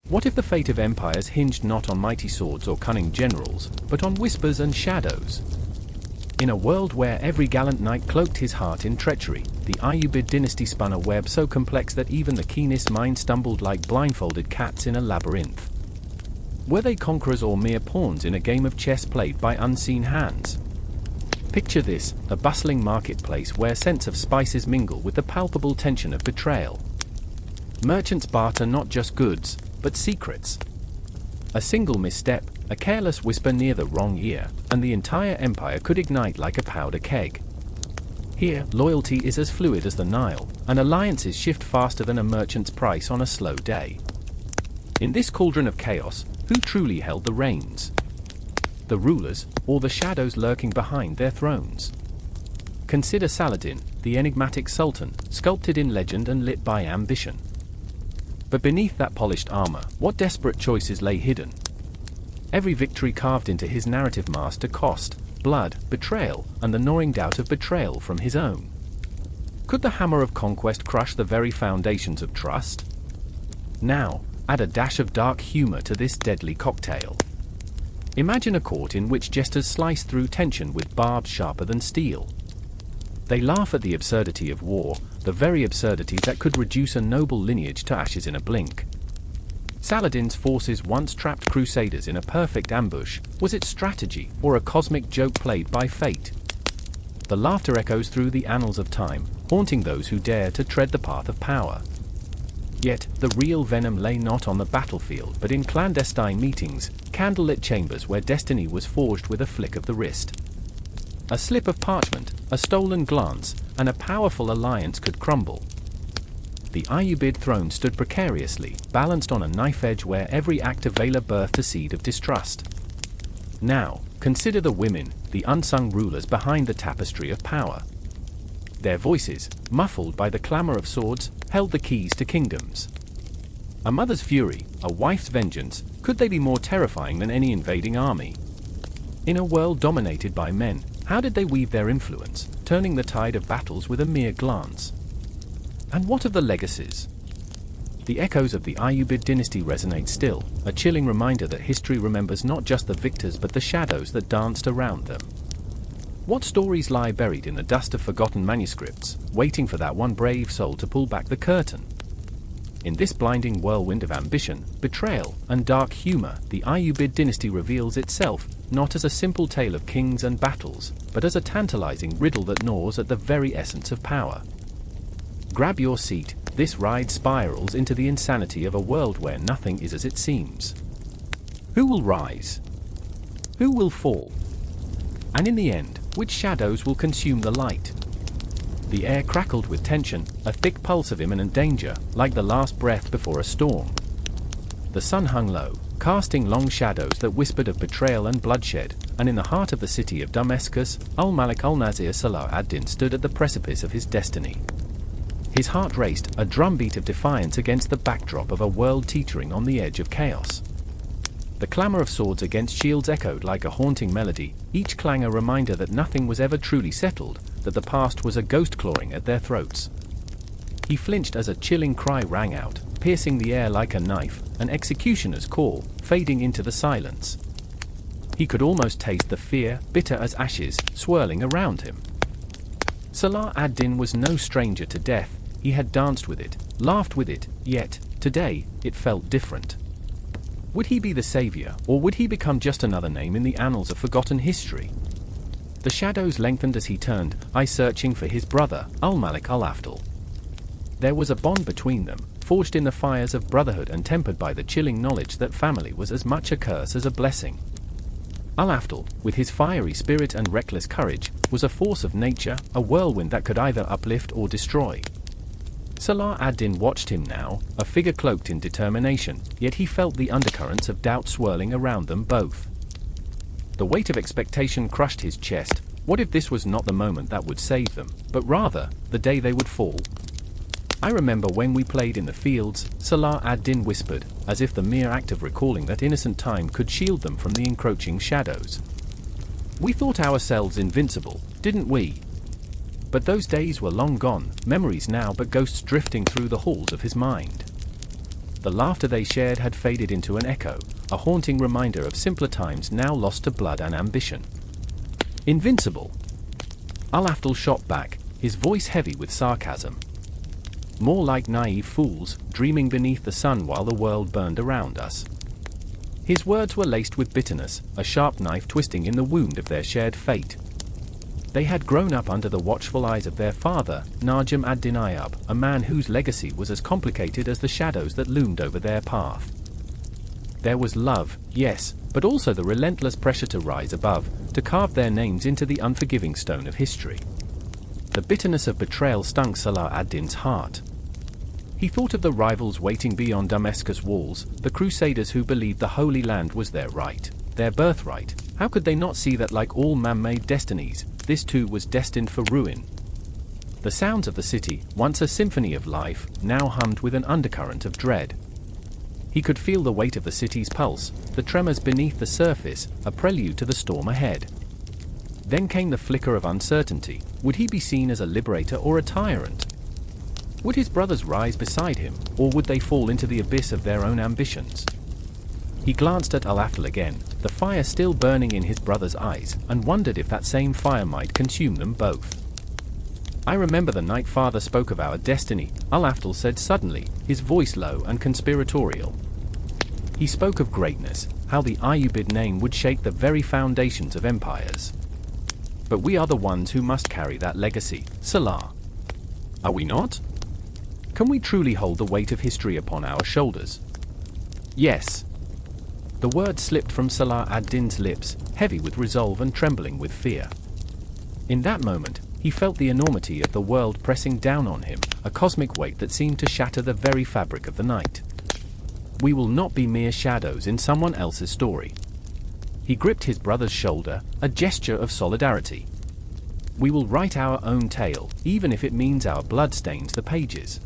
What if the fate of empires hinged not on mighty swords or cunning generals, but on whispers and shadows? In a world where every gallant knight cloaked his heart in treachery, the Ayyubid dynasty spun a web so complex that even the keenest mind stumbled like blindfolded cats in a labyrinth. Were they conquerors or mere pawns in a game of chess played by unseen hands? Picture this, a bustling marketplace where scents of spices mingle with the palpable tension of betrayal. Merchants barter not just goods, but secrets. A single misstep, a careless whisper near the wrong ear, and the entire empire could ignite like a powder keg. Here, loyalty is as fluid as the Nile, and alliances shift faster than a merchant's price on a slow day. In this cauldron of chaos, who truly held the reins? The rulers, or the shadows lurking behind their thrones? Consider Saladin, the enigmatic sultan, sculpted in legend and lit by ambition. But beneath that polished armor, what desperate choices lay hidden? Every victory carved into his narrative master cost blood, betrayal, and the gnawing doubt of betrayal from his own. Could the hammer of conquest crush the very foundations of trust? Now, add a dash of dark humor to this deadly cocktail. Imagine a court in which jesters slice through tension with barbs sharper than steel. They laugh at the absurdity of war, the very absurdity that could reduce a noble lineage to ashes in a blink. Saladin's forces once trapped Crusaders in a perfect ambush. Was it strategy, or a cosmic joke played by fate? The laughter echoes through the annals of time, haunting those who dare to tread the path of power. Yet, the real venom lay not on the battlefield but in clandestine meetings, candlelit chambers where destiny was forged with a flick of the wrist. A slip of parchment, a stolen glance, and a powerful alliance could crumble. The Ayyubid throne stood precariously, balanced on a knife edge where every act of valor birthed a seed of distrust. Now, consider the women, the unsung rulers behind the tapestry of power. Their voices, muffled by the clamor of swords, held the keys to kingdoms. A mother's fury, a wife's vengeance, could they be more terrifying than any invading army? In a world dominated by men, how did they weave their influence, turning the tide of battles with a mere glance? And what of the legacies? The echoes of the Ayyubid dynasty resonate still, a chilling reminder that history remembers not just the victors but the shadows that danced around them. What stories lie buried in the dust of forgotten manuscripts, waiting for that one brave soul to pull back the curtain? In this blinding whirlwind of ambition, betrayal, and dark humor, the Ayyubid dynasty reveals itself, not as a simple tale of kings and battles, but as a tantalizing riddle that gnaws at the very essence of power. Grab your seat, this ride spirals into the insanity of a world where nothing is as it seems. Who will rise? Who will fall? And in the end, which shadows will consume the light? The air crackled with tension, a thick pulse of imminent danger, like the last breath before a storm. The sun hung low, casting long shadows that whispered of betrayal and bloodshed, and in the heart of the city of Damascus, al-Malik al-Nazir Salah ad-Din stood at the precipice of his destiny. His heart raced, a drumbeat of defiance against the backdrop of a world teetering on the edge of chaos. The clamor of swords against shields echoed like a haunting melody, each clang a reminder that nothing was ever truly settled, that the past was a ghost clawing at their throats. He flinched as a chilling cry rang out, piercing the air like a knife, an executioner's call, fading into the silence. He could almost taste the fear, bitter as ashes, swirling around him. Salah ad-Din was no stranger to death. He had danced with it, laughed with it, yet, today, it felt different. Would he be the savior, or would he become just another name in the annals of forgotten history? The shadows lengthened as he turned, eyes searching for his brother, al-Malik al-Afdal. There was a bond between them, forged in the fires of brotherhood and tempered by the chilling knowledge that family was as much a curse as a blessing. Al-Afdal, with his fiery spirit and reckless courage, was a force of nature, a whirlwind that could either uplift or destroy. Salah ad-Din watched him now, a figure cloaked in determination, yet he felt the undercurrents of doubt swirling around them both. The weight of expectation crushed his chest. What if this was not the moment that would save them, but rather, the day they would fall? I remember when we played in the fields, Salah ad-Din whispered, as if the mere act of recalling that innocent time could shield them from the encroaching shadows. We thought ourselves invincible, didn't we? But those days were long gone, memories now but ghosts drifting through the halls of his mind. The laughter they shared had faded into an echo, a haunting reminder of simpler times now lost to blood and ambition. Invincible? Al-Afdal shot back, his voice heavy with sarcasm. More like naive fools, dreaming beneath the sun while the world burned around us. His words were laced with bitterness, a sharp knife twisting in the wound of their shared fate. They had grown up under the watchful eyes of their father, Najm ad-Din Ayyub, a man whose legacy was as complicated as the shadows that loomed over their path. There was love, yes, but also the relentless pressure to rise above, to carve their names into the unforgiving stone of history. The bitterness of betrayal stung Salah ad-Din's heart. He thought of the rivals waiting beyond Damascus' walls, the Crusaders who believed the Holy Land was their right, their birthright. How could they not see that, like all man-made destinies, this too was destined for ruin? The sounds of the city, once a symphony of life, now hummed with an undercurrent of dread. He could feel the weight of the city's pulse, the tremors beneath the surface, a prelude to the storm ahead. Then came the flicker of uncertainty. Would he be seen as a liberator or a tyrant? Would his brothers rise beside him, or would they fall into the abyss of their own ambitions? He glanced at Al-Afdal again, the fire still burning in his brother's eyes, and wondered if that same fire might consume them both. I remember the night father spoke of our destiny, Al-Afdal said suddenly, his voice low and conspiratorial. He spoke of greatness, how the Ayyubid name would shake the very foundations of empires. But we are the ones who must carry that legacy, Salah. Are we not? Can we truly hold the weight of history upon our shoulders? Yes. The word slipped from Salah ad-Din's lips, heavy with resolve and trembling with fear. In that moment, he felt the enormity of the world pressing down on him, a cosmic weight that seemed to shatter the very fabric of the night. We will not be mere shadows in someone else's story. He gripped his brother's shoulder, a gesture of solidarity. We will write our own tale, even if it means our blood stains the pages.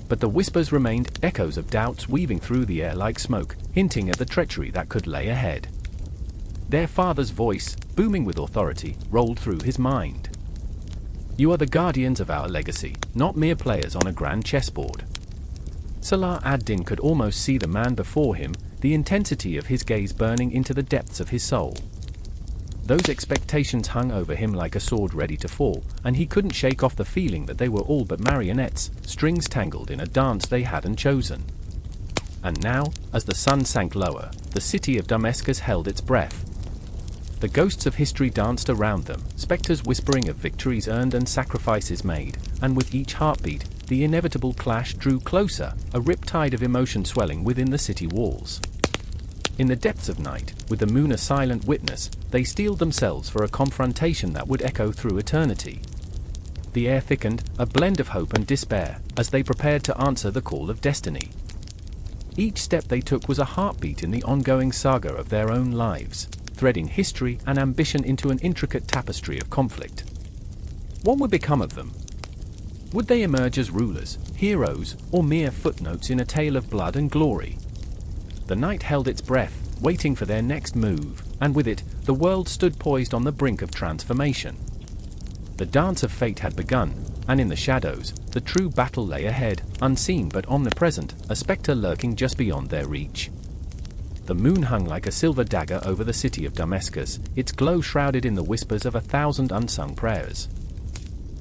But the whispers remained, echoes of doubts weaving through the air like smoke, hinting at the treachery that could lay ahead. Their father's voice, booming with authority, rolled through his mind. You are the guardians of our legacy, not mere players on a grand chessboard. Salah ad-Din could almost see the man before him, the intensity of his gaze burning into the depths of his soul. Those expectations hung over him like a sword ready to fall, and he couldn't shake off the feeling that they were all but marionettes, strings tangled in a dance they hadn't chosen. And now, as the sun sank lower, the city of Damascus held its breath. The ghosts of history danced around them, specters whispering of victories earned and sacrifices made, and with each heartbeat, the inevitable clash drew closer, a riptide of emotion swelling within the city walls. In the depths of night, with the moon a silent witness, they steeled themselves for a confrontation that would echo through eternity. The air thickened, a blend of hope and despair, as they prepared to answer the call of destiny. Each step they took was a heartbeat in the ongoing saga of their own lives, threading history and ambition into an intricate tapestry of conflict. What would become of them? Would they emerge as rulers, heroes, or mere footnotes in a tale of blood and glory? The night held its breath, waiting for their next move, and with it, the world stood poised on the brink of transformation. The dance of fate had begun, and in the shadows, the true battle lay ahead, unseen but omnipresent, a spectre lurking just beyond their reach. The moon hung like a silver dagger over the city of Damascus, its glow shrouded in the whispers of 1,000 unsung prayers.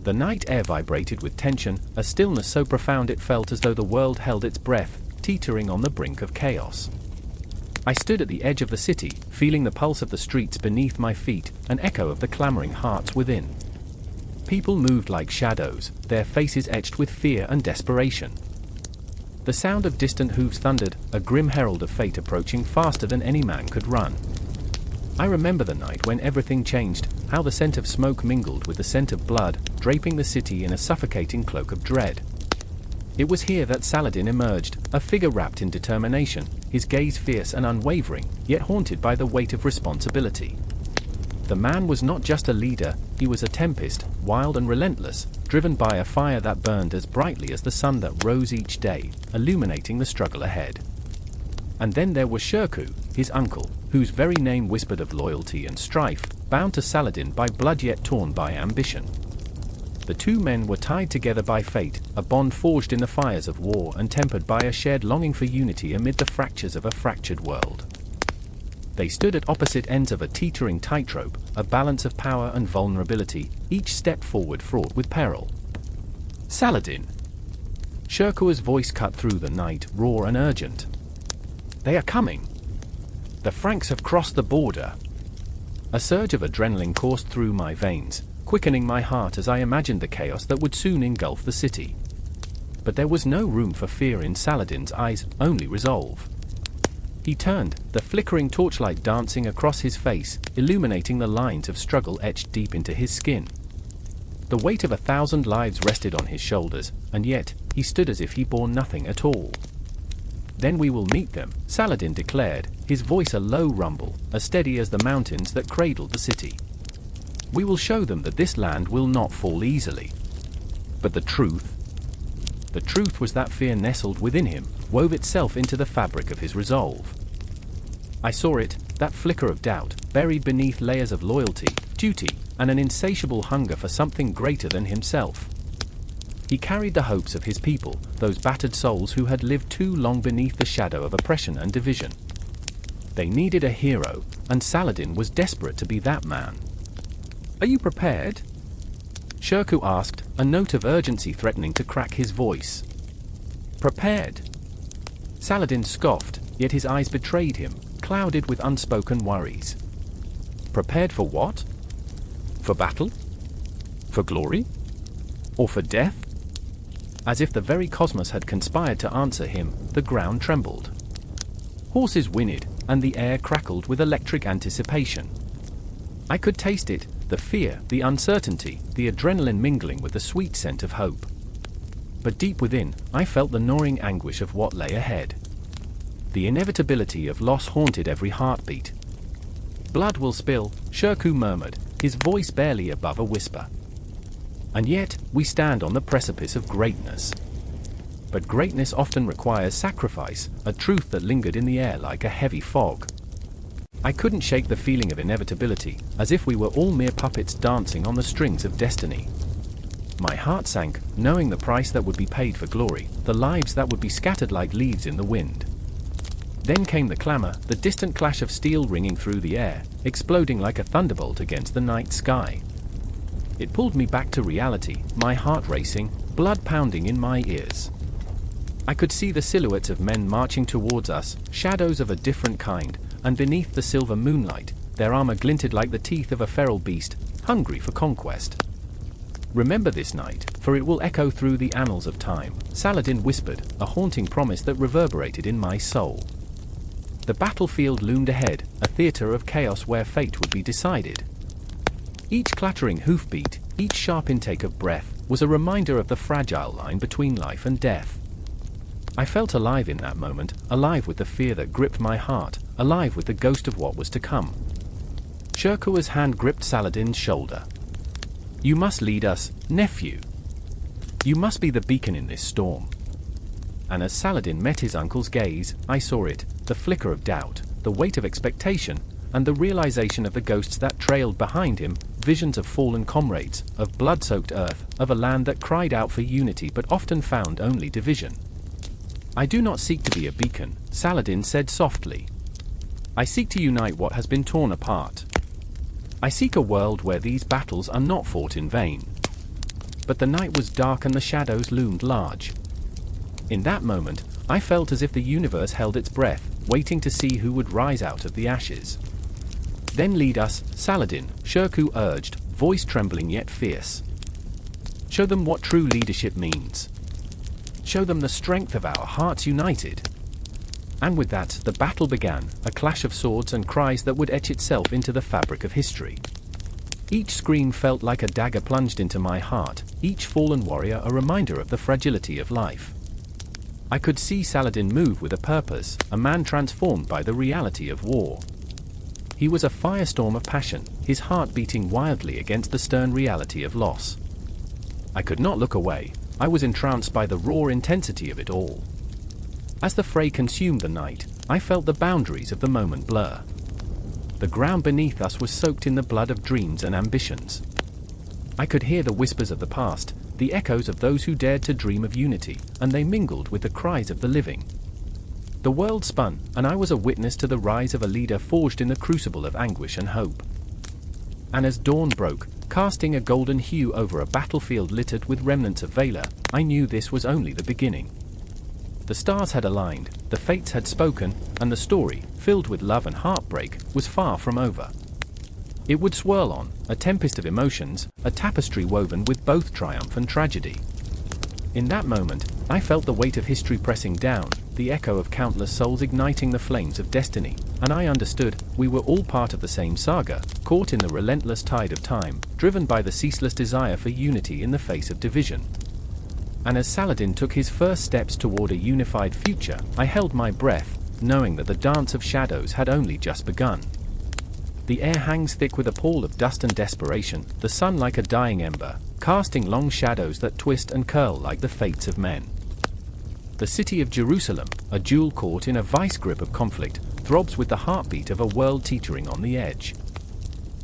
The night air vibrated with tension, a stillness so profound it felt as though the world held its breath, teetering on the brink of chaos. I stood at the edge of the city, feeling the pulse of the streets beneath my feet, an echo of the clamoring hearts within. People moved like shadows, their faces etched with fear and desperation. The sound of distant hooves thundered, a grim herald of fate approaching faster than any man could run. I remember the night when everything changed, how the scent of smoke mingled with the scent of blood, draping the city in a suffocating cloak of dread. It was here that Saladin emerged, a figure wrapped in determination, his gaze fierce and unwavering, yet haunted by the weight of responsibility. The man was not just a leader, he was a tempest, wild and relentless, driven by a fire that burned as brightly as the sun that rose each day, illuminating the struggle ahead. And then there was Shirkuh, his uncle, whose very name whispered of loyalty and strife, bound to Saladin by blood yet torn by ambition. The two men were tied together by fate, a bond forged in the fires of war and tempered by a shared longing for unity amid the fractures of a fractured world. They stood at opposite ends of a teetering tightrope, a balance of power and vulnerability, each step forward fraught with peril. Saladin. Shirkuh's voice cut through the night, raw and urgent. They are coming. The Franks have crossed the border. A surge of adrenaline coursed through my veins, quickening my heart as I imagined the chaos that would soon engulf the city. But there was no room for fear in Saladin's eyes, only resolve. He turned, the flickering torchlight dancing across his face, illuminating the lines of struggle etched deep into his skin. The weight of 1,000 lives rested on his shoulders, and yet, he stood as if he bore nothing at all. Then we will meet them, Saladin declared, his voice a low rumble, as steady as the mountains that cradled the city. We will show them that this land will not fall easily. But the truth was that fear nestled within him, wove itself into the fabric of his resolve. I saw it, that flicker of doubt, buried beneath layers of loyalty, duty, and an insatiable hunger for something greater than himself. He carried the hopes of his people, those battered souls who had lived too long beneath the shadow of oppression and division. They needed a hero, and Saladin was desperate to be that man. Are you prepared? Shirkuh asked, a note of urgency threatening to crack his voice. Prepared? Saladin scoffed, yet his eyes betrayed him, clouded with unspoken worries. Prepared for what? For battle? For glory? Or for death? As if the very cosmos had conspired to answer him, the ground trembled. Horses whinnied, and the air crackled with electric anticipation. I could taste it, the fear, the uncertainty, the adrenaline mingling with the sweet scent of hope. But deep within, I felt the gnawing anguish of what lay ahead. The inevitability of loss haunted every heartbeat. Blood will spill, Shirkuh murmured, his voice barely above a whisper. And yet, we stand on the precipice of greatness. But greatness often requires sacrifice, a truth that lingered in the air like a heavy fog. I couldn't shake the feeling of inevitability, as if we were all mere puppets dancing on the strings of destiny. My heart sank, knowing the price that would be paid for glory, the lives that would be scattered like leaves in the wind. Then came the clamor, the distant clash of steel ringing through the air, exploding like a thunderbolt against the night sky. It pulled me back to reality, my heart racing, blood pounding in my ears. I could see the silhouettes of men marching towards us, shadows of a different kind, and beneath the silver moonlight, their armor glinted like the teeth of a feral beast, hungry for conquest. Remember this night, for it will echo through the annals of time, Saladin whispered, a haunting promise that reverberated in my soul. The battlefield loomed ahead, a theater of chaos where fate would be decided. Each clattering hoofbeat, each sharp intake of breath, was a reminder of the fragile line between life and death. I felt alive in that moment, alive with the fear that gripped my heart, alive with the ghost of what was to come. Shirkuh's hand gripped Saladin's shoulder. You must lead us, nephew. You must be the beacon in this storm. And as Saladin met his uncle's gaze, I saw it, the flicker of doubt, the weight of expectation, and the realization of the ghosts that trailed behind him, visions of fallen comrades, of blood-soaked earth, of a land that cried out for unity but often found only division. I do not seek to be a beacon, Saladin said softly. I seek to unite what has been torn apart. I seek a world where these battles are not fought in vain. But the night was dark and the shadows loomed large. In that moment, I felt as if the universe held its breath, waiting to see who would rise out of the ashes. Then lead us, Saladin, Shirkuh urged, voice trembling yet fierce. Show them what true leadership means. Show them the strength of our hearts united. And with that, the battle began, a clash of swords and cries that would etch itself into the fabric of history. Each scream felt like a dagger plunged into my heart, each fallen warrior a reminder of the fragility of life. I could see Saladin move with a purpose, a man transformed by the reality of war. He was a firestorm of passion, his heart beating wildly against the stern reality of loss. I could not look away, I was entranced by the raw intensity of it all. As the fray consumed the night, I felt the boundaries of the moment blur. The ground beneath us was soaked in the blood of dreams and ambitions. I could hear the whispers of the past, the echoes of those who dared to dream of unity, and they mingled with the cries of the living. The world spun, and I was a witness to the rise of a leader forged in the crucible of anguish and hope. And as dawn broke, casting a golden hue over a battlefield littered with remnants of valor, I knew this was only the beginning. The stars had aligned, the fates had spoken, and the story, filled with love and heartbreak, was far from over. It would swirl on, a tempest of emotions, a tapestry woven with both triumph and tragedy. In that moment, I felt the weight of history pressing down, the echo of countless souls igniting the flames of destiny, and I understood we were all part of the same saga, caught in the relentless tide of time, driven by the ceaseless desire for unity in the face of division. And as Saladin took his first steps toward a unified future, I held my breath, knowing that the dance of shadows had only just begun. The air hangs thick with a pall of dust and desperation, the sun like a dying ember, casting long shadows that twist and curl like the fates of men. The city of Jerusalem, a jewel caught in a vice grip of conflict, throbs with the heartbeat of a world teetering on the edge.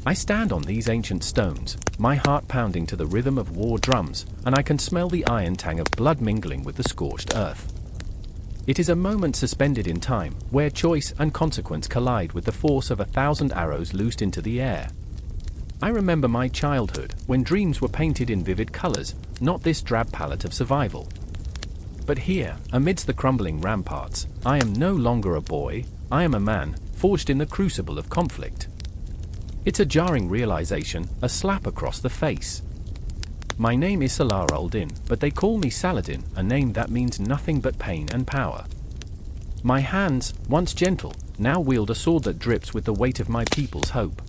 I stand on these ancient stones, my heart pounding to the rhythm of war drums, and I can smell the iron tang of blood mingling with the scorched earth. It is a moment suspended in time, where choice and consequence collide with the force of 1,000 arrows loosed into the air. I remember my childhood, when dreams were painted in vivid colors, not this drab palette of survival. But here, amidst the crumbling ramparts, I am no longer a boy, I am a man, forged in the crucible of conflict. It's a jarring realization, a slap across the face. My name is Salah al-Din, but they call me Saladin, a name that means nothing but pain and power. My hands, once gentle, now wield a sword that drips with the weight of my people's hope.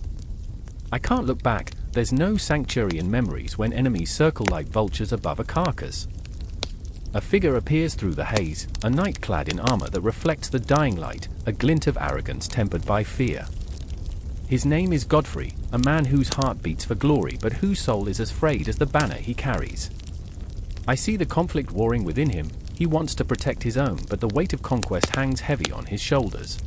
I can't look back, there's no sanctuary in memories when enemies circle like vultures above a carcass. A figure appears through the haze, a knight clad in armor that reflects the dying light, a glint of arrogance tempered by fear. His name is Godfrey, a man whose heart beats for glory but whose soul is as frayed as the banner he carries. I see the conflict warring within him, he wants to protect his own but the weight of conquest hangs heavy on his shoulders.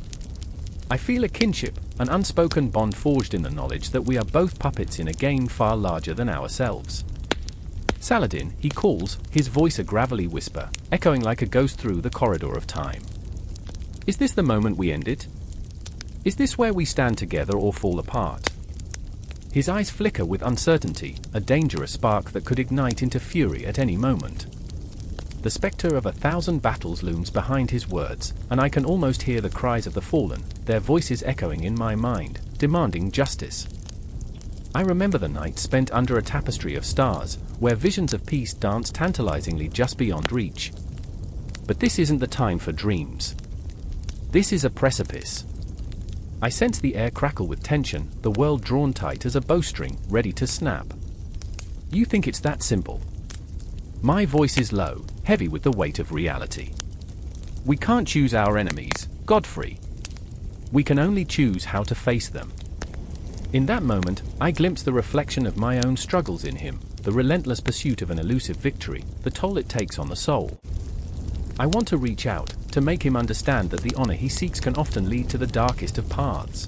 I feel a kinship, an unspoken bond forged in the knowledge that we are both puppets in a game far larger than ourselves. Saladin, he calls, his voice a gravelly whisper, echoing like a ghost through the corridor of time. Is this the moment we end it? Is this where we stand together or fall apart? His eyes flicker with uncertainty, a dangerous spark that could ignite into fury at any moment. The specter of 1,000 battles looms behind his words, and I can almost hear the cries of the fallen, their voices echoing in my mind, demanding justice. I remember the night spent under a tapestry of stars, where visions of peace danced tantalizingly just beyond reach. But this isn't the time for dreams. This is a precipice. I sense the air crackle with tension, the world drawn tight as a bowstring, ready to snap. You think it's that simple? My voice is low, heavy with the weight of reality. We can't choose our enemies, Godfrey. We can only choose how to face them. In that moment, I glimpse the reflection of my own struggles in him, the relentless pursuit of an elusive victory, the toll it takes on the soul. I want to reach out, to make him understand that the honor he seeks can often lead to the darkest of paths.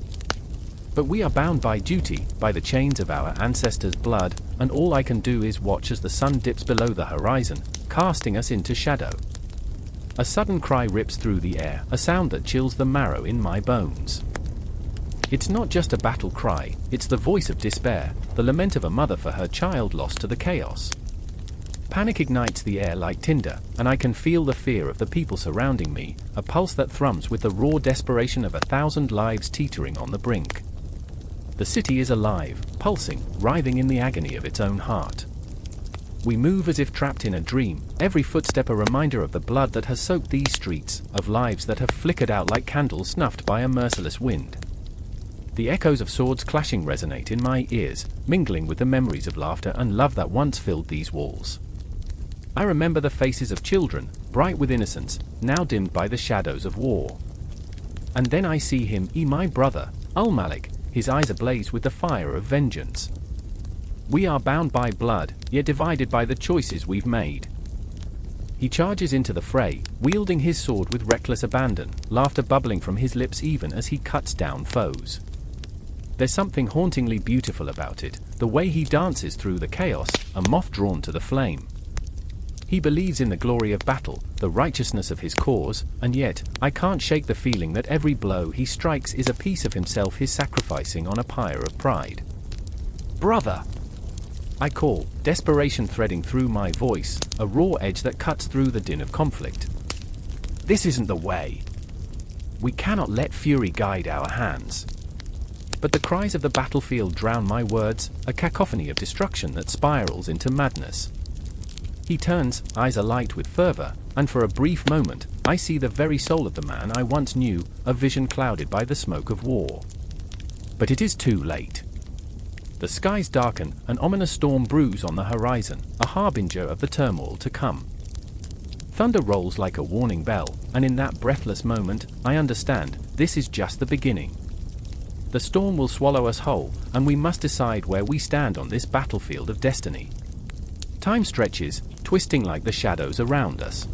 But we are bound by duty, by the chains of our ancestors' blood, and all I can do is watch as the sun dips below the horizon, casting us into shadow. A sudden cry rips through the air, a sound that chills the marrow in my bones. It's not just a battle cry, it's the voice of despair, the lament of a mother for her child lost to the chaos. Panic ignites the air like tinder, and I can feel the fear of the people surrounding me, a pulse that thrums with the raw desperation of 1,000 lives teetering on the brink. The city is alive, pulsing, writhing in the agony of its own heart. We move as if trapped in a dream, every footstep a reminder of the blood that has soaked these streets, of lives that have flickered out like candles snuffed by a merciless wind. The echoes of swords clashing resonate in my ears, mingling with the memories of laughter and love that once filled these walls. I remember the faces of children, bright with innocence, now dimmed by the shadows of war. And then I see him, my brother, Al-Malik, his eyes ablaze with the fire of vengeance. We are bound by blood, yet divided by the choices we've made. He charges into the fray, wielding his sword with reckless abandon, laughter bubbling from his lips even as he cuts down foes. There's something hauntingly beautiful about it, the way he dances through the chaos, a moth drawn to the flame. He believes in the glory of battle, the righteousness of his cause, and yet, I can't shake the feeling that every blow he strikes is a piece of himself he's sacrificing on a pyre of pride. "Brother!" I call, desperation threading through my voice, a raw edge that cuts through the din of conflict. "This isn't the way. We cannot let fury guide our hands." But the cries of the battlefield drown my words, a cacophony of destruction that spirals into madness. He turns, eyes alight with fervor, and for a brief moment, I see the very soul of the man I once knew, a vision clouded by the smoke of war. But it is too late. The skies darken, an ominous storm brews on the horizon, a harbinger of the turmoil to come. Thunder rolls like a warning bell, and in that breathless moment, I understand, this is just the beginning. The storm will swallow us whole, and we must decide where we stand on this battlefield of destiny. Time stretches, twisting like the shadows around us.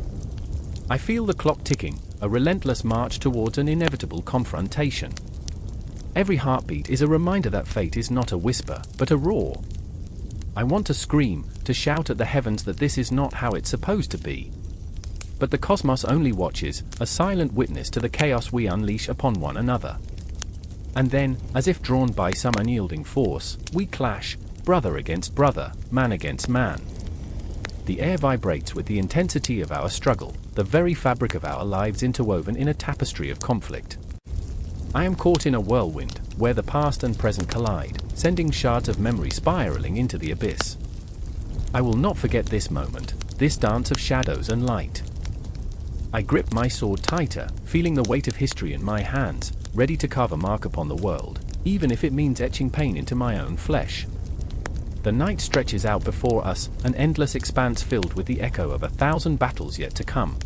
I feel the clock ticking, a relentless march towards an inevitable confrontation. Every heartbeat is a reminder that fate is not a whisper, but a roar. I want to scream, to shout at the heavens that this is not how it's supposed to be. But the cosmos only watches, a silent witness to the chaos we unleash upon one another. And then, as if drawn by some unyielding force, we clash, brother against brother, man against man. The air vibrates with the intensity of our struggle, the very fabric of our lives interwoven in a tapestry of conflict. I am caught in a whirlwind, where the past and present collide, sending shards of memory spiraling into the abyss. I will not forget this moment, this dance of shadows and light. I grip my sword tighter, feeling the weight of history in my hands, ready to carve a mark upon the world, even if it means etching pain into my own flesh. The night stretches out before us, an endless expanse filled with the echo of 1,000 battles yet to come.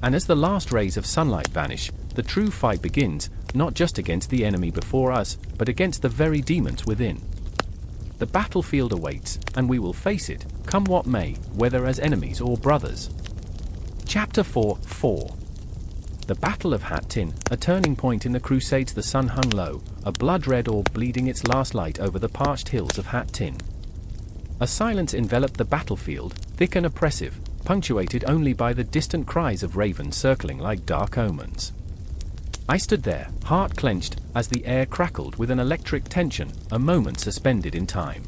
And as the last rays of sunlight vanish, the true fight begins, not just against the enemy before us, but against the very demons within. The battlefield awaits, and we will face it, come what may, whether as enemies or brothers. Chapter 4. The Battle of Hattin, a turning point in the Crusades. The sun hung low, a blood-red orb bleeding its last light over the parched hills of Hattin. A silence enveloped the battlefield, thick and oppressive, punctuated only by the distant cries of ravens circling like dark omens. I stood there, heart clenched, as the air crackled with an electric tension, a moment suspended in time.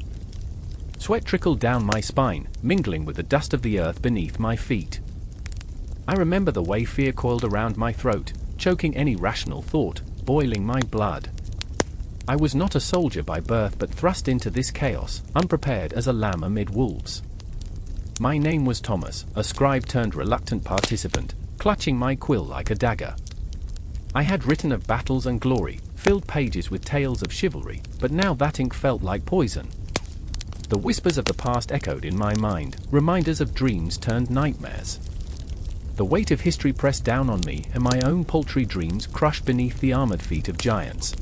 Sweat trickled down my spine, mingling with the dust of the earth beneath my feet. I remember the way fear coiled around my throat, choking any rational thought, boiling my blood. I was not a soldier by birth but thrust into this chaos, unprepared as a lamb amid wolves. My name was Thomas, a scribe turned reluctant participant, clutching my quill like a dagger. I had written of battles and glory, filled pages with tales of chivalry, but now that ink felt like poison. The whispers of the past echoed in my mind, reminders of dreams turned nightmares. The weight of history pressed down on me, and my own paltry dreams crushed beneath the armored feet of giants.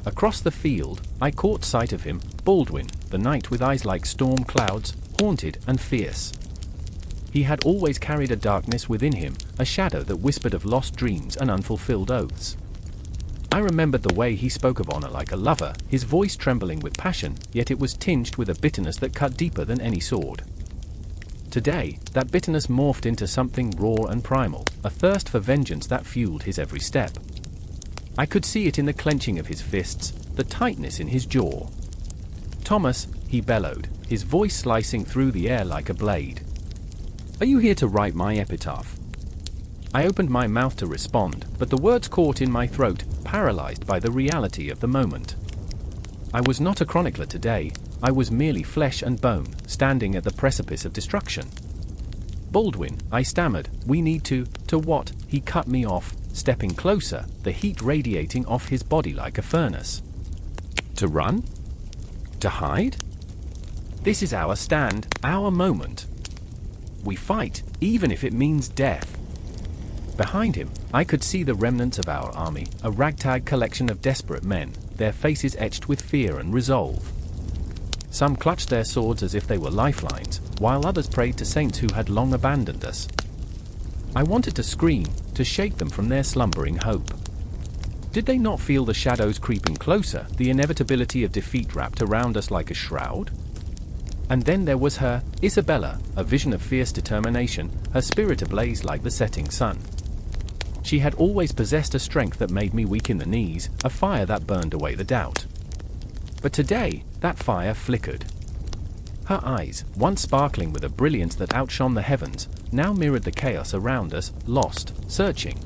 Across the field, I caught sight of him, Baldwin, the knight with eyes like storm clouds, haunted and fierce. He had always carried a darkness within him, a shadow that whispered of lost dreams and unfulfilled oaths. I remembered the way he spoke of honor like a lover, his voice trembling with passion, yet it was tinged with a bitterness that cut deeper than any sword. Today, that bitterness morphed into something raw and primal, a thirst for vengeance that fueled his every step. I could see it in the clenching of his fists, the tightness in his jaw. "Thomas," he bellowed, his voice slicing through the air like a blade. "Are you here to write my epitaph?" I opened my mouth to respond, but the words caught in my throat, paralyzed by the reality of the moment. I was not a chronicler today, I was merely flesh and bone, standing at the precipice of destruction. "Baldwin," I stammered, "we need to what?" He cut me off, stepping closer, the heat radiating off his body like a furnace. "To run? To hide? This is our stand, our moment. We fight, even if it means death." Behind him, I could see the remnants of our army, a ragtag collection of desperate men, their faces etched with fear and resolve. Some clutched their swords as if they were lifelines, while others prayed to saints who had long abandoned us. I wanted to scream, to shake them from their slumbering hope. Did they not feel the shadows creeping closer, the inevitability of defeat wrapped around us like a shroud? And then there was her, Isabella, a vision of fierce determination, her spirit ablaze like the setting sun. She had always possessed a strength that made me weak in the knees, a fire that burned away the doubt. But today, that fire flickered. Her eyes, once sparkling with a brilliance that outshone the heavens, now mirrored the chaos around us, lost, searching.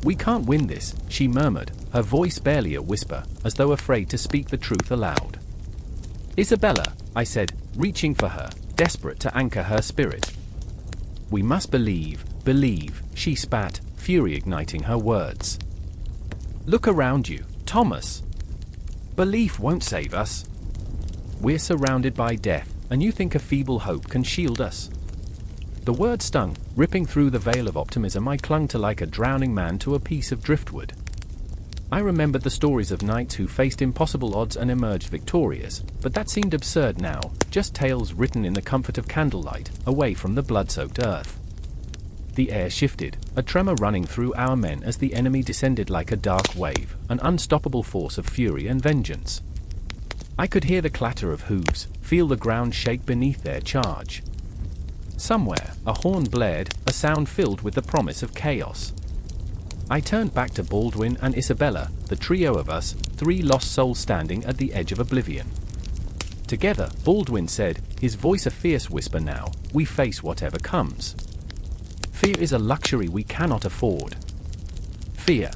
"We can't win this," she murmured, her voice barely a whisper, as though afraid to speak the truth aloud. "Isabella," I said, reaching for her, desperate to anchor her spirit. "We must believe, believe," she spat, fury igniting her words. "Look around you, Thomas. Belief won't save us. We're surrounded by death, and you think a feeble hope can shield us?" The word stung, ripping through the veil of optimism I clung to like a drowning man to a piece of driftwood. I remembered the stories of knights who faced impossible odds and emerged victorious, but that seemed absurd now, just tales written in the comfort of candlelight, away from the blood-soaked earth. The air shifted, a tremor running through our men as the enemy descended like a dark wave, an unstoppable force of fury and vengeance. I could hear the clatter of hooves, feel the ground shake beneath their charge. Somewhere, a horn blared, a sound filled with the promise of chaos. I turned back to Baldwin and Isabella, the trio of us, three lost souls standing at the edge of oblivion. Together, Baldwin said, his voice a fierce whisper now, "We face whatever comes. Fear is a luxury we cannot afford." Fear.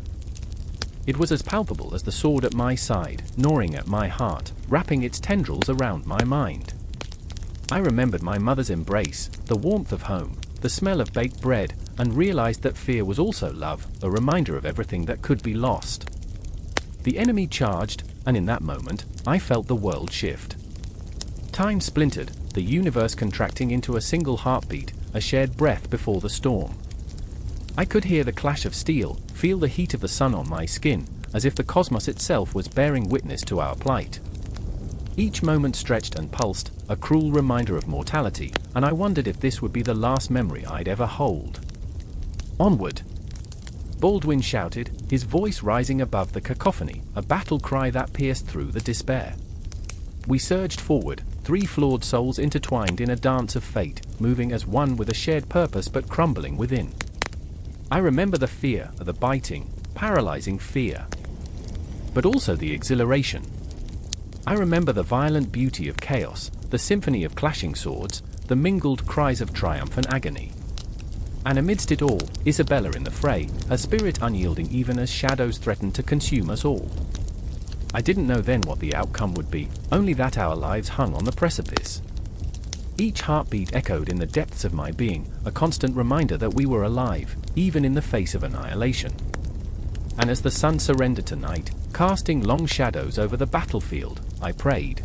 It was as palpable as the sword at my side, gnawing at my heart, wrapping its tendrils around my mind. I remembered my mother's embrace, the warmth of home, the smell of baked bread, and realized that fear was also love, a reminder of everything that could be lost. The enemy charged, and in that moment, I felt the world shift. Time splintered, the universe contracting into a single heartbeat, a shared breath before the storm. I could hear the clash of steel, feel the heat of the sun on my skin, as if the cosmos itself was bearing witness to our plight. Each moment stretched and pulsed, a cruel reminder of mortality, and I wondered if this would be the last memory I'd ever hold. "Onward!" Baldwin shouted, his voice rising above the cacophony, a battle cry that pierced through the despair. We surged forward, three flawed souls intertwined in a dance of fate, moving as one with a shared purpose but crumbling within. I remember the fear, the biting, paralyzing fear. But also the exhilaration. I remember the violent beauty of chaos, the symphony of clashing swords, the mingled cries of triumph and agony. And amidst it all, Isabella in the fray, her spirit unyielding even as shadows threatened to consume us all. I didn't know then what the outcome would be, only that our lives hung on the precipice. Each heartbeat echoed in the depths of my being, a constant reminder that we were alive, even in the face of annihilation. And as the sun surrendered to night, casting long shadows over the battlefield, I prayed.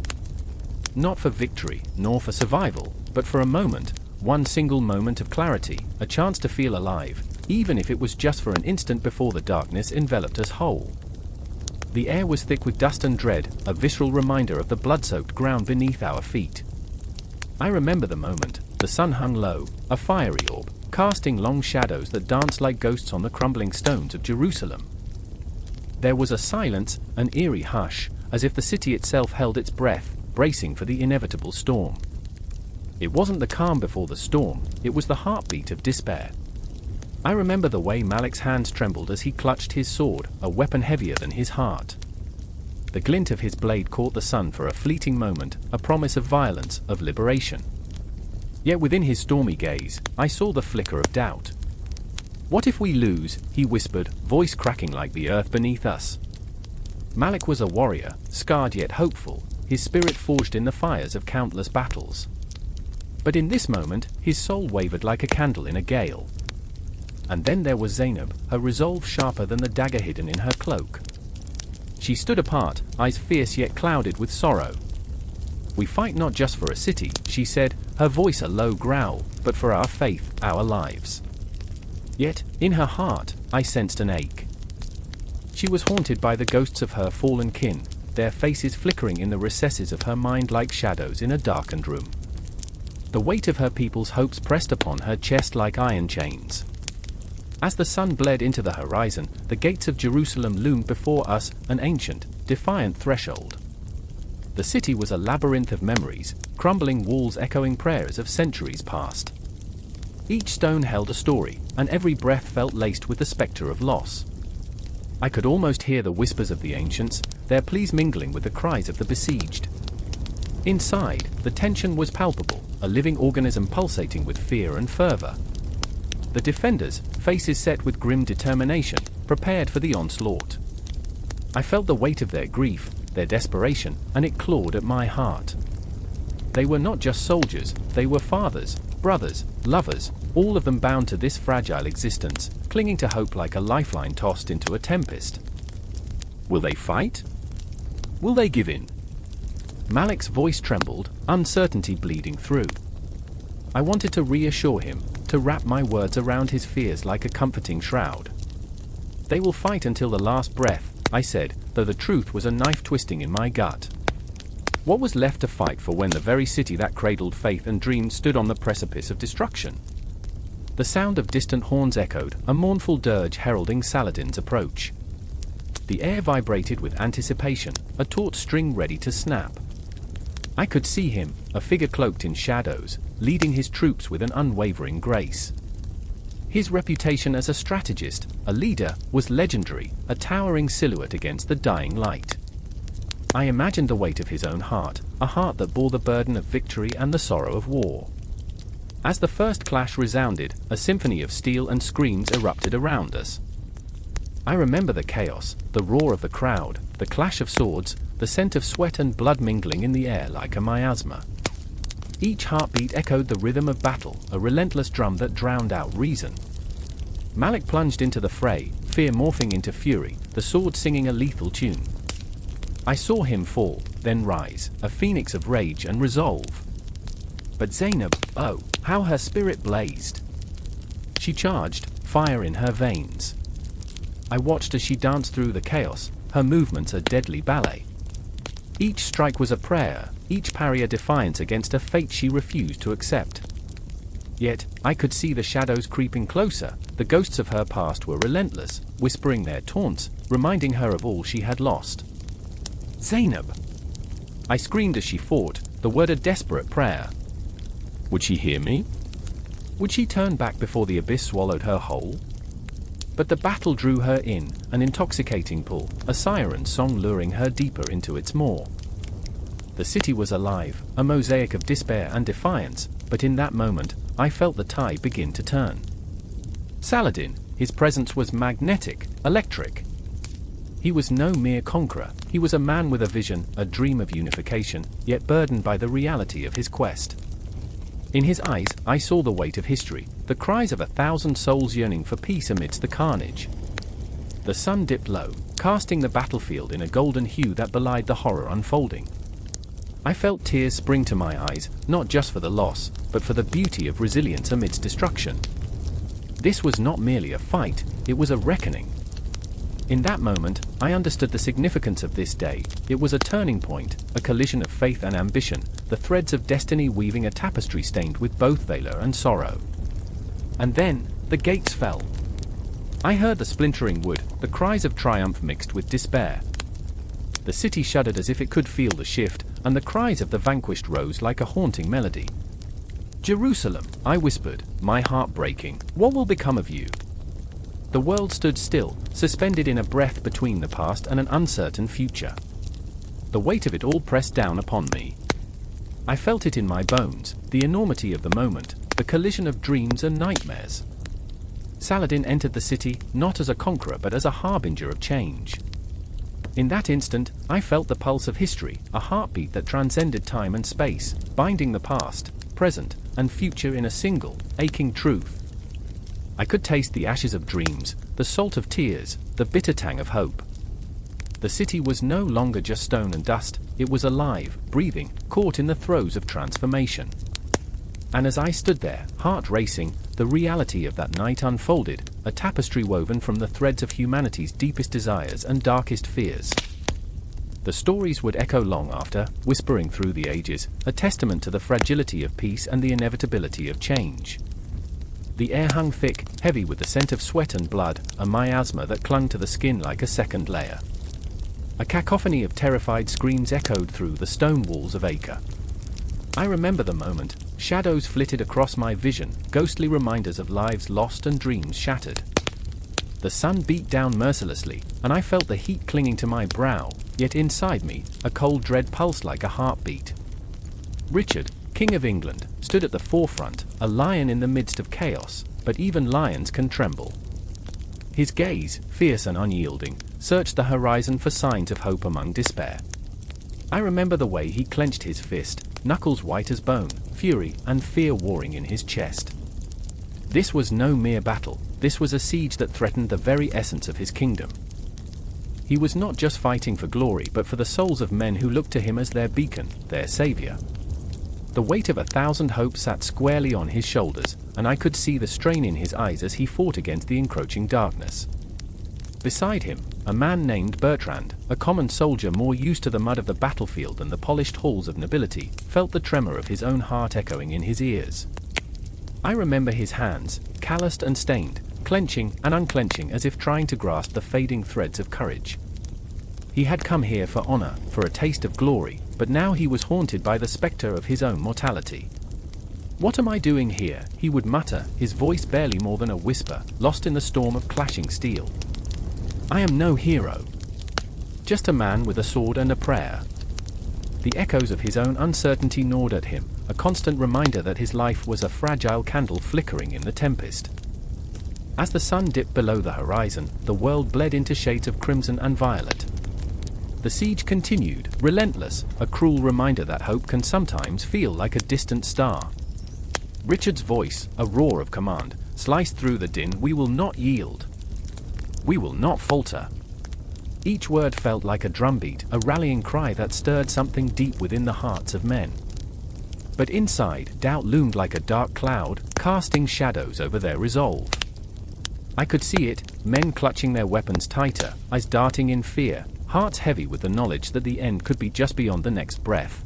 Not for victory, nor for survival, but for a moment, one single moment of clarity, a chance to feel alive, even if it was just for an instant before the darkness enveloped us whole. The air was thick with dust and dread, a visceral reminder of the blood-soaked ground beneath our feet. I remember the moment, the sun hung low, a fiery orb, casting long shadows that danced like ghosts on the crumbling stones of Jerusalem. There was a silence, an eerie hush, as if the city itself held its breath, bracing for the inevitable storm. It wasn't the calm before the storm, it was the heartbeat of despair. I remember the way Malik's hands trembled as he clutched his sword, a weapon heavier than his heart. The glint of his blade caught the sun for a fleeting moment, a promise of violence, of liberation. Yet within his stormy gaze, I saw the flicker of doubt. "What if we lose?" he whispered, voice cracking like the earth beneath us. Malik was a warrior, scarred yet hopeful, his spirit forged in the fires of countless battles. But in this moment, his soul wavered like a candle in a gale. And then there was Zainab, her resolve sharper than the dagger hidden in her cloak. She stood apart, eyes fierce yet clouded with sorrow. "We fight not just for a city," she said, her voice a low growl, "but for our faith, our lives." Yet, in her heart, I sensed an ache. She was haunted by the ghosts of her fallen kin, their faces flickering in the recesses of her mind like shadows in a darkened room. The weight of her people's hopes pressed upon her chest like iron chains. As the sun bled into the horizon, the gates of Jerusalem loomed before us, an ancient, defiant threshold. The city was a labyrinth of memories, crumbling walls echoing prayers of centuries past. Each stone held a story, and every breath felt laced with the specter of loss. I could almost hear the whispers of the ancients, their pleas mingling with the cries of the besieged. Inside, the tension was palpable, a living organism pulsating with fear and fervor. The defenders, faces set with grim determination, prepared for the onslaught. I felt the weight of their grief, their desperation, and it clawed at my heart. They were not just soldiers, they were fathers, brothers, lovers, all of them bound to this fragile existence, clinging to hope like a lifeline tossed into a tempest. Will they fight? Will they give in? Malik's voice trembled, uncertainty bleeding through. I wanted to reassure him, to wrap my words around his fears like a comforting shroud. They will fight until the last breath, I said, though the truth was a knife twisting in my gut. What was left to fight for when the very city that cradled faith and dreams stood on the precipice of destruction? The sound of distant horns echoed, a mournful dirge heralding Saladin's approach. The air vibrated with anticipation, a taut string ready to snap. I could see him, a figure cloaked in shadows, leading his troops with an unwavering grace. His reputation as a strategist, a leader, was legendary, a towering silhouette against the dying light. I imagined the weight of his own heart, a heart that bore the burden of victory and the sorrow of war. As the first clash resounded, a symphony of steel and screams erupted around us. I remember the chaos, the roar of the crowd, the clash of swords, the scent of sweat and blood mingling in the air like a miasma. Each heartbeat echoed the rhythm of battle, a relentless drum that drowned out reason. Malik plunged into the fray, fear morphing into fury, the sword singing a lethal tune. I saw him fall, then rise, a phoenix of rage and resolve. But Zainab, oh, how her spirit blazed. She charged, fire in her veins. I watched as she danced through the chaos, her movements a deadly ballet. Each strike was a prayer, each parry a defiance against a fate she refused to accept. Yet, I could see the shadows creeping closer, the ghosts of her past were relentless, whispering their taunts, reminding her of all she had lost. Zainab! I screamed as she fought, the word a desperate prayer. Would she hear me? Would she turn back before the abyss swallowed her whole? But the battle drew her in, an intoxicating pull, a siren song luring her deeper into its maw. The city was alive, a mosaic of despair and defiance, but in that moment, I felt the tide begin to turn. Saladin, his presence was magnetic, electric. He was no mere conqueror, he was a man with a vision, a dream of unification, yet burdened by the reality of his quest. In his eyes, I saw the weight of history, the cries of 1,000 souls yearning for peace amidst the carnage. The sun dipped low, casting the battlefield in a golden hue that belied the horror unfolding. I felt tears spring to my eyes, not just for the loss, but for the beauty of resilience amidst destruction. This was not merely a fight, it was a reckoning. In that moment, I understood the significance of this day. It was a turning point, a collision of faith and ambition, the threads of destiny weaving a tapestry stained with both valor and sorrow. And then, the gates fell. I heard the splintering wood, the cries of triumph mixed with despair. The city shuddered as if it could feel the shift, and the cries of the vanquished rose like a haunting melody. Jerusalem, I whispered, my heart breaking, what will become of you? The world stood still, suspended in a breath between the past and an uncertain future. The weight of it all pressed down upon me. I felt it in my bones, the enormity of the moment, the collision of dreams and nightmares. Saladin entered the city, not as a conqueror but as a harbinger of change. In that instant, I felt the pulse of history, a heartbeat that transcended time and space, binding the past, present, and future in a single, aching truth. I could taste the ashes of dreams, the salt of tears, the bitter tang of hope. The city was no longer just stone and dust, it was alive, breathing, caught in the throes of transformation. And as I stood there, heart racing, the reality of that night unfolded, a tapestry woven from the threads of humanity's deepest desires and darkest fears. The stories would echo long after, whispering through the ages, a testament to the fragility of peace and the inevitability of change. The air hung thick, heavy with the scent of sweat and blood, a miasma that clung to the skin like a second layer. A cacophony of terrified screams echoed through the stone walls of Acre. I remember the moment. Shadows flitted across my vision, ghostly reminders of lives lost and dreams shattered. The sun beat down mercilessly, and I felt the heat clinging to my brow, yet inside me, a cold dread pulsed like a heartbeat. Richard, King of England, stood at the forefront, a lion in the midst of chaos, but even lions can tremble. His gaze, fierce and unyielding, searched the horizon for signs of hope among despair. I remember the way he clenched his fist, knuckles white as bone, fury and fear warring in his chest. This was no mere battle, this was a siege that threatened the very essence of his kingdom. He was not just fighting for glory but for the souls of men who looked to him as their beacon, their savior. The weight of 1,000 hopes sat squarely on his shoulders, and I could see the strain in his eyes as he fought against the encroaching darkness. Beside him, a man named Bertrand, a common soldier more used to the mud of the battlefield than the polished halls of nobility, felt the tremor of his own heart echoing in his ears. I remember his hands, calloused and stained, clenching and unclenching as if trying to grasp the fading threads of courage. He had come here for honor, for a taste of glory, but now he was haunted by the specter of his own mortality. "What am I doing here?" he would mutter, his voice barely more than a whisper, lost in the storm of clashing steel. "I am no hero. Just a man with a sword and a prayer." The echoes of his own uncertainty gnawed at him, a constant reminder that his life was a fragile candle flickering in the tempest. As the sun dipped below the horizon, the world bled into shades of crimson and violet. The siege continued, relentless, a cruel reminder that hope can sometimes feel like a distant star. Richard's voice, a roar of command, sliced through the din. "We will not yield. We will not falter." Each word felt like a drumbeat, a rallying cry that stirred something deep within the hearts of men. But inside, doubt loomed like a dark cloud, casting shadows over their resolve. I could see it, men clutching their weapons tighter, eyes darting in fear, hearts heavy with the knowledge that the end could be just beyond the next breath.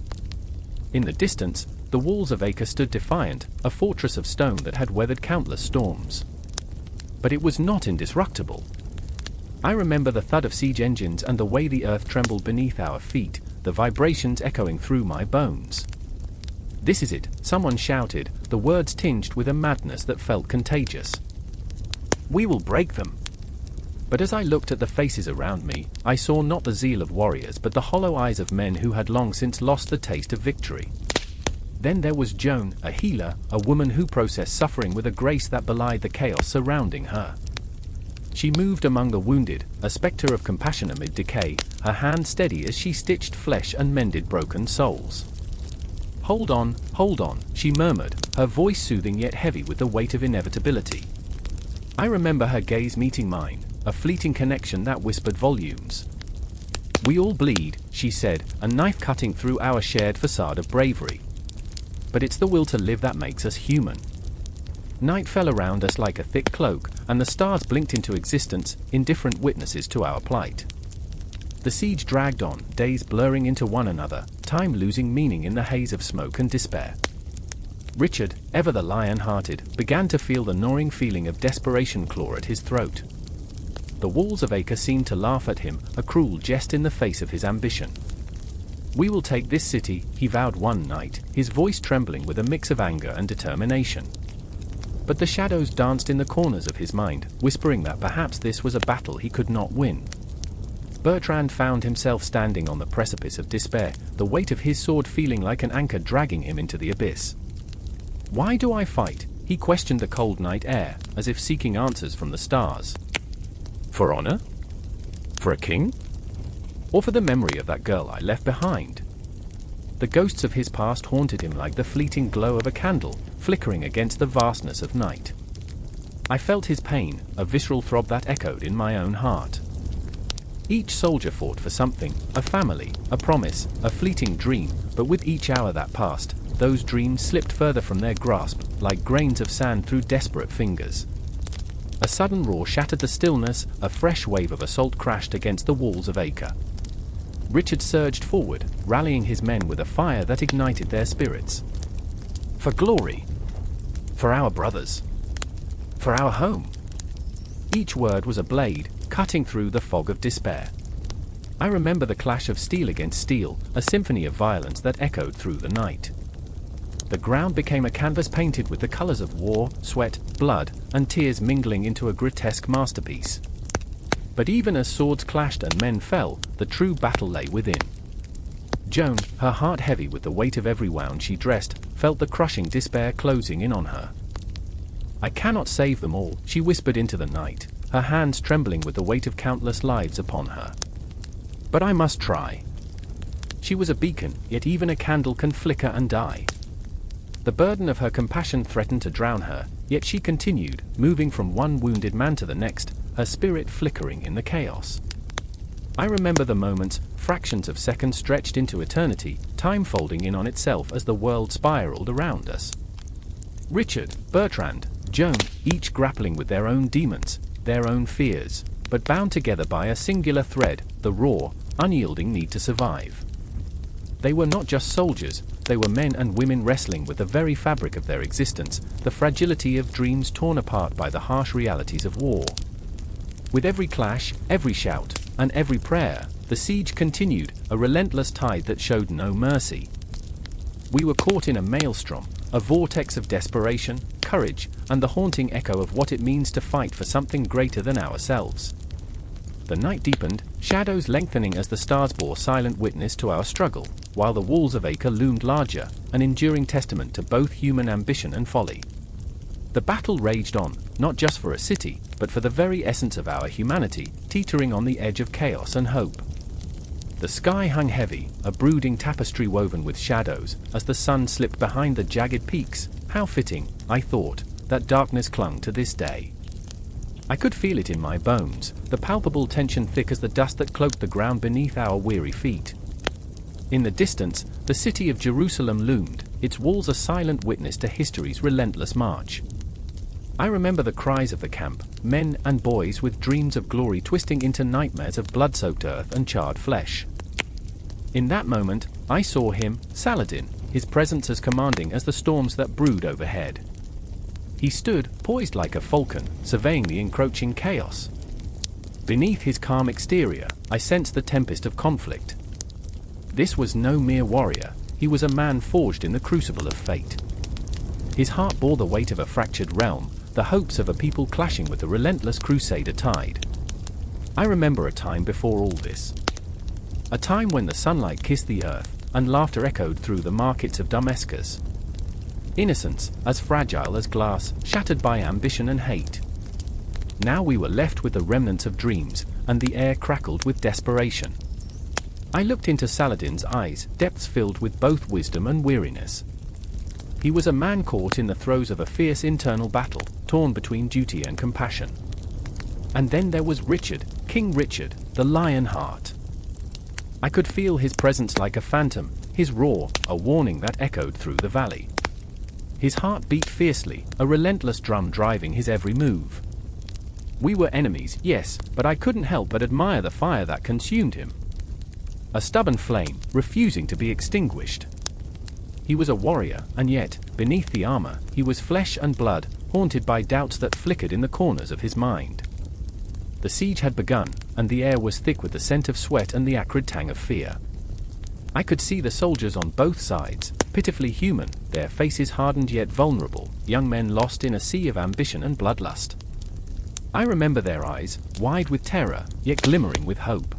In the distance, the walls of Acre stood defiant, a fortress of stone that had weathered countless storms. But it was not indestructible. I remember the thud of siege engines and the way the earth trembled beneath our feet, the vibrations echoing through my bones. "This is it," someone shouted, the words tinged with a madness that felt contagious. "We will break them." But as I looked at the faces around me, I saw not the zeal of warriors but the hollow eyes of men who had long since lost the taste of victory. Then there was Joan, a healer, a woman who processed suffering with a grace that belied the chaos surrounding her. She moved among the wounded, a specter of compassion amid decay, her hand steady as she stitched flesh and mended broken souls. hold on," she murmured, her voice soothing yet heavy with the weight of inevitability. I remember her gaze meeting mine, a fleeting connection that whispered volumes. "We all bleed," she said, a knife cutting through our shared facade of bravery. "But it's the will to live that makes us human." Night fell around us like a thick cloak, and the stars blinked into existence, indifferent witnesses to our plight. The siege dragged on, days blurring into one another, time losing meaning in the haze of smoke and despair. Richard, ever the lion-hearted, began to feel the gnawing feeling of desperation claw at his throat. The walls of Acre seemed to laugh at him, a cruel jest in the face of his ambition. "We will take this city," he vowed one night, his voice trembling with a mix of anger and determination. But the shadows danced in the corners of his mind, whispering that perhaps this was a battle he could not win. Bertrand found himself standing on the precipice of despair, the weight of his sword feeling like an anchor dragging him into the abyss. "Why do I fight?" he questioned the cold night air, as if seeking answers from the stars. "For honor? For a king? Or for the memory of that girl I left behind?" The ghosts of his past haunted him like the fleeting glow of a candle, flickering against the vastness of night. I felt his pain, a visceral throb that echoed in my own heart. Each soldier fought for something, a family, a promise, a fleeting dream, but with each hour that passed, those dreams slipped further from their grasp, like grains of sand through desperate fingers. A sudden roar shattered the stillness, a fresh wave of assault crashed against the walls of Acre. Richard surged forward, rallying his men with a fire that ignited their spirits. "For glory! For our brothers!" For our home. Each word was a blade, cutting through the fog of despair. I remember the clash of steel against steel, a symphony of violence that echoed through the night. The ground became a canvas painted with the colors of war, sweat, blood, and tears mingling into a grotesque masterpiece. But even as swords clashed and men fell, the true battle lay within. Joan, her heart heavy with the weight of every wound she dressed, felt the crushing despair closing in on her. "I cannot save them all," she whispered into the night, her hands trembling with the weight of countless lives upon her. "But I must try." She was a beacon, yet even a candle can flicker and die. The burden of her compassion threatened to drown her, yet she continued, moving from one wounded man to the next, her spirit flickering in the chaos. I remember the moments, fractions of seconds stretched into eternity, time folding in on itself as the world spiraled around us. Richard, Bertrand, Joan, each grappling with their own demons, their own fears, but bound together by a singular thread, the raw, unyielding need to survive. They were not just soldiers, they were men and women wrestling with the very fabric of their existence, the fragility of dreams torn apart by the harsh realities of war. With every clash, every shout, and every prayer, the siege continued, a relentless tide that showed no mercy. We were caught in a maelstrom, a vortex of desperation, courage, and the haunting echo of what it means to fight for something greater than ourselves. The night deepened, shadows lengthening as the stars bore silent witness to our struggle, while the walls of Acre loomed larger, an enduring testament to both human ambition and folly. The battle raged on, not just for a city, but for the very essence of our humanity, teetering on the edge of chaos and hope. The sky hung heavy, a brooding tapestry woven with shadows, as the sun slipped behind the jagged peaks. How fitting, I thought, that darkness clung to this day. I could feel it in my bones, the palpable tension thick as the dust that cloaked the ground beneath our weary feet. In the distance, the city of Jerusalem loomed, its walls a silent witness to history's relentless march. I remember the cries of the camp, men and boys with dreams of glory twisting into nightmares of blood-soaked earth and charred flesh. In that moment, I saw him, Saladin, his presence as commanding as the storms that brewed overhead. He stood, poised like a falcon, surveying the encroaching chaos. Beneath his calm exterior, I sensed the tempest of conflict. This was no mere warrior, he was a man forged in the crucible of fate. His heart bore the weight of a fractured realm, the hopes of a people clashing with the relentless Crusader tide. I remember a time before all this. A time when the sunlight kissed the earth, and laughter echoed through the markets of Damascus. Innocence, as fragile as glass, shattered by ambition and hate. Now we were left with the remnants of dreams, and the air crackled with desperation. I looked into Saladin's eyes, depths filled with both wisdom and weariness. He was a man caught in the throes of a fierce internal battle, torn between duty and compassion. And then there was Richard, King Richard, the lion heart. I could feel his presence like a phantom, his roar, a warning that echoed through the valley. His heart beat fiercely, a relentless drum driving his every move. We were enemies, yes, but I couldn't help but admire the fire that consumed him. A stubborn flame, refusing to be extinguished. He was a warrior, and yet, beneath the armor, he was flesh and blood, haunted by doubts that flickered in the corners of his mind. The siege had begun, and the air was thick with the scent of sweat and the acrid tang of fear. I could see the soldiers on both sides, pitifully human, their faces hardened yet vulnerable, young men lost in a sea of ambition and bloodlust. I remember their eyes, wide with terror, yet glimmering with hope.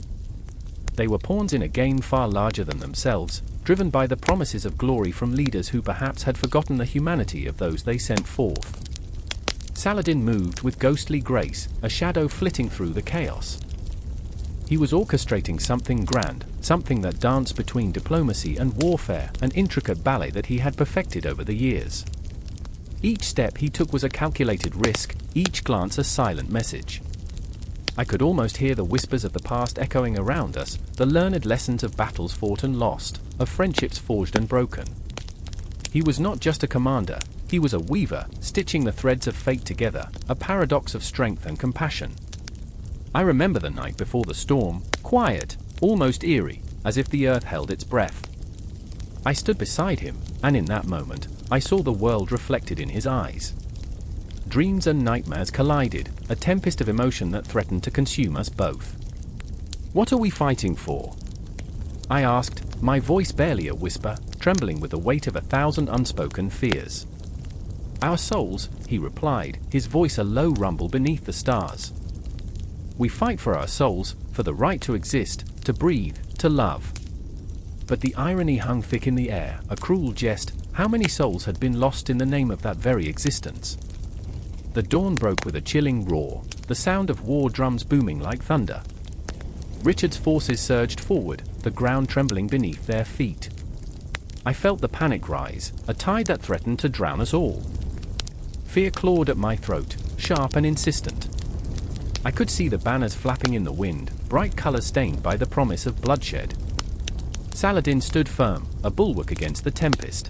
They were pawns in a game far larger than themselves, driven by the promises of glory from leaders who perhaps had forgotten the humanity of those they sent forth. Saladin moved with ghostly grace, a shadow flitting through the chaos. He was orchestrating something grand, something that danced between diplomacy and warfare, an intricate ballet that he had perfected over the years. Each step he took was a calculated risk, each glance a silent message. I could almost hear the whispers of the past echoing around us, the learned lessons of battles fought and lost, of friendships forged and broken. He was not just a commander, he was a weaver, stitching the threads of fate together, a paradox of strength and compassion. I remember the night before the storm, quiet, almost eerie, as if the earth held its breath. I stood beside him, and in that moment, I saw the world reflected in his eyes. dreams and nightmares collided, a tempest of emotion that threatened to consume us both. "What are we fighting for?" I asked, my voice barely a whisper, trembling with the weight of 1,000 unspoken fears. "Our souls," he replied, his voice a low rumble beneath the stars. "We fight for our souls, for the right to exist, to breathe, to love." But the irony hung thick in the air, a cruel jest. How many souls had been lost in the name of that very existence? The dawn broke with a chilling roar, the sound of war drums booming like thunder. Richard's forces surged forward, the ground trembling beneath their feet. I felt the panic rise, a tide that threatened to drown us all. Fear clawed at my throat, sharp and insistent. I could see the banners flapping in the wind, bright colors stained by the promise of bloodshed. Saladin stood firm, a bulwark against the tempest.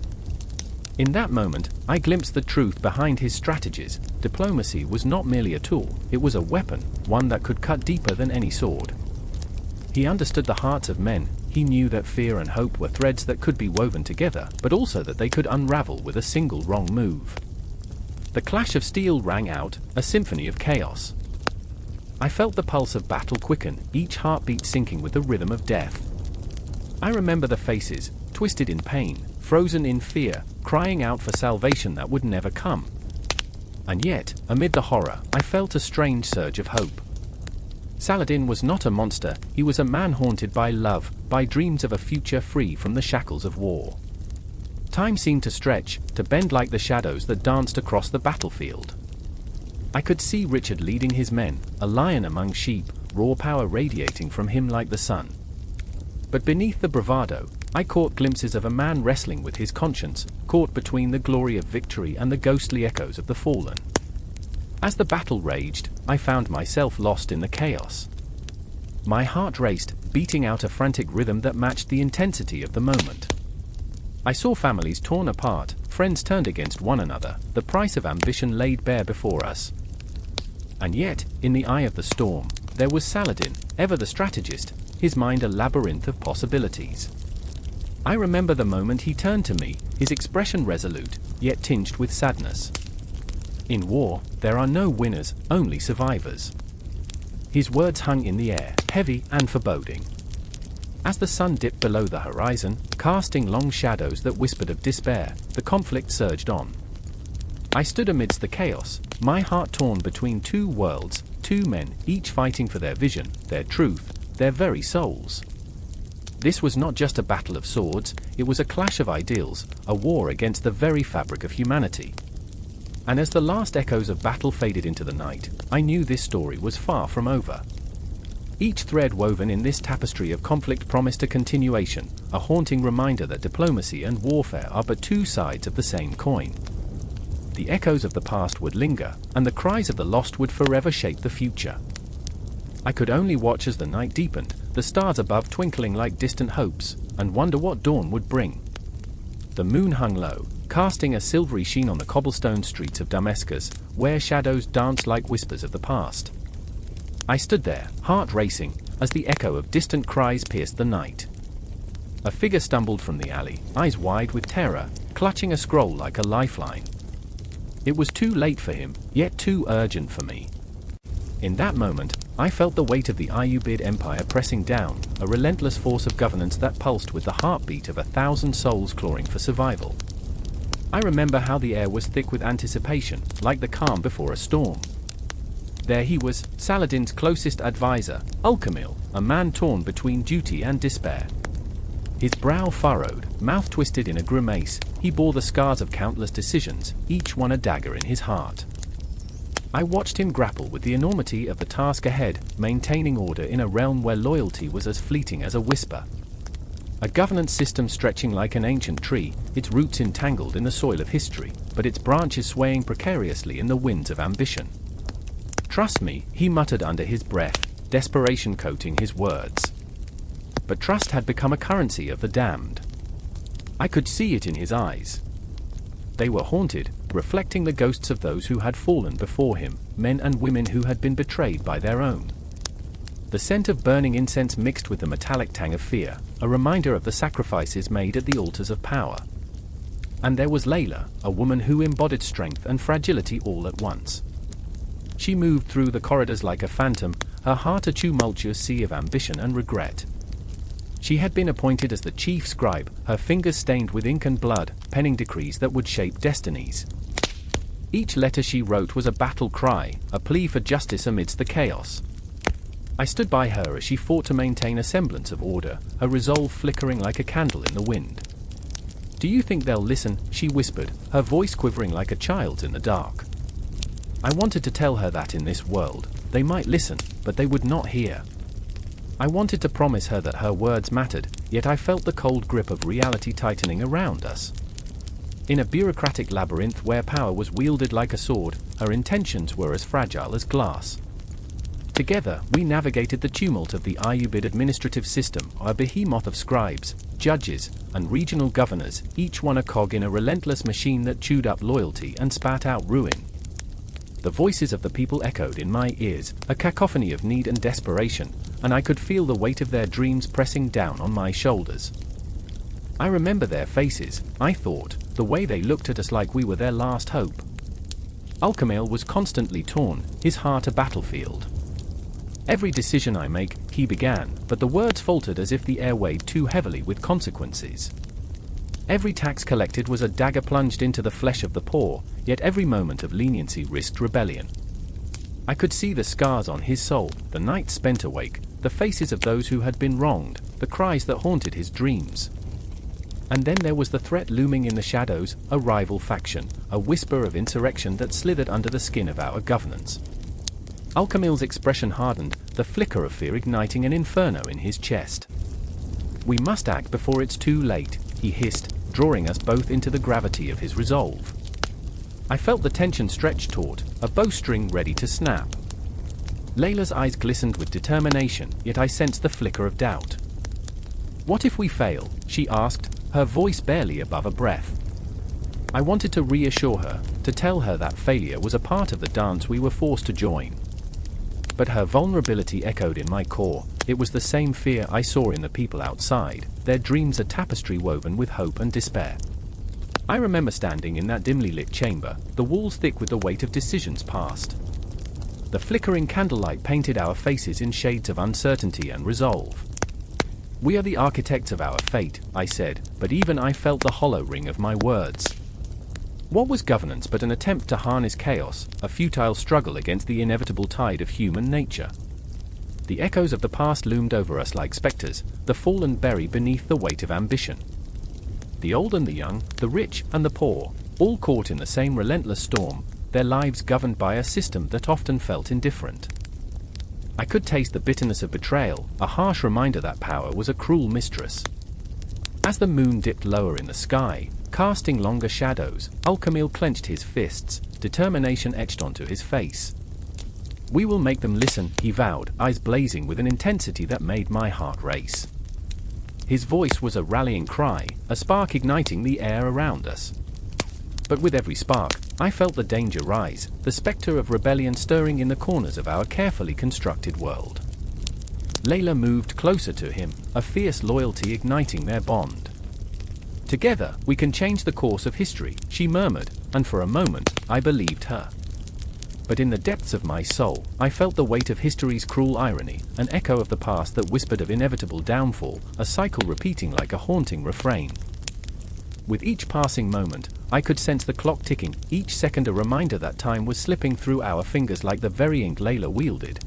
In that moment, I glimpsed the truth behind his strategies. Diplomacy was not merely a tool, it was a weapon, one that could cut deeper than any sword. He understood the hearts of men. He knew that fear and hope were threads that could be woven together, but also that they could unravel with a single wrong move. The clash of steel rang out, a symphony of chaos. I felt the pulse of battle quicken, each heartbeat sinking with the rhythm of death. I remember the faces, twisted in pain, frozen in fear, crying out for salvation that would never come. And yet, amid the horror, I felt a strange surge of hope. Saladin was not a monster, he was a man haunted by love, by dreams of a future free from the shackles of war. Time seemed to stretch, to bend like the shadows that danced across the battlefield. I could see Richard leading his men, a lion among sheep, raw power radiating from him like the sun. But beneath the bravado, I caught glimpses of a man wrestling with his conscience, caught between the glory of victory and the ghostly echoes of the fallen. As the battle raged, I found myself lost in the chaos. My heart raced, beating out a frantic rhythm that matched the intensity of the moment. I saw families torn apart, friends turned against one another, the price of ambition laid bare before us. And yet, in the eye of the storm, there was Saladin, ever the strategist, his mind a labyrinth of possibilities. I remember the moment he turned to me, his expression resolute, yet tinged with sadness. In war, there are no winners, only survivors. His words hung in the air, heavy and foreboding. As the sun dipped below the horizon, casting long shadows that whispered of despair, the conflict surged on. I stood amidst the chaos, my heart torn between two worlds, two men, each fighting for their vision, their truth, their very souls. This was not just a battle of swords, it was a clash of ideals, a war against the very fabric of humanity. And as the last echoes of battle faded into the night, I knew this story was far from over. Each thread woven in this tapestry of conflict promised a continuation, a haunting reminder that diplomacy and warfare are but two sides of the same coin. The echoes of the past would linger, and the cries of the lost would forever shape the future. I could only watch as the night deepened, the stars above twinkling like distant hopes, and wonder what dawn would bring. The moon hung low, casting a silvery sheen on the cobblestone streets of Damascus, where shadows danced like whispers of the past. I stood there, heart racing, as the echo of distant cries pierced the night. A figure stumbled from the alley, eyes wide with terror, clutching a scroll like a lifeline. It was too late for him, yet too urgent for me. In that moment, I felt the weight of the Ayyubid Empire pressing down, a relentless force of governance that pulsed with the heartbeat of 1,000 souls clawing for survival. I remember how the air was thick with anticipation, like the calm before a storm. There he was, Saladin's closest advisor, Ulkamil, a man torn between duty and despair. His brow furrowed, mouth twisted in a grimace, he bore the scars of countless decisions, each one a dagger in his heart. I watched him grapple with the enormity of the task ahead, maintaining order in a realm where loyalty was as fleeting as a whisper. A governance system stretching like an ancient tree, its roots entangled in the soil of history, but its branches swaying precariously in the winds of ambition. "Trust me," he muttered under his breath, desperation coating his words. But trust had become a currency of the damned. I could see it in his eyes. They were haunted, reflecting the ghosts of those who had fallen before him, men and women who had been betrayed by their own. The scent of burning incense mixed with the metallic tang of fear, a reminder of the sacrifices made at the altars of power. And there was Layla, a woman who embodied strength and fragility all at once. She moved through the corridors like a phantom, her heart a tumultuous sea of ambition and regret. She had been appointed as the chief scribe, her fingers stained with ink and blood, penning decrees that would shape destinies. Each letter she wrote was a battle cry, a plea for justice amidst the chaos. I stood by her as she fought to maintain a semblance of order, her resolve flickering like a candle in the wind. "Do you think they'll listen?" she whispered, her voice quivering like a child's in the dark. I wanted to tell her that in this world, they might listen, but they would not hear. I wanted to promise her that her words mattered, yet I felt the cold grip of reality tightening around us. In a bureaucratic labyrinth where power was wielded like a sword, her intentions were as fragile as glass. Together, we navigated the tumult of the Ayyubid administrative system, a behemoth of scribes, judges, and regional governors, each one a cog in a relentless machine that chewed up loyalty and spat out ruin. The voices of the people echoed in my ears, a cacophony of need and desperation, and I could feel the weight of their dreams pressing down on my shoulders. I remember their faces, I thought, the way they looked at us like we were their last hope. Alkamil was constantly torn, his heart a battlefield. "Every decision I make," he began, but the words faltered as if the air weighed too heavily with consequences. "Every tax collected was a dagger plunged into the flesh of the poor, yet every moment of leniency risked rebellion." I could see the scars on his soul, the nights spent awake, the faces of those who had been wronged, the cries that haunted his dreams. And then there was the threat looming in the shadows, a rival faction, a whisper of insurrection that slithered under the skin of our governance. Alkamil's expression hardened, the flicker of fear igniting an inferno in his chest. "We must act before it's too late," he hissed, drawing us both into the gravity of his resolve. I felt the tension stretch taut, a bowstring ready to snap. Layla's eyes glistened with determination, yet I sensed the flicker of doubt. "What if we fail?" she asked, her voice barely above a breath. I wanted to reassure her, to tell her that failure was a part of the dance we were forced to join. But her vulnerability echoed in my core. It was the same fear I saw in the people outside, their dreams a tapestry woven with hope and despair. I remember standing in that dimly lit chamber, the walls thick with the weight of decisions past. The flickering candlelight painted our faces in shades of uncertainty and resolve. "We are the architects of our fate," I said, but even I felt the hollow ring of my words. What was governance but an attempt to harness chaos, a futile struggle against the inevitable tide of human nature? The echoes of the past loomed over us like specters, the fallen buried beneath the weight of ambition. The old and the young, the rich and the poor, all caught in the same relentless storm, their lives governed by a system that often felt indifferent. I could taste the bitterness of betrayal, a harsh reminder that power was a cruel mistress. As the moon dipped lower in the sky, casting longer shadows, Alkamil clenched his fists, determination etched onto his face. "We will make them listen," he vowed, eyes blazing with an intensity that made my heart race. His voice was a rallying cry, a spark igniting the air around us. But with every spark, I felt the danger rise, the specter of rebellion stirring in the corners of our carefully constructed world. Layla moved closer to him, a fierce loyalty igniting their bond. "Together, we can change the course of history," she murmured, and for a moment, I believed her. But in the depths of my soul, I felt the weight of history's cruel irony, an echo of the past that whispered of inevitable downfall, a cycle repeating like a haunting refrain. With each passing moment, I could sense the clock ticking, each second a reminder that time was slipping through our fingers like the very ink Layla wielded.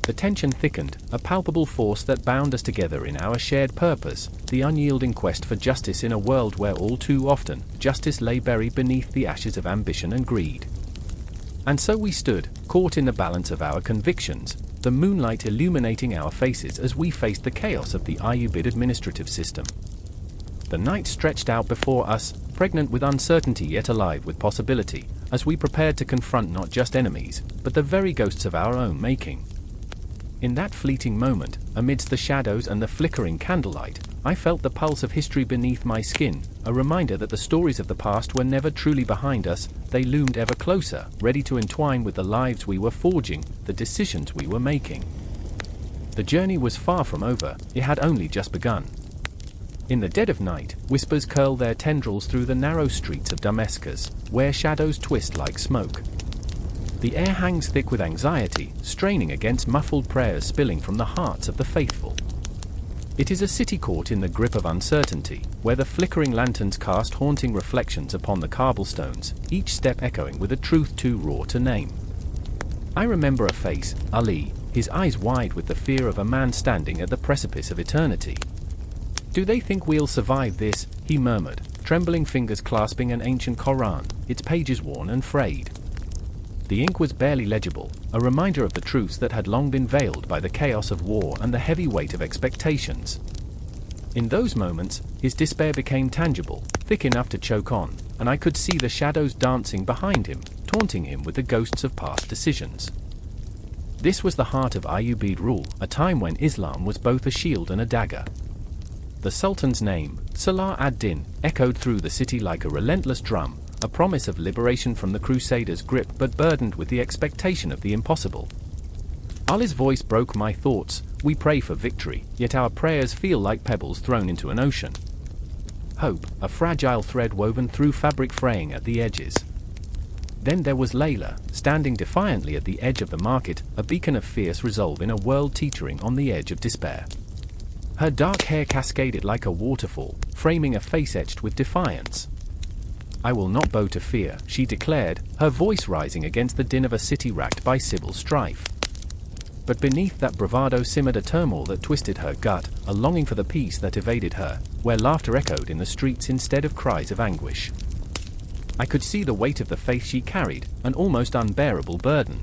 The tension thickened, a palpable force that bound us together in our shared purpose, the unyielding quest for justice in a world where all too often, justice lay buried beneath the ashes of ambition and greed. And so we stood, caught in the balance of our convictions, the moonlight illuminating our faces as we faced the chaos of the Ayyubid administrative system. The night stretched out before us, pregnant with uncertainty yet alive with possibility, as we prepared to confront not just enemies, but the very ghosts of our own making. In that fleeting moment, amidst the shadows and the flickering candlelight, I felt the pulse of history beneath my skin, a reminder that the stories of the past were never truly behind us, they loomed ever closer, ready to entwine with the lives we were forging, the decisions we were making. The journey was far from over, it had only just begun. In the dead of night, whispers curl their tendrils through the narrow streets of Damascus, where shadows twist like smoke. The air hangs thick with anxiety, straining against muffled prayers spilling from the hearts of the faithful. It is a city caught in the grip of uncertainty, where the flickering lanterns cast haunting reflections upon the cobblestones, each step echoing with a truth too raw to name. I remember a face, Ali, his eyes wide with the fear of a man standing at the precipice of eternity. "Do they think we'll survive this?" he murmured, trembling fingers clasping an ancient Koran, its pages worn and frayed. The ink was barely legible, a reminder of the truths that had long been veiled by the chaos of war and the heavy weight of expectations. In those moments, his despair became tangible, thick enough to choke on, and I could see the shadows dancing behind him, taunting him with the ghosts of past decisions. This was the heart of Ayyubid rule, a time when Islam was both a shield and a dagger. The Sultan's name, Salah ad-Din, echoed through the city like a relentless drum, a promise of liberation from the Crusaders' grip but burdened with the expectation of the impossible. Ali's voice broke my thoughts. "We pray for victory, yet our prayers feel like pebbles thrown into an ocean. Hope, a fragile thread woven through fabric fraying at the edges." Then there was Layla, standing defiantly at the edge of the market, a beacon of fierce resolve in a world teetering on the edge of despair. Her dark hair cascaded like a waterfall, framing a face etched with defiance. "I will not bow to fear," she declared, her voice rising against the din of a city racked by civil strife. But beneath that bravado simmered a turmoil that twisted her gut, a longing for the peace that evaded her, where laughter echoed in the streets instead of cries of anguish. I could see the weight of the faith she carried, an almost unbearable burden.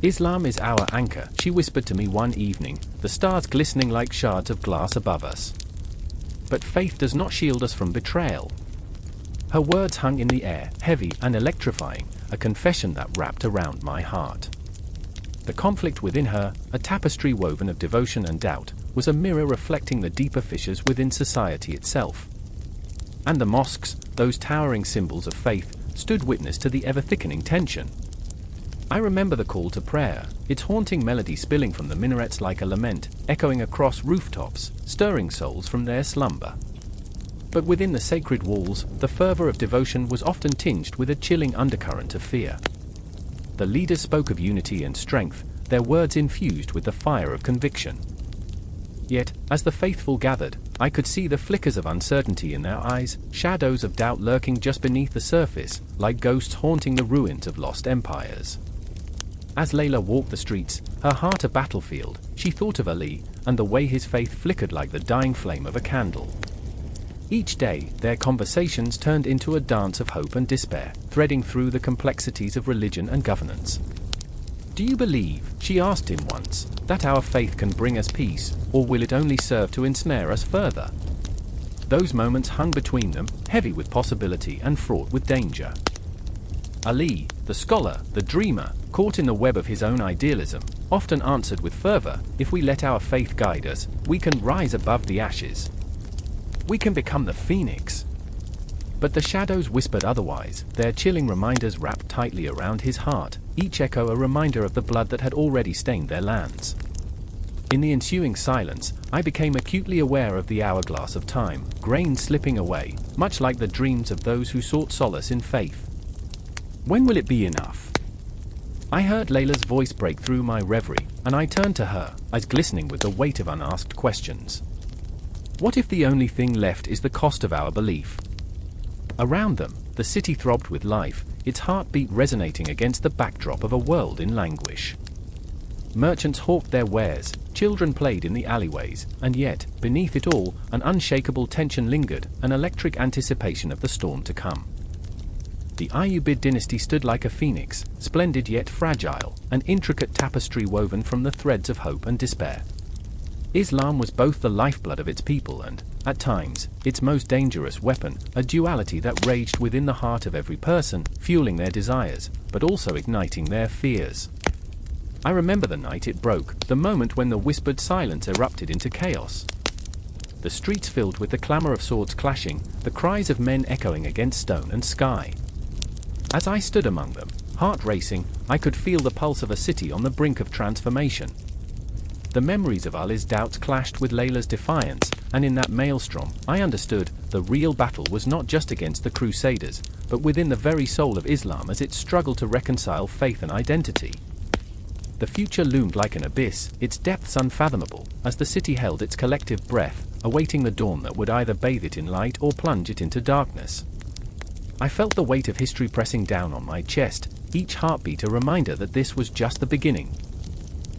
"Islam is our anchor," she whispered to me one evening, the stars glistening like shards of glass above us. "But faith does not shield us from betrayal." Her words hung in the air, heavy and electrifying, a confession that wrapped around my heart. The conflict within her, a tapestry woven of devotion and doubt, was a mirror reflecting the deeper fissures within society itself. And the mosques, those towering symbols of faith, stood witness to the ever-thickening tension. I remember the call to prayer, its haunting melody spilling from the minarets like a lament, echoing across rooftops, stirring souls from their slumber. But within the sacred walls, the fervor of devotion was often tinged with a chilling undercurrent of fear. The leaders spoke of unity and strength, their words infused with the fire of conviction. Yet, as the faithful gathered, I could see the flickers of uncertainty in their eyes, shadows of doubt lurking just beneath the surface, like ghosts haunting the ruins of lost empires. As Layla walked the streets, her heart a battlefield, she thought of Ali, and the way his faith flickered like the dying flame of a candle. Each day, their conversations turned into a dance of hope and despair, threading through the complexities of religion and governance. "Do you believe," she asked him once, "that our faith can bring us peace, or will it only serve to ensnare us further?" Those moments hung between them, heavy with possibility and fraught with danger. Ali, the scholar, the dreamer, caught in the web of his own idealism, often answered with fervor, "If we let our faith guide us, we can rise above the ashes. We can become the phoenix." But the shadows whispered otherwise, their chilling reminders wrapped tightly around his heart, each echo a reminder of the blood that had already stained their lands. In the ensuing silence, I became acutely aware of the hourglass of time, grain slipping away, much like the dreams of those who sought solace in faith. When will it be enough? I heard Layla's voice break through my reverie, and I turned to her, eyes glistening with the weight of unasked questions. What if the only thing left is the cost of our belief? Around them, the city throbbed with life, its heartbeat resonating against the backdrop of a world in languish. Merchants hawked their wares, children played in the alleyways, and yet, beneath it all, an unshakable tension lingered, an electric anticipation of the storm to come. The Ayyubid dynasty stood like a phoenix, splendid yet fragile, an intricate tapestry woven from the threads of hope and despair. Islam was both the lifeblood of its people and, at times, its most dangerous weapon, a duality that raged within the heart of every person, fueling their desires, but also igniting their fears. I remember the night it broke, the moment when the whispered silence erupted into chaos. The streets filled with the clamor of swords clashing, the cries of men echoing against stone and sky. As I stood among them, heart racing, I could feel the pulse of a city on the brink of transformation. The memories of Ali's doubts clashed with Layla's defiance, and in that maelstrom, I understood the real battle was not just against the Crusaders, but within the very soul of Islam as it struggled to reconcile faith and identity. The future loomed like an abyss, its depths unfathomable, as the city held its collective breath, awaiting the dawn that would either bathe it in light or plunge it into darkness. I felt the weight of history pressing down on my chest, each heartbeat a reminder that this was just the beginning.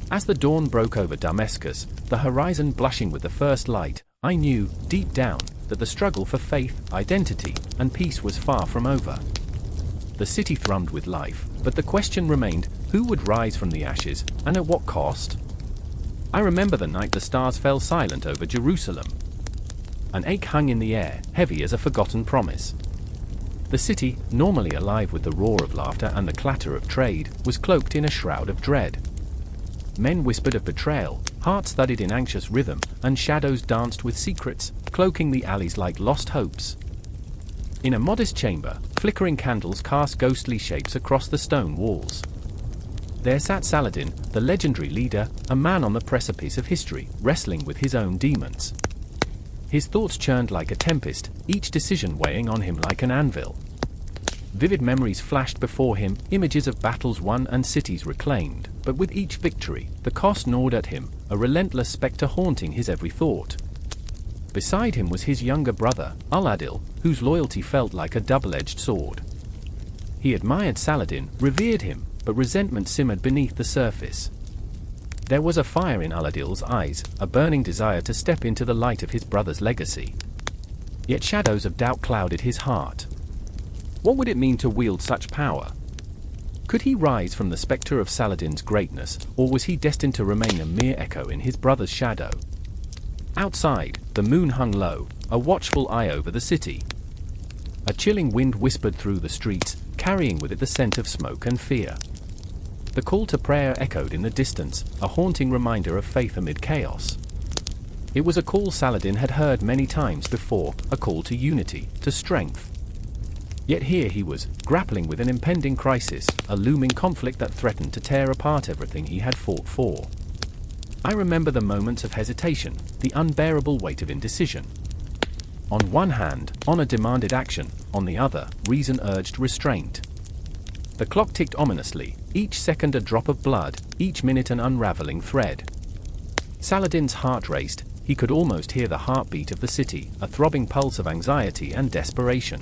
As the dawn broke over Damascus, the horizon blushing with the first light, I knew, deep down, that the struggle for faith, identity, and peace was far from over. The city thrummed with life, but the question remained, who would rise from the ashes, and at what cost? I remember the night the stars fell silent over Jerusalem. An ache hung in the air, heavy as a forgotten promise. The city, normally alive with the roar of laughter and the clatter of trade, was cloaked in a shroud of dread. Men whispered of betrayal, hearts thudded in anxious rhythm, and shadows danced with secrets, cloaking the alleys like lost hopes. In a modest chamber, flickering candles cast ghostly shapes across the stone walls. There sat Saladin, the legendary leader, a man on the precipice of history, wrestling with his own demons. His thoughts churned like a tempest, each decision weighing on him like an anvil. Vivid memories flashed before him, images of battles won and cities reclaimed, but with each victory, the cost gnawed at him, a relentless spectre haunting his every thought. Beside him was his younger brother, Al-Adil, whose loyalty felt like a double-edged sword. He admired Saladin, revered him, but resentment simmered beneath the surface. There was a fire in Al-Adil's eyes, a burning desire to step into the light of his brother's legacy. Yet shadows of doubt clouded his heart. What would it mean to wield such power? Could he rise from the spectre of Saladin's greatness, or was he destined to remain a mere echo in his brother's shadow? Outside, the moon hung low, a watchful eye over the city. A chilling wind whispered through the streets, carrying with it the scent of smoke and fear. The call to prayer echoed in the distance, a haunting reminder of faith amid chaos. It was a call Saladin had heard many times before, a call to unity, to strength. Yet here he was, grappling with an impending crisis, a looming conflict that threatened to tear apart everything he had fought for. I remember the moments of hesitation, the unbearable weight of indecision. On one hand, honor demanded action, on the other, reason urged restraint. The clock ticked ominously, each second a drop of blood, each minute an unraveling thread. Saladin's heart raced, he could almost hear the heartbeat of the city, a throbbing pulse of anxiety and desperation.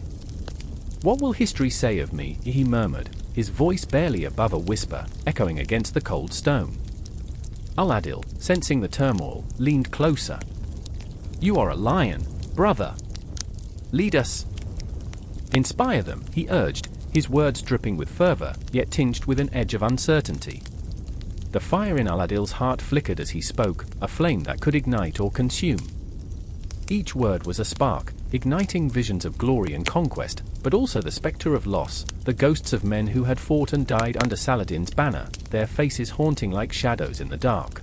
"What will history say of me?" he murmured, his voice barely above a whisper, echoing against the cold stone. Al-Adil, sensing the turmoil, leaned closer. "You are a lion, brother. Lead us. Inspire them," he urged, his words dripping with fervor, yet tinged with an edge of uncertainty. The fire in Al-Adil's heart flickered as he spoke, a flame that could ignite or consume. Each word was a spark, igniting visions of glory and conquest, but also the spectre of loss, the ghosts of men who had fought and died under Saladin's banner, their faces haunting like shadows in the dark.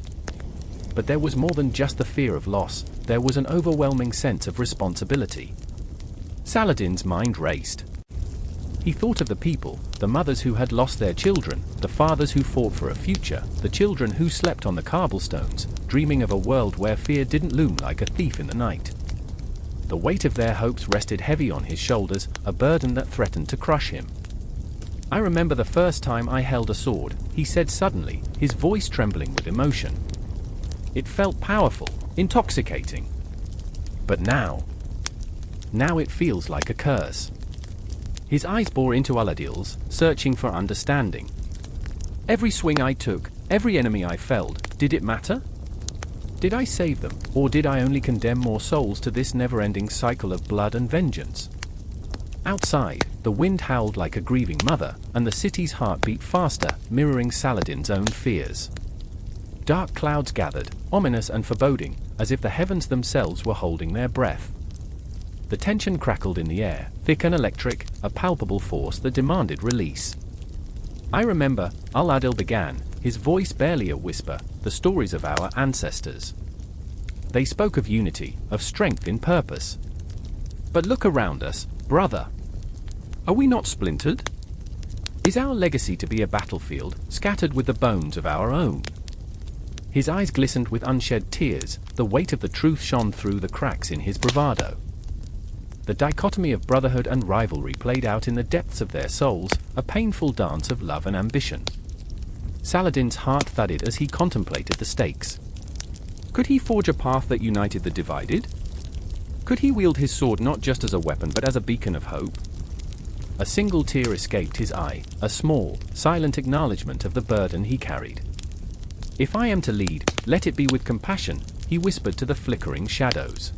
But there was more than just the fear of loss, there was an overwhelming sense of responsibility. Saladin's mind raced. He thought of the people, the mothers who had lost their children, the fathers who fought for a future, the children who slept on the cobblestones, dreaming of a world where fear didn't loom like a thief in the night. The weight of their hopes rested heavy on his shoulders, a burden that threatened to crush him. "I remember the first time I held a sword," he said suddenly, his voice trembling with emotion. "It felt powerful, intoxicating. But now it feels like a curse." His eyes bore into Al-Adil's, searching for understanding. "Every swing I took, every enemy I felled, did it matter? Did I save them, or did I only condemn more souls to this never-ending cycle of blood and vengeance?" Outside, the wind howled like a grieving mother, and the city's heart beat faster, mirroring Saladin's own fears. Dark clouds gathered, ominous and foreboding, as if the heavens themselves were holding their breath. The tension crackled in the air, thick and electric, a palpable force that demanded release. "I remember," Al-Adil began, his voice barely a whisper, "the stories of our ancestors. They spoke of unity, of strength in purpose. But look around us, brother. Are we not splintered? Is our legacy to be a battlefield, scattered with the bones of our own?" His eyes glistened with unshed tears, the weight of the truth shone through the cracks in his bravado. The dichotomy of brotherhood and rivalry played out in the depths of their souls, a painful dance of love and ambition. Saladin's heart thudded as he contemplated the stakes. Could he forge a path that united the divided? Could he wield his sword not just as a weapon but as a beacon of hope? A single tear escaped his eye, a small, silent acknowledgement of the burden he carried. "If I am to lead, let it be with compassion," he whispered to the flickering shadows.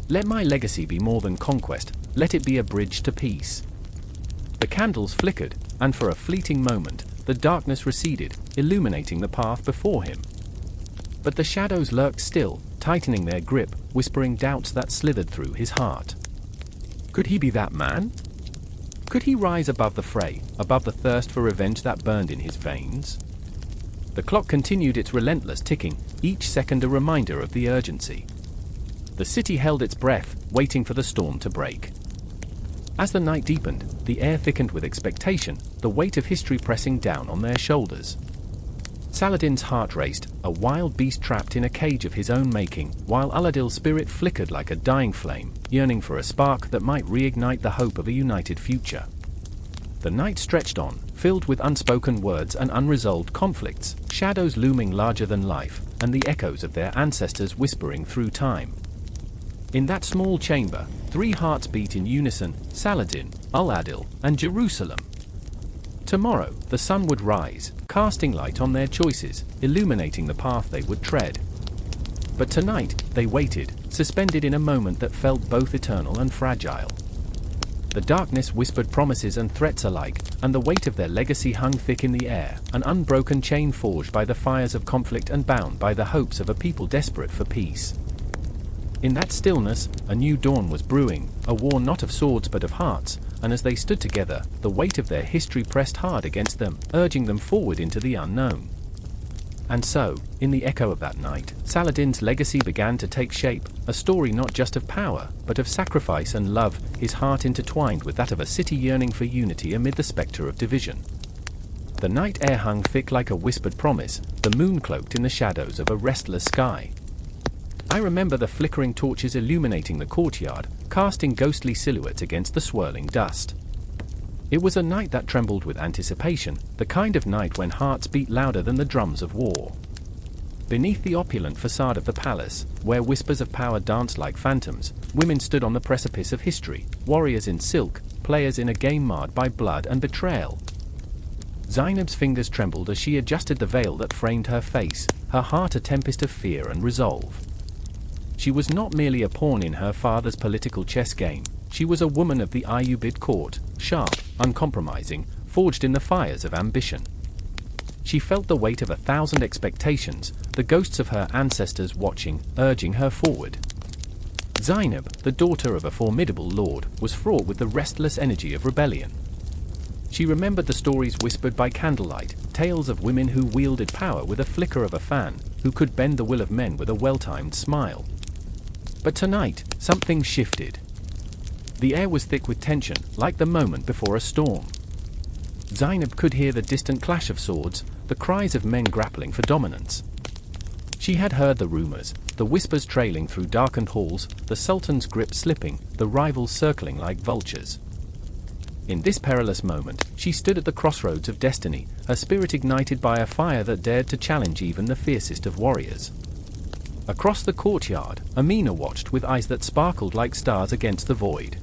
"Let my legacy be more than conquest, let it be a bridge to peace." The candles flickered, and for a fleeting moment, the darkness receded, illuminating the path before him. But the shadows lurked still, tightening their grip, whispering doubts that slithered through his heart. Could he be that man? Could he rise above the fray, above the thirst for revenge that burned in his veins? The clock continued its relentless ticking, each second a reminder of the urgency. The city held its breath, waiting for the storm to break. As the night deepened, the air thickened with expectation, the weight of history pressing down on their shoulders. Saladin's heart raced, a wild beast trapped in a cage of his own making, while Aladil's spirit flickered like a dying flame, yearning for a spark that might reignite the hope of a united future. The night stretched on, filled with unspoken words and unresolved conflicts, shadows looming larger than life, and the echoes of their ancestors whispering through time. In that small chamber, 3 hearts beat in unison: Saladin, Al-Adil, and Jerusalem. Tomorrow, the sun would rise, casting light on their choices, illuminating the path they would tread. But tonight, they waited, suspended in a moment that felt both eternal and fragile. The darkness whispered promises and threats alike, and the weight of their legacy hung thick in the air, an unbroken chain forged by the fires of conflict and bound by the hopes of a people desperate for peace. In that stillness, a new dawn was brewing, a war not of swords but of hearts, and as they stood together, the weight of their history pressed hard against them, urging them forward into the unknown. And so, in the echo of that night, Saladin's legacy began to take shape, a story not just of power, but of sacrifice and love, his heart intertwined with that of a city yearning for unity amid the spectre of division. The night air hung thick like a whispered promise, the moon cloaked in the shadows of a restless sky. I remember the flickering torches illuminating the courtyard, casting ghostly silhouettes against the swirling dust. It was a night that trembled with anticipation, the kind of night when hearts beat louder than the drums of war. Beneath the opulent facade of the palace, where whispers of power danced like phantoms, women stood on the precipice of history, warriors in silk, players in a game marred by blood and betrayal. Zainab's fingers trembled as she adjusted the veil that framed her face, her heart a tempest of fear and resolve. She was not merely a pawn in her father's political chess game, she was a woman of the Ayyubid court, sharp, uncompromising, forged in the fires of ambition. She felt the weight of 1,000 expectations, the ghosts of her ancestors watching, urging her forward. Zainab, the daughter of a formidable lord, was fraught with the restless energy of rebellion. She remembered the stories whispered by candlelight, tales of women who wielded power with a flicker of a fan, who could bend the will of men with a well-timed smile. But tonight, something shifted. The air was thick with tension, like the moment before a storm. Zainab could hear the distant clash of swords, the cries of men grappling for dominance. She had heard the rumors, the whispers trailing through darkened halls, the Sultan's grip slipping, the rivals circling like vultures. In this perilous moment, she stood at the crossroads of destiny, her spirit ignited by a fire that dared to challenge even the fiercest of warriors. Across the courtyard, Amina watched with eyes that sparkled like stars against the void.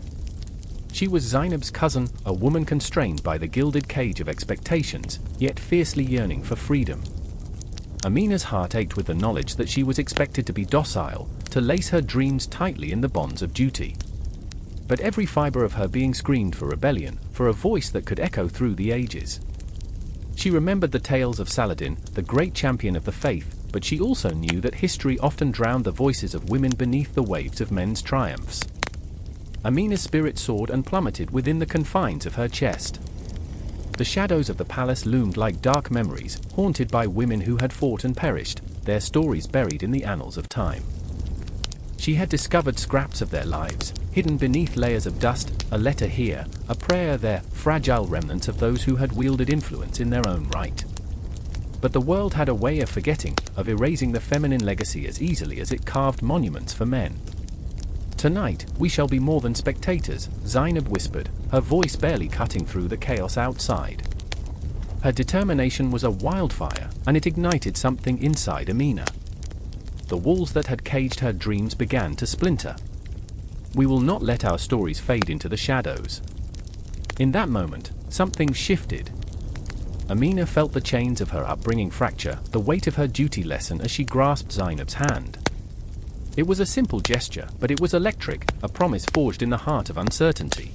She was Zainab's cousin, a woman constrained by the gilded cage of expectations, yet fiercely yearning for freedom. Amina's heart ached with the knowledge that she was expected to be docile, to lace her dreams tightly in the bonds of duty. But every fiber of her being screamed for rebellion, for a voice that could echo through the ages. She remembered the tales of Saladin, the great champion of the faith, but she also knew that history often drowned the voices of women beneath the waves of men's triumphs. Amina's spirit soared and plummeted within the confines of her chest. The shadows of the palace loomed like dark memories, haunted by women who had fought and perished, their stories buried in the annals of time. She had discovered scraps of their lives, hidden beneath layers of dust, a letter here, a prayer there, fragile remnants of those who had wielded influence in their own right. But the world had a way of forgetting, of erasing the feminine legacy as easily as it carved monuments for men. "Tonight, we shall be more than spectators," Zainab whispered, her voice barely cutting through the chaos outside. Her determination was a wildfire, and it ignited something inside Amina. The walls that had caged her dreams began to splinter. "We will not let our stories fade into the shadows." In that moment, something shifted. Amina felt the chains of her upbringing fracture, the weight of her duty lessen as she grasped Zainab's hand. It was a simple gesture, but it was electric, a promise forged in the heart of uncertainty.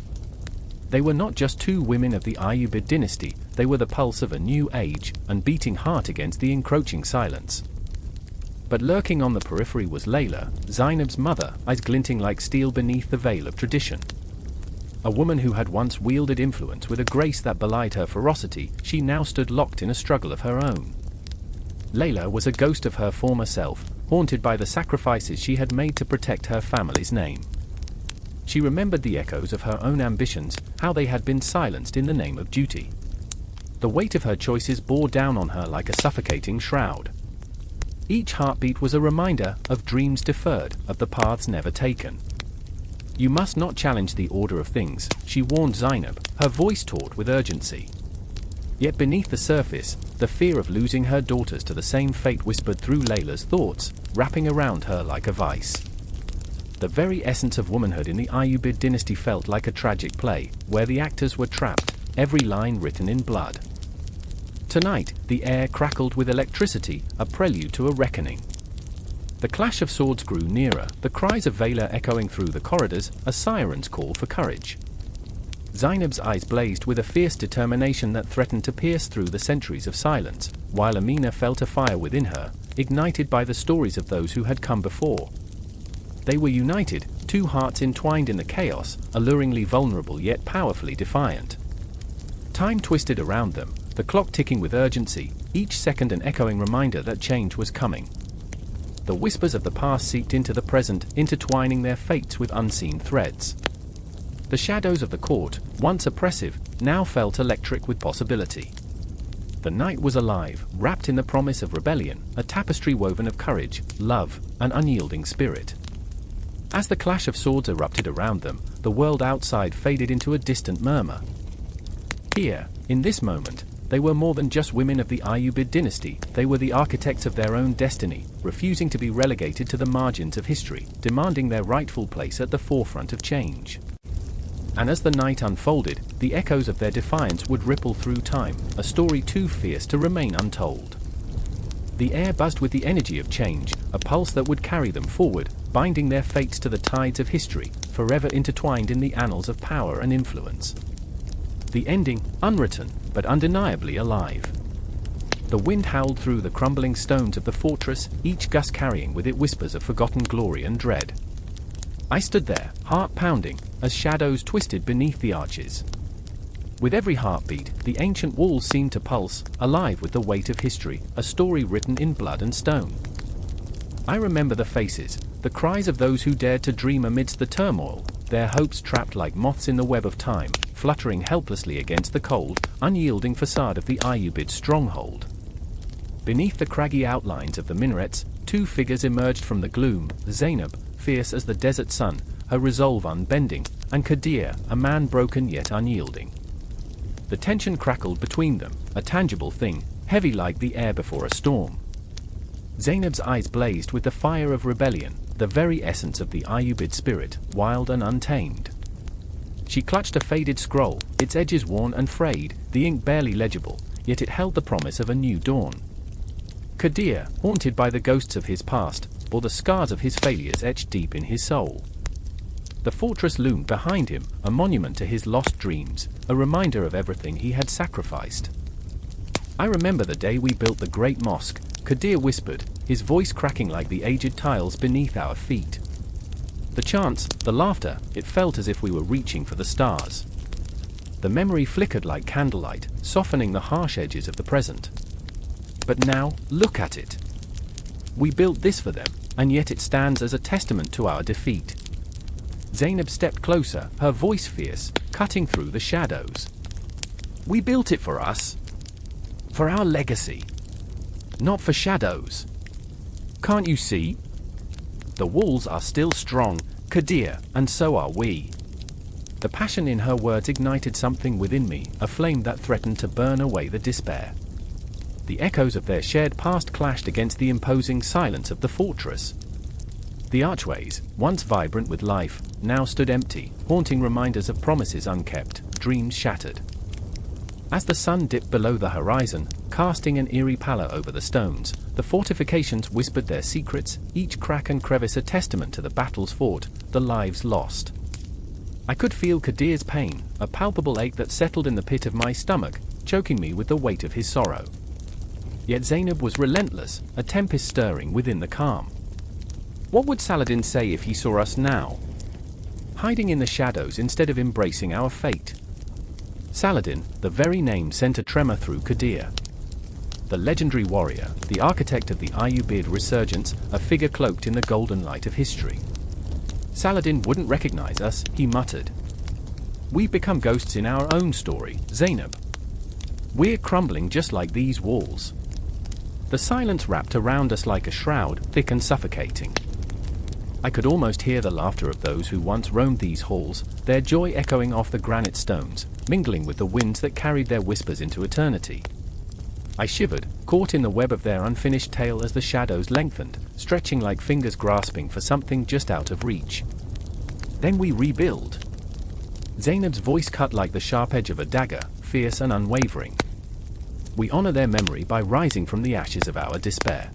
They were not just two women of the Ayyubid dynasty, they were the pulse of a new age, and beating heart against the encroaching silence. But lurking on the periphery was Layla, Zainab's mother, eyes glinting like steel beneath the veil of tradition. A woman who had once wielded influence with a grace that belied her ferocity, she now stood locked in a struggle of her own. Layla was a ghost of her former self, haunted by the sacrifices she had made to protect her family's name. She remembered the echoes of her own ambitions, how they had been silenced in the name of duty. The weight of her choices bore down on her like a suffocating shroud. Each heartbeat was a reminder of dreams deferred, of the paths never taken. "You must not challenge the order of things," she warned Zainab, her voice taut with urgency. Yet beneath the surface, the fear of losing her daughters to the same fate whispered through Layla's thoughts, wrapping around her like a vice. The very essence of womanhood in the Ayyubid dynasty felt like a tragic play, where the actors were trapped, every line written in blood. Tonight, the air crackled with electricity, a prelude to a reckoning. The clash of swords grew nearer, the cries of Valor echoing through the corridors, a siren's call for courage. Zainab's eyes blazed with a fierce determination that threatened to pierce through the centuries of silence, while Amina felt a fire within her, ignited by the stories of those who had come before. They were united, two hearts entwined in the chaos, alluringly vulnerable yet powerfully defiant. Time twisted around them, the clock ticking with urgency, each second an echoing reminder that change was coming. The whispers of the past seeped into the present, intertwining their fates with unseen threads. The shadows of the court, once oppressive, now felt electric with possibility. The night was alive, wrapped in the promise of rebellion, a tapestry woven of courage, love, and unyielding spirit. As the clash of swords erupted around them, the world outside faded into a distant murmur. Here, in this moment, they were more than just women of the Ayyubid dynasty, they were the architects of their own destiny, refusing to be relegated to the margins of history, demanding their rightful place at the forefront of change. And as the night unfolded, the echoes of their defiance would ripple through time, a story too fierce to remain untold. The air buzzed with the energy of change, a pulse that would carry them forward, binding their fates to the tides of history, forever intertwined in the annals of power and influence. The ending, unwritten, but undeniably alive. The wind howled through the crumbling stones of the fortress, each gust carrying with it whispers of forgotten glory and dread. I stood there, heart pounding, as shadows twisted beneath the arches. With every heartbeat, the ancient walls seemed to pulse, alive with the weight of history, a story written in blood and stone. I remember the faces, the cries of those who dared to dream amidst the turmoil, their hopes trapped like moths in the web of time, fluttering helplessly against the cold, unyielding facade of the Ayyubid stronghold. Beneath the craggy outlines of the minarets, two figures emerged from the gloom, Zainab, fierce as the desert sun, her resolve unbending, and Qadir, a man broken yet unyielding. The tension crackled between them, a tangible thing, heavy like the air before a storm. Zainab's eyes blazed with the fire of rebellion, the very essence of the Ayyubid spirit, wild and untamed. She clutched a faded scroll, its edges worn and frayed, the ink barely legible, yet it held the promise of a new dawn. Qadir, haunted by the ghosts of his past, bore the scars of his failures etched deep in his soul. The fortress loomed behind him, a monument to his lost dreams, a reminder of everything he had sacrificed. I remember the day we built the great mosque, Qadir whispered, his voice cracking like the aged tiles beneath our feet. The chants, the laughter, it felt as if we were reaching for the stars. The memory flickered like candlelight, softening the harsh edges of the present. But now, look at it. We built this for them, and yet it stands as a testament to our defeat. Zainab stepped closer, her voice fierce, cutting through the shadows. We built it for us. For our legacy. Not for shadows. Can't you see? The walls are still strong, Qadir, and so are we. The passion in her words ignited something within me, a flame that threatened to burn away the despair. The echoes of their shared past clashed against the imposing silence of the fortress. The archways, once vibrant with life, now stood empty, haunting reminders of promises unkept, dreams shattered. As the sun dipped below the horizon, casting an eerie pallor over the stones, the fortifications whispered their secrets, each crack and crevice a testament to the battles fought, the lives lost. I could feel Qadir's pain, a palpable ache that settled in the pit of my stomach, choking me with the weight of his sorrow. Yet Zainab was relentless, a tempest stirring within the calm. What would Saladin say if he saw us now? Hiding in the shadows instead of embracing our fate. Saladin, the very name sent a tremor through Qadir. The legendary warrior, the architect of the Ayyubid resurgence, a figure cloaked in the golden light of history. Saladin wouldn't recognize us, he muttered. We've become ghosts in our own story, Zainab. We're crumbling just like these walls. The silence wrapped around us like a shroud, thick and suffocating. I could almost hear the laughter of those who once roamed these halls, their joy echoing off the granite stones, mingling with the winds that carried their whispers into eternity. I shivered, caught in the web of their unfinished tale as the shadows lengthened, stretching like fingers grasping for something just out of reach. Then we rebuild. Zainab's voice cut like the sharp edge of a dagger, fierce and unwavering. We honor their memory by rising from the ashes of our despair.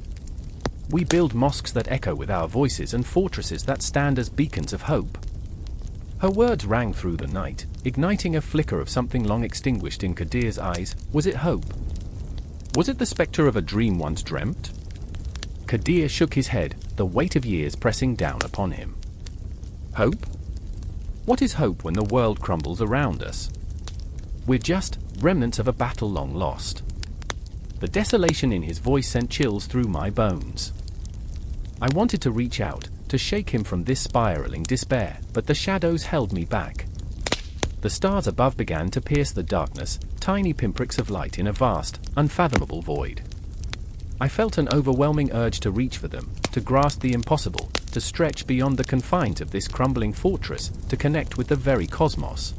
We build mosques that echo with our voices and fortresses that stand as beacons of hope. Her words rang through the night, igniting a flicker of something long extinguished in Qadir's eyes. Was it hope? Was it the spectre of a dream once dreamt? Qadir shook his head, the weight of years pressing down upon him. Hope? What is hope when the world crumbles around us? We're just remnants of a battle long lost. The desolation in his voice sent chills through my bones. I wanted to reach out, to shake him from this spiraling despair, but the shadows held me back. The stars above began to pierce the darkness, tiny pinpricks of light in a vast, unfathomable void. I felt an overwhelming urge to reach for them, to grasp the impossible, to stretch beyond the confines of this crumbling fortress, to connect with the very cosmos.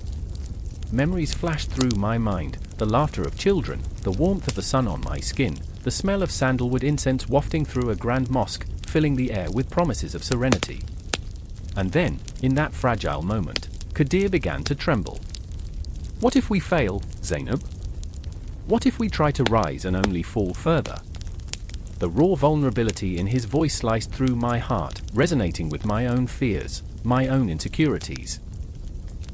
Memories flashed through my mind, the laughter of children, the warmth of the sun on my skin, the smell of sandalwood incense wafting through a grand mosque, filling the air with promises of serenity. And then, in that fragile moment, Qadir began to tremble. What if we fail, Zainab? What if we try to rise and only fall further? The raw vulnerability in his voice sliced through my heart, resonating with my own fears, my own insecurities.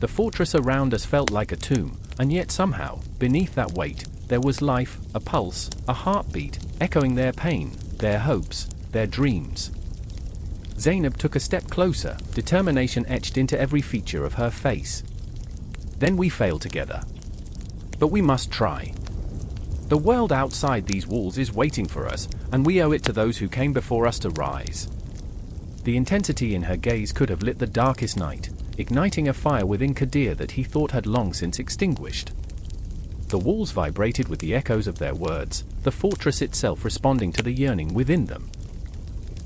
The fortress around us felt like a tomb, and yet somehow, beneath that weight, there was life, a pulse, a heartbeat, echoing their pain, their hopes, their dreams. Zainab took a step closer, determination etched into every feature of her face. Then we failed together. But we must try. The world outside these walls is waiting for us, and we owe it to those who came before us to rise. The intensity in her gaze could have lit the darkest night, igniting a fire within Qadir that he thought had long since extinguished. The walls vibrated with the echoes of their words, the fortress itself responding to the yearning within them.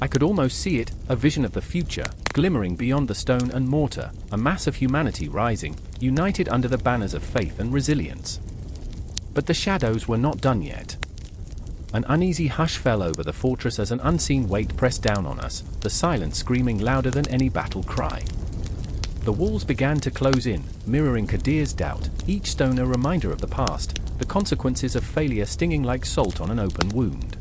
I could almost see it, a vision of the future, glimmering beyond the stone and mortar, a mass of humanity rising, united under the banners of faith and resilience. But the shadows were not done yet. An uneasy hush fell over the fortress as an unseen weight pressed down on us, the silence screaming louder than any battle cry. The walls began to close in, mirroring Qadir's doubt, each stone a reminder of the past, the consequences of failure stinging like salt on an open wound.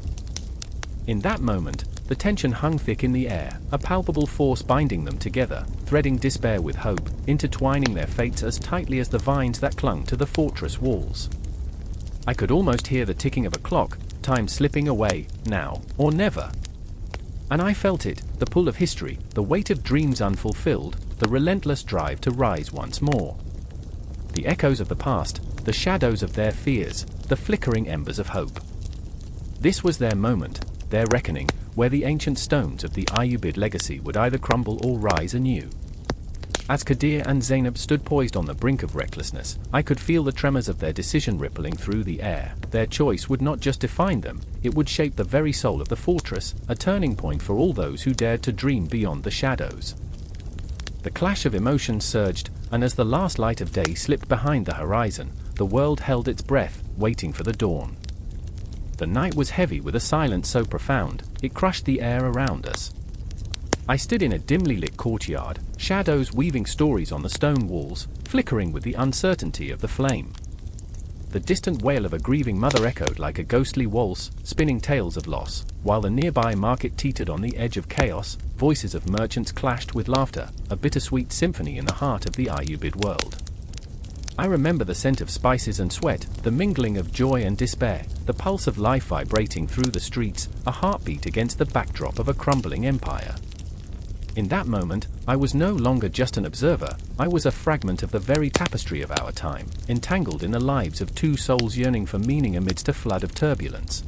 In that moment, the tension hung thick in the air, a palpable force binding them together, threading despair with hope, intertwining their fates as tightly as the vines that clung to the fortress walls. I could almost hear the ticking of a clock, time slipping away, now or never. And I felt it, the pull of history, the weight of dreams unfulfilled, the relentless drive to rise once more. The echoes of the past, the shadows of their fears, the flickering embers of hope. This was their moment, their reckoning, where the ancient stones of the Ayyubid legacy would either crumble or rise anew. As Kadir and Zainab stood poised on the brink of recklessness, I could feel the tremors of their decision rippling through the air. Their choice would not just define them, it would shape the very soul of the fortress, a turning point for all those who dared to dream beyond the shadows. The clash of emotions surged, and as the last light of day slipped behind the horizon, the world held its breath, waiting for the dawn. The night was heavy with a silence so profound, it crushed the air around us. I stood in a dimly lit courtyard, shadows weaving stories on the stone walls, flickering with the uncertainty of the flame. The distant wail of a grieving mother echoed like a ghostly waltz, spinning tales of loss, while the nearby market teetered on the edge of chaos. Voices of merchants clashed with laughter, a bittersweet symphony in the heart of the Ayyubid world. I remember the scent of spices and sweat, the mingling of joy and despair, the pulse of life vibrating through the streets, a heartbeat against the backdrop of a crumbling empire. In that moment, I was no longer just an observer, I was a fragment of the very tapestry of our time, entangled in the lives of two souls yearning for meaning amidst a flood of turbulence.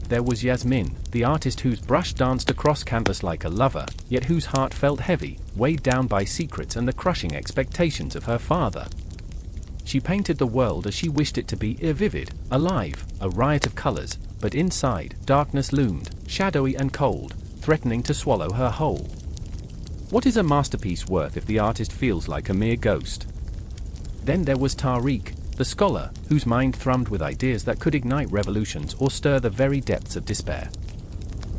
There was Yasmin, the artist whose brush danced across canvas like a lover, yet whose heart felt heavy, weighed down by secrets and the crushing expectations of her father. She painted the world as she wished it to be, vivid, alive, a riot of colors, but inside, darkness loomed, shadowy and cold, threatening to swallow her whole. What is a masterpiece worth if the artist feels like a mere ghost? Then there was Tariq, the scholar, whose mind thrummed with ideas that could ignite revolutions or stir the very depths of despair.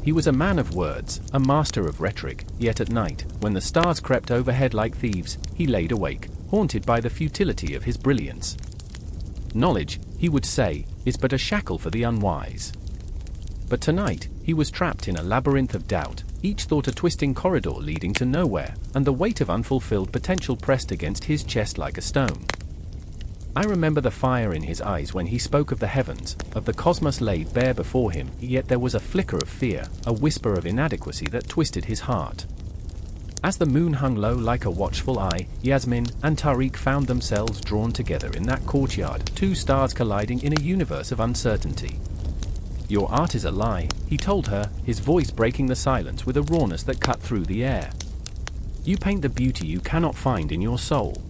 He was a man of words, a master of rhetoric, yet at night, when the stars crept overhead like thieves, he laid awake, haunted by the futility of his brilliance. Knowledge, he would say, is but a shackle for the unwise. But tonight, he was trapped in a labyrinth of doubt, each thought a twisting corridor leading to nowhere, and the weight of unfulfilled potential pressed against his chest like a stone. I remember the fire in his eyes when he spoke of the heavens, of the cosmos laid bare before him, yet there was a flicker of fear, a whisper of inadequacy that twisted his heart. As the moon hung low like a watchful eye, Yasmin and Tariq found themselves drawn together in that courtyard, two stars colliding in a universe of uncertainty. "Your art is a lie," he told her, his voice breaking the silence with a rawness that cut through the air. "You paint the beauty you cannot find in your soul."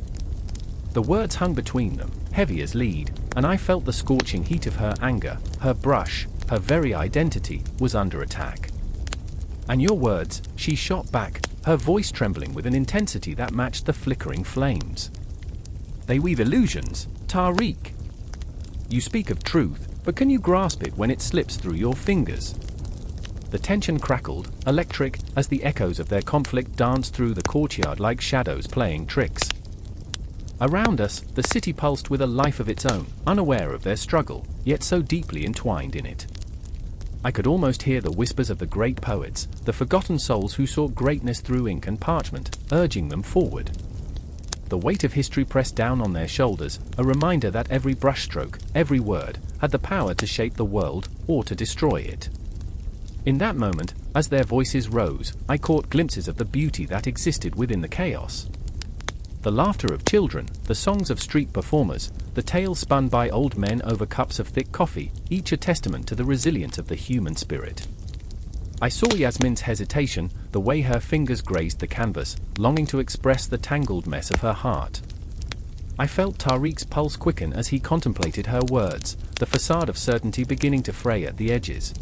The words hung between them, heavy as lead, and I felt the scorching heat of her anger. Her brush, her very identity, was under attack. "And your words," she shot back, her voice trembling with an intensity that matched the flickering flames. "They weave illusions, Tariq. You speak of truth, but can you grasp it when it slips through your fingers?" The tension crackled, electric, as the echoes of their conflict danced through the courtyard like shadows playing tricks. Around us, the city pulsed with a life of its own, unaware of their struggle, yet so deeply entwined in it. I could almost hear the whispers of the great poets, the forgotten souls who sought greatness through ink and parchment, urging them forward. The weight of history pressed down on their shoulders, a reminder that every brushstroke, every word, had the power to shape the world, or to destroy it. In that moment, as their voices rose, I caught glimpses of the beauty that existed within the chaos. The laughter of children, the songs of street performers, the tales spun by old men over cups of thick coffee, each a testament to the resilience of the human spirit. I saw Yasmin's hesitation, the way her fingers grazed the canvas, longing to express the tangled mess of her heart. I felt Tariq's pulse quicken as he contemplated her words, the facade of certainty beginning to fray at the edges.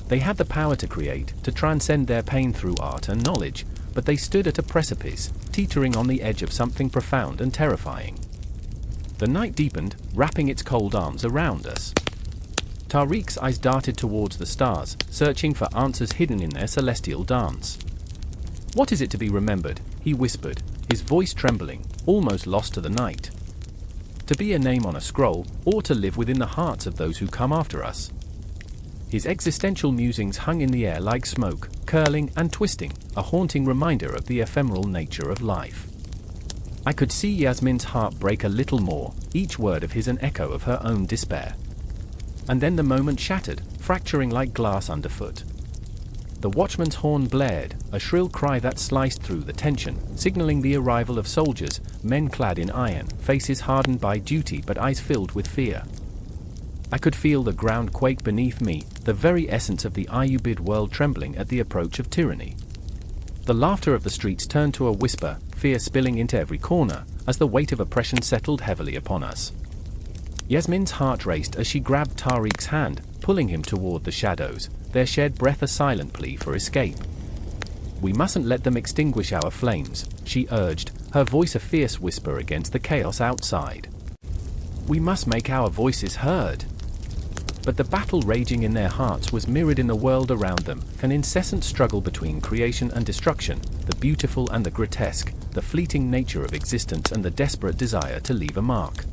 They had the power to create, to transcend their pain through art and knowledge, but they stood at a precipice, teetering on the edge of something profound and terrifying. The night deepened, wrapping its cold arms around us. Tariq's eyes darted towards the stars, searching for answers hidden in their celestial dance. "What is it to be remembered?" he whispered, his voice trembling, almost lost to the night. "To be a name on a scroll, or to live within the hearts of those who come after us?" His existential musings hung in the air like smoke, curling and twisting, a haunting reminder of the ephemeral nature of life. I could see Yasmin's heart break a little more, each word of his an echo of her own despair. And then the moment shattered, fracturing like glass underfoot. The watchman's horn blared, a shrill cry that sliced through the tension, signaling the arrival of soldiers, men clad in iron, faces hardened by duty but eyes filled with fear. I could feel the ground quake beneath me, the very essence of the Ayyubid world trembling at the approach of tyranny. The laughter of the streets turned to a whisper, fear spilling into every corner, as the weight of oppression settled heavily upon us. Yasmin's heart raced as she grabbed Tariq's hand, pulling him toward the shadows, their shared breath a silent plea for escape. "We mustn't let them extinguish our flames," she urged, her voice a fierce whisper against the chaos outside. "We must make our voices heard." But the battle raging in their hearts was mirrored in the world around them, an incessant struggle between creation and destruction, the beautiful and the grotesque, the fleeting nature of existence and the desperate desire to leave a mark.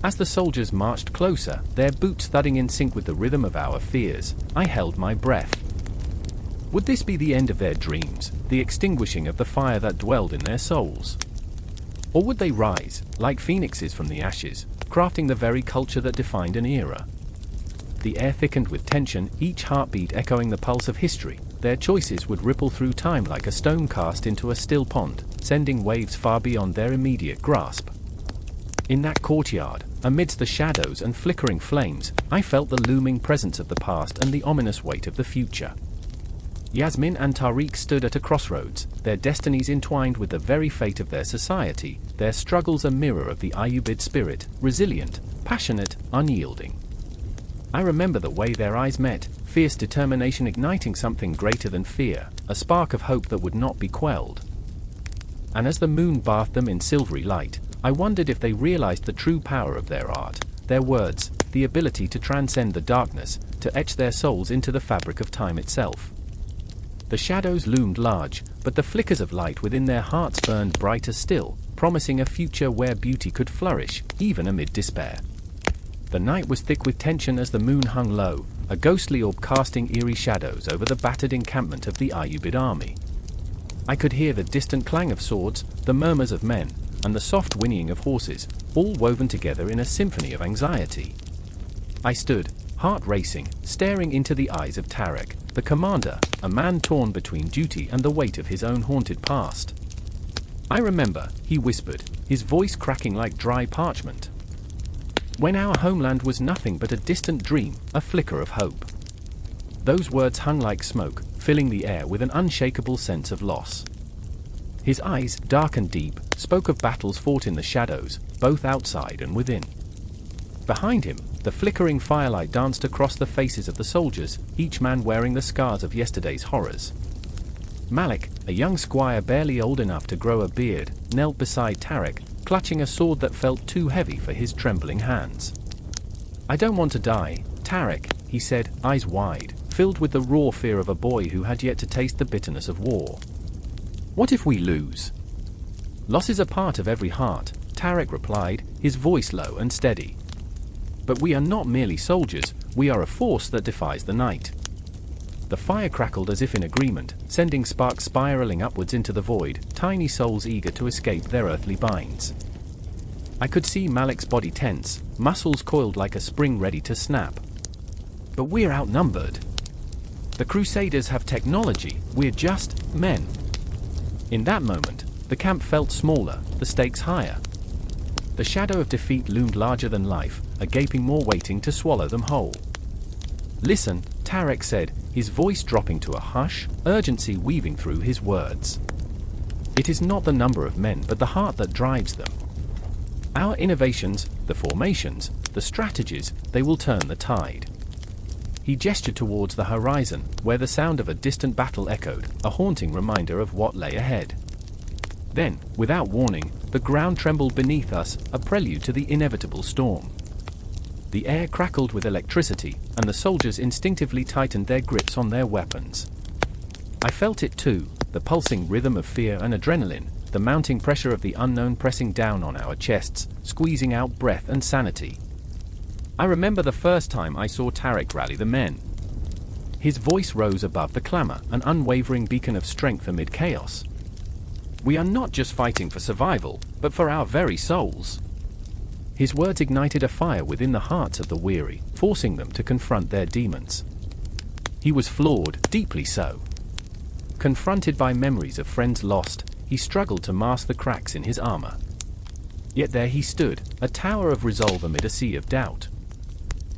As the soldiers marched closer, their boots thudding in sync with the rhythm of our fears, I held my breath. Would this be the end of their dreams, the extinguishing of the fire that dwelled in their souls? Or would they rise, like phoenixes from the ashes, crafting the very culture that defined an era? The air thickened with tension, each heartbeat echoing the pulse of history. Their choices would ripple through time like a stone cast into a still pond, sending waves far beyond their immediate grasp. In that courtyard, amidst the shadows and flickering flames, I felt the looming presence of the past and the ominous weight of the future. Yasmin and Tariq stood at a crossroads, their destinies entwined with the very fate of their society, their struggles a mirror of the Ayyubid spirit, resilient, passionate, unyielding. I remember the way their eyes met, fierce determination igniting something greater than fear, a spark of hope that would not be quelled. And as the moon bathed them in silvery light, I wondered if they realized the true power of their art, their words, the ability to transcend the darkness, to etch their souls into the fabric of time itself. The shadows loomed large, but the flickers of light within their hearts burned brighter still, promising a future where beauty could flourish, even amid despair. The night was thick with tension as the moon hung low, a ghostly orb casting eerie shadows over the battered encampment of the Ayyubid army. I could hear the distant clang of swords, the murmurs of men, and the soft whinnying of horses, all woven together in a symphony of anxiety. I stood, heart racing, staring into the eyes of Tariq, the commander, a man torn between duty and the weight of his own haunted past. "I remember," he whispered, his voice cracking like dry parchment. "When our homeland was nothing but a distant dream, a flicker of hope." Those words hung like smoke, filling the air with an unshakable sense of loss. His eyes, dark and deep, spoke of battles fought in the shadows, both outside and within. Behind him, the flickering firelight danced across the faces of the soldiers, each man wearing the scars of yesterday's horrors. Malik, a young squire barely old enough to grow a beard, knelt beside Tariq, clutching a sword that felt too heavy for his trembling hands. "I don't want to die, Tariq," he said, eyes wide, filled with the raw fear of a boy who had yet to taste the bitterness of war. "What if we lose?" "Loss is a part of every heart," Tariq replied, his voice low and steady. "But we are not merely soldiers, we are a force that defies the night." The fire crackled as if in agreement, sending sparks spiraling upwards into the void, tiny souls eager to escape their earthly binds. I could see Malik's body tense, muscles coiled like a spring ready to snap. "But we're outnumbered. The Crusaders have technology, we're just men." In that moment, the camp felt smaller, the stakes higher. The shadow of defeat loomed larger than life, a gaping maw waiting to swallow them whole. "Listen," Tariq said, his voice dropping to a hush, urgency weaving through his words. "It is not the number of men but the heart that drives them. Our innovations, the formations, the strategies, they will turn the tide." He gestured towards the horizon, where the sound of a distant battle echoed, a haunting reminder of what lay ahead. Then, without warning, the ground trembled beneath us, a prelude to the inevitable storm. The air crackled with electricity, and the soldiers instinctively tightened their grips on their weapons. I felt it too, the pulsing rhythm of fear and adrenaline, the mounting pressure of the unknown pressing down on our chests, squeezing out breath and sanity. I remember the first time I saw Tariq rally the men. His voice rose above the clamor, an unwavering beacon of strength amid chaos. "We are not just fighting for survival, but for our very souls." His words ignited a fire within the hearts of the weary, forcing them to confront their demons. He was flawed, deeply so. Confronted by memories of friends lost, he struggled to mask the cracks in his armor. Yet there he stood, a tower of resolve amid a sea of doubt.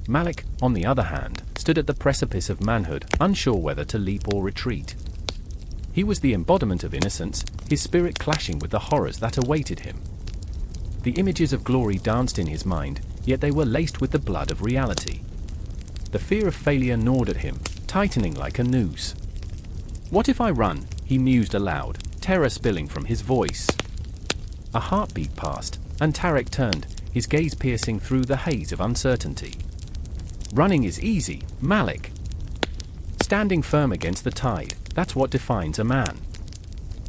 Malik, on the other hand, stood at the precipice of manhood, unsure whether to leap or retreat. He was the embodiment of innocence, his spirit clashing with the horrors that awaited him. The images of glory danced in his mind, yet they were laced with the blood of reality. The fear of failure gnawed at him, tightening like a noose. "What if I run?" he mused aloud, terror spilling from his voice. A heartbeat passed, and Tarek turned, his gaze piercing through the haze of uncertainty. "Running is easy, Malik. Standing firm against the tide, that's what defines a man."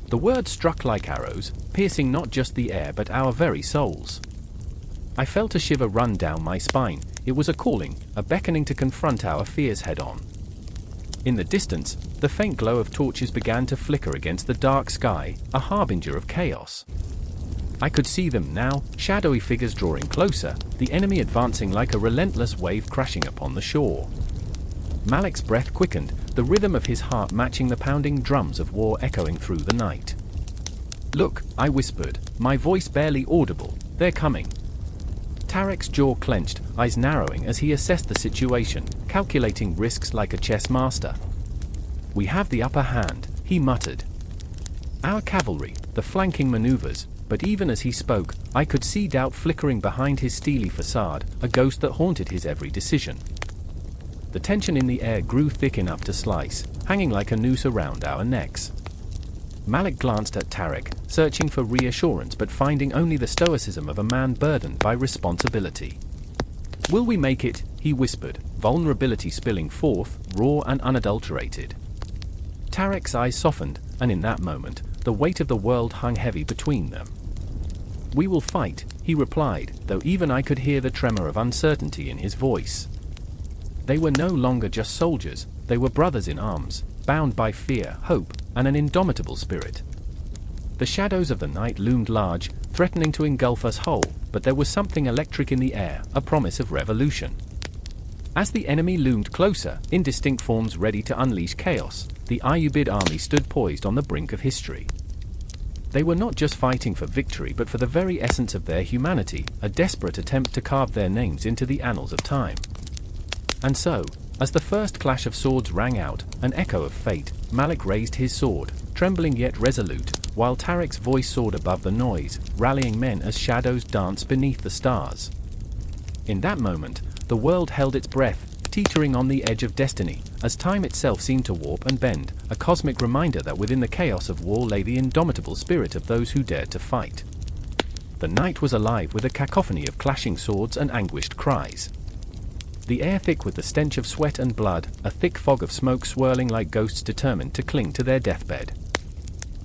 The words struck like arrows, piercing not just the air but our very souls. I felt a shiver run down my spine. It was a calling, a beckoning to confront our fears head-on. In the distance, the faint glow of torches began to flicker against the dark sky, a harbinger of chaos. I could see them now, shadowy figures drawing closer, the enemy advancing like a relentless wave crashing upon the shore. Malik's breath quickened, the rhythm of his heart matching the pounding drums of war echoing through the night. "Look," I whispered, my voice barely audible, "they're coming." Tarek's jaw clenched, eyes narrowing as he assessed the situation, calculating risks like a chess master. "We have the upper hand," he muttered. "Our cavalry, the flanking maneuvers," but even as he spoke, I could see doubt flickering behind his steely facade, a ghost that haunted his every decision. The tension in the air grew thick enough to slice, hanging like a noose around our necks. Malik glanced at Tarek, searching for reassurance but finding only the stoicism of a man burdened by responsibility. "Will we make it?" he whispered, vulnerability spilling forth, raw and unadulterated. Tarek's eyes softened, and in that moment, the weight of the world hung heavy between them. "We will fight," he replied, though even I could hear the tremor of uncertainty in his voice. They were no longer just soldiers, they were brothers in arms, bound by fear, hope, and an indomitable spirit. The shadows of the night loomed large, threatening to engulf us whole, but there was something electric in the air, a promise of revolution. As the enemy loomed closer, indistinct forms ready to unleash chaos, the Ayyubid army stood poised on the brink of history. They were not just fighting for victory but for the very essence of their humanity, a desperate attempt to carve their names into the annals of time. And so, as the first clash of swords rang out, an echo of fate, Malik raised his sword, trembling yet resolute, while Tarek's voice soared above the noise, rallying men as shadows danced beneath the stars. In that moment, the world held its breath, teetering on the edge of destiny, as time itself seemed to warp and bend, a cosmic reminder that within the chaos of war lay the indomitable spirit of those who dared to fight. The night was alive with a cacophony of clashing swords and anguished cries. The air thick with the stench of sweat and blood, a thick fog of smoke swirling like ghosts determined to cling to their deathbed.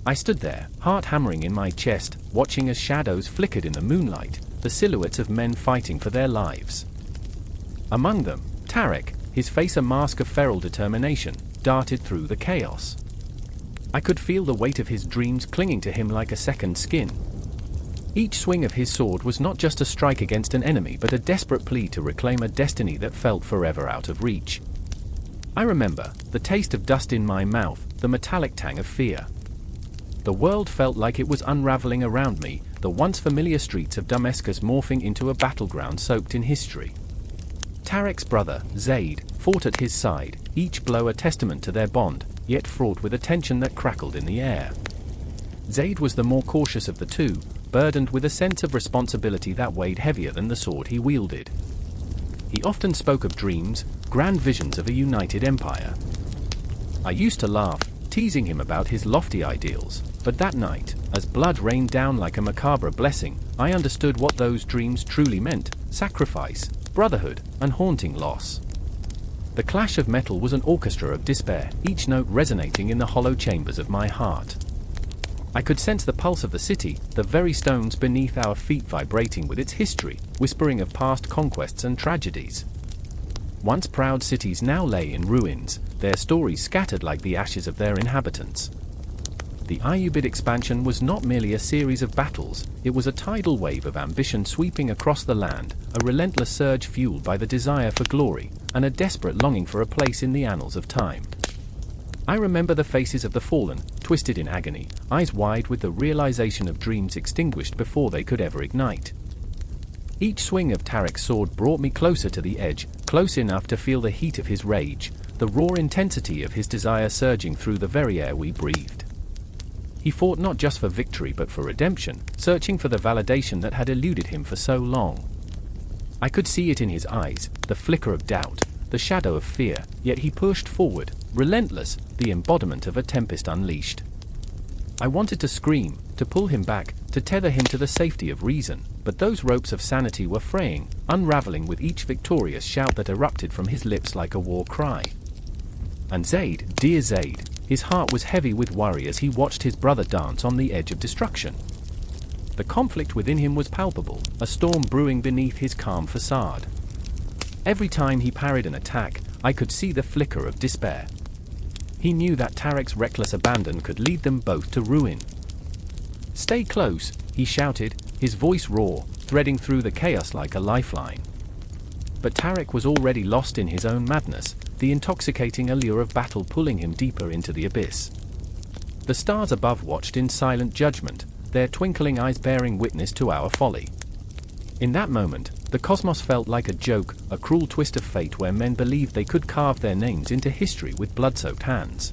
I stood there, heart hammering in my chest, watching as shadows flickered in the moonlight, the silhouettes of men fighting for their lives. Among them, Tarek, his face a mask of feral determination, darted through the chaos. I could feel the weight of his dreams clinging to him like a second skin. Each swing of his sword was not just a strike against an enemy but a desperate plea to reclaim a destiny that felt forever out of reach. I remember the taste of dust in my mouth, the metallic tang of fear. The world felt like it was unraveling around me, the once familiar streets of Damascus morphing into a battleground soaked in history. Tarek's brother, Zaid, fought at his side, each blow a testament to their bond, yet fraught with a tension that crackled in the air. Zaid was the more cautious of the two, burdened with a sense of responsibility that weighed heavier than the sword he wielded. He often spoke of dreams, grand visions of a united empire. I used to laugh, teasing him about his lofty ideals, but that night, as blood rained down like a macabre blessing, I understood what those dreams truly meant: sacrifice, brotherhood, and haunting loss. The clash of metal was an orchestra of despair, each note resonating in the hollow chambers of my heart. I could sense the pulse of the city, the very stones beneath our feet vibrating with its history, whispering of past conquests and tragedies. Once proud cities now lay in ruins, their stories scattered like the ashes of their inhabitants. The Ayyubid expansion was not merely a series of battles, it was a tidal wave of ambition sweeping across the land, a relentless surge fueled by the desire for glory, and a desperate longing for a place in the annals of time. I remember the faces of the fallen, twisted in agony, eyes wide with the realization of dreams extinguished before they could ever ignite. Each swing of Tarek's sword brought me closer to the edge, close enough to feel the heat of his rage, the raw intensity of his desire surging through the very air we breathed. He fought not just for victory but for redemption, searching for the validation that had eluded him for so long. I could see it in his eyes, the flicker of doubt, the shadow of fear, yet he pushed forward, relentless, the embodiment of a tempest unleashed. I wanted to scream, to pull him back, to tether him to the safety of reason, but those ropes of sanity were fraying, unraveling with each victorious shout that erupted from his lips like a war cry. And Zaid, dear Zaid, his heart was heavy with worry as he watched his brother dance on the edge of destruction. The conflict within him was palpable, a storm brewing beneath his calm facade. Every time he parried an attack, I could see the flicker of despair. He knew that Tarek's reckless abandon could lead them both to ruin. "Stay close," he shouted, his voice raw, threading through the chaos like a lifeline. But Tarek was already lost in his own madness, the intoxicating allure of battle pulling him deeper into the abyss. The stars above watched in silent judgment, their twinkling eyes bearing witness to our folly. In that moment, the cosmos felt like a joke, a cruel twist of fate where men believed they could carve their names into history with blood-soaked hands.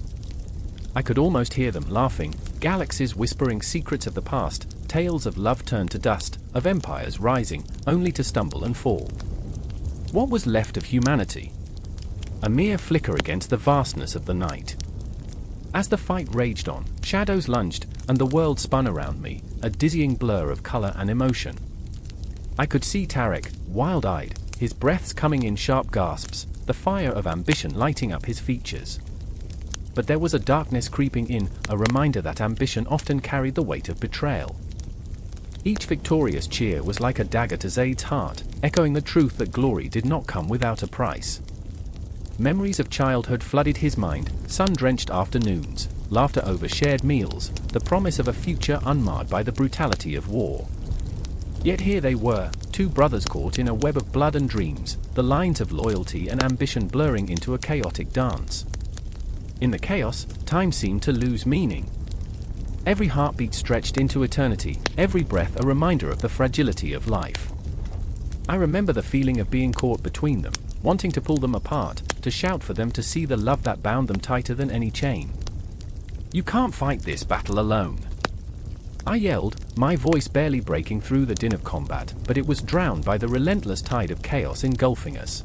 I could almost hear them laughing, galaxies whispering secrets of the past, tales of love turned to dust, of empires rising, only to stumble and fall. What was left of humanity? A mere flicker against the vastness of the night. As the fight raged on, shadows lunged, and the world spun around me, a dizzying blur of color and emotion. I could see Tarek, wild-eyed, his breaths coming in sharp gasps, the fire of ambition lighting up his features. But there was a darkness creeping in, a reminder that ambition often carried the weight of betrayal. Each victorious cheer was like a dagger to Zaid's heart, echoing the truth that glory did not come without a price. Memories of childhood flooded his mind, sun-drenched afternoons, laughter over shared meals, the promise of a future unmarred by the brutality of war. Yet here they were, two brothers caught in a web of blood and dreams, the lines of loyalty and ambition blurring into a chaotic dance. In the chaos, time seemed to lose meaning. Every heartbeat stretched into eternity, every breath a reminder of the fragility of life. I remember the feeling of being caught between them, wanting to pull them apart, to shout for them to see the love that bound them tighter than any chain. "You can't fight this battle alone," I yelled, my voice barely breaking through the din of combat, but it was drowned by the relentless tide of chaos engulfing us.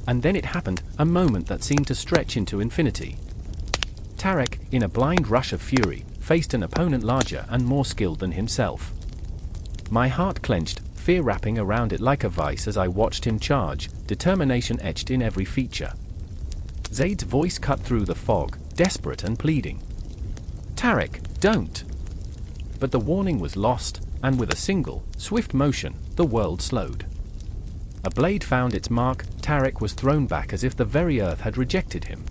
And then it happened, a moment that seemed to stretch into infinity. Tarek, in a blind rush of fury, faced an opponent larger and more skilled than himself. My heart clenched, fear wrapping around it like a vice as I watched him charge, determination etched in every feature. Zaid's voice cut through the fog, desperate and pleading. "Tarek, don't!" But the warning was lost, and with a single, swift motion, the world slowed. A blade found its mark, Tarek was thrown back as if the very earth had rejected him.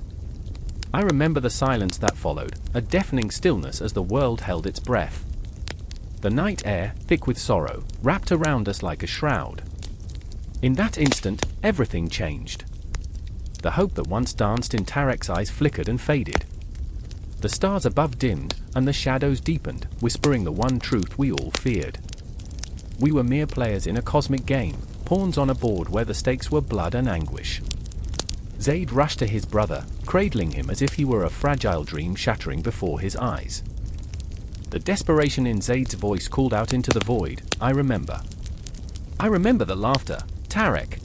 I remember the silence that followed, a deafening stillness as the world held its breath. The night air, thick with sorrow, wrapped around us like a shroud. In that instant, everything changed. The hope that once danced in Tarek's eyes flickered and faded. The stars above dimmed, and the shadows deepened, whispering the one truth we all feared. We were mere players in a cosmic game, pawns on a board where the stakes were blood and anguish. Zaid rushed to his brother, cradling him as if he were a fragile dream shattering before his eyes. The desperation in Zaid's voice called out into the void, "I remember. I remember the laughter, Tarek.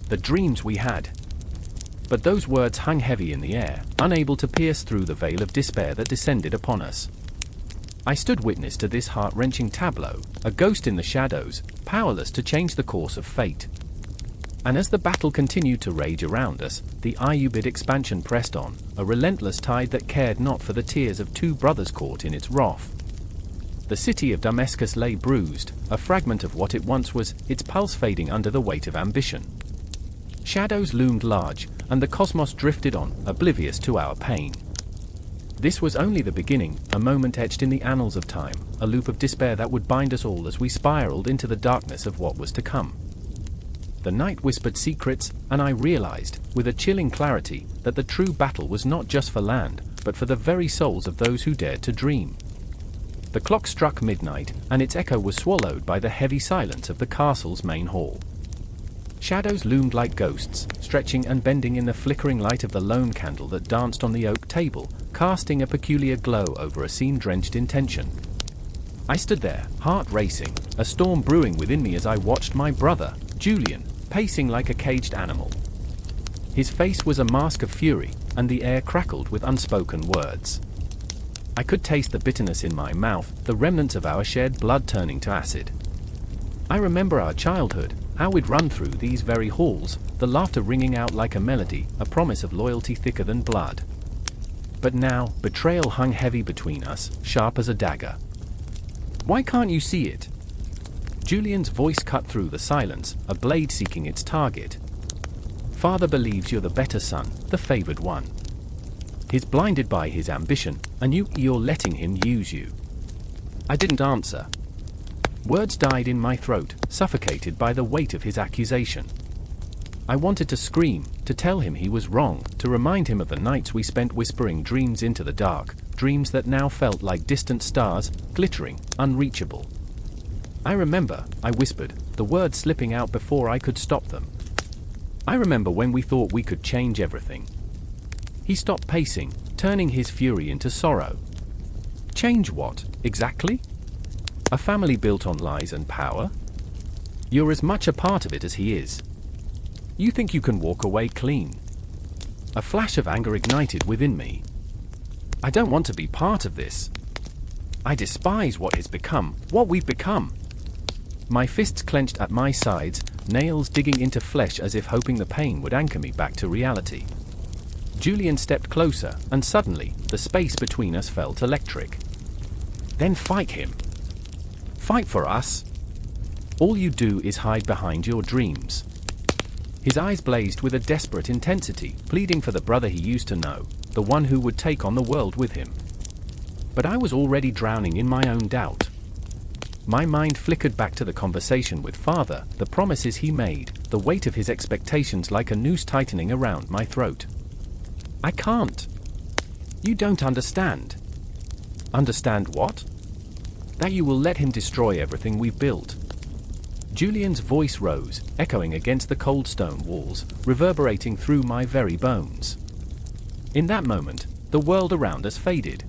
The dreams we had." But those words hung heavy in the air, unable to pierce through the veil of despair that descended upon us. I stood witness to this heart-wrenching tableau, a ghost in the shadows, powerless to change the course of fate. And as the battle continued to rage around us, the Ayyubid expansion pressed on, a relentless tide that cared not for the tears of two brothers caught in its wrath. The city of Damascus lay bruised, a fragment of what it once was, its pulse fading under the weight of ambition. Shadows loomed large, and the cosmos drifted on, oblivious to our pain. This was only the beginning, a moment etched in the annals of time, a loop of despair that would bind us all as we spiraled into the darkness of what was to come. The night whispered secrets, and I realized, with a chilling clarity, that the true battle was not just for land, but for the very souls of those who dared to dream. The clock struck midnight, and its echo was swallowed by the heavy silence of the castle's main hall. Shadows loomed like ghosts, stretching and bending in the flickering light of the lone candle that danced on the oak table, casting a peculiar glow over a scene-drenched intention. I stood there, heart racing, a storm brewing within me as I watched my brother, Julian, pacing like a caged animal. His face was a mask of fury, and the air crackled with unspoken words. I could taste the bitterness in my mouth, the remnants of our shared blood turning to acid. I remember our childhood, how we'd run through these very halls, the laughter ringing out like a melody, a promise of loyalty thicker than blood. But now, betrayal hung heavy between us, sharp as a dagger. Why can't you see it? Julian's voice cut through the silence, a blade seeking its target. Father believes you're the better son, the favored one. He's blinded by his ambition, and you're letting him use you. I didn't answer. Words died in my throat, suffocated by the weight of his accusation. I wanted to scream, to tell him he was wrong, to remind him of the nights we spent whispering dreams into the dark, dreams that now felt like distant stars, glittering, unreachable. I remember, I whispered, the words slipping out before I could stop them. I remember when we thought we could change everything. He stopped pacing, turning his fury into sorrow. Change what, exactly? A family built on lies and power? You're as much a part of it as he is. You think you can walk away clean? A flash of anger ignited within me. I don't want to be part of this. I despise what has become, what we've become. My fists clenched at my sides, nails digging into flesh as if hoping the pain would anchor me back to reality. Julian stepped closer, and suddenly, the space between us felt electric. Then fight him. Fight for us. All you do is hide behind your dreams. His eyes blazed with a desperate intensity, pleading for the brother he used to know, the one who would take on the world with him. But I was already drowning in my own doubt. My mind flickered back to the conversation with Father, the promises he made, the weight of his expectations like a noose tightening around my throat. I can't. You don't understand. Understand what? That you will let him destroy everything we've built. Julian's voice rose, echoing against the cold stone walls, reverberating through my very bones. In that moment, the world around us faded.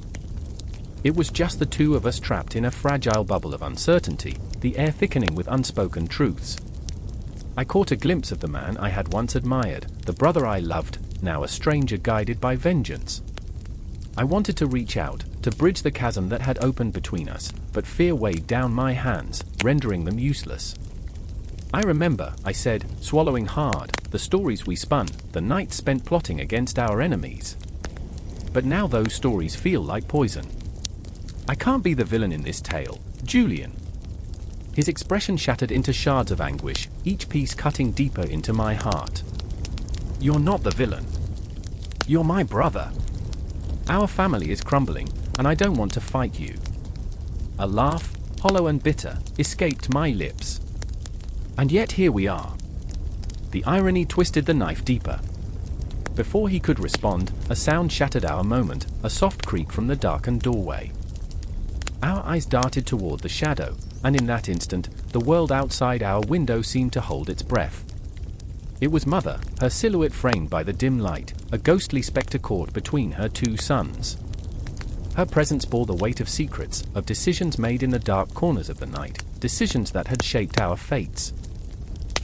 It was just the two of us trapped in a fragile bubble of uncertainty, the air thickening with unspoken truths. I caught a glimpse of the man I had once admired, the brother I loved, now a stranger guided by vengeance. I wanted to reach out, to bridge the chasm that had opened between us, but fear weighed down my hands, rendering them useless. I remember, I said, swallowing hard, the stories we spun, the nights spent plotting against our enemies. But now those stories feel like poison. I can't be the villain in this tale, Julian. His expression shattered into shards of anguish, each piece cutting deeper into my heart. You're not the villain. You're my brother. Our family is crumbling, and I don't want to fight you. A laugh, hollow and bitter, escaped my lips. And yet here we are. The irony twisted the knife deeper. Before he could respond, a sound shattered our moment, a soft creak from the darkened doorway. Our eyes darted toward the shadow, and in that instant, the world outside our window seemed to hold its breath. It was Mother, her silhouette framed by the dim light, a ghostly spectre caught between her two sons. Her presence bore the weight of secrets, of decisions made in the dark corners of the night, decisions that had shaped our fates.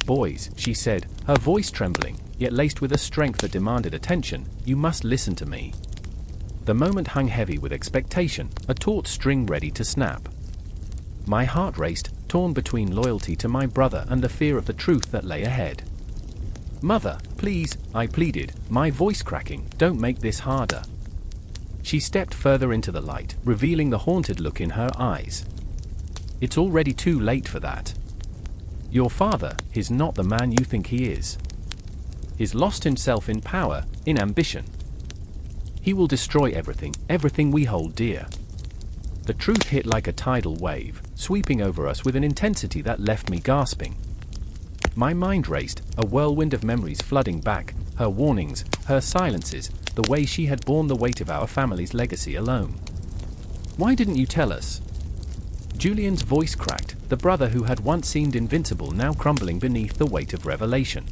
Boys, she said, her voice trembling, yet laced with a strength that demanded attention, you must listen to me. The moment hung heavy with expectation, a taut string ready to snap. My heart raced, torn between loyalty to my brother and the fear of the truth that lay ahead. Mother, please, I pleaded, my voice cracking, don't make this harder. She stepped further into the light, revealing the haunted look in her eyes. It's already too late for that. Your father is not the man you think he is. He's lost himself in power, in ambition. He will destroy everything, everything we hold dear. The truth hit like a tidal wave, sweeping over us with an intensity that left me gasping. My mind raced, a whirlwind of memories flooding back, her warnings, her silences, the way she had borne the weight of our family's legacy alone. Why didn't you tell us? Julian's voice cracked, the brother who had once seemed invincible now crumbling beneath the weight of revelation.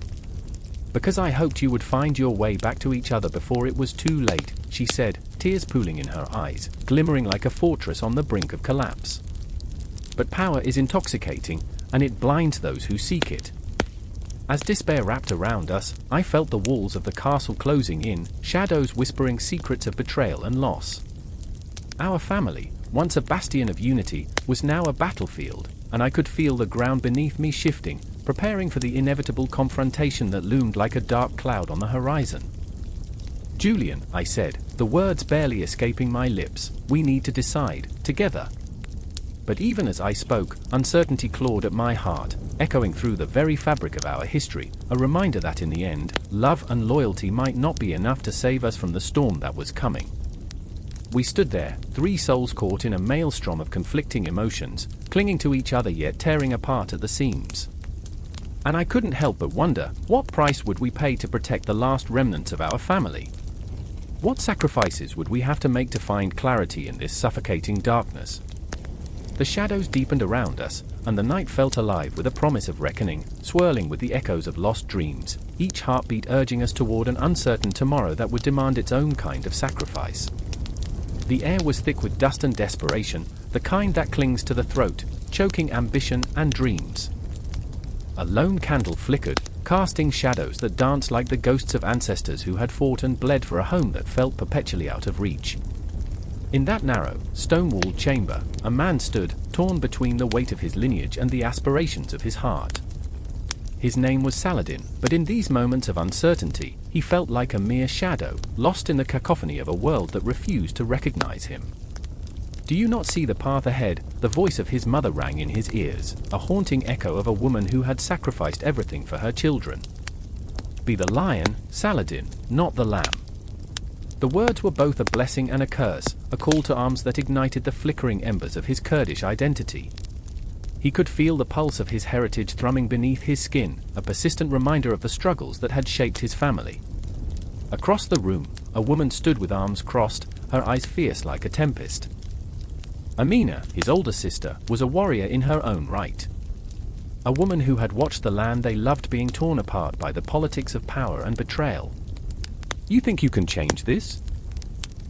Because I hoped you would find your way back to each other before it was too late, she said, tears pooling in her eyes, glimmering like a fortress on the brink of collapse. But power is intoxicating, and it blinds those who seek it. As despair wrapped around us, I felt the walls of the castle closing in, shadows whispering secrets of betrayal and loss. Our family, once a bastion of unity, was now a battlefield, and I could feel the ground beneath me shifting, preparing for the inevitable confrontation that loomed like a dark cloud on the horizon. "Julian," I said, the words barely escaping my lips, "we need to decide, together." But even as I spoke, uncertainty clawed at my heart, echoing through the very fabric of our history, a reminder that in the end, love and loyalty might not be enough to save us from the storm that was coming. We stood there, three souls caught in a maelstrom of conflicting emotions, clinging to each other yet tearing apart at the seams. And I couldn't help but wonder, what price would we pay to protect the last remnants of our family? What sacrifices would we have to make to find clarity in this suffocating darkness? The shadows deepened around us, and the night felt alive with a promise of reckoning, swirling with the echoes of lost dreams, each heartbeat urging us toward an uncertain tomorrow that would demand its own kind of sacrifice. The air was thick with dust and desperation, the kind that clings to the throat, choking ambition and dreams. A lone candle flickered, casting shadows that danced like the ghosts of ancestors who had fought and bled for a home that felt perpetually out of reach. In that narrow, stone-walled chamber, a man stood, torn between the weight of his lineage and the aspirations of his heart. His name was Saladin, but in these moments of uncertainty, he felt like a mere shadow, lost in the cacophony of a world that refused to recognize him. "Do you not see the path ahead?" The voice of his mother rang in his ears, a haunting echo of a woman who had sacrificed everything for her children. "Be the lion, Saladin, not the lamb." The words were both a blessing and a curse, a call to arms that ignited the flickering embers of his Kurdish identity. He could feel the pulse of his heritage thrumming beneath his skin, a persistent reminder of the struggles that had shaped his family. Across the room, a woman stood with arms crossed, her eyes fierce like a tempest. Amina, his older sister, was a warrior in her own right. A woman who had watched the land they loved being torn apart by the politics of power and betrayal. "You think you can change this?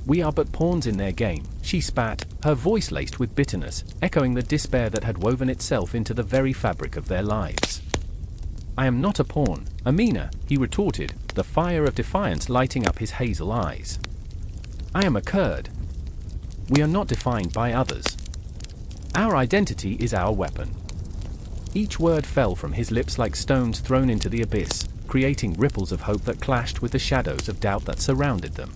We are but pawns in their game," she spat, her voice laced with bitterness, echoing the despair that had woven itself into the very fabric of their lives. "I am not a pawn, Amina," he retorted, the fire of defiance lighting up his hazel eyes. "I am a Kurd. We are not defined by others. Our identity is our weapon." Each word fell from his lips like stones thrown into the abyss, creating ripples of hope that clashed with the shadows of doubt that surrounded them.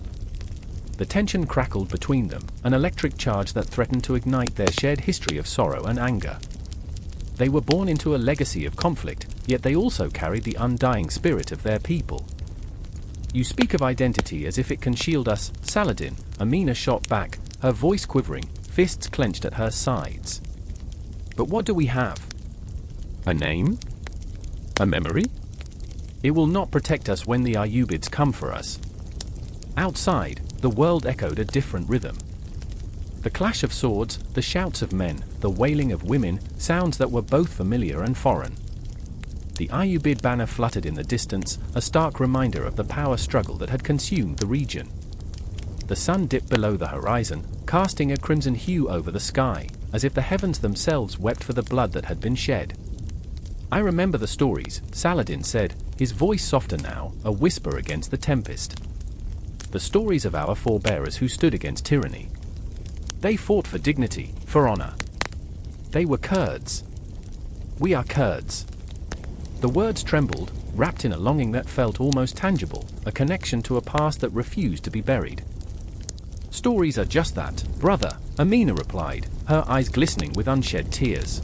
The tension crackled between them, an electric charge that threatened to ignite their shared history of sorrow and anger. They were born into a legacy of conflict, yet they also carried the undying spirit of their people. "You speak of identity as if it can shield us, Saladin," Amina shot back, her voice quivering, fists clenched at her sides. "But what do we have? A name? A memory? It will not protect us when the Ayyubids come for us." Outside, the world echoed a different rhythm. The clash of swords, the shouts of men, the wailing of women, sounds that were both familiar and foreign. The Ayyubid banner fluttered in the distance, a stark reminder of the power struggle that had consumed the region. The sun dipped below the horizon, casting a crimson hue over the sky, as if the heavens themselves wept for the blood that had been shed. "I remember the stories," Saladin said, his voice softer now, a whisper against the tempest. "The stories of our forebears who stood against tyranny. They fought for dignity, for honor. They were Kurds. We are Kurds." The words trembled, wrapped in a longing that felt almost tangible, a connection to a past that refused to be buried. "Stories are just that, brother," Amina replied, her eyes glistening with unshed tears.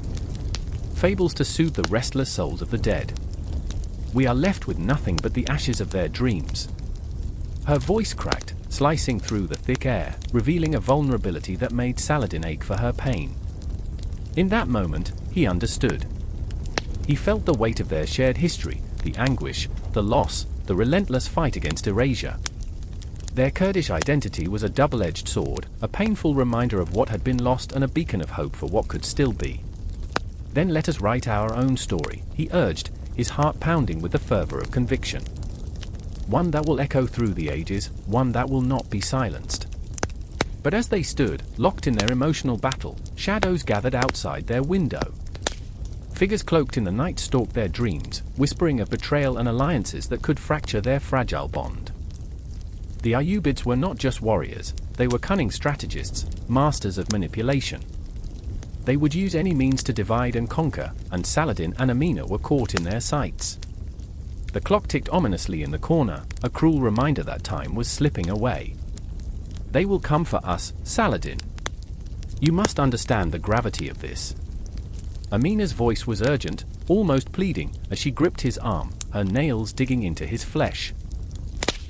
"Fables to soothe the restless souls of the dead. We are left with nothing but the ashes of their dreams." Her voice cracked, slicing through the thick air, revealing a vulnerability that made Saladin ache for her pain. In that moment, he understood. He felt the weight of their shared history, the anguish, the loss, the relentless fight against erasure. Their Kurdish identity was a double-edged sword, a painful reminder of what had been lost and a beacon of hope for what could still be. "Then let us write our own story," he urged, his heart pounding with the fervor of conviction. one that will echo through the ages, one that will not be silenced. But as they stood, locked in their emotional battle, shadows gathered outside their window. Figures cloaked in the night stalked their dreams, whispering of betrayal and alliances that could fracture their fragile bond. The Ayyubids were not just warriors, they were cunning strategists, masters of manipulation. They would use any means to divide and conquer, and Saladin and Amina were caught in their sights. The clock ticked ominously in the corner, a cruel reminder that time was slipping away. They will come for us, Saladin. You must understand the gravity of this. Amina's voice was urgent, almost pleading, as she gripped his arm, her nails digging into his flesh.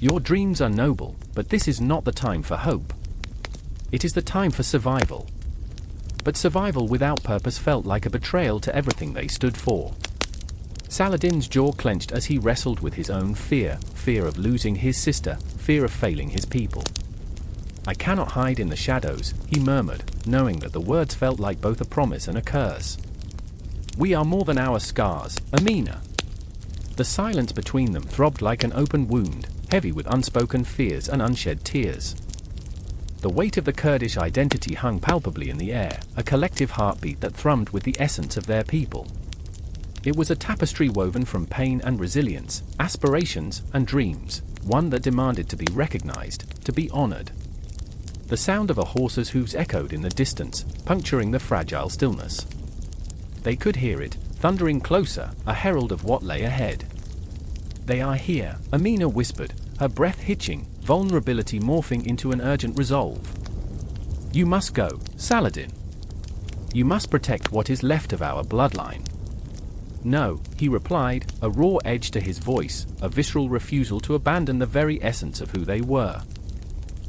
Your dreams are noble, but this is not the time for hope. It is the time for survival. But survival without purpose felt like a betrayal to everything they stood for. Saladin's jaw clenched as he wrestled with his own fear of losing his sister, fear of failing his people. I cannot hide in the shadows, he murmured, knowing that the words felt like both a promise and a curse. We are more than our scars, Amina. The silence between them throbbed like an open wound, heavy with unspoken fears and unshed tears. The weight of the Kurdish identity hung palpably in the air, a collective heartbeat that thrummed with the essence of their people. It was a tapestry woven from pain and resilience, aspirations and dreams, one that demanded to be recognized, to be honored. The sound of a horse's hooves echoed in the distance, puncturing the fragile stillness. They could hear it, thundering closer, a herald of what lay ahead. They are here, Amina whispered, her breath hitching, vulnerability morphing into an urgent resolve. You must go, Saladin. You must protect what is left of our bloodline. No, he replied, a raw edge to his voice, a visceral refusal to abandon the very essence of who they were.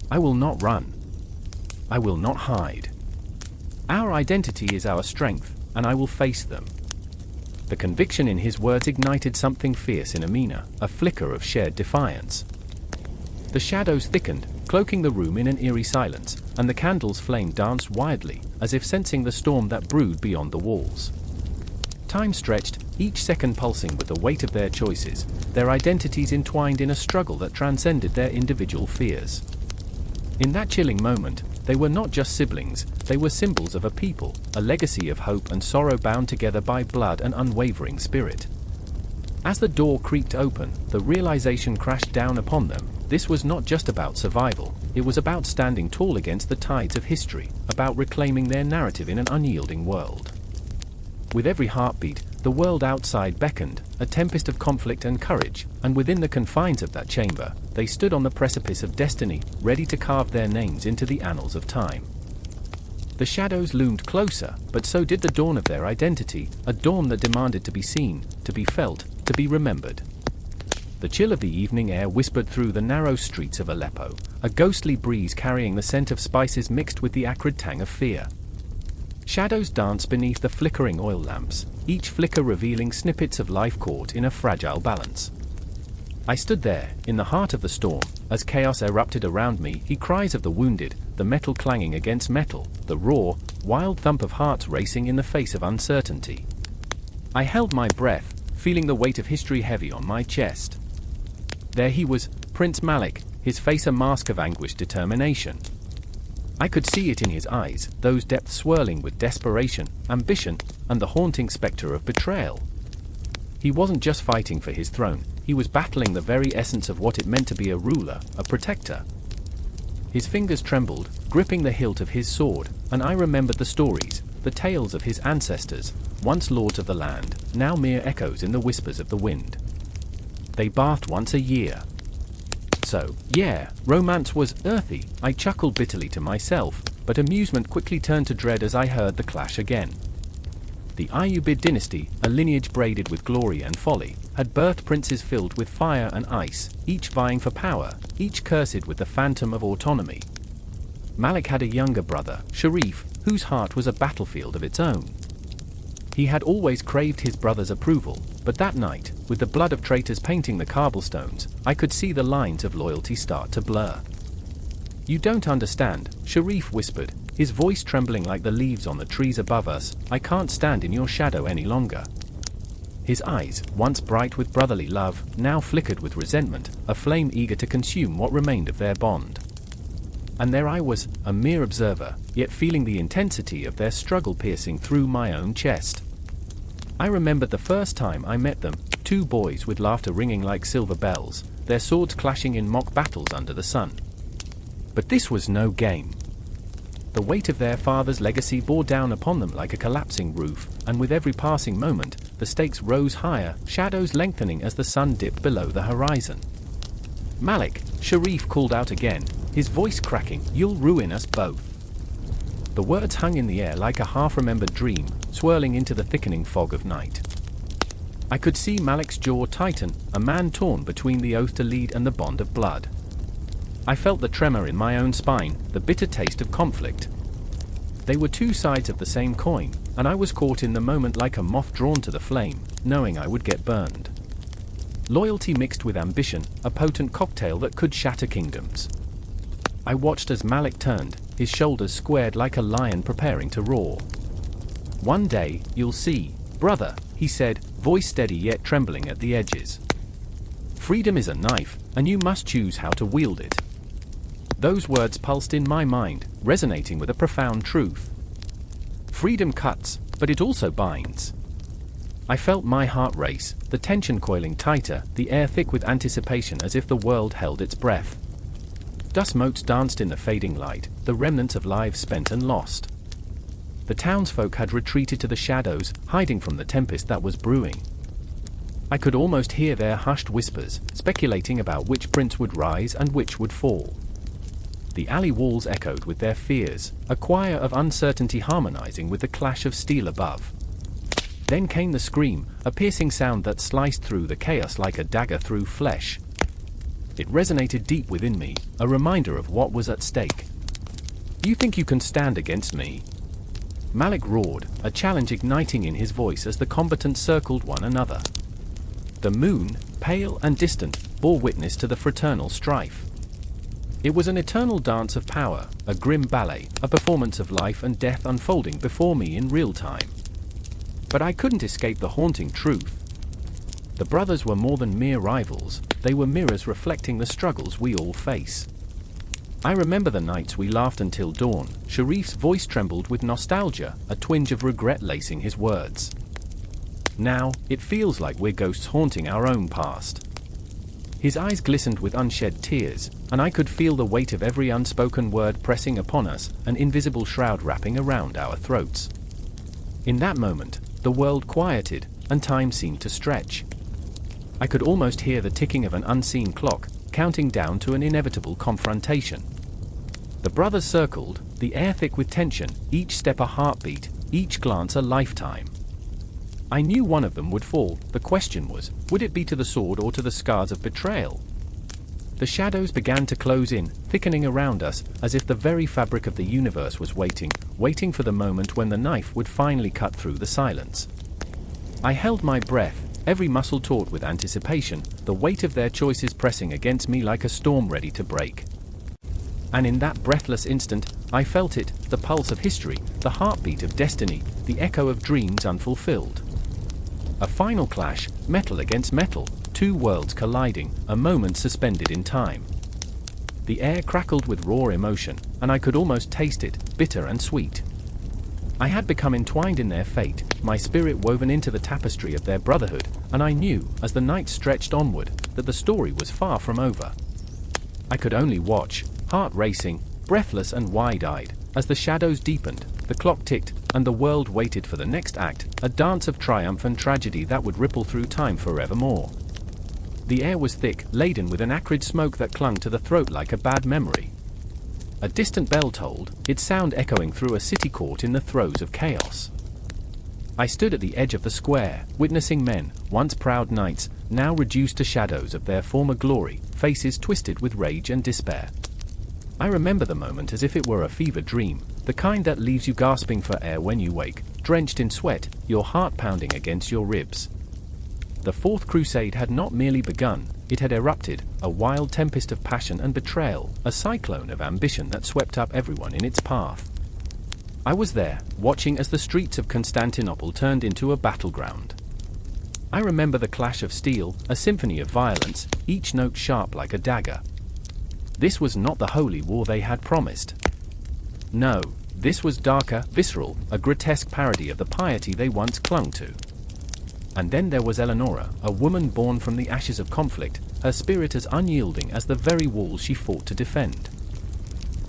I will not run. I will not hide. Our identity is our strength, and I will face them. The conviction in his words ignited something fierce in Amina, a flicker of shared defiance. The shadows thickened, cloaking the room in an eerie silence, and the candle's flame danced wildly, as if sensing the storm that brewed beyond the walls. Time stretched, each second pulsing with the weight of their choices, their identities entwined in a struggle that transcended their individual fears. In that chilling moment, they were not just siblings, they were symbols of a people, a legacy of hope and sorrow bound together by blood and unwavering spirit. As the door creaked open, the realization crashed down upon them. This was not just about survival, it was about standing tall against the tides of history, about reclaiming their narrative in an unyielding world. With every heartbeat, the world outside beckoned, a tempest of conflict and courage, and within the confines of that chamber, they stood on the precipice of destiny, ready to carve their names into the annals of time. The shadows loomed closer, but so did the dawn of their identity, a dawn that demanded to be seen, to be felt, to be remembered. The chill of the evening air whispered through the narrow streets of Aleppo, a ghostly breeze carrying the scent of spices mixed with the acrid tang of fear. Shadows danced beneath the flickering oil lamps, each flicker revealing snippets of life caught in a fragile balance. I stood there, in the heart of the storm, as chaos erupted around me, the cries of the wounded, the metal clanging against metal, the raw, wild thump of hearts racing in the face of uncertainty. I held my breath, feeling the weight of history heavy on my chest. There he was, Prince Malik, his face a mask of anguished determination. I could see it in his eyes, those depths swirling with desperation, ambition, and the haunting specter of betrayal. He wasn't just fighting for his throne, he was battling the very essence of what it meant to be a ruler, a protector. His fingers trembled, gripping the hilt of his sword, and I remembered the stories, the tales of his ancestors, once lords of the land, now mere echoes in the whispers of the wind. They bathed once a year. So, yeah, romance was earthy, I chuckled bitterly to myself, but amusement quickly turned to dread as I heard the clash again. The Ayyubid Dynasty, a lineage braided with glory and folly, had birthed princes filled with fire and ice, each vying for power, each cursed with the phantom of autonomy. Malik had a younger brother, Sharif, whose heart was a battlefield of its own. He had always craved his brother's approval, but that night, with the blood of traitors painting the cobblestones, I could see the lines of loyalty start to blur. You don't understand, Sharif whispered, his voice trembling like the leaves on the trees above us. I can't stand in your shadow any longer. His eyes, once bright with brotherly love, now flickered with resentment, a flame eager to consume what remained of their bond. And there I was, a mere observer, yet feeling the intensity of their struggle piercing through my own chest. I remembered the first time I met them, two boys with laughter ringing like silver bells, their swords clashing in mock battles under the sun. But this was no game. The weight of their father's legacy bore down upon them like a collapsing roof, and with every passing moment, the stakes rose higher, shadows lengthening as the sun dipped below the horizon. "Malik," Sharif called out again, his voice cracking, "you'll ruin us both." The words hung in the air like a half-remembered dream, swirling into the thickening fog of night. I could see Malik's jaw tighten, a man torn between the oath to lead and the bond of blood. I felt the tremor in my own spine, the bitter taste of conflict. They were two sides of the same coin, and I was caught in the moment like a moth drawn to the flame, knowing I would get burned. Loyalty mixed with ambition, a potent cocktail that could shatter kingdoms. I watched as Malik turned, his shoulders squared like a lion preparing to roar. "One day, you'll see, brother," he said, voice steady yet trembling at the edges. "Freedom is a knife, and you must choose how to wield it." Those words pulsed in my mind, resonating with a profound truth. Freedom cuts, but it also binds. I felt my heart race, the tension coiling tighter, the air thick with anticipation as if the world held its breath. Dust motes danced in the fading light, the remnants of lives spent and lost. The townsfolk had retreated to the shadows, hiding from the tempest that was brewing. I could almost hear their hushed whispers, speculating about which prince would rise and which would fall. The alley walls echoed with their fears, a choir of uncertainty harmonizing with the clash of steel above. Then came the scream, a piercing sound that sliced through the chaos like a dagger through flesh. It resonated deep within me, a reminder of what was at stake. "You think you can stand against me?" Malik roared, a challenge igniting in his voice as the combatants circled one another. The moon, pale and distant, bore witness to the fraternal strife. It was an eternal dance of power, a grim ballet, a performance of life and death unfolding before me in real time. But I couldn't escape the haunting truth. The brothers were more than mere rivals, they were mirrors reflecting the struggles we all face. I remember the nights we laughed until dawn. Sharif's voice trembled with nostalgia, a twinge of regret lacing his words. Now, it feels like we're ghosts haunting our own past. His eyes glistened with unshed tears, and I could feel the weight of every unspoken word pressing upon us, an invisible shroud wrapping around our throats. In that moment, the world quieted, and time seemed to stretch. I could almost hear the ticking of an unseen clock, counting down to an inevitable confrontation. The brothers circled, the air thick with tension, each step a heartbeat, each glance a lifetime. I knew one of them would fall. The question was, would it be to the sword or to the scars of betrayal? The shadows began to close in, thickening around us, as if the very fabric of the universe was waiting for the moment when the knife would finally cut through the silence. I held my breath, every muscle taut with anticipation, the weight of their choices pressing against me like a storm ready to break. And in that breathless instant, I felt it, the pulse of history, the heartbeat of destiny, the echo of dreams unfulfilled. A final clash, metal against metal, two worlds colliding, a moment suspended in time. The air crackled with raw emotion, and I could almost taste it, bitter and sweet. I had become entwined in their fate, my spirit woven into the tapestry of their brotherhood, and I knew, as the night stretched onward, that the story was far from over. I could only watch, heart racing, breathless and wide-eyed, as the shadows deepened, the clock ticked, and the world waited for the next act, a dance of triumph and tragedy that would ripple through time forevermore. The air was thick, laden with an acrid smoke that clung to the throat like a bad memory. A distant bell tolled, its sound echoing through a city court in the throes of chaos. I stood at the edge of the square, witnessing men, once proud knights, now reduced to shadows of their former glory, faces twisted with rage and despair. I remember the moment as if it were a fever dream, the kind that leaves you gasping for air when you wake, drenched in sweat, your heart pounding against your ribs. The Fourth Crusade had not merely begun, it had erupted, a wild tempest of passion and betrayal, a cyclone of ambition that swept up everyone in its path. I was there, watching as the streets of Constantinople turned into a battleground. I remember the clash of steel, a symphony of violence, each note sharp like a dagger. This was not the holy war they had promised. No, this was darker, visceral, a grotesque parody of the piety they once clung to. And then there was Eleonora, a woman born from the ashes of conflict, her spirit as unyielding as the very walls she fought to defend.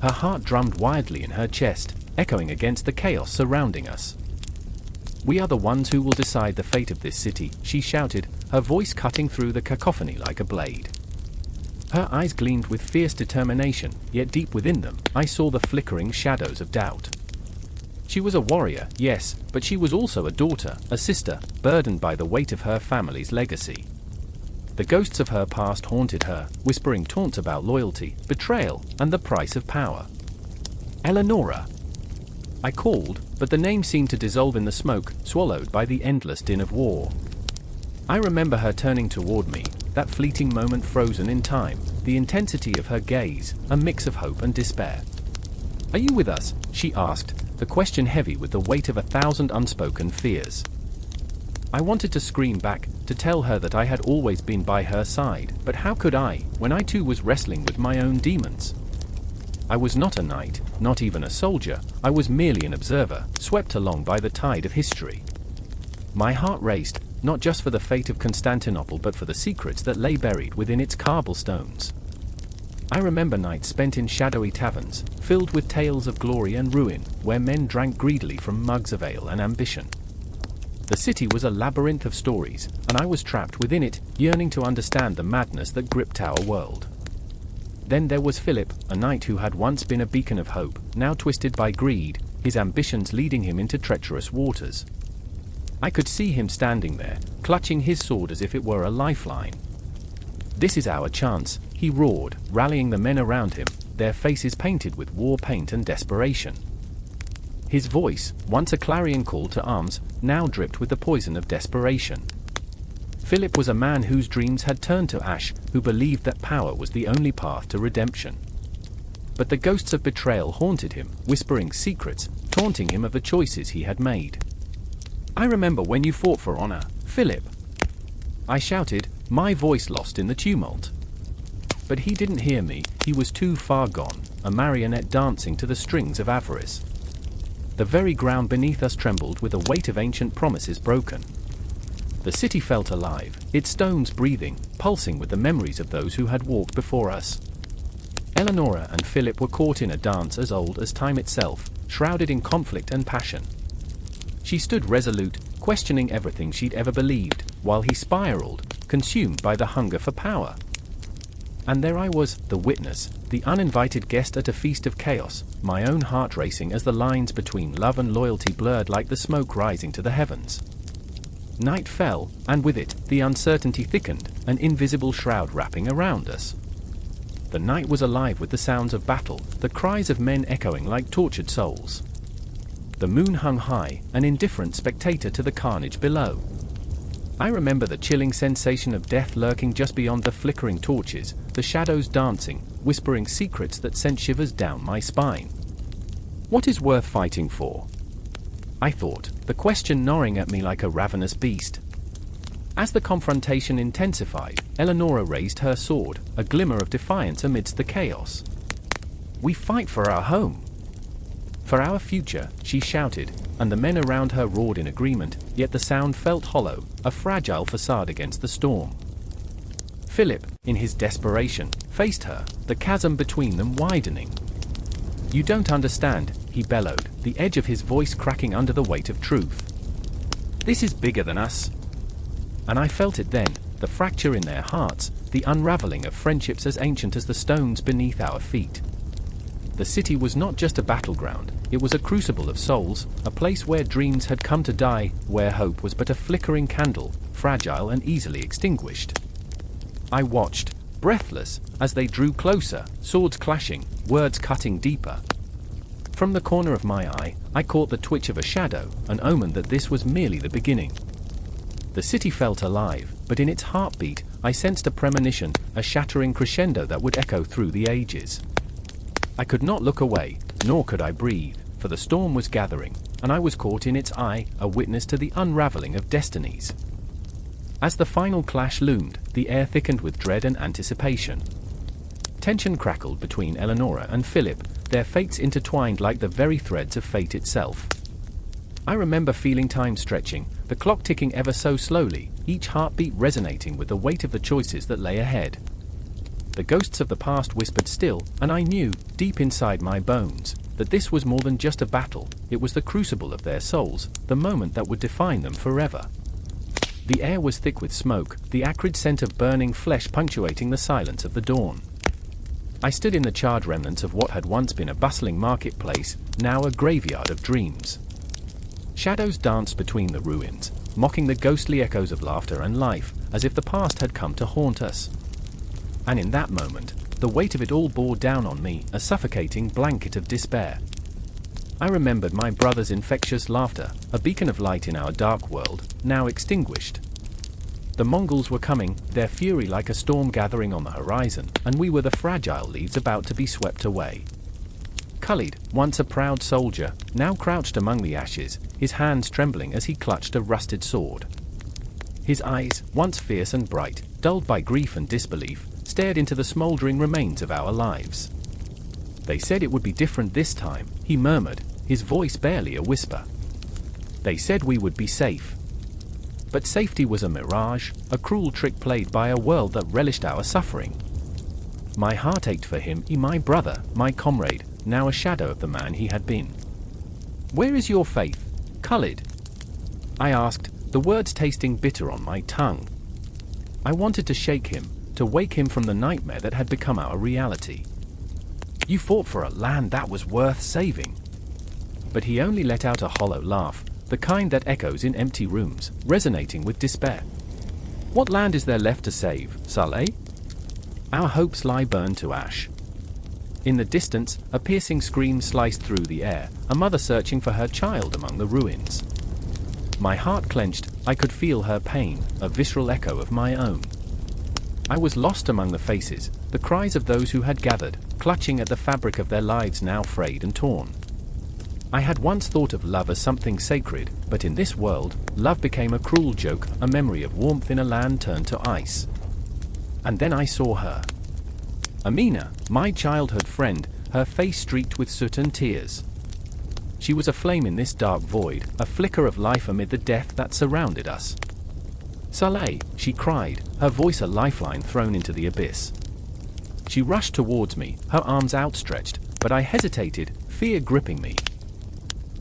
Her heart drummed wildly in her chest, echoing against the chaos surrounding us. "We are the ones who will decide the fate of this city," she shouted, her voice cutting through the cacophony like a blade. Her eyes gleamed with fierce determination, yet deep within them, I saw the flickering shadows of doubt. She was a warrior, yes, but she was also a daughter, a sister, burdened by the weight of her family's legacy. The ghosts of her past haunted her, whispering taunts about loyalty, betrayal, and the price of power. "Eleonora!" I called, but the name seemed to dissolve in the smoke, swallowed by the endless din of war. I remember her turning toward me, that fleeting moment frozen in time, the intensity of her gaze, a mix of hope and despair. "Are you with us?" she asked, the question heavy with the weight of 1,000 unspoken fears. I wanted to scream back, to tell her that I had always been by her side, but how could I, when I too was wrestling with my own demons? I was not a knight, not even a soldier, I was merely an observer, swept along by the tide of history. My heart raced, not just for the fate of Constantinople but for the secrets that lay buried within its cobblestones. I remember nights spent in shadowy taverns, filled with tales of glory and ruin, where men drank greedily from mugs of ale and ambition. The city was a labyrinth of stories, and I was trapped within it, yearning to understand the madness that gripped our world. Then there was Philip, a knight who had once been a beacon of hope, now twisted by greed, his ambitions leading him into treacherous waters. I could see him standing there, clutching his sword as if it were a lifeline. "This is our chance," he roared, rallying the men around him, their faces painted with war paint and desperation. His voice, once a clarion call to arms, now dripped with the poison of desperation. Philip was a man whose dreams had turned to ash, who believed that power was the only path to redemption. But the ghosts of betrayal haunted him, whispering secrets, taunting him of the choices he had made. "I remember when you fought for honor, Philip," I shouted, my voice lost in the tumult. But he didn't hear me, he was too far gone, a marionette dancing to the strings of avarice. The very ground beneath us trembled with the weight of ancient promises broken. The city felt alive, its stones breathing, pulsing with the memories of those who had walked before us. Eleonora and Philip were caught in a dance as old as time itself, shrouded in conflict and passion. She stood resolute, questioning everything she'd ever believed, while he spiraled, consumed by the hunger for power. And there I was, the witness, the uninvited guest at a feast of chaos, my own heart racing as the lines between love and loyalty blurred like the smoke rising to the heavens. Night fell, and with it, the uncertainty thickened, an invisible shroud wrapping around us. The night was alive with the sounds of battle, the cries of men echoing like tortured souls. The moon hung high, an indifferent spectator to the carnage below. I remember the chilling sensation of death lurking just beyond the flickering torches, the shadows dancing, whispering secrets that sent shivers down my spine. What is worth fighting for? I thought, the question gnawing at me like a ravenous beast. As the confrontation intensified, Eleonora raised her sword, a glimmer of defiance amidst the chaos. "We fight for our home. For our future," she shouted, and the men around her roared in agreement, yet the sound felt hollow, a fragile facade against the storm. Philip, in his desperation, faced her, the chasm between them widening. "You don't understand," he bellowed, the edge of his voice cracking under the weight of truth. "This is bigger than us." And I felt it then, the fracture in their hearts, the unraveling of friendships as ancient as the stones beneath our feet. The city was not just a battleground, it was a crucible of souls, a place where dreams had come to die, where hope was but a flickering candle, fragile and easily extinguished. I watched, breathless, as they drew closer, swords clashing, words cutting deeper. From the corner of my eye, I caught the twitch of a shadow, an omen that this was merely the beginning. The city felt alive, but in its heartbeat, I sensed a premonition, a shattering crescendo that would echo through the ages. I could not look away, nor could I breathe, for the storm was gathering, and I was caught in its eye, a witness to the unraveling of destinies. As the final clash loomed, the air thickened with dread and anticipation. Tension crackled between Eleonora and Philip, their fates intertwined like the very threads of fate itself. I remember feeling time stretching, the clock ticking ever so slowly, each heartbeat resonating with the weight of the choices that lay ahead. The ghosts of the past whispered still, and I knew, deep inside my bones, that this was more than just a battle, it was the crucible of their souls, the moment that would define them forever. The air was thick with smoke, the acrid scent of burning flesh punctuating the silence of the dawn. I stood in the charred remnants of what had once been a bustling marketplace, now a graveyard of dreams. Shadows danced between the ruins, mocking the ghostly echoes of laughter and life, as if the past had come to haunt us. And in that moment, the weight of it all bore down on me, a suffocating blanket of despair. I remembered my brother's infectious laughter, a beacon of light in our dark world, now extinguished. The Mongols were coming, their fury like a storm gathering on the horizon, and we were the fragile leaves about to be swept away. Khalid, once a proud soldier, now crouched among the ashes, his hands trembling as he clutched a rusted sword. His eyes, once fierce and bright, dulled by grief and disbelief, stared into the smoldering remains of our lives. They said it would be different this time, he murmured, his voice barely a whisper. They said we would be safe. But safety was a mirage, a cruel trick played by a world that relished our suffering. My heart ached for him, my brother, my comrade, now a shadow of the man he had been. "Where is your faith, Khalid?" I asked, the words tasting bitter on my tongue. I wanted to shake him, to wake him from the nightmare that had become our reality. "You fought for a land that was worth saving." But he only let out a hollow laugh, the kind that echoes in empty rooms, resonating with despair. "What land is there left to save, Saleh? Our hopes lie burned to ash." In the distance, a piercing scream sliced through the air, a mother searching for her child among the ruins. My heart clenched, I could feel her pain, a visceral echo of my own. I was lost among the faces, the cries of those who had gathered, clutching at the fabric of their lives now frayed and torn. I had once thought of love as something sacred, but in this world, love became a cruel joke, a memory of warmth in a land turned to ice. And then I saw her. Amina, my childhood friend, her face streaked with soot and tears. She was a flame in this dark void, a flicker of life amid the death that surrounded us. "Saleh," she cried, her voice a lifeline thrown into the abyss. She rushed towards me, her arms outstretched, but I hesitated, fear gripping me.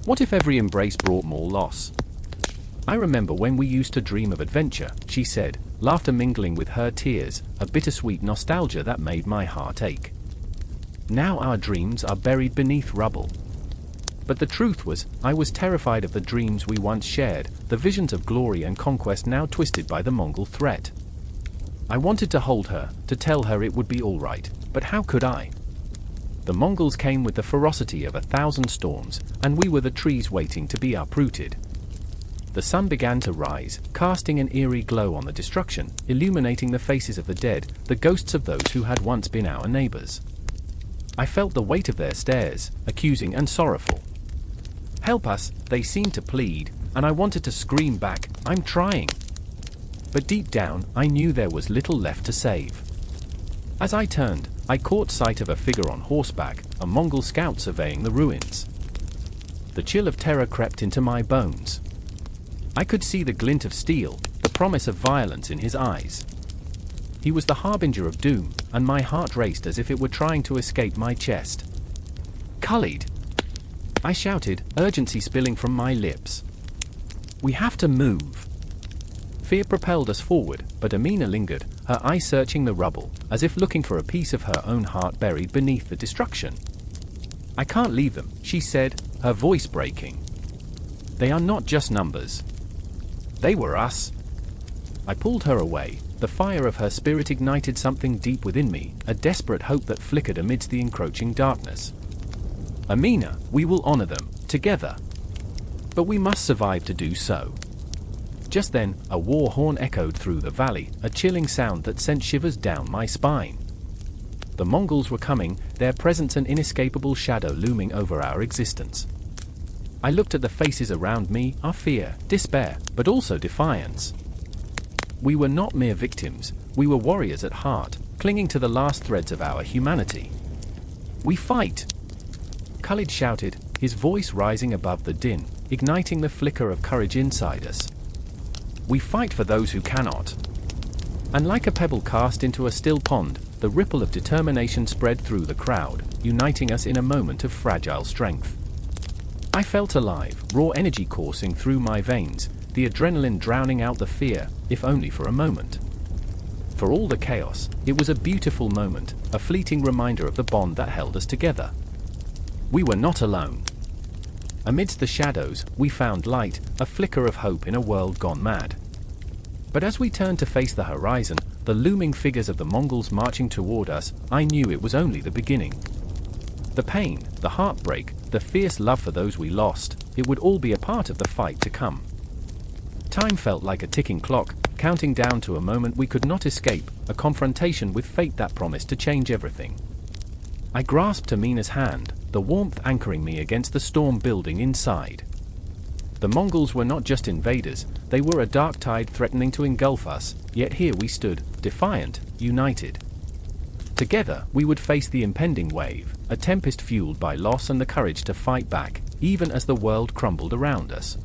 What if every embrace brought more loss? "I remember when we used to dream of adventure," she said, laughter mingling with her tears, a bittersweet nostalgia that made my heart ache. "Now our dreams are buried beneath rubble." But the truth was, I was terrified of the dreams we once shared, the visions of glory and conquest now twisted by the Mongol threat. I wanted to hold her, to tell her it would be all right, but how could I? The Mongols came with the ferocity of 1,000 storms, and we were the trees waiting to be uprooted. The sun began to rise, casting an eerie glow on the destruction, illuminating the faces of the dead, the ghosts of those who had once been our neighbors. I felt the weight of their stares, accusing and sorrowful. "Help us," they seemed to plead, and I wanted to scream back, "I'm trying." But deep down, I knew there was little left to save. As I turned, I caught sight of a figure on horseback, a Mongol scout surveying the ruins. The chill of terror crept into my bones. I could see the glint of steel, the promise of violence in his eyes. He was the harbinger of doom, and my heart raced as if it were trying to escape my chest. "Khalid!" I shouted, urgency spilling from my lips. "We have to move." Fear propelled us forward, but Amina lingered, her eyes searching the rubble, as if looking for a piece of her own heart buried beneath the destruction. "I can't leave them," she said, her voice breaking. "They are not just numbers. They were us." I pulled her away, the fire of her spirit ignited something deep within me, a desperate hope that flickered amidst the encroaching darkness. "Amina, we will honor them, together. But we must survive to do so." Just then, a war horn echoed through the valley, a chilling sound that sent shivers down my spine. The Mongols were coming, their presence an inescapable shadow looming over our existence. I looked at the faces around me, our fear, despair, but also defiance. We were not mere victims, we were warriors at heart, clinging to the last threads of our humanity. "We fight!" Khalid shouted, his voice rising above the din, igniting the flicker of courage inside us. "We fight for those who cannot." And like a pebble cast into a still pond, the ripple of determination spread through the crowd, uniting us in a moment of fragile strength. I felt alive, raw energy coursing through my veins, the adrenaline drowning out the fear, if only for a moment. For all the chaos, it was a beautiful moment, a fleeting reminder of the bond that held us together. We were not alone. Amidst the shadows, we found light, a flicker of hope in a world gone mad. But as we turned to face the horizon, the looming figures of the Mongols marching toward us, I knew it was only the beginning. The pain, the heartbreak, the fierce love for those we lost, it would all be a part of the fight to come. Time felt like a ticking clock, counting down to a moment we could not escape, a confrontation with fate that promised to change everything. I grasped Amina's hand, the warmth anchoring me against the storm building inside. The Mongols were not just invaders, they were a dark tide threatening to engulf us, yet here we stood, defiant, united. Together, we would face the impending wave, a tempest fueled by loss and the courage to fight back, even as the world crumbled around us.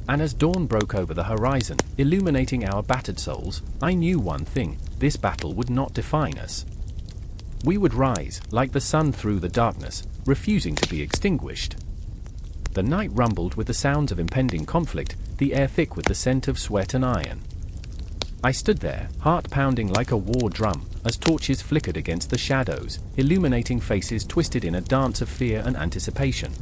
And as dawn broke over the horizon, illuminating our battered souls, I knew one thing: this battle would not define us. We would rise, like the sun through the darkness, refusing to be extinguished. The night rumbled with the sounds of impending conflict, the air thick with the scent of sweat and iron. I stood there, heart pounding like a war drum, as torches flickered against the shadows, illuminating faces twisted in a dance of fear and anticipation.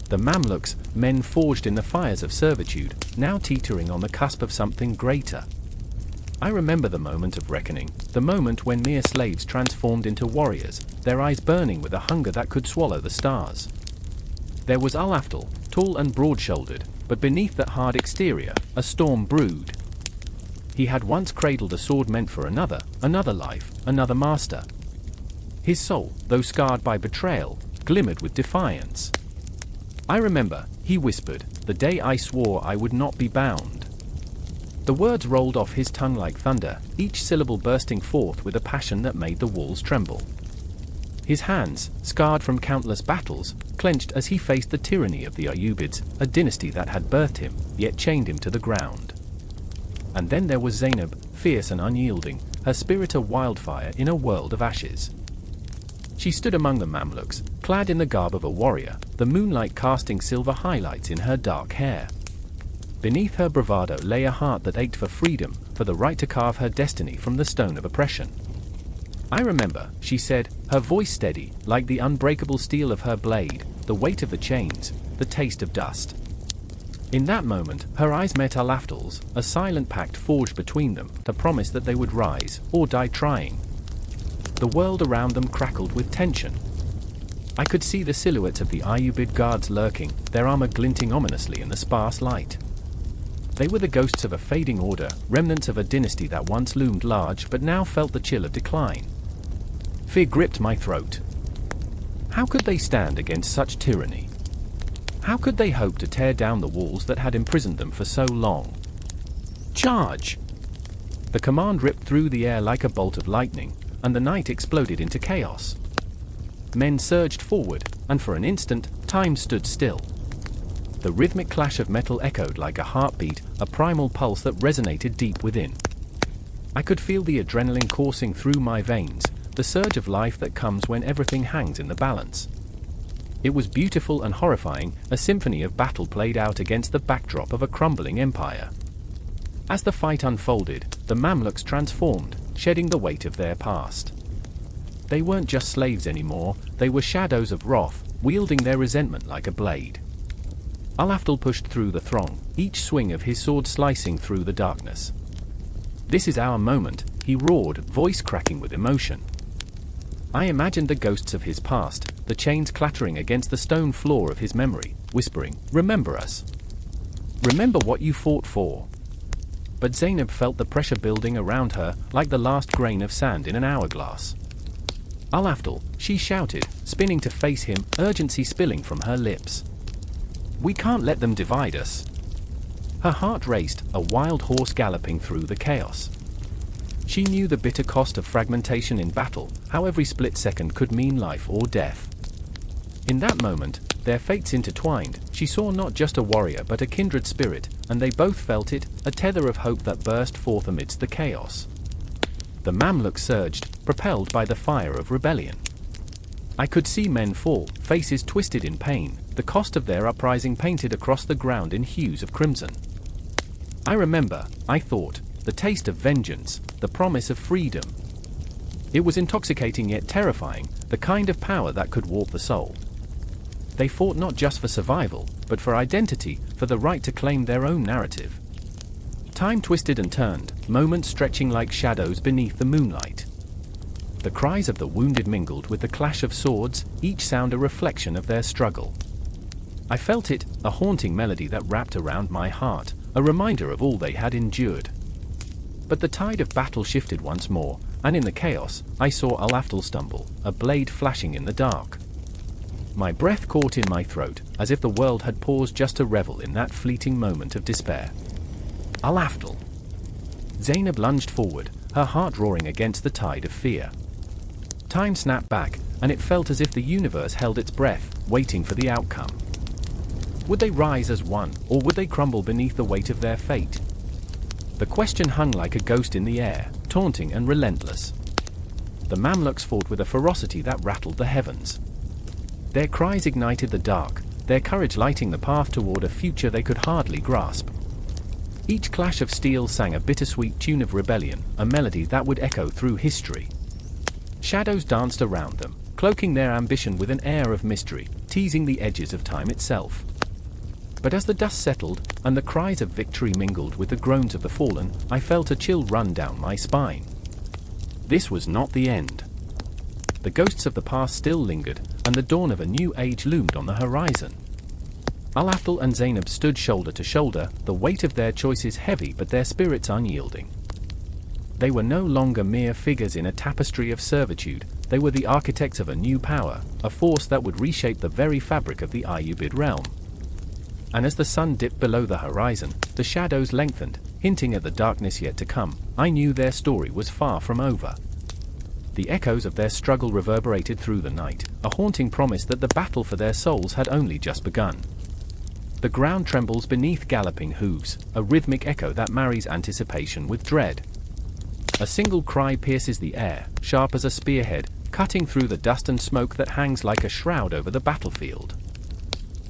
The Mamluks, men forged in the fires of servitude, now teetering on the cusp of something greater. I remember the moment of reckoning, the moment when mere slaves transformed into warriors, their eyes burning with a hunger that could swallow the stars. There was Al-Afdal, tall and broad-shouldered, but beneath that hard exterior, a storm brewed. He had once cradled a sword meant for another life, another master. His soul, though scarred by betrayal, glimmered with defiance. I remember, he whispered, the day I swore I would not be bound. The words rolled off his tongue like thunder, each syllable bursting forth with a passion that made the walls tremble. His hands, scarred from countless battles, clenched as he faced the tyranny of the Ayyubids, a dynasty that had birthed him, yet chained him to the ground. And then there was Zainab, fierce and unyielding, her spirit a wildfire in a world of ashes. She stood among the Mamluks, clad in the garb of a warrior, the moonlight casting silver highlights in her dark hair. Beneath her bravado lay a heart that ached for freedom, for the right to carve her destiny from the stone of oppression. I remember, she said, her voice steady, like the unbreakable steel of her blade, the weight of the chains, the taste of dust. In that moment, her eyes met Al-Afdal's, a silent pact forged between them, the promise that they would rise, or die trying. The world around them crackled with tension. I could see the silhouettes of the Ayyubid guards lurking, their armor glinting ominously in the sparse light. They were the ghosts of a fading order, remnants of a dynasty that once loomed large but now felt the chill of decline. Fear gripped my throat. How could they stand against such tyranny? How could they hope to tear down the walls that had imprisoned them for so long? Charge! The command ripped through the air like a bolt of lightning, and the night exploded into chaos. Men surged forward, and for an instant, time stood still. The rhythmic clash of metal echoed like a heartbeat, a primal pulse that resonated deep within. I could feel the adrenaline coursing through my veins, the surge of life that comes when everything hangs in the balance. It was beautiful and horrifying, a symphony of battle played out against the backdrop of a crumbling empire. As the fight unfolded, the Mamluks transformed, shedding the weight of their past. They weren't just slaves anymore, they were shadows of wrath, wielding their resentment like a blade. Al-Afdal pushed through the throng, each swing of his sword slicing through the darkness. "This is our moment," he roared, voice cracking with emotion. I imagined the ghosts of his past, the chains clattering against the stone floor of his memory, whispering, "Remember us. Remember what you fought for." But Zainab felt the pressure building around her, like the last grain of sand in an hourglass. "Al-Afdal," she shouted, spinning to face him, urgency spilling from her lips. "We can't let them divide us." Her heart raced, a wild horse galloping through the chaos. She knew the bitter cost of fragmentation in battle, how every split second could mean life or death. In that moment, their fates intertwined. She saw not just a warrior but a kindred spirit, and they both felt it, a tether of hope that burst forth amidst the chaos. The Mamluks surged, propelled by the fire of rebellion. I could see men fall, faces twisted in pain, the cost of their uprising painted across the ground in hues of crimson. I remember, I thought, the taste of vengeance, the promise of freedom. It was intoxicating yet terrifying, the kind of power that could warp the soul. They fought not just for survival, but for identity, for the right to claim their own narrative. Time twisted and turned, moments stretching like shadows beneath the moonlight. The cries of the wounded mingled with the clash of swords, each sound a reflection of their struggle. I felt it, a haunting melody that wrapped around my heart, a reminder of all they had endured. But the tide of battle shifted once more, and in the chaos, I saw Alafdal stumble, a blade flashing in the dark. My breath caught in my throat, as if the world had paused just to revel in that fleeting moment of despair. Alafdal! Zainab lunged forward, her heart roaring against the tide of fear. Time snapped back, and it felt as if the universe held its breath, waiting for the outcome. Would they rise as one, or would they crumble beneath the weight of their fate? The question hung like a ghost in the air, taunting and relentless. The Mamluks fought with a ferocity that rattled the heavens. Their cries ignited the dark, their courage lighting the path toward a future they could hardly grasp. Each clash of steel sang a bittersweet tune of rebellion, a melody that would echo through history. Shadows danced around them, cloaking their ambition with an air of mystery, teasing the edges of time itself. But as the dust settled, and the cries of victory mingled with the groans of the fallen, I felt a chill run down my spine. This was not the end. The ghosts of the past still lingered, and the dawn of a new age loomed on the horizon. Alafdal and Zainab stood shoulder to shoulder, the weight of their choices heavy but their spirits unyielding. They were no longer mere figures in a tapestry of servitude, they were the architects of a new power, a force that would reshape the very fabric of the Ayyubid realm. And as the sun dipped below the horizon, the shadows lengthened, hinting at the darkness yet to come. I knew their story was far from over. The echoes of their struggle reverberated through the night, a haunting promise that the battle for their souls had only just begun. The ground trembles beneath galloping hooves, a rhythmic echo that marries anticipation with dread. A single cry pierces the air, sharp as a spearhead, cutting through the dust and smoke that hangs like a shroud over the battlefield.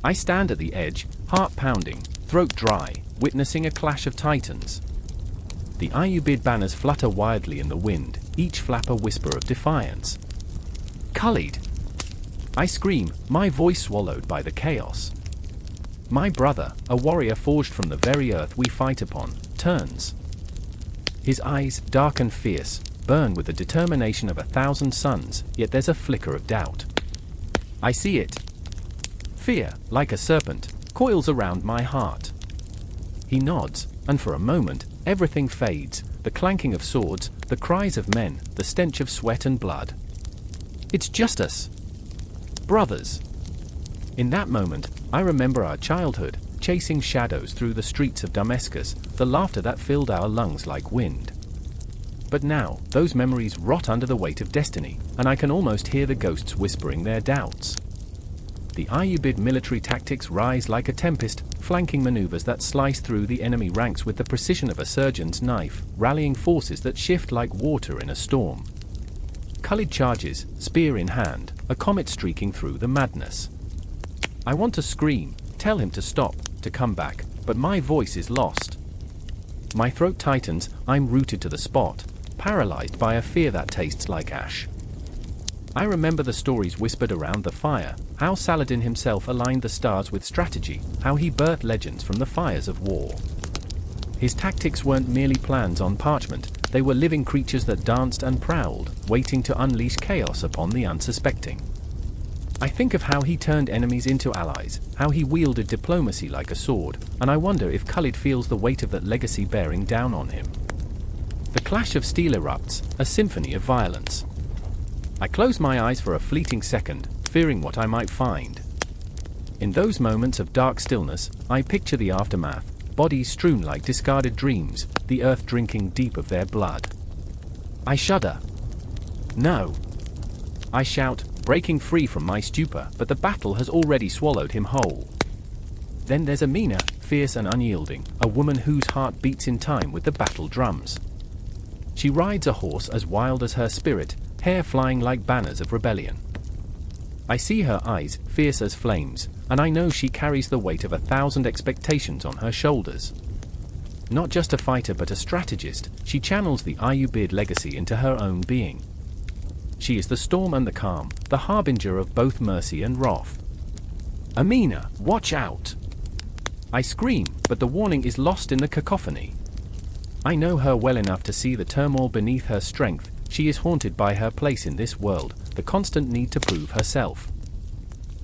I stand at the edge, heart pounding, throat dry, witnessing a clash of titans. The Ayyubid banners flutter wildly in the wind, each flap a whisper of defiance. Khalid! I scream, my voice swallowed by the chaos. My brother, a warrior forged from the very earth we fight upon, turns. His eyes, dark and fierce, burn with the determination of 1,000 suns, yet there's a flicker of doubt. I see it. Fear, like a serpent, coils around my heart. He nods, and for a moment, everything fades, the clanking of swords, the cries of men, the stench of sweat and blood. It's just us. Brothers. In that moment, I remember our childhood, chasing shadows through the streets of Damascus, the laughter that filled our lungs like wind. But now, those memories rot under the weight of destiny, and I can almost hear the ghosts whispering their doubts. The Ayyubid military tactics rise like a tempest, flanking maneuvers that slice through the enemy ranks with the precision of a surgeon's knife, rallying forces that shift like water in a storm. Khalid charges, spear in hand, a comet streaking through the madness. I want to scream, tell him to stop, to come back, but my voice is lost. My throat tightens, I'm rooted to the spot, paralyzed by a fear that tastes like ash. I remember the stories whispered around the fire, how Saladin himself aligned the stars with strategy, how he birthed legends from the fires of war. His tactics weren't merely plans on parchment, they were living creatures that danced and prowled, waiting to unleash chaos upon the unsuspecting. I think of how he turned enemies into allies, how he wielded diplomacy like a sword, and I wonder if Khalid feels the weight of that legacy bearing down on him. The clash of steel erupts, a symphony of violence. I close my eyes for a fleeting second, fearing what I might find. In those moments of dark stillness, I picture the aftermath, bodies strewn like discarded dreams, the earth drinking deep of their blood. I shudder. No! I shout, breaking free from my stupor, but the battle has already swallowed him whole. Then there's Amina, fierce and unyielding, a woman whose heart beats in time with the battle drums. She rides a horse as wild as her spirit, hair flying like banners of rebellion. I see her eyes, fierce as flames, and I know she carries the weight of 1,000 expectations on her shoulders. Not just a fighter but a strategist, she channels the Ayyubid legacy into her own being. She is the storm and the calm, the harbinger of both mercy and wrath. Amina, watch out! I scream, but the warning is lost in the cacophony. I know her well enough to see the turmoil beneath her strength. She is haunted by her place in this world, the constant need to prove herself.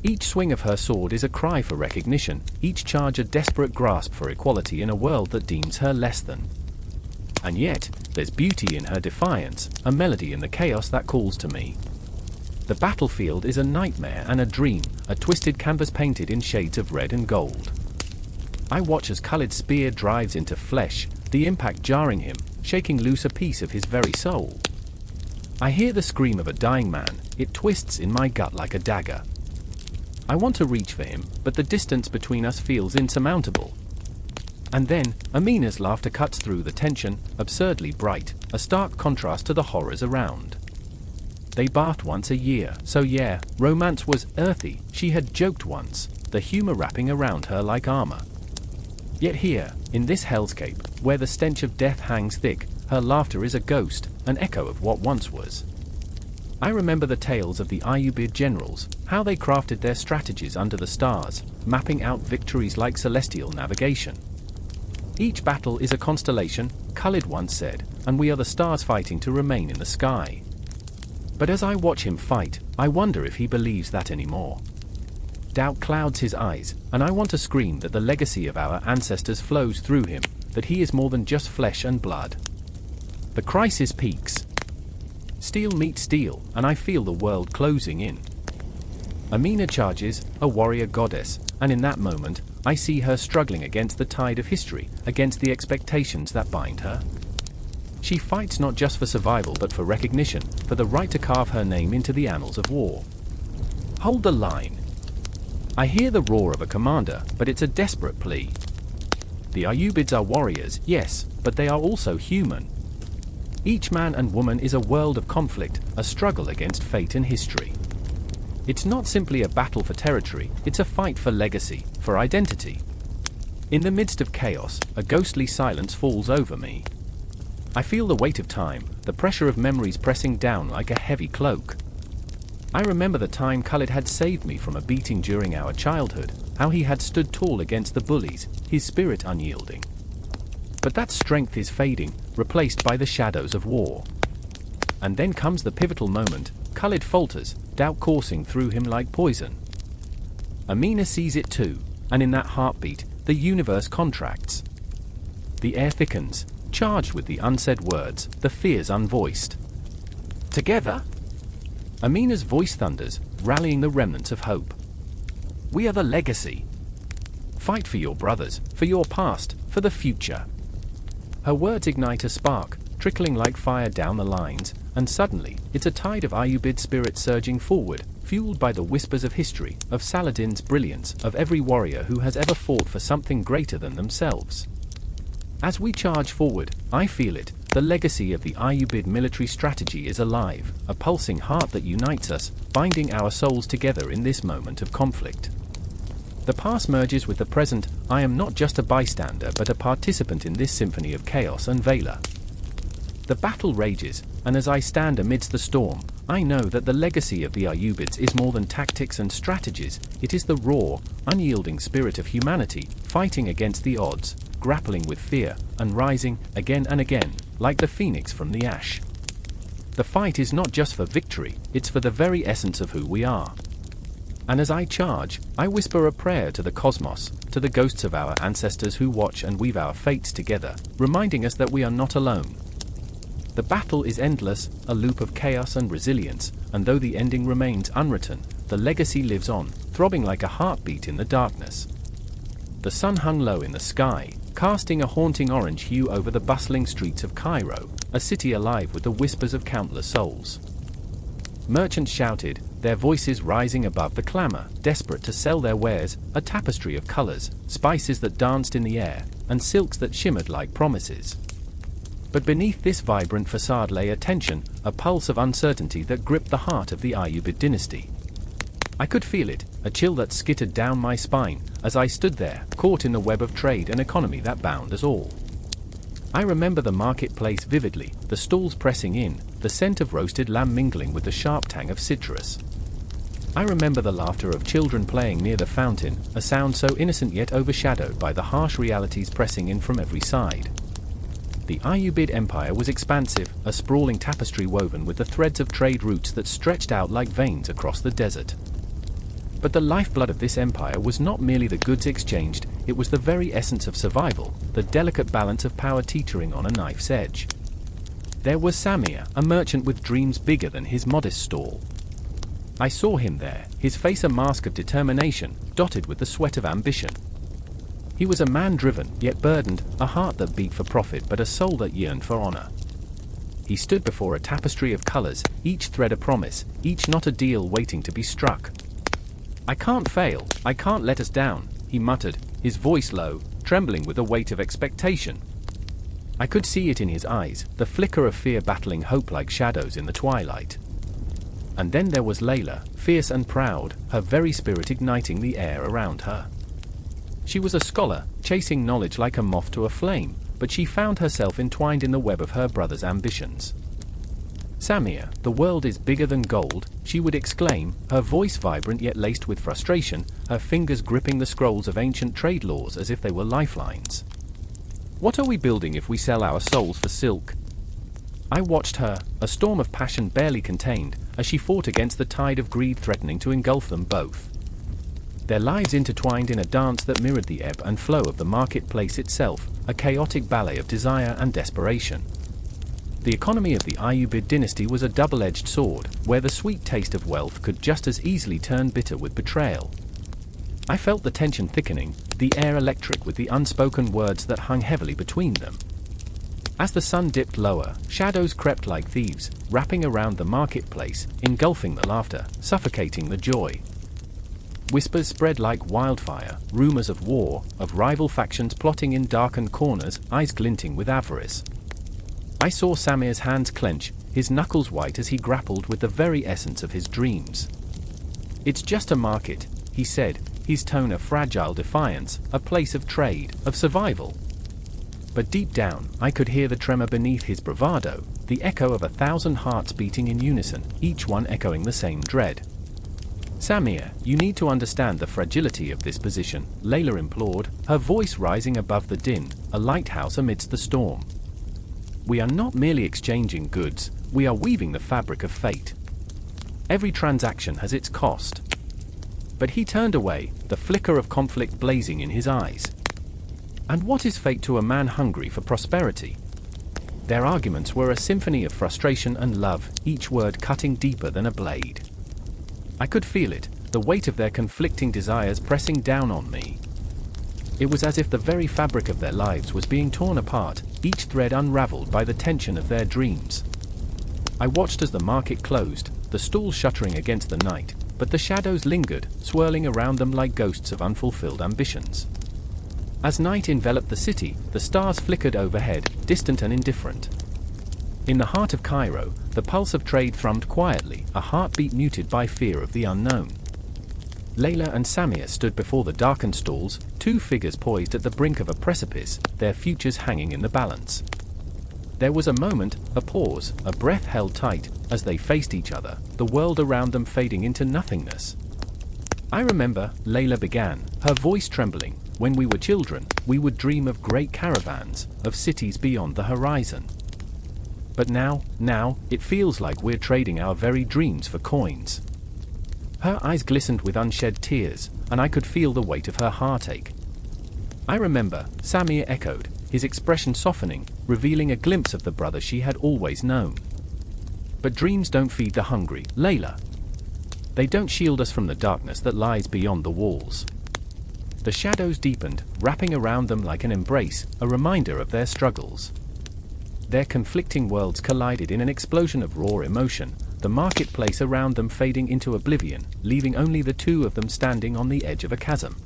Each swing of her sword is a cry for recognition, each charge a desperate grasp for equality in a world that deems her less than. And yet, there's beauty in her defiance, a melody in the chaos that calls to me. The battlefield is a nightmare and a dream, a twisted canvas painted in shades of red and gold. I watch as Khalid's spear drives into flesh, the impact jarring him, shaking loose a piece of his very soul. I hear the scream of a dying man, it twists in my gut like a dagger. I want to reach for him, but the distance between us feels insurmountable. And then, Amina's laughter cuts through the tension, absurdly bright, a stark contrast to the horrors around. They bathed once a year, so yeah, romance was earthy, she had joked once, the humor wrapping around her like armor. Yet here, in this hellscape, where the stench of death hangs thick, her laughter is a ghost, an echo of what once was. I remember the tales of the Ayyubid generals, how they crafted their strategies under the stars, mapping out victories like celestial navigation. Each battle is a constellation, Khalid once said, and we are the stars fighting to remain in the sky. But as I watch him fight, I wonder if he believes that anymore. Doubt clouds his eyes, and I want to scream that the legacy of our ancestors flows through him, that he is more than just flesh and blood. The crisis peaks. Steel meets steel, and I feel the world closing in. Amina charges, a warrior goddess, and in that moment, I see her struggling against the tide of history, against the expectations that bind her. She fights not just for survival but for recognition, for the right to carve her name into the annals of war. Hold the line. I hear the roar of a commander, but it's a desperate plea. The Ayyubids are warriors, yes, but they are also human. Each man and woman is a world of conflict, a struggle against fate and history. It's not simply a battle for territory, it's a fight for legacy, for identity. In the midst of chaos, a ghostly silence falls over me. I feel the weight of time, the pressure of memories pressing down like a heavy cloak. I remember the time Khalid had saved me from a beating during our childhood, how he had stood tall against the bullies, his spirit unyielding. But that strength is fading, replaced by the shadows of war. And then comes the pivotal moment, Khalid falters, doubt coursing through him like poison. Amina sees it too, and in that heartbeat, the universe contracts. The air thickens, charged with the unsaid words, the fears unvoiced. Together? Amina's voice thunders, rallying the remnants of hope. We are the legacy. Fight for your brothers, for your past, for the future. Her words ignite a spark, trickling like fire down the lines, and suddenly, it's a tide of Ayyubid spirit surging forward, fueled by the whispers of history, of Saladin's brilliance, of every warrior who has ever fought for something greater than themselves. As we charge forward, I feel it, the legacy of the Ayyubid military strategy is alive, a pulsing heart that unites us, binding our souls together in this moment of conflict. The past merges with the present. I am not just a bystander but a participant in this symphony of chaos and valor. The battle rages, and as I stand amidst the storm, I know that the legacy of the Ayyubids is more than tactics and strategies, it is the raw, unyielding spirit of humanity, fighting against the odds, grappling with fear, and rising, again and again, like the phoenix from the ash. The fight is not just for victory, it's for the very essence of who we are. And as I charge, I whisper a prayer to the cosmos, to the ghosts of our ancestors who watch and weave our fates together, reminding us that we are not alone. The battle is endless, a loop of chaos and resilience, and though the ending remains unwritten, the legacy lives on, throbbing like a heartbeat in the darkness. The sun hung low in the sky, casting a haunting orange hue over the bustling streets of Cairo, a city alive with the whispers of countless souls. Merchants shouted, their voices rising above the clamor, desperate to sell their wares, a tapestry of colors, spices that danced in the air, and silks that shimmered like promises. But beneath this vibrant facade lay a tension, a pulse of uncertainty that gripped the heart of the Ayyubid dynasty. I could feel it, a chill that skittered down my spine, as I stood there, caught in the web of trade and economy that bound us all. I remember the marketplace vividly, the stalls pressing in, the scent of roasted lamb mingling with the sharp tang of citrus. I remember the laughter of children playing near the fountain, a sound so innocent yet overshadowed by the harsh realities pressing in from every side. The Ayyubid Empire was expansive, a sprawling tapestry woven with the threads of trade routes that stretched out like veins across the desert. But the lifeblood of this empire was not merely the goods exchanged, it was the very essence of survival, the delicate balance of power teetering on a knife's edge. There was Samir, a merchant with dreams bigger than his modest stall. I saw him there, his face a mask of determination, dotted with the sweat of ambition. He was a man driven, yet burdened, a heart that beat for profit but a soul that yearned for honor. He stood before a tapestry of colors, each thread a promise, each knot a deal waiting to be struck. "I can't fail, I can't let us down," he muttered, his voice low, trembling with the weight of expectation. I could see it in his eyes, the flicker of fear battling hope like shadows in the twilight. And then there was Layla, fierce and proud, her very spirit igniting the air around her. She was a scholar, chasing knowledge like a moth to a flame, but she found herself entwined in the web of her brother's ambitions. "Samir, the world is bigger than gold," she would exclaim, her voice vibrant yet laced with frustration, her fingers gripping the scrolls of ancient trade laws as if they were lifelines. "What are we building if we sell our souls for silk?" I watched her, a storm of passion barely contained, as she fought against the tide of greed threatening to engulf them both. Their lives intertwined in a dance that mirrored the ebb and flow of the marketplace itself, a chaotic ballet of desire and desperation. The economy of the Ayyubid dynasty was a double-edged sword, where the sweet taste of wealth could just as easily turn bitter with betrayal. I felt the tension thickening, the air electric with the unspoken words that hung heavily between them. As the sun dipped lower, shadows crept like thieves, wrapping around the marketplace, engulfing the laughter, suffocating the joy. Whispers spread like wildfire, rumors of war, of rival factions plotting in darkened corners, eyes glinting with avarice. I saw Samir's hands clench, his knuckles white as he grappled with the very essence of his dreams. "It's just a market," he said, his tone a fragile defiance, a place of trade, of survival. But deep down, I could hear the tremor beneath his bravado, the echo of 1,000 hearts beating in unison, each one echoing the same dread. "Samir, you need to understand the fragility of this position," Layla implored, her voice rising above the din, a lighthouse amidst the storm. "We are not merely exchanging goods, we are weaving the fabric of fate. Every transaction has its cost." But he turned away, the flicker of conflict blazing in his eyes. And what is fate to a man hungry for prosperity? Their arguments were a symphony of frustration and love, each word cutting deeper than a blade. I could feel it, the weight of their conflicting desires pressing down on me. It was as if the very fabric of their lives was being torn apart, each thread unraveled by the tension of their dreams. I watched as the market closed, the stalls shuttering against the night, but the shadows lingered, swirling around them like ghosts of unfulfilled ambitions. As night enveloped the city, the stars flickered overhead, distant and indifferent. In the heart of Cairo, the pulse of trade thrummed quietly, a heartbeat muted by fear of the unknown. Layla and Samir stood before the darkened stalls, two figures poised at the brink of a precipice, their futures hanging in the balance. There was a moment, a pause, a breath held tight, as they faced each other, the world around them fading into nothingness. "I remember," Layla began, her voice trembling, "when we were children, we would dream of great caravans, of cities beyond the horizon. But now, it feels like we're trading our very dreams for coins." Her eyes glistened with unshed tears, and I could feel the weight of her heartache. "I remember," Samir echoed, his expression softening, revealing a glimpse of the brother she had always known. "But dreams don't feed the hungry, Layla. They don't shield us from the darkness that lies beyond the walls." The shadows deepened, wrapping around them like an embrace, a reminder of their struggles. Their conflicting worlds collided in an explosion of raw emotion, the marketplace around them fading into oblivion, leaving only the two of them standing on the edge of a chasm.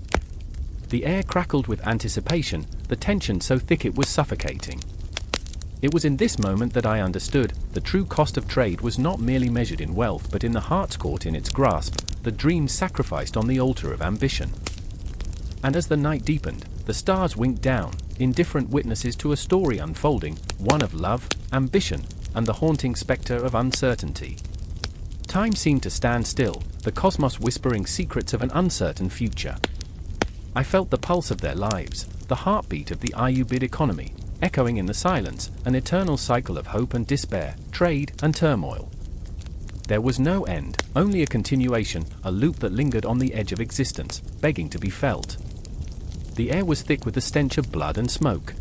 The air crackled with anticipation, the tension so thick it was suffocating. It was in this moment that I understood, the true cost of trade was not merely measured in wealth but in the hearts caught in its grasp, the dreams sacrificed on the altar of ambition. And as the night deepened, the stars winked down, indifferent witnesses to a story unfolding, one of love, ambition, and the haunting specter of uncertainty. Time seemed to stand still, the cosmos whispering secrets of an uncertain future. I felt the pulse of their lives, the heartbeat of the Ayyubid economy, echoing in the silence, an eternal cycle of hope and despair, trade and turmoil. There was no end, only a continuation, a loop that lingered on the edge of existence, begging to be felt. The air was thick with the stench of blood and smoke.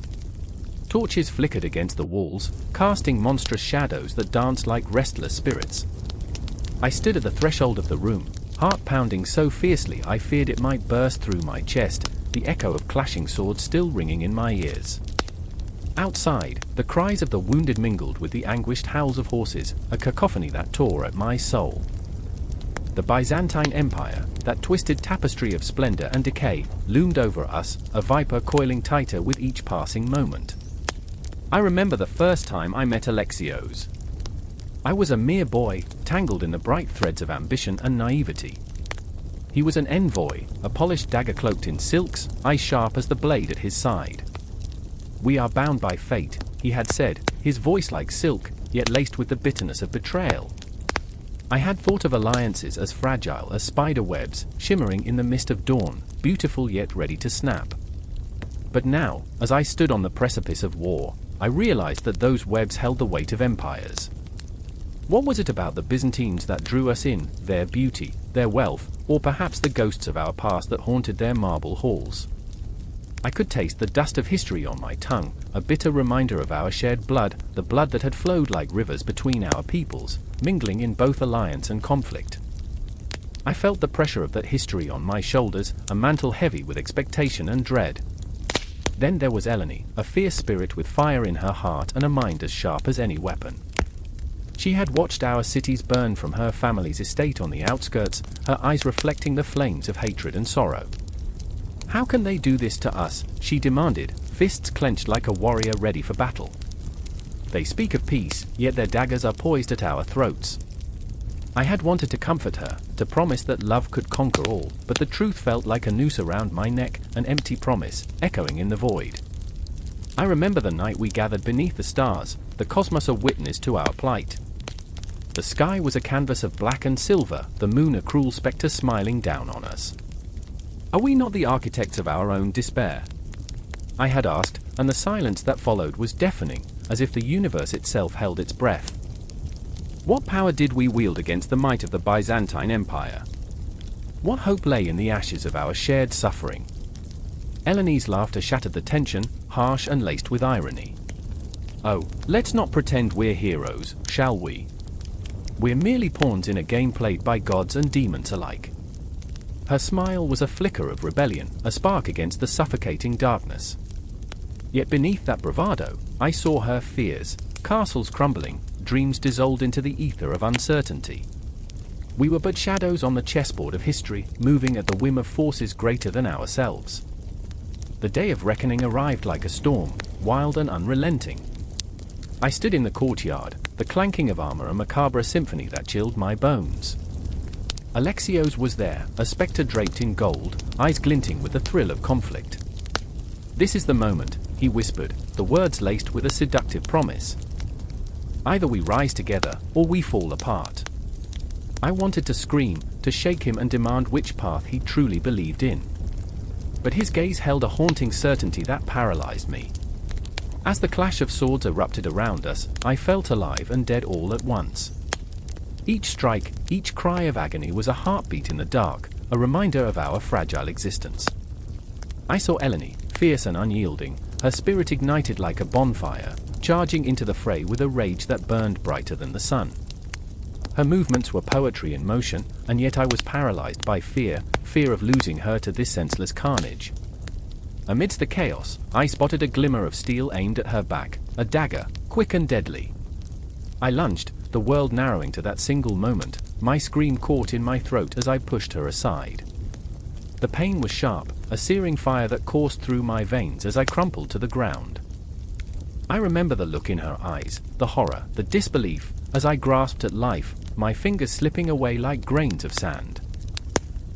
Torches flickered against the walls, casting monstrous shadows that danced like restless spirits. I stood at the threshold of the room, heart pounding so fiercely I feared it might burst through my chest, the echo of clashing swords still ringing in my ears. Outside, the cries of the wounded mingled with the anguished howls of horses, a cacophony that tore at my soul. The Byzantine Empire, that twisted tapestry of splendor and decay, loomed over us, a viper coiling tighter with each passing moment. I remember the first time I met Alexios. I was a mere boy, tangled in the bright threads of ambition and naivety. He was an envoy, a polished dagger cloaked in silks, eyes sharp as the blade at his side. "We are bound by fate," he had said, his voice like silk, yet laced with the bitterness of betrayal. I had thought of alliances as fragile as spider webs, shimmering in the mist of dawn, beautiful yet ready to snap. But now, as I stood on the precipice of war, I realized that those webs held the weight of empires. What was it about the Byzantines that drew us in, their beauty, their wealth, or perhaps the ghosts of our past that haunted their marble halls? I could taste the dust of history on my tongue, a bitter reminder of our shared blood, the blood that had flowed like rivers between our peoples, mingling in both alliance and conflict. I felt the pressure of that history on my shoulders, a mantle heavy with expectation and dread. Then there was Eleni, a fierce spirit with fire in her heart and a mind as sharp as any weapon. She had watched our cities burn from her family's estate on the outskirts, her eyes reflecting the flames of hatred and sorrow. "How can they do this to us?" she demanded, fists clenched like a warrior ready for battle. "They speak of peace, yet their daggers are poised at our throats." I had wanted to comfort her, to promise that love could conquer all, but the truth felt like a noose around my neck, an empty promise, echoing in the void. I remember the night we gathered beneath the stars, the cosmos a witness to our plight. The sky was a canvas of black and silver, the moon a cruel spectre smiling down on us. "Are we not the architects of our own despair?" I had asked, and the silence that followed was deafening, as if the universe itself held its breath. What power did we wield against the might of the Byzantine Empire? What hope lay in the ashes of our shared suffering? Eleni's laughter shattered the tension, harsh and laced with irony. "Oh, let's not pretend we're heroes, shall we? We're merely pawns in a game played by gods and demons alike." Her smile was a flicker of rebellion, a spark against the suffocating darkness. Yet beneath that bravado, I saw her fears, castles crumbling, dreams dissolved into the ether of uncertainty. We were but shadows on the chessboard of history, moving at the whim of forces greater than ourselves. The day of reckoning arrived like a storm, wild and unrelenting. I stood in the courtyard, the clanking of armor a macabre symphony that chilled my bones. Alexios was there, a spectre draped in gold, eyes glinting with the thrill of conflict. "This is the moment," he whispered, the words laced with a seductive promise. "Either we rise together, or we fall apart." I wanted to scream, to shake him and demand which path he truly believed in. But his gaze held a haunting certainty that paralyzed me. As the clash of swords erupted around us, I felt alive and dead all at once. Each strike, each cry of agony was a heartbeat in the dark, a reminder of our fragile existence. I saw Eleni, fierce and unyielding, her spirit ignited like a bonfire, charging into the fray with a rage that burned brighter than the sun. Her movements were poetry in motion, and yet I was paralyzed by fear of losing her to this senseless carnage. Amidst the chaos, I spotted a glimmer of steel aimed at her back, a dagger, quick and deadly. I lunged, the world narrowing to that single moment, my scream caught in my throat as I pushed her aside. The pain was sharp, a searing fire that coursed through my veins as I crumpled to the ground. I remember the look in her eyes, the horror, the disbelief, as I grasped at life, my fingers slipping away like grains of sand.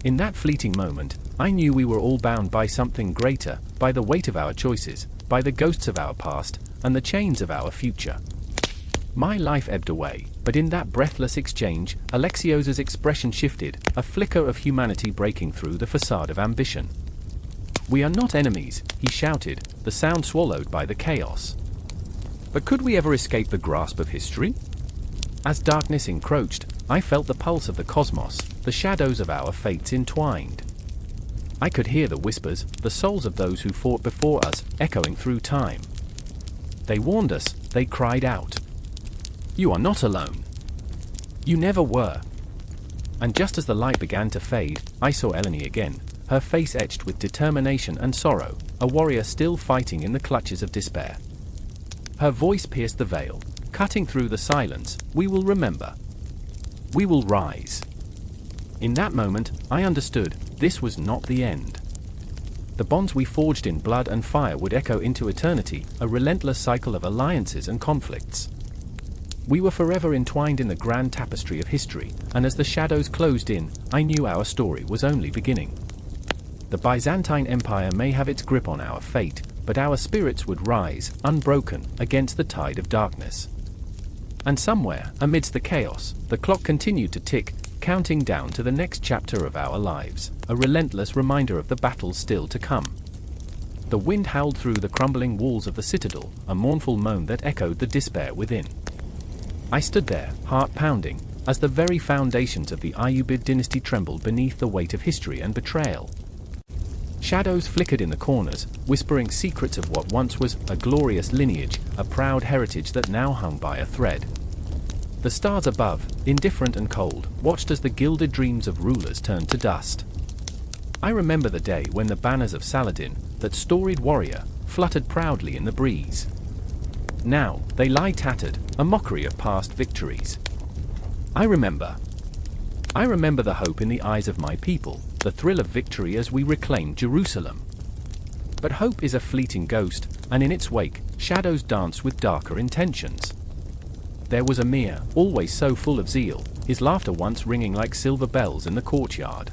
In that fleeting moment, I knew we were all bound by something greater, by the weight of our choices, by the ghosts of our past, and the chains of our future. My life ebbed away, but in that breathless exchange, Alexios's expression shifted, a flicker of humanity breaking through the facade of ambition. "We are not enemies," he shouted, the sound swallowed by the chaos. But could we ever escape the grasp of history? As darkness encroached, I felt the pulse of the cosmos, the shadows of our fates entwined. I could hear the whispers, the souls of those who fought before us, echoing through time. They warned us, they cried out. "You are not alone. You never were." And just as the light began to fade, I saw Eleni again, her face etched with determination and sorrow, a warrior still fighting in the clutches of despair. Her voice pierced the veil, cutting through the silence. "We will remember. We will rise." In that moment, I understood, this was not the end. The bonds we forged in blood and fire would echo into eternity, a relentless cycle of alliances and conflicts. We were forever entwined in the grand tapestry of history, and as the shadows closed in, I knew our story was only beginning. The Byzantine Empire may have its grip on our fate, but our spirits would rise, unbroken, against the tide of darkness. And somewhere, amidst the chaos, the clock continued to tick, counting down to the next chapter of our lives, a relentless reminder of the battles still to come. The wind howled through the crumbling walls of the citadel, a mournful moan that echoed the despair within. I stood there, heart pounding, as the very foundations of the Ayyubid dynasty trembled beneath the weight of history and betrayal. Shadows flickered in the corners, whispering secrets of what once was a glorious lineage, a proud heritage that now hung by a thread. The stars above, indifferent and cold, watched as the gilded dreams of rulers turned to dust. I remember the day when the banners of Saladin, that storied warrior, fluttered proudly in the breeze. Now, they lie tattered, a mockery of past victories. I remember the hope in the eyes of my people, the thrill of victory as we reclaimed Jerusalem. But hope is a fleeting ghost, and in its wake, shadows dance with darker intentions. There was Emir, always so full of zeal, his laughter once ringing like silver bells in the courtyard.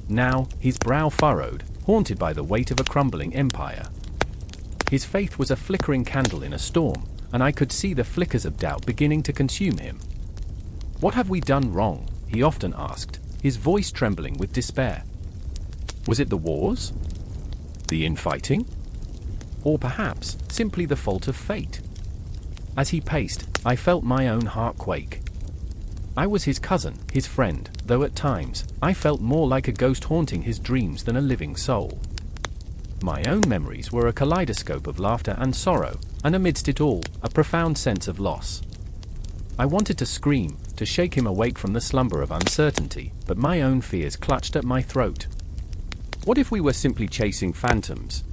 Now, his brow furrowed, haunted by the weight of a crumbling empire. His faith was a flickering candle in a storm, and I could see the flickers of doubt beginning to consume him. "What have we done wrong?" he often asked, his voice trembling with despair. Was it the wars? The infighting? Or perhaps, simply the fault of fate? As he paced, I felt my own heart quake. I was his cousin, his friend, though at times, I felt more like a ghost haunting his dreams than a living soul. My own memories were a kaleidoscope of laughter and sorrow, and amidst it all, a profound sense of loss. I wanted to scream, to shake him awake from the slumber of uncertainty, but my own fears clutched at my throat. What if we were simply chasing phantoms?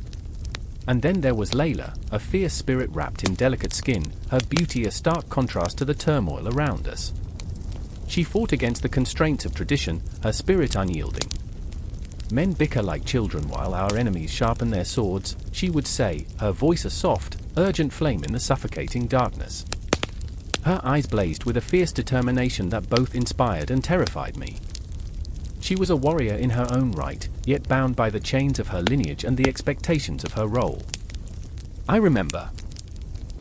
And then there was Layla, a fierce spirit wrapped in delicate skin, her beauty a stark contrast to the turmoil around us. She fought against the constraints of tradition, her spirit unyielding. "Men bicker like children while our enemies sharpen their swords," she would say, her voice a soft, urgent flame in the suffocating darkness. Her eyes blazed with a fierce determination that both inspired and terrified me. She was a warrior in her own right, yet bound by the chains of her lineage and the expectations of her role. I remember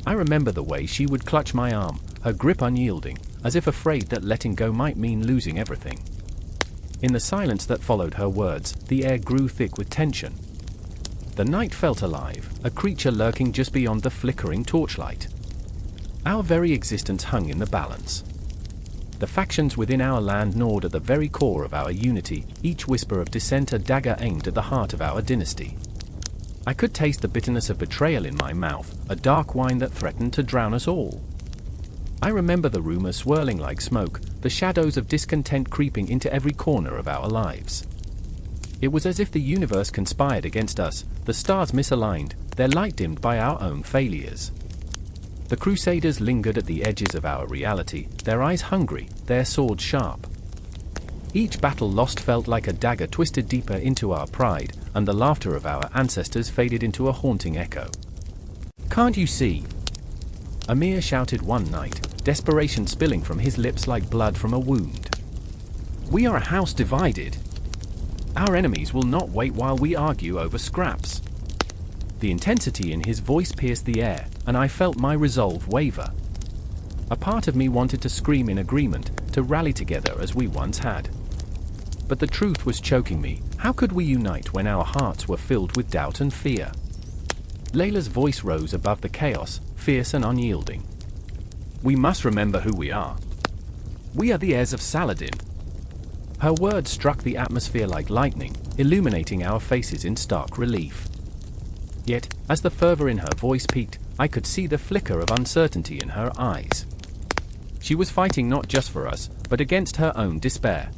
the way she would clutch my arm, her grip unyielding, as if afraid that letting go might mean losing everything. In the silence that followed her words, the air grew thick with tension. The night felt alive, a creature lurking just beyond the flickering torchlight. Our very existence hung in the balance. The factions within our land gnawed at the very core of our unity, each whisper of dissent a dagger aimed at the heart of our dynasty. I could taste the bitterness of betrayal in my mouth, a dark wine that threatened to drown us all. I remember the rumors swirling like smoke, the shadows of discontent creeping into every corner of our lives. It was as if the universe conspired against us, the stars misaligned, their light dimmed by our own failures. The Crusaders lingered at the edges of our reality, their eyes hungry, their swords sharp. Each battle lost felt like a dagger twisted deeper into our pride, and the laughter of our ancestors faded into a haunting echo. "Can't you see?" Amir shouted one night, desperation spilling from his lips like blood from a wound. "We are a house divided. Our enemies will not wait while we argue over scraps." The intensity in his voice pierced the air, and I felt my resolve waver. A part of me wanted to scream in agreement, to rally together as we once had. But the truth was choking me. How could we unite when our hearts were filled with doubt and fear? Layla's voice rose above the chaos, fierce and unyielding. "We must remember who we are. We are the heirs of Saladin." Her words struck the atmosphere like lightning, illuminating our faces in stark relief. Yet, as the fervor in her voice peaked, I could see the flicker of uncertainty in her eyes. She was fighting not just for us, but against her own despair.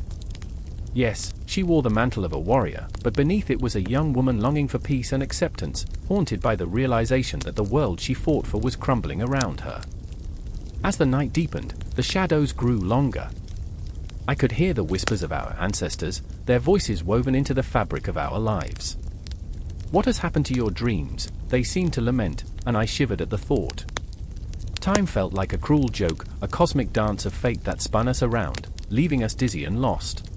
Yes, she wore the mantle of a warrior, but beneath it was a young woman longing for peace and acceptance, haunted by the realization that the world she fought for was crumbling around her. As the night deepened, the shadows grew longer. I could hear the whispers of our ancestors, their voices woven into the fabric of our lives. "What has happened to your dreams?" they seemed to lament, and I shivered at the thought. Time felt like a cruel joke, a cosmic dance of fate that spun us around, leaving us dizzy and lost.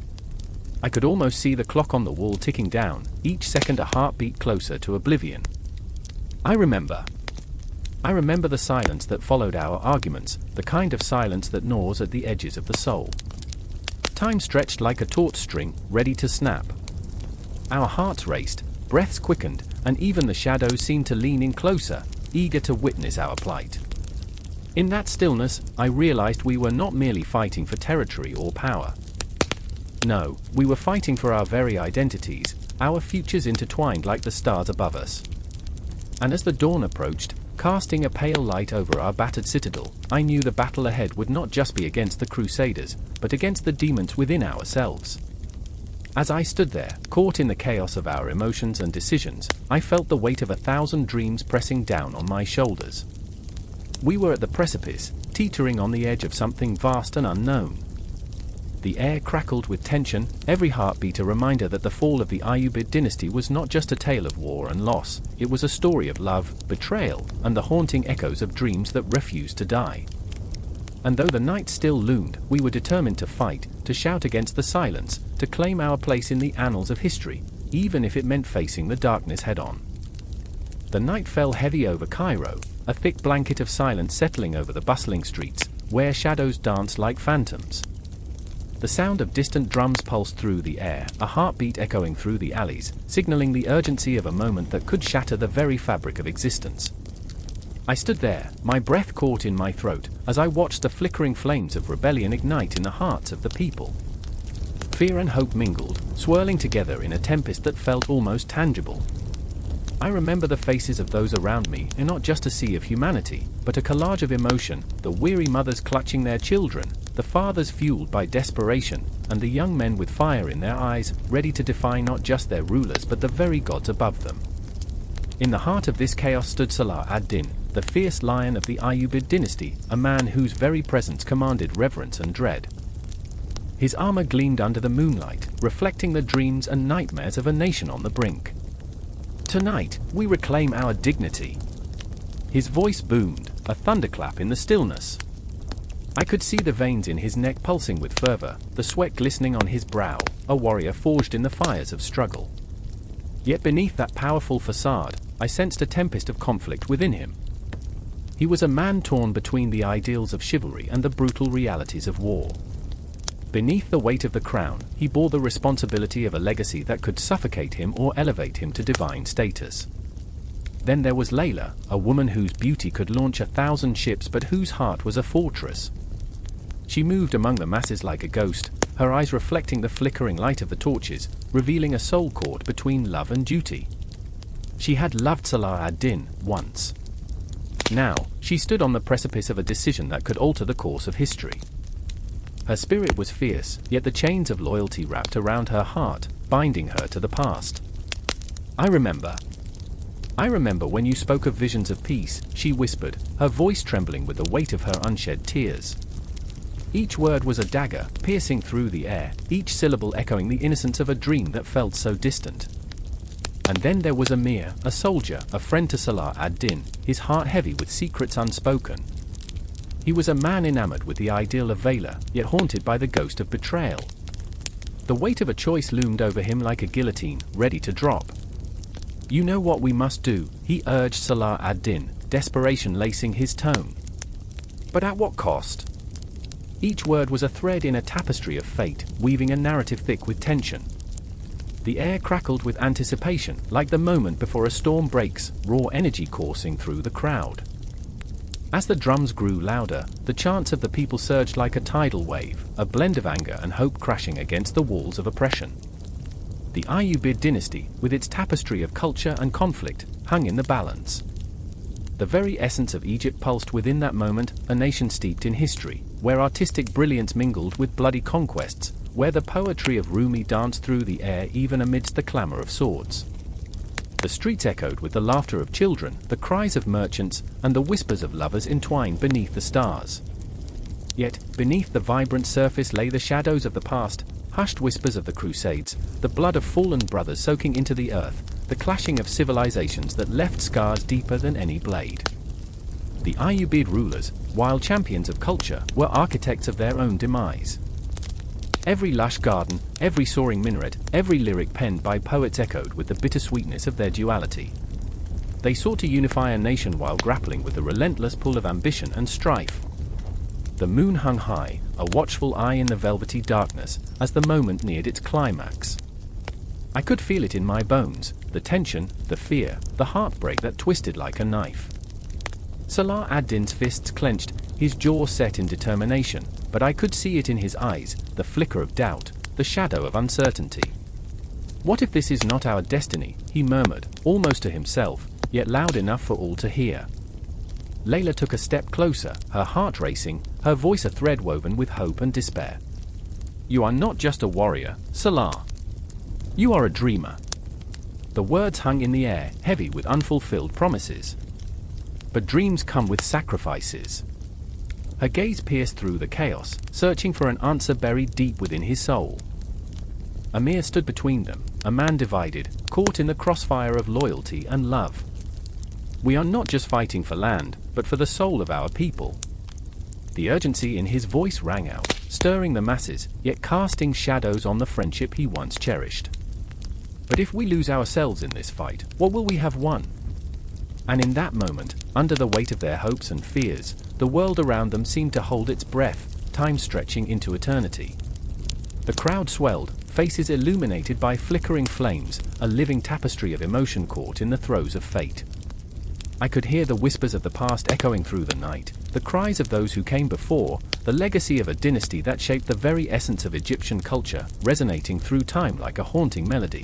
I could almost see the clock on the wall ticking down, each second a heartbeat closer to oblivion. I remember the silence that followed our arguments, the kind of silence that gnaws at the edges of the soul. Time stretched like a taut string, ready to snap. Our hearts raced, breaths quickened, and even the shadows seemed to lean in closer, eager to witness our plight. In that stillness, I realized we were not merely fighting for territory or power. No, we were fighting for our very identities, our futures intertwined like the stars above us. And as the dawn approached, casting a pale light over our battered citadel, I knew the battle ahead would not just be against the Crusaders, but against the demons within ourselves. As I stood there, caught in the chaos of our emotions and decisions, I felt the weight of 1,000 dreams pressing down on my shoulders. We were at the precipice, teetering on the edge of something vast and unknown. The air crackled with tension, every heartbeat a reminder that the fall of the Ayyubid Dynasty was not just a tale of war and loss, it was a story of love, betrayal, and the haunting echoes of dreams that refused to die. And though the night still loomed, we were determined to fight, to shout against the silence, to claim our place in the annals of history, even if it meant facing the darkness head-on. The night fell heavy over Cairo, a thick blanket of silence settling over the bustling streets, where shadows danced like phantoms. The sound of distant drums pulsed through the air, a heartbeat echoing through the alleys, signaling the urgency of a moment that could shatter the very fabric of existence. I stood there, my breath caught in my throat, as I watched the flickering flames of rebellion ignite in the hearts of the people. Fear and hope mingled, swirling together in a tempest that felt almost tangible. I remember the faces of those around me, and not just a sea of humanity, but a collage of emotion, the weary mothers clutching their children, the fathers fueled by desperation, and the young men with fire in their eyes, ready to defy not just their rulers but the very gods above them. In the heart of this chaos stood Salah ad-Din, the fierce lion of the Ayyubid Dynasty, a man whose very presence commanded reverence and dread. His armor gleamed under the moonlight, reflecting the dreams and nightmares of a nation on the brink. "Tonight, we reclaim our dignity." His voice boomed, a thunderclap in the stillness. I could see the veins in his neck pulsing with fervor, the sweat glistening on his brow, a warrior forged in the fires of struggle. Yet beneath that powerful facade, I sensed a tempest of conflict within him. He was a man torn between the ideals of chivalry and the brutal realities of war. Beneath the weight of the crown, he bore the responsibility of a legacy that could suffocate him or elevate him to divine status. Then there was Layla, a woman whose beauty could launch 1,000 ships but whose heart was a fortress. She moved among the masses like a ghost, her eyes reflecting the flickering light of the torches, revealing a soul caught between love and duty. She had loved Salah ad-Din once. Now, she stood on the precipice of a decision that could alter the course of history. Her spirit was fierce, yet the chains of loyalty wrapped around her heart, binding her to the past. I remember when you spoke of visions of peace," she whispered, her voice trembling with the weight of her unshed tears. Each word was a dagger, piercing through the air, each syllable echoing the innocence of a dream that felt so distant. And then there was Amir, a soldier, a friend to Salah ad-Din, his heart heavy with secrets unspoken. He was a man enamored with the ideal of valor, yet haunted by the ghost of betrayal. The weight of a choice loomed over him like a guillotine, ready to drop. "You know what we must do," he urged Salah ad-Din, desperation lacing his tone. "But at what cost?" Each word was a thread in a tapestry of fate, weaving a narrative thick with tension. The air crackled with anticipation, like the moment before a storm breaks, raw energy coursing through the crowd. As the drums grew louder, the chants of the people surged like a tidal wave, a blend of anger and hope crashing against the walls of oppression. The Ayyubid Dynasty, with its tapestry of culture and conflict, hung in the balance. The very essence of Egypt pulsed within that moment, a nation steeped in history, where artistic brilliance mingled with bloody conquests, where the poetry of Rumi danced through the air even amidst the clamor of swords. The streets echoed with the laughter of children, the cries of merchants, and the whispers of lovers entwined beneath the stars. Yet, beneath the vibrant surface lay the shadows of the past, hushed whispers of the Crusades, the blood of fallen brothers soaking into the earth, the clashing of civilizations that left scars deeper than any blade. The Ayyubid rulers, while champions of culture, were architects of their own demise. Every lush garden, every soaring minaret, every lyric penned by poets echoed with the bittersweetness of their duality. They sought to unify a nation while grappling with the relentless pull of ambition and strife. The moon hung high, a watchful eye in the velvety darkness, as the moment neared its climax. I could feel it in my bones, the tension, the fear, the heartbreak that twisted like a knife. Salah ad-Din's fists clenched, his jaw set in determination, but I could see it in his eyes, the flicker of doubt, the shadow of uncertainty. "What if this is not our destiny?" he murmured, almost to himself, yet loud enough for all to hear. Layla took a step closer, her heart racing, her voice a thread woven with hope and despair. "You are not just a warrior, Salah. You are a dreamer." The words hung in the air, heavy with unfulfilled promises. "But dreams come with sacrifices." Her gaze pierced through the chaos, searching for an answer buried deep within his soul. Amir stood between them, a man divided, caught in the crossfire of loyalty and love. "We are not just fighting for land, but for the soul of our people." The urgency in his voice rang out, stirring the masses, yet casting shadows on the friendship he once cherished. "But if we lose ourselves in this fight, what will we have won?" And in that moment, under the weight of their hopes and fears, the world around them seemed to hold its breath, time stretching into eternity. The crowd swelled, faces illuminated by flickering flames, a living tapestry of emotion caught in the throes of fate. I could hear the whispers of the past echoing through the night, the cries of those who came before, the legacy of a dynasty that shaped the very essence of Egyptian culture, resonating through time like a haunting melody.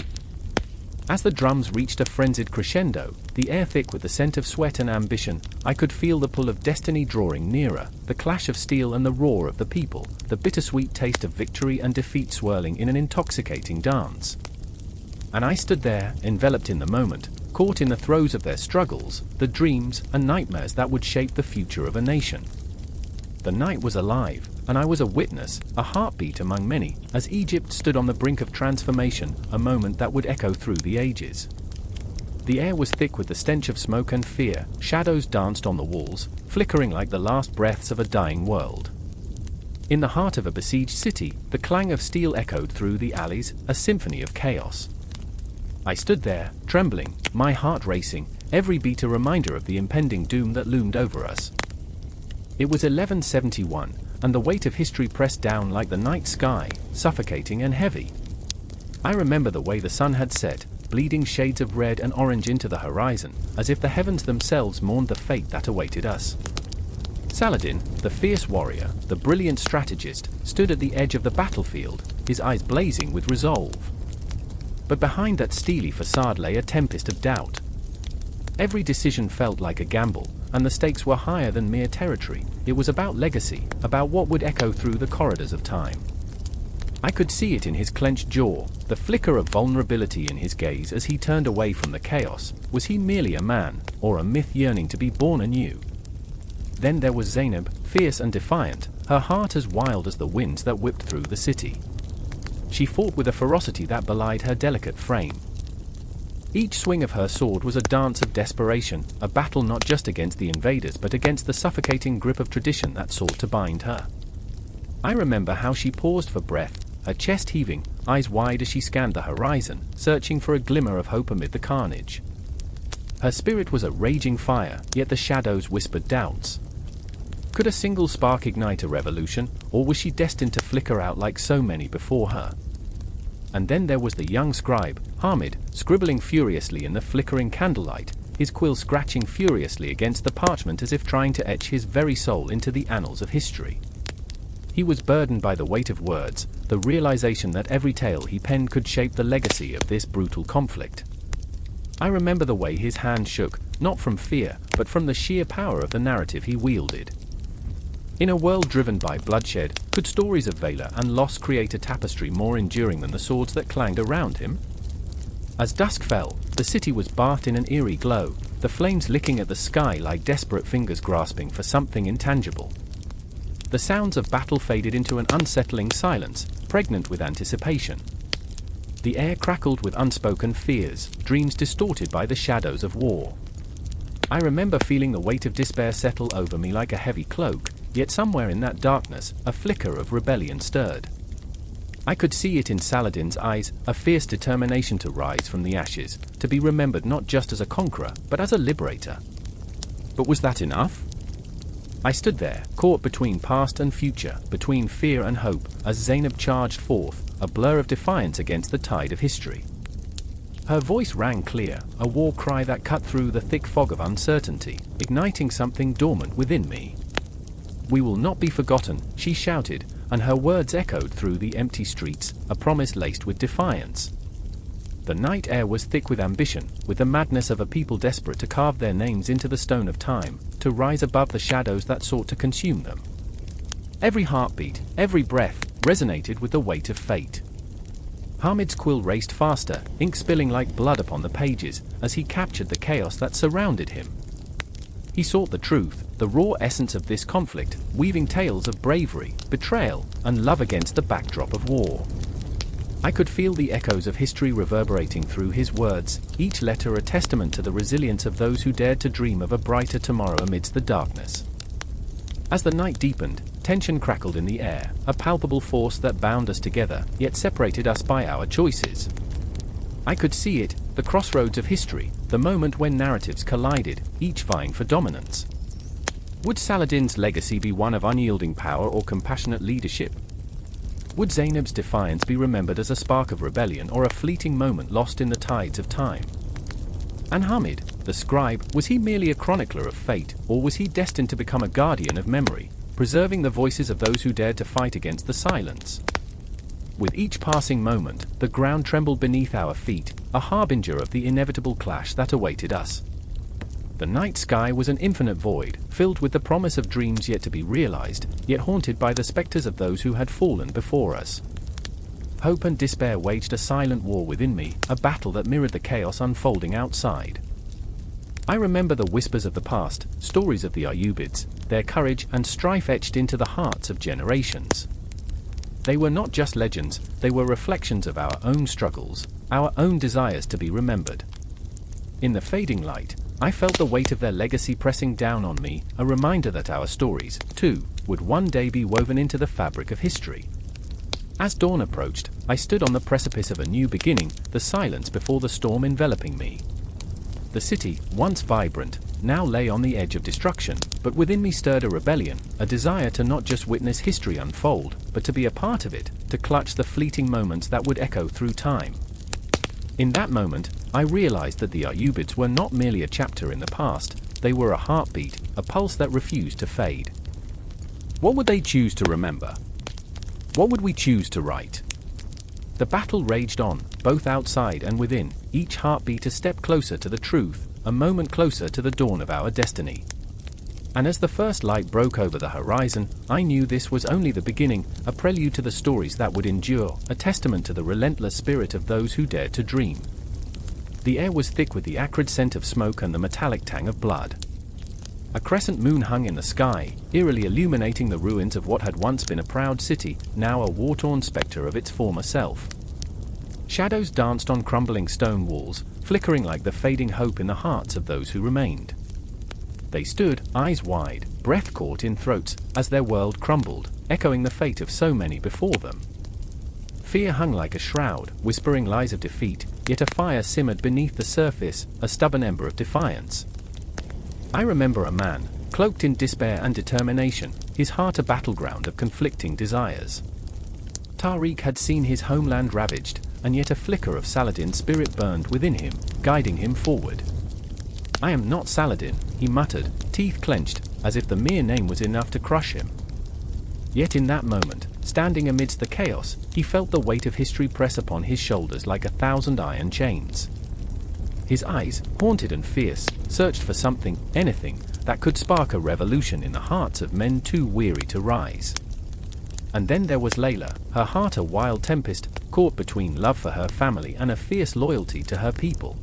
As the drums reached a frenzied crescendo, the air thick with the scent of sweat and ambition, I could feel the pull of destiny drawing nearer, the clash of steel and the roar of the people, the bittersweet taste of victory and defeat swirling in an intoxicating dance. And I stood there, enveloped in the moment, caught in the throes of their struggles, the dreams and nightmares that would shape the future of a nation. The night was alive, and I was a witness, a heartbeat among many, as Egypt stood on the brink of transformation, a moment that would echo through the ages. The air was thick with the stench of smoke and fear, shadows danced on the walls, flickering like the last breaths of a dying world. In the heart of a besieged city, the clang of steel echoed through the alleys, a symphony of chaos. I stood there, trembling, my heart racing, every beat a reminder of the impending doom that loomed over us. It was 1171, and the weight of history pressed down like the night sky, suffocating and heavy. I remember the way the sun had set, bleeding shades of red and orange into the horizon, as if the heavens themselves mourned the fate that awaited us. Saladin, the fierce warrior, the brilliant strategist, stood at the edge of the battlefield, his eyes blazing with resolve. But behind that steely facade lay a tempest of doubt. Every decision felt like a gamble, and the stakes were higher than mere territory. It was about legacy, about what would echo through the corridors of time. I could see it in his clenched jaw, the flicker of vulnerability in his gaze as he turned away from the chaos. Was he merely a man, or a myth yearning to be born anew? Then there was Zainab, fierce and defiant, her heart as wild as the winds that whipped through the city. She fought with a ferocity that belied her delicate frame. Each swing of her sword was a dance of desperation, a battle not just against the invaders but against the suffocating grip of tradition that sought to bind her. I remember how she paused for breath, her chest heaving, eyes wide as she scanned the horizon, searching for a glimmer of hope amid the carnage. Her spirit was a raging fire, yet the shadows whispered doubts. Could a single spark ignite a revolution, or was she destined to flicker out like so many before her? And then there was the young scribe, Hamid, scribbling furiously in the flickering candlelight, his quill scratching furiously against the parchment as if trying to etch his very soul into the annals of history. He was burdened by the weight of words, the realization that every tale he penned could shape the legacy of this brutal conflict. I remember the way his hand shook, not from fear, but from the sheer power of the narrative he wielded. In a world driven by bloodshed, could stories of valor and loss create a tapestry more enduring than the swords that clanged around him? As dusk fell, the city was bathed in an eerie glow, the flames licking at the sky like desperate fingers grasping for something intangible. The sounds of battle faded into an unsettling silence, pregnant with anticipation. The air crackled with unspoken fears, dreams distorted by the shadows of war. I remember feeling the weight of despair settle over me like a heavy cloak, yet somewhere in that darkness, a flicker of rebellion stirred. I could see it in Saladin's eyes, a fierce determination to rise from the ashes, to be remembered not just as a conqueror, but as a liberator. But was that enough? I stood there, caught between past and future, between fear and hope, as Zainab charged forth, a blur of defiance against the tide of history. Her voice rang clear, a war cry that cut through the thick fog of uncertainty, igniting something dormant within me. "We will not be forgotten," she shouted, and her words echoed through the empty streets, a promise laced with defiance. The night air was thick with ambition, with the madness of a people desperate to carve their names into the stone of time, to rise above the shadows that sought to consume them. Every heartbeat, every breath, resonated with the weight of fate. Hamid's quill raced faster, ink spilling like blood upon the pages, as he captured the chaos that surrounded him. He sought the truth, the raw essence of this conflict, weaving tales of bravery, betrayal, and love against the backdrop of war. I could feel the echoes of history reverberating through his words, each letter a testament to the resilience of those who dared to dream of a brighter tomorrow amidst the darkness. As the night deepened, tension crackled in the air, a palpable force that bound us together, yet separated us by our choices. I could see it, the crossroads of history, the moment when narratives collided, each vying for dominance. Would Saladin's legacy be one of unyielding power or compassionate leadership? Would Zainab's defiance be remembered as a spark of rebellion or a fleeting moment lost in the tides of time? And Hamid, the scribe, was he merely a chronicler of fate, or was he destined to become a guardian of memory, preserving the voices of those who dared to fight against the silence? With each passing moment, the ground trembled beneath our feet, a harbinger of the inevitable clash that awaited us. The night sky was an infinite void, filled with the promise of dreams yet to be realized, yet haunted by the specters of those who had fallen before us. Hope and despair waged a silent war within me, a battle that mirrored the chaos unfolding outside. I remember the whispers of the past, stories of the Ayyubids, their courage and strife etched into the hearts of generations. They were not just legends, they were reflections of our own struggles, our own desires to be remembered. In the fading light, I felt the weight of their legacy pressing down on me, a reminder that our stories, too, would one day be woven into the fabric of history. As dawn approached, I stood on the precipice of a new beginning, the silence before the storm enveloping me. The city, once vibrant, now lay on the edge of destruction, but within me stirred a rebellion, a desire to not just witness history unfold, but to be a part of it, to clutch the fleeting moments that would echo through time. In that moment, I realized that the Ayyubids were not merely a chapter in the past, they were a heartbeat, a pulse that refused to fade. What would they choose to remember? What would we choose to write? The battle raged on, both outside and within, each heartbeat a step closer to the truth, a moment closer to the dawn of our destiny. And as the first light broke over the horizon, I knew this was only the beginning, a prelude to the stories that would endure, a testament to the relentless spirit of those who dared to dream. The air was thick with the acrid scent of smoke and the metallic tang of blood. A crescent moon hung in the sky, eerily illuminating the ruins of what had once been a proud city, now a war-torn spectre of its former self. Shadows danced on crumbling stone walls, flickering like the fading hope in the hearts of those who remained. They stood, eyes wide, breath caught in throats, as their world crumbled, echoing the fate of so many before them. Fear hung like a shroud, whispering lies of defeat, yet a fire simmered beneath the surface, a stubborn ember of defiance. I remember a man, cloaked in despair and determination, his heart a battleground of conflicting desires. Tariq had seen his homeland ravaged, and yet a flicker of Saladin's spirit burned within him, guiding him forward. "I am not Saladin," he muttered, teeth clenched, as if the mere name was enough to crush him. Yet in that moment, standing amidst the chaos, he felt the weight of history press upon his shoulders like 1,000 iron chains. His eyes, haunted and fierce, searched for something, anything, that could spark a revolution in the hearts of men too weary to rise. And then there was Layla, her heart a wild tempest, caught between love for her family and a fierce loyalty to her people.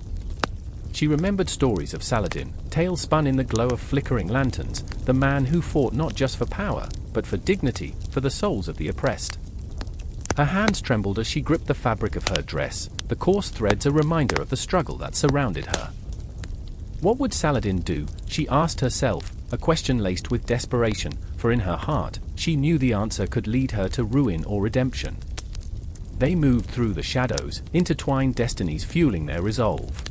She remembered stories of Saladin, tales spun in the glow of flickering lanterns, the man who fought not just for power, but for dignity, for the souls of the oppressed. Her hands trembled as she gripped the fabric of her dress, the coarse threads a reminder of the struggle that surrounded her. What would Saladin do, she asked herself, a question laced with desperation, for in her heart, she knew the answer could lead her to ruin or redemption. They moved through the shadows, intertwined destinies fueling their resolve.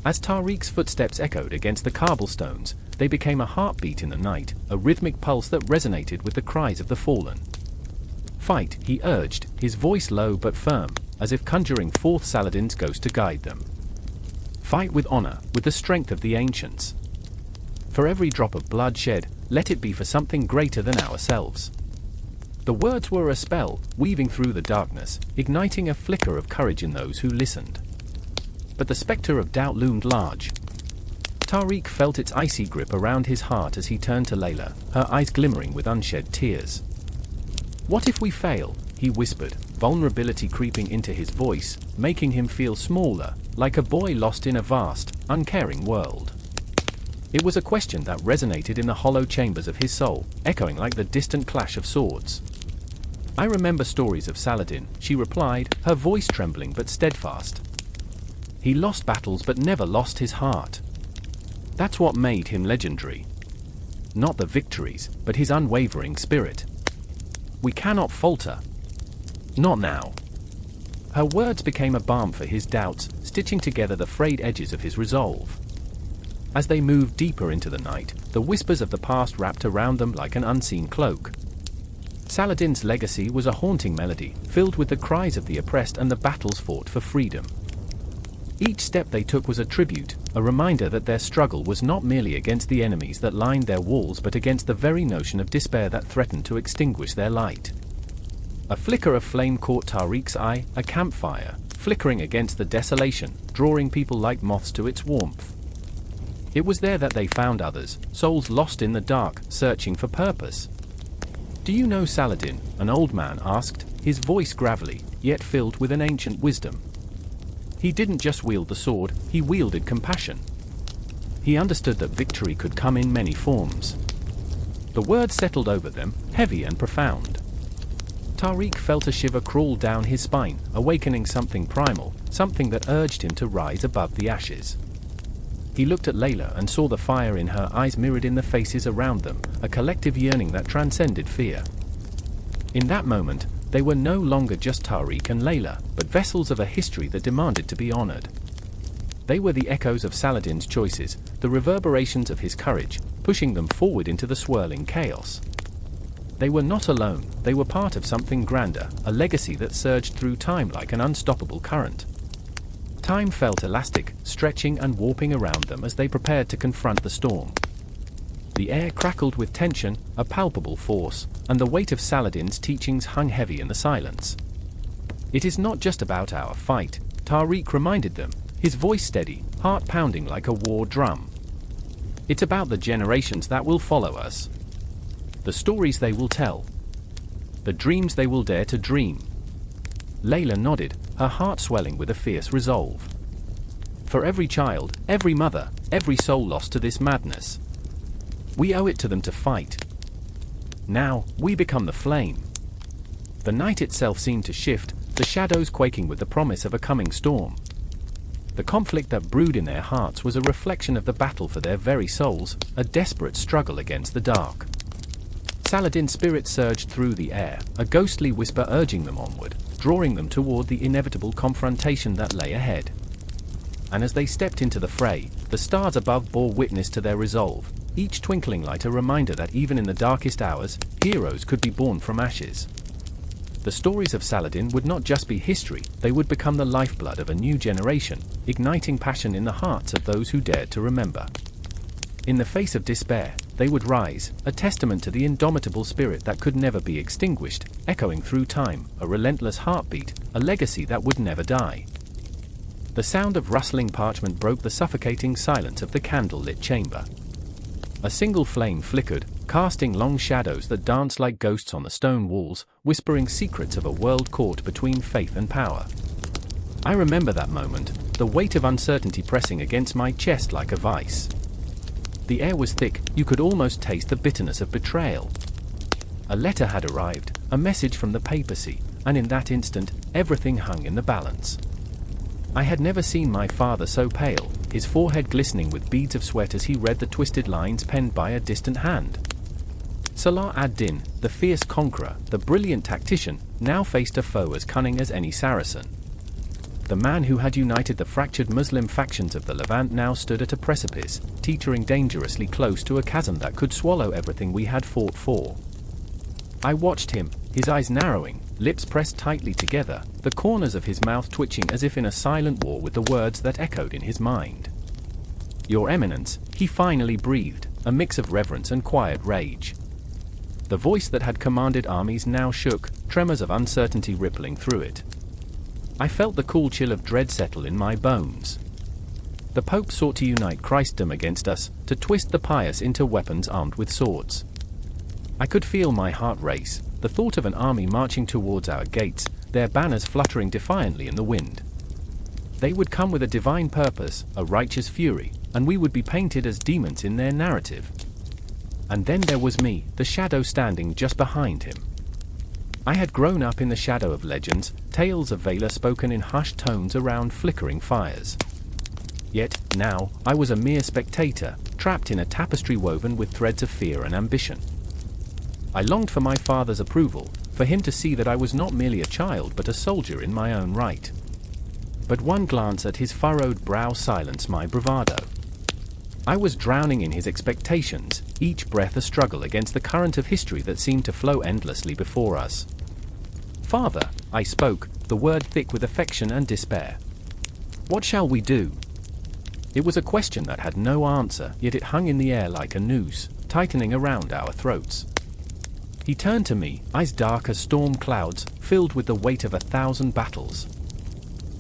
As Tariq's footsteps echoed against the cobblestones, they became a heartbeat in the night, a rhythmic pulse that resonated with the cries of the fallen. "Fight," he urged, his voice low but firm, as if conjuring forth Saladin's ghost to guide them. "Fight with honor, with the strength of the ancients. For every drop of blood shed, let it be for something greater than ourselves." The words were a spell, weaving through the darkness, igniting a flicker of courage in those who listened. But the spectre of doubt loomed large. Tariq felt its icy grip around his heart as he turned to Layla, her eyes glimmering with unshed tears. "What if we fail?" he whispered, vulnerability creeping into his voice, making him feel smaller, like a boy lost in a vast, uncaring world. It was a question that resonated in the hollow chambers of his soul, echoing like the distant clash of swords. "I remember stories of Saladin," she replied, her voice trembling but steadfast. "He lost battles but never lost his heart. That's what made him legendary. Not the victories, but his unwavering spirit. We cannot falter. Not now." Her words became a balm for his doubts, stitching together the frayed edges of his resolve. As they moved deeper into the night, the whispers of the past wrapped around them like an unseen cloak. Saladin's legacy was a haunting melody, filled with the cries of the oppressed and the battles fought for freedom. Each step they took was a tribute, a reminder that their struggle was not merely against the enemies that lined their walls but against the very notion of despair that threatened to extinguish their light. A flicker of flame caught Tariq's eye, a campfire, flickering against the desolation, drawing people like moths to its warmth. It was there that they found others, souls lost in the dark, searching for purpose. "Do you know Saladin?" an old man asked, his voice gravelly, yet filled with an ancient wisdom. He didn't just wield the sword, he wielded compassion. He understood that victory could come in many forms. The words settled over them, heavy and profound. Tariq felt a shiver crawl down his spine, awakening something primal, something that urged him to rise above the ashes. He looked at Layla and saw the fire in her eyes mirrored in the faces around them, a collective yearning that transcended fear. In that moment, they were no longer just Tariq and Layla, but vessels of a history that demanded to be honored. They were the echoes of Saladin's choices, the reverberations of his courage, pushing them forward into the swirling chaos. They were not alone, they were part of something grander, a legacy that surged through time like an unstoppable current. Time felt elastic, stretching and warping around them as they prepared to confront the storm. The air crackled with tension, a palpable force, and the weight of Saladin's teachings hung heavy in the silence. "It is not just about our fight," Tariq reminded them, his voice steady, heart pounding like a war drum. It's about the generations that will follow us. The stories they will tell. The dreams they will dare to dream. Layla nodded, her heart swelling with a fierce resolve. For every child, every mother, every soul lost to this madness, we owe it to them to fight. Now, we become the flame. The night itself seemed to shift, the shadows quaking with the promise of a coming storm. The conflict that brewed in their hearts was a reflection of the battle for their very souls, a desperate struggle against the dark. Saladin's spirit surged through the air, a ghostly whisper urging them onward, drawing them toward the inevitable confrontation that lay ahead. And as they stepped into the fray, the stars above bore witness to their resolve, each twinkling light a reminder that even in the darkest hours, heroes could be born from ashes. The stories of Saladin would not just be history, they would become the lifeblood of a new generation, igniting passion in the hearts of those who dared to remember. In the face of despair, they would rise, a testament to the indomitable spirit that could never be extinguished, echoing through time, a relentless heartbeat, a legacy that would never die. The sound of rustling parchment broke the suffocating silence of the candle-lit chamber. A single flame flickered, casting long shadows that danced like ghosts on the stone walls, whispering secrets of a world caught between faith and power. I remember that moment, the weight of uncertainty pressing against my chest like a vice. The air was thick, you could almost taste the bitterness of betrayal. A letter had arrived, a message from the papacy, and in that instant, everything hung in the balance. I had never seen my father so pale, his forehead glistening with beads of sweat as he read the twisted lines penned by a distant hand. Salah ad-Din, the fierce conqueror, the brilliant tactician, now faced a foe as cunning as any Saracen. The man who had united the fractured Muslim factions of the Levant now stood at a precipice, teetering dangerously close to a chasm that could swallow everything we had fought for. I watched him, his eyes narrowing, lips pressed tightly together, the corners of his mouth twitching as if in a silent war with the words that echoed in his mind. "Your Eminence," he finally breathed, a mix of reverence and quiet rage. The voice that had commanded armies now shook, tremors of uncertainty rippling through it. I felt the cool chill of dread settle in my bones. The Pope sought to unite Christendom against us, to twist the pious into weapons armed with swords. I could feel my heart race, the thought of an army marching towards our gates, their banners fluttering defiantly in the wind. They would come with a divine purpose, a righteous fury, and we would be painted as demons in their narrative. And then there was me, the shadow standing just behind him. I had grown up in the shadow of legends, tales of valor spoken in hushed tones around flickering fires. Yet, now, I was a mere spectator, trapped in a tapestry woven with threads of fear and ambition. I longed for my father's approval, for him to see that I was not merely a child but a soldier in my own right. But one glance at his furrowed brow silenced my bravado. I was drowning in his expectations, each breath a struggle against the current of history that seemed to flow endlessly before us. "Father," I spoke, the word thick with affection and despair. "What shall we do?" It was a question that had no answer, yet it hung in the air like a noose, tightening around our throats. He turned to me, eyes dark as storm clouds, filled with the weight of 1,000 battles.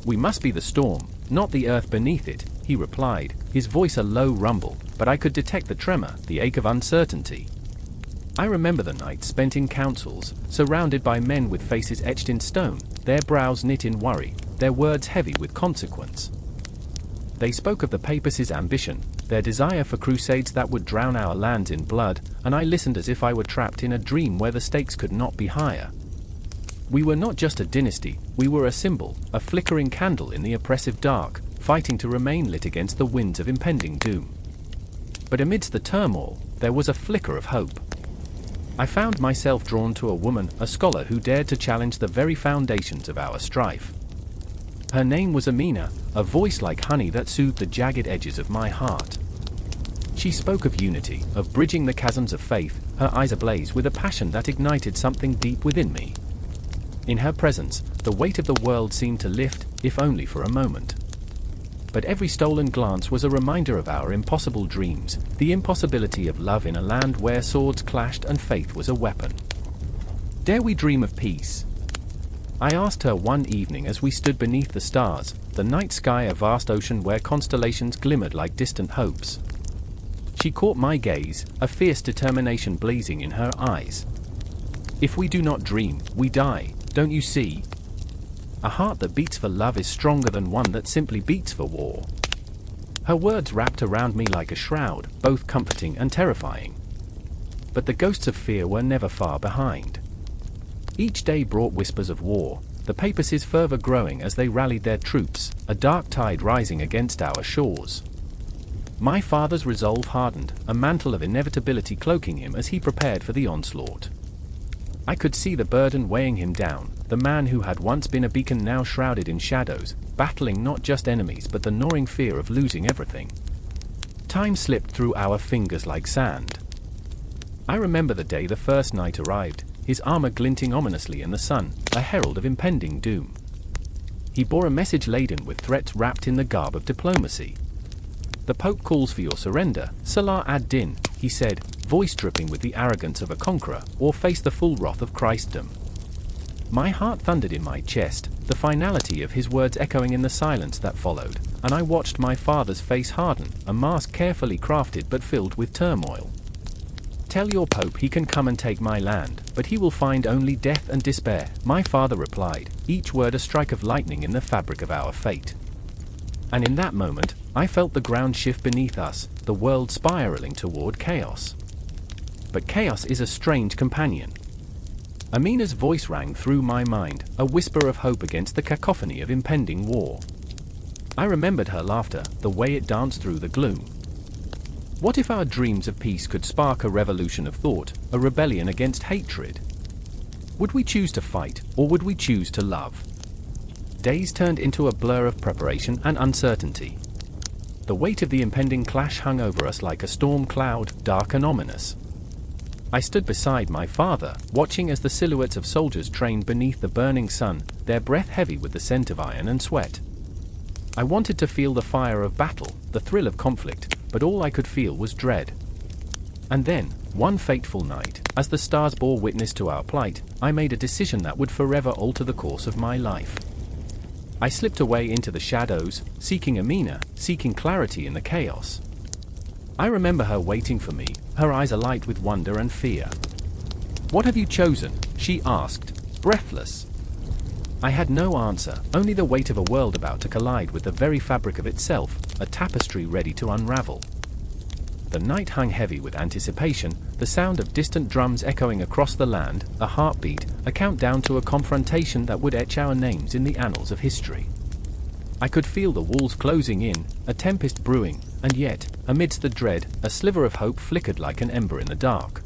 "We must be the storm, not the earth beneath it," he replied, his voice a low rumble, but I could detect the tremor, the ache of uncertainty. I remember the nights spent in councils, surrounded by men with faces etched in stone, their brows knit in worry, their words heavy with consequence. They spoke of the papacy's ambition, their desire for crusades that would drown our lands in blood, and I listened as if I were trapped in a dream where the stakes could not be higher. We were not just a dynasty, we were a symbol, a flickering candle in the oppressive dark, fighting to remain lit against the winds of impending doom. But amidst the turmoil, there was a flicker of hope. I found myself drawn to a woman, a scholar who dared to challenge the very foundations of our strife. Her name was Amina, a voice like honey that soothed the jagged edges of my heart. She spoke of unity, of bridging the chasms of faith, her eyes ablaze with a passion that ignited something deep within me. In her presence, the weight of the world seemed to lift, if only for a moment. But every stolen glance was a reminder of our impossible dreams, the impossibility of love in a land where swords clashed and faith was a weapon. Dare we dream of peace? I asked her one evening as we stood beneath the stars, the night sky a vast ocean where constellations glimmered like distant hopes. She caught my gaze, a fierce determination blazing in her eyes. "If we do not dream, we die, don't you see? A heart that beats for love is stronger than one that simply beats for war." Her words wrapped around me like a shroud, both comforting and terrifying. But the ghosts of fear were never far behind. Each day brought whispers of war, the papacy's fervor growing as they rallied their troops, a dark tide rising against our shores. My father's resolve hardened, a mantle of inevitability cloaking him as he prepared for the onslaught. I could see the burden weighing him down, the man who had once been a beacon now shrouded in shadows, battling not just enemies but the gnawing fear of losing everything. Time slipped through our fingers like sand. I remember the day the first night arrived, his armor glinting ominously in the sun, a herald of impending doom. He bore a message laden with threats wrapped in the garb of diplomacy. "The Pope calls for your surrender, Salah ad-Din," he said, voice dripping with the arrogance of a conqueror, "or face the full wrath of Christendom." My heart thundered in my chest, the finality of his words echoing in the silence that followed, and I watched my father's face harden, a mask carefully crafted but filled with turmoil. "Tell your Pope he can come and take my land, but he will find only death and despair," my father replied, each word a strike of lightning in the fabric of our fate. And in that moment, I felt the ground shift beneath us, the world spiraling toward chaos. But chaos is a strange companion. Amina's voice rang through my mind, a whisper of hope against the cacophony of impending war. I remembered her laughter, the way it danced through the gloom. What if our dreams of peace could spark a revolution of thought, a rebellion against hatred? Would we choose to fight, or would we choose to love? Days turned into a blur of preparation and uncertainty. The weight of the impending clash hung over us like a storm cloud, dark and ominous. I stood beside my father, watching as the silhouettes of soldiers trained beneath the burning sun, their breath heavy with the scent of iron and sweat. I wanted to feel the fire of battle, the thrill of conflict, but all I could feel was dread. And then, one fateful night, as the stars bore witness to our plight, I made a decision that would forever alter the course of my life. I slipped away into the shadows, seeking Amina, seeking clarity in the chaos. I remember her waiting for me, her eyes alight with wonder and fear. "What have you chosen?" she asked, breathless. I had no answer, only the weight of a world about to collide with the very fabric of itself, a tapestry ready to unravel. The night hung heavy with anticipation, the sound of distant drums echoing across the land, a heartbeat, a countdown to a confrontation that would etch our names in the annals of history. I could feel the walls closing in, a tempest brewing, and yet, amidst the dread, a sliver of hope flickered like an ember in the dark.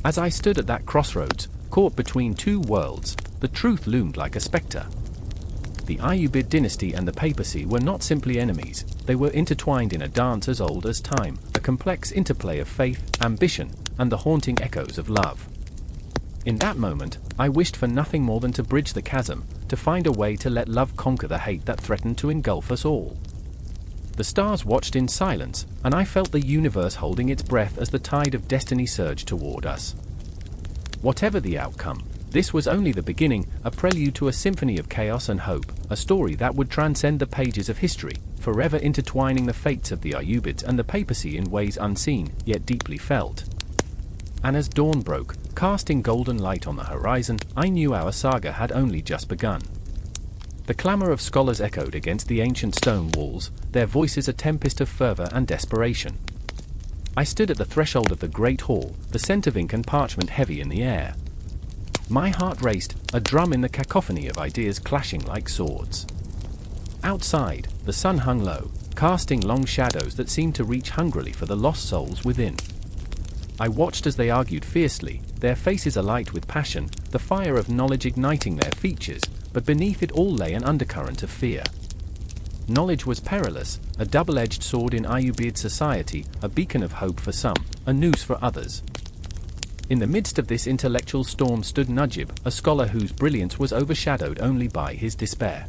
As I stood at that crossroads, caught between two worlds, the truth loomed like a spectre. The Ayyubid Dynasty and the papacy were not simply enemies, they were intertwined in a dance as old as time, a complex interplay of faith, ambition, and the haunting echoes of love. In that moment, I wished for nothing more than to bridge the chasm, to find a way to let love conquer the hate that threatened to engulf us all. The stars watched in silence, and I felt the universe holding its breath as the tide of destiny surged toward us. Whatever the outcome, this was only the beginning, a prelude to a symphony of chaos and hope, a story that would transcend the pages of history, forever intertwining the fates of the Ayyubids and the papacy in ways unseen, yet deeply felt. And as dawn broke, casting golden light on the horizon, I knew our saga had only just begun. The clamor of scholars echoed against the ancient stone walls, their voices a tempest of fervor and desperation. I stood at the threshold of the great hall, the scent of ink and parchment heavy in the air. My heart raced, a drum in the cacophony of ideas clashing like swords. Outside, the sun hung low, casting long shadows that seemed to reach hungrily for the lost souls within. I watched as they argued fiercely, their faces alight with passion, the fire of knowledge igniting their features, but beneath it all lay an undercurrent of fear. Knowledge was perilous, a double-edged sword in Ayyubid society, a beacon of hope for some, a noose for others. In the midst of this intellectual storm stood Najib, a scholar whose brilliance was overshadowed only by his despair.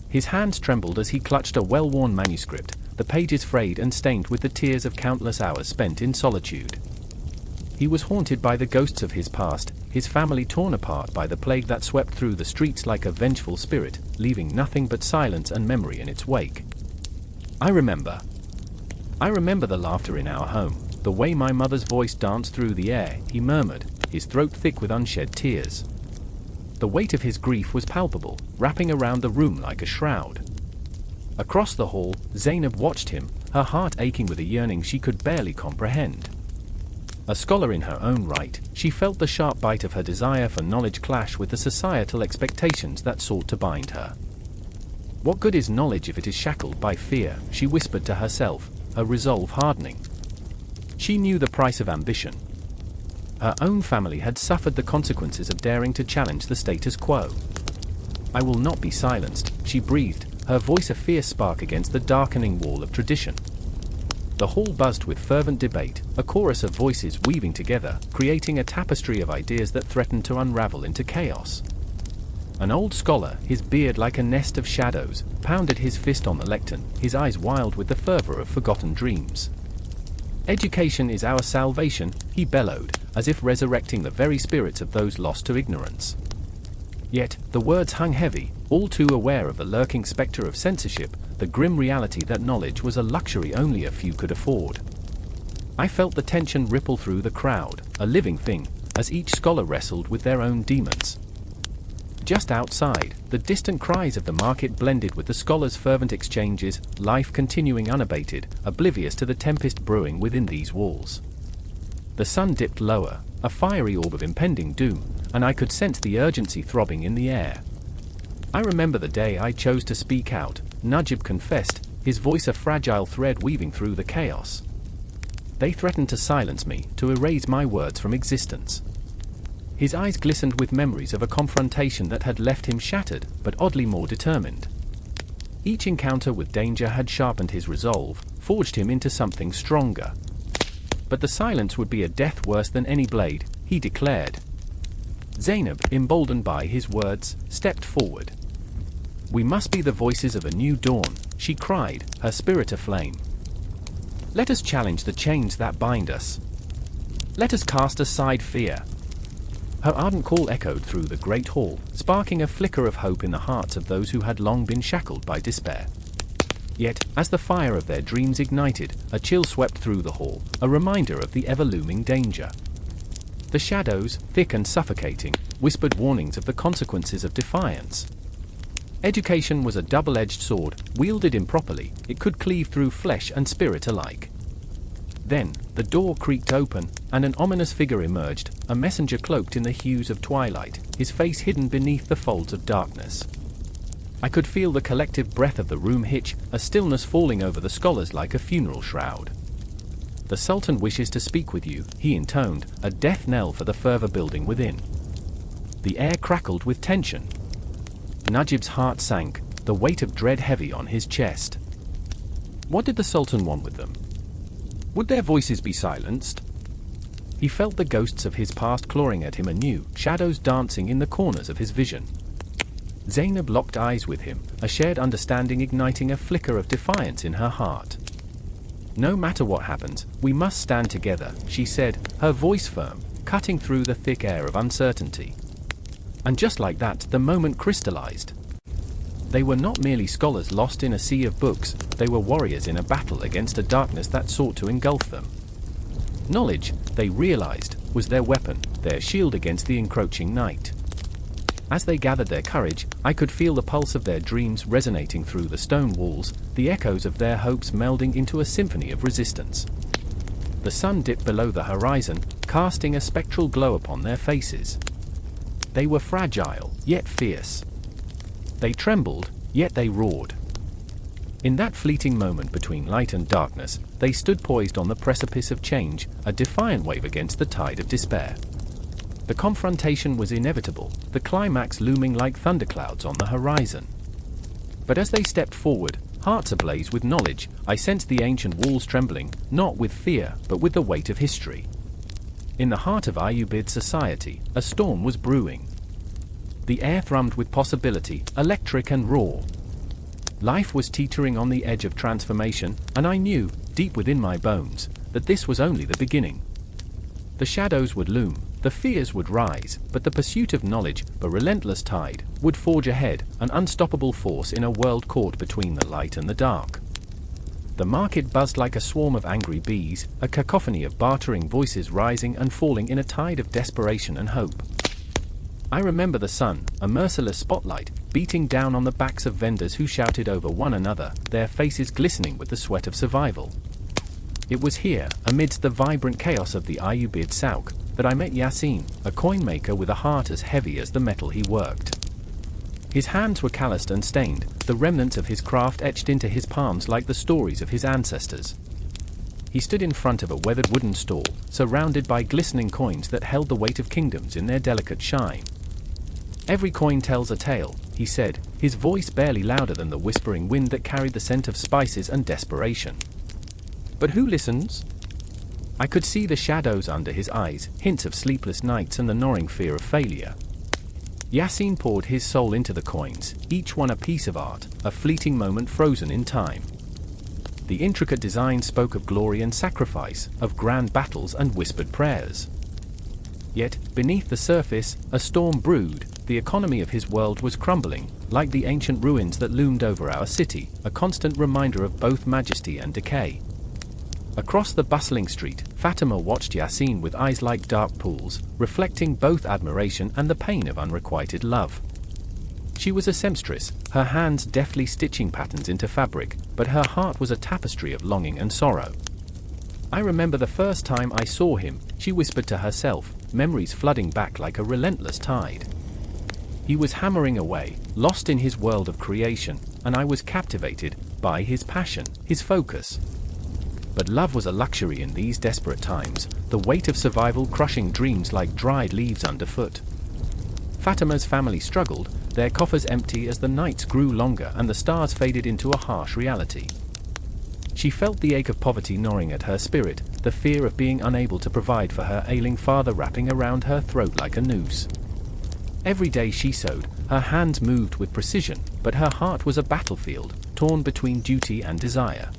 His hands trembled as he clutched a well-worn manuscript, the pages frayed and stained with the tears of countless hours spent in solitude. He was haunted by the ghosts of his past, his family torn apart by the plague that swept through the streets like a vengeful spirit, leaving nothing but silence and memory in its wake. I remember the laughter in our home, the way my mother's voice danced through the air, he murmured, his throat thick with unshed tears. The weight of his grief was palpable, wrapping around the room like a shroud. Across the hall, Zainab watched him, her heart aching with a yearning she could barely comprehend. A scholar in her own right, she felt the sharp bite of her desire for knowledge clash with the societal expectations that sought to bind her. What good is knowledge if it is shackled by fear, she whispered to herself, her resolve hardening. She knew the price of ambition. Her own family had suffered the consequences of daring to challenge the status quo. I will not be silenced, she breathed, her voice a fierce spark against the darkening wall of tradition. The hall buzzed with fervent debate, a chorus of voices weaving together, creating a tapestry of ideas that threatened to unravel into chaos. An old scholar, his beard like a nest of shadows, pounded his fist on the lectern, his eyes wild with the fervor of forgotten dreams. Education is our salvation, he bellowed, as if resurrecting the very spirits of those lost to ignorance. Yet, the words hung heavy, all too aware of the lurking specter of censorship, the grim reality that knowledge was a luxury only a few could afford. I felt the tension ripple through the crowd, a living thing, as each scholar wrestled with their own demons. Just outside, the distant cries of the market blended with the scholars' fervent exchanges, life continuing unabated, oblivious to the tempest brewing within these walls. The sun dipped lower, a fiery orb of impending doom, and I could sense the urgency throbbing in the air. I remember the day I chose to speak out, Najib confessed, his voice a fragile thread weaving through the chaos. They threatened to silence me, to erase my words from existence. His eyes glistened with memories of a confrontation that had left him shattered, but oddly more determined. Each encounter with danger had sharpened his resolve, forged him into something stronger. But the silence would be a death worse than any blade, he declared. Zainab, emboldened by his words, stepped forward. We must be the voices of a new dawn, she cried, her spirit aflame. Let us challenge the chains that bind us. Let us cast aside fear. Her ardent call echoed through the great hall, sparking a flicker of hope in the hearts of those who had long been shackled by despair. Yet, as the fire of their dreams ignited, a chill swept through the hall, a reminder of the ever-looming danger. The shadows, thick and suffocating, whispered warnings of the consequences of defiance. Education was a double-edged sword, wielded improperly, it could cleave through flesh and spirit alike. Then, the door creaked open, and an ominous figure emerged, a messenger cloaked in the hues of twilight, his face hidden beneath the folds of darkness. I could feel the collective breath of the room hitch, a stillness falling over the scholars like a funeral shroud. The Sultan wishes to speak with you, he intoned, a death knell for the fervor building within. The air crackled with tension. Najib's heart sank, the weight of dread heavy on his chest. What did the Sultan want with them? Would their voices be silenced? He felt the ghosts of his past clawing at him anew, shadows dancing in the corners of his vision. Zainab locked eyes with him, a shared understanding igniting a flicker of defiance in her heart. No matter what happens, we must stand together, she said, her voice firm, cutting through the thick air of uncertainty. And just like that, the moment crystallized. They were not merely scholars lost in a sea of books, they were warriors in a battle against a darkness that sought to engulf them. Knowledge, they realized, was their weapon, their shield against the encroaching night. As they gathered their courage, I could feel the pulse of their dreams resonating through the stone walls, the echoes of their hopes melding into a symphony of resistance. The sun dipped below the horizon, casting a spectral glow upon their faces. They were fragile, yet fierce. They trembled, yet they roared. In that fleeting moment between light and darkness, they stood poised on the precipice of change, a defiant wave against the tide of despair. The confrontation was inevitable, the climax looming like thunderclouds on the horizon. But as they stepped forward, hearts ablaze with knowledge, I sensed the ancient walls trembling, not with fear, but with the weight of history. In the heart of Ayyubid society, a storm was brewing. The air thrummed with possibility, electric and raw. Life was teetering on the edge of transformation, and I knew, deep within my bones, that this was only the beginning. The shadows would loom, The fears would rise, but the pursuit of knowledge, a relentless tide, would forge ahead, an unstoppable force in a world caught between the light and the dark. The market buzzed like a swarm of angry bees, a cacophony of bartering voices rising and falling in a tide of desperation and hope. I remember the sun, a merciless spotlight, beating down on the backs of vendors who shouted over one another, their faces glistening with the sweat of survival. It was here, amidst the vibrant chaos of the Ayyubid souk, that I met Yassin, a coin maker with a heart as heavy as the metal he worked. His hands were calloused and stained, the remnants of his craft etched into his palms like the stories of his ancestors. He stood in front of a weathered wooden stall, surrounded by glistening coins that held the weight of kingdoms in their delicate shine. "Every coin tells a tale," he said, his voice barely louder than the whispering wind that carried the scent of spices and desperation. "But who listens?" I could see the shadows under his eyes, hints of sleepless nights and the gnawing fear of failure. Yassin poured his soul into the coins, each one a piece of art, a fleeting moment frozen in time. The intricate design spoke of glory and sacrifice, of grand battles and whispered prayers. Yet, beneath the surface, a storm brewed. The economy of his world was crumbling, like the ancient ruins that loomed over our city, a constant reminder of both majesty and decay. Across the bustling street, Fatima watched Yassin with eyes like dark pools, reflecting both admiration and the pain of unrequited love. She was a seamstress, her hands deftly stitching patterns into fabric, but her heart was a tapestry of longing and sorrow. "I remember the first time I saw him," she whispered to herself, memories flooding back like a relentless tide. "He was hammering away, lost in his world of creation, and I was captivated by his passion, his focus." But love was a luxury in these desperate times, the weight of survival crushing dreams like dried leaves underfoot. Fatima's family struggled, their coffers empty as the nights grew longer and the stars faded into a harsh reality. She felt the ache of poverty gnawing at her spirit, the fear of being unable to provide for her ailing father wrapping around her throat like a noose. Every day she sewed, her hands moved with precision, but her heart was a battlefield, torn between duty and desire.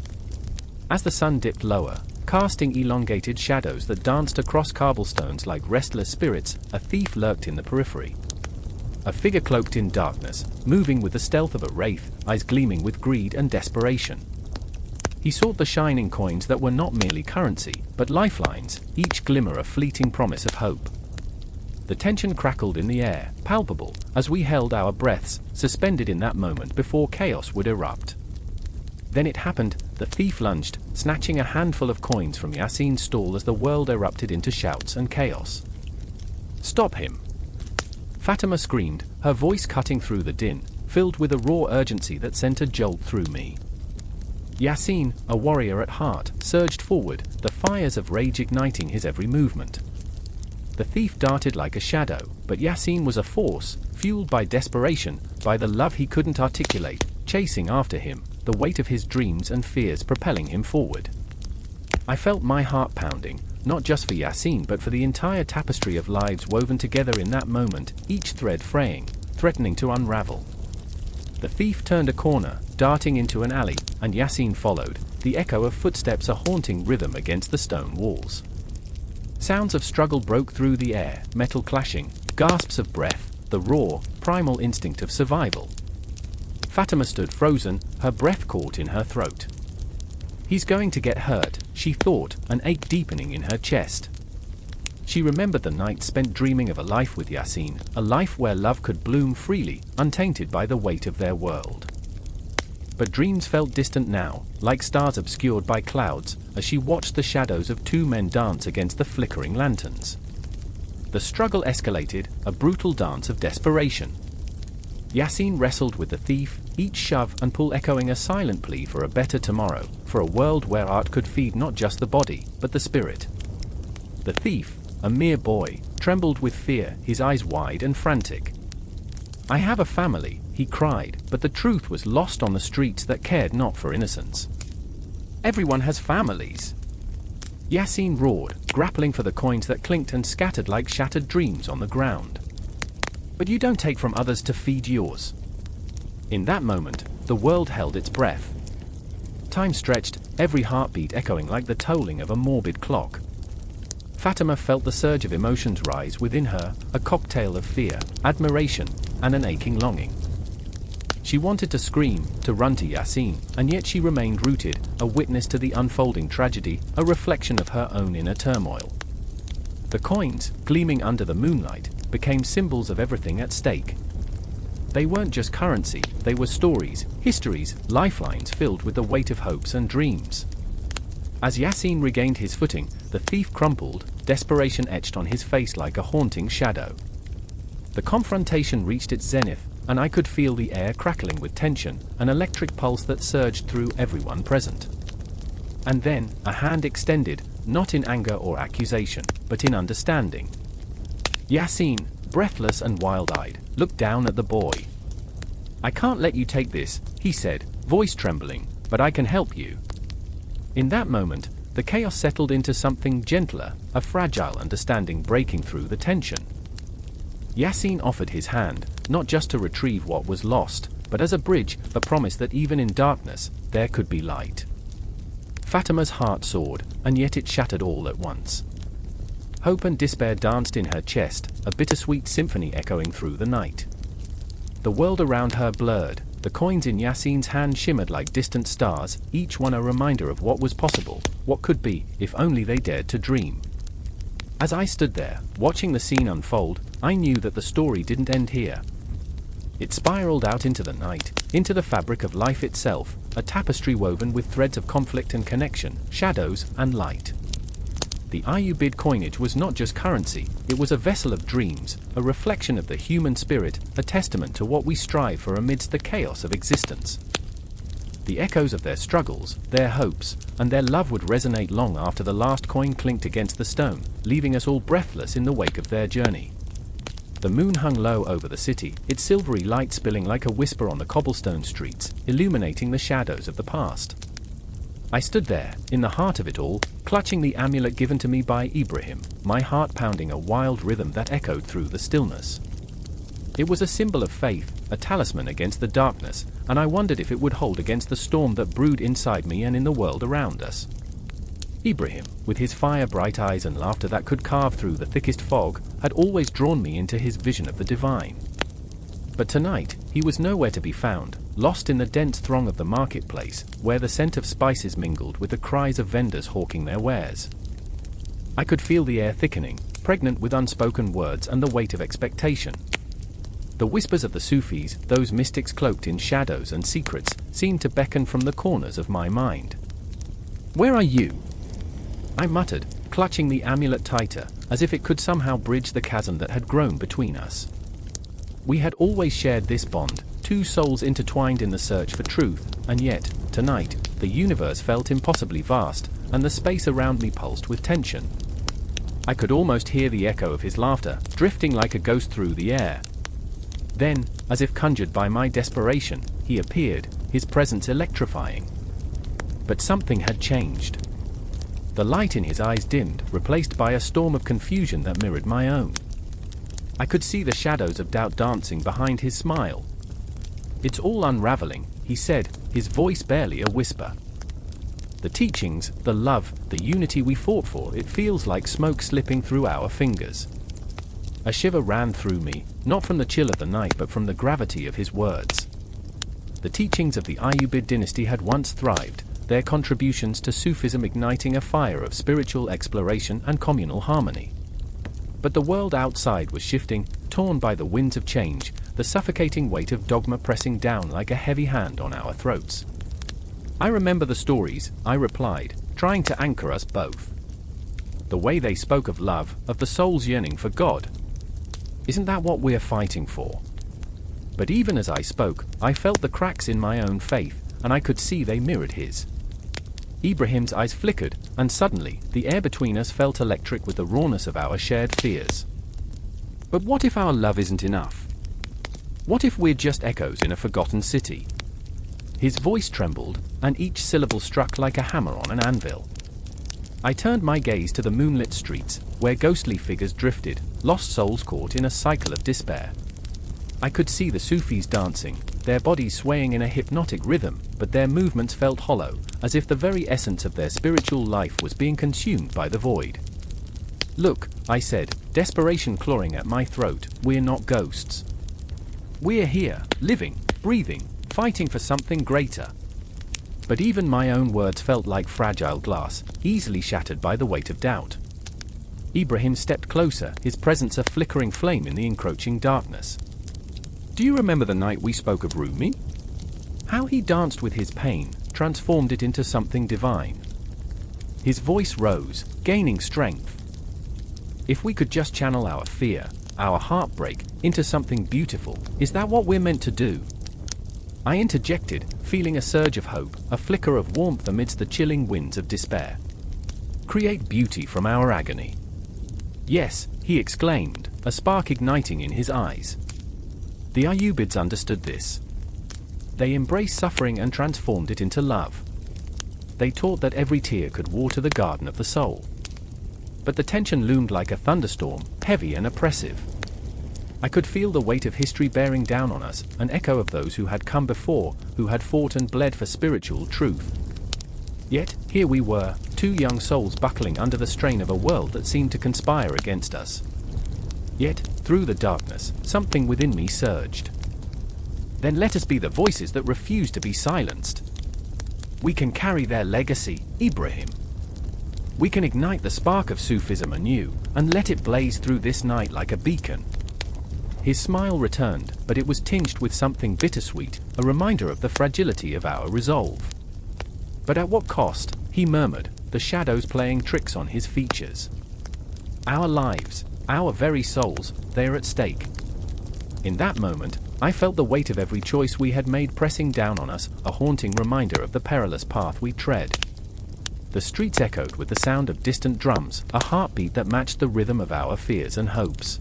As the sun dipped lower, casting elongated shadows that danced across cobblestones like restless spirits, a thief lurked in the periphery. A figure cloaked in darkness, moving with the stealth of a wraith, eyes gleaming with greed and desperation. He sought the shining coins that were not merely currency, but lifelines, each glimmer a fleeting promise of hope. The tension crackled in the air, palpable, as we held our breaths, suspended in that moment before chaos would erupt. Then it happened, the thief lunged, snatching a handful of coins from Yassin's stall as the world erupted into shouts and chaos. "Stop him!" Fatima screamed, her voice cutting through the din, filled with a raw urgency that sent a jolt through me. Yassin, a warrior at heart, surged forward, the fires of rage igniting his every movement. The thief darted like a shadow, but Yassin was a force, fueled by desperation, by the love he couldn't articulate, chasing after him, the weight of his dreams and fears propelling him forward. I felt my heart pounding, not just for Yassin but for the entire tapestry of lives woven together in that moment, each thread fraying, threatening to unravel. The thief turned a corner, darting into an alley, and Yassin followed, the echo of footsteps a haunting rhythm against the stone walls. Sounds of struggle broke through the air, metal clashing, gasps of breath, the raw, primal instinct of survival. Fatima stood frozen, her breath caught in her throat. "He's going to get hurt," she thought, an ache deepening in her chest. She remembered the night spent dreaming of a life with Yassin, a life where love could bloom freely, untainted by the weight of their world. But dreams felt distant now, like stars obscured by clouds, as she watched the shadows of two men dance against the flickering lanterns. The struggle escalated, a brutal dance of desperation. Yassin wrestled with the thief, each shove and pull echoing a silent plea for a better tomorrow, for a world where art could feed not just the body, but the spirit. The thief, a mere boy, trembled with fear, his eyes wide and frantic. "I have a family," he cried, but the truth was lost on the streets that cared not for innocence. "Everyone has families!" Yassin roared, grappling for the coins that clinked and scattered like shattered dreams on the ground. "But you don't take from others to feed yours." In that moment, the world held its breath. Time stretched, every heartbeat echoing like the tolling of a morbid clock. Fatima felt the surge of emotions rise within her, a cocktail of fear, admiration, and an aching longing. She wanted to scream, to run to Yasin, and yet she remained rooted, a witness to the unfolding tragedy, a reflection of her own inner turmoil. The coins, gleaming under the moonlight, became symbols of everything at stake. They weren't just currency, they were stories, histories, lifelines filled with the weight of hopes and dreams. As Yasin regained his footing, the thief crumpled, desperation etched on his face like a haunting shadow. The confrontation reached its zenith, and I could feel the air crackling with tension, an electric pulse that surged through everyone present. And then, a hand extended, not in anger or accusation, but in understanding. Yasin, breathless and wild-eyed, looked down at the boy. "I can't let you take this," he said, voice trembling, "but I can help you." In that moment, the chaos settled into something gentler, a fragile understanding breaking through the tension. Yasin offered his hand, not just to retrieve what was lost, but as a bridge, a promise that even in darkness, there could be light. Fatima's heart soared, and yet it shattered all at once. Hope and despair danced in her chest, a bittersweet symphony echoing through the night. The world around her blurred, the coins in Yasin's hand shimmered like distant stars, each one a reminder of what was possible, what could be, if only they dared to dream. As I stood there, watching the scene unfold, I knew that the story didn't end here. It spiraled out into the night, into the fabric of life itself, a tapestry woven with threads of conflict and connection, shadows and light. The Ayyubid coinage was not just currency, it was a vessel of dreams, a reflection of the human spirit, a testament to what we strive for amidst the chaos of existence. The echoes of their struggles, their hopes, and their love would resonate long after the last coin clinked against the stone, leaving us all breathless in the wake of their journey. The moon hung low over the city, its silvery light spilling like a whisper on the cobblestone streets, illuminating the shadows of the past. I stood there, in the heart of it all, clutching the amulet given to me by Ibrahim, my heart pounding a wild rhythm that echoed through the stillness. It was a symbol of faith, a talisman against the darkness, and I wondered if it would hold against the storm that brewed inside me and in the world around us. Ibrahim, with his fire-bright eyes and laughter that could carve through the thickest fog, had always drawn me into his vision of the divine. But tonight, he was nowhere to be found, lost in the dense throng of the marketplace, where the scent of spices mingled with the cries of vendors hawking their wares. I could feel the air thickening, pregnant with unspoken words and the weight of expectation. The whispers of the Sufis, those mystics cloaked in shadows and secrets, seemed to beckon from the corners of my mind. "Where are you?" I muttered, clutching the amulet tighter, as if it could somehow bridge the chasm that had grown between us. We had always shared this bond, two souls intertwined in the search for truth, and yet, tonight, the universe felt impossibly vast, and the space around me pulsed with tension. I could almost hear the echo of his laughter, drifting like a ghost through the air. Then, as if conjured by my desperation, he appeared, his presence electrifying. But something had changed. The light in his eyes dimmed, replaced by a storm of confusion that mirrored my own. I could see the shadows of doubt dancing behind his smile. "It's all unraveling," he said, his voice barely a whisper. "The teachings, the love, the unity we fought for, it feels like smoke slipping through our fingers." A shiver ran through me, not from the chill of the night but from the gravity of his words. The teachings of the Ayyubid dynasty had once thrived, their contributions to Sufism igniting a fire of spiritual exploration and communal harmony. But the world outside was shifting, torn by the winds of change, the suffocating weight of dogma pressing down like a heavy hand on our throats. "I remember the stories," I replied, trying to anchor us both. "The way they spoke of love, of the soul's yearning for God. Isn't that what we're fighting for?" But even as I spoke, I felt the cracks in my own faith, and I could see they mirrored his. Ibrahim's eyes flickered, and suddenly, the air between us felt electric with the rawness of our shared fears. "But what if our love isn't enough? What if we're just echoes in a forgotten city?" His voice trembled, and each syllable struck like a hammer on an anvil. I turned my gaze to the moonlit streets, where ghostly figures drifted, lost souls caught in a cycle of despair. I could see the Sufis dancing, their bodies swaying in a hypnotic rhythm, but their movements felt hollow, as if the very essence of their spiritual life was being consumed by the void. Look, I said, desperation clawing at my throat, we're not ghosts. We're here, living, breathing, fighting for something greater. But even my own words felt like fragile glass, easily shattered by the weight of doubt. Ibrahim stepped closer, his presence a flickering flame in the encroaching darkness. Do you remember the night we spoke of Rumi? How he danced with his pain, transformed it into something divine. His voice rose, gaining strength. If we could just channel our fear, our heartbreak, into something beautiful, is that what we're meant to do? I interjected, feeling a surge of hope, a flicker of warmth amidst the chilling winds of despair. Create beauty from our agony. Yes, he exclaimed, a spark igniting in his eyes. The Ayyubids understood this. They embraced suffering and transformed it into love. They taught that every tear could water the garden of the soul. But the tension loomed like a thunderstorm, heavy and oppressive. I could feel the weight of history bearing down on us, an echo of those who had come before, who had fought and bled for spiritual truth. Yet, here we were, two young souls buckling under the strain of a world that seemed to conspire against us. Yet, through the darkness, something within me surged. Then let us be the voices that refuse to be silenced. We can carry their legacy, Ibrahim. We can ignite the spark of Sufism anew, and let it blaze through this night like a beacon. His smile returned, but it was tinged with something bittersweet, a reminder of the fragility of our resolve. But at what cost, he murmured, the shadows playing tricks on his features. Our lives, our very souls, they are at stake. In that moment, I felt the weight of every choice we had made pressing down on us, a haunting reminder of the perilous path we tread. The streets echoed with the sound of distant drums, a heartbeat that matched the rhythm of our fears and hopes.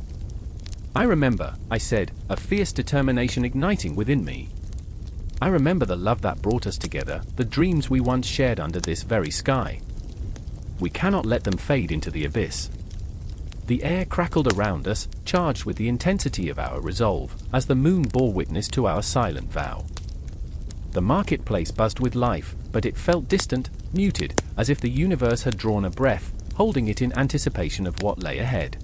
I remember, I said, a fierce determination igniting within me. I remember the love that brought us together, the dreams we once shared under this very sky. We cannot let them fade into the abyss. The air crackled around us, charged with the intensity of our resolve, as the moon bore witness to our silent vow. The marketplace buzzed with life, but it felt distant, muted, as if the universe had drawn a breath, holding it in anticipation of what lay ahead.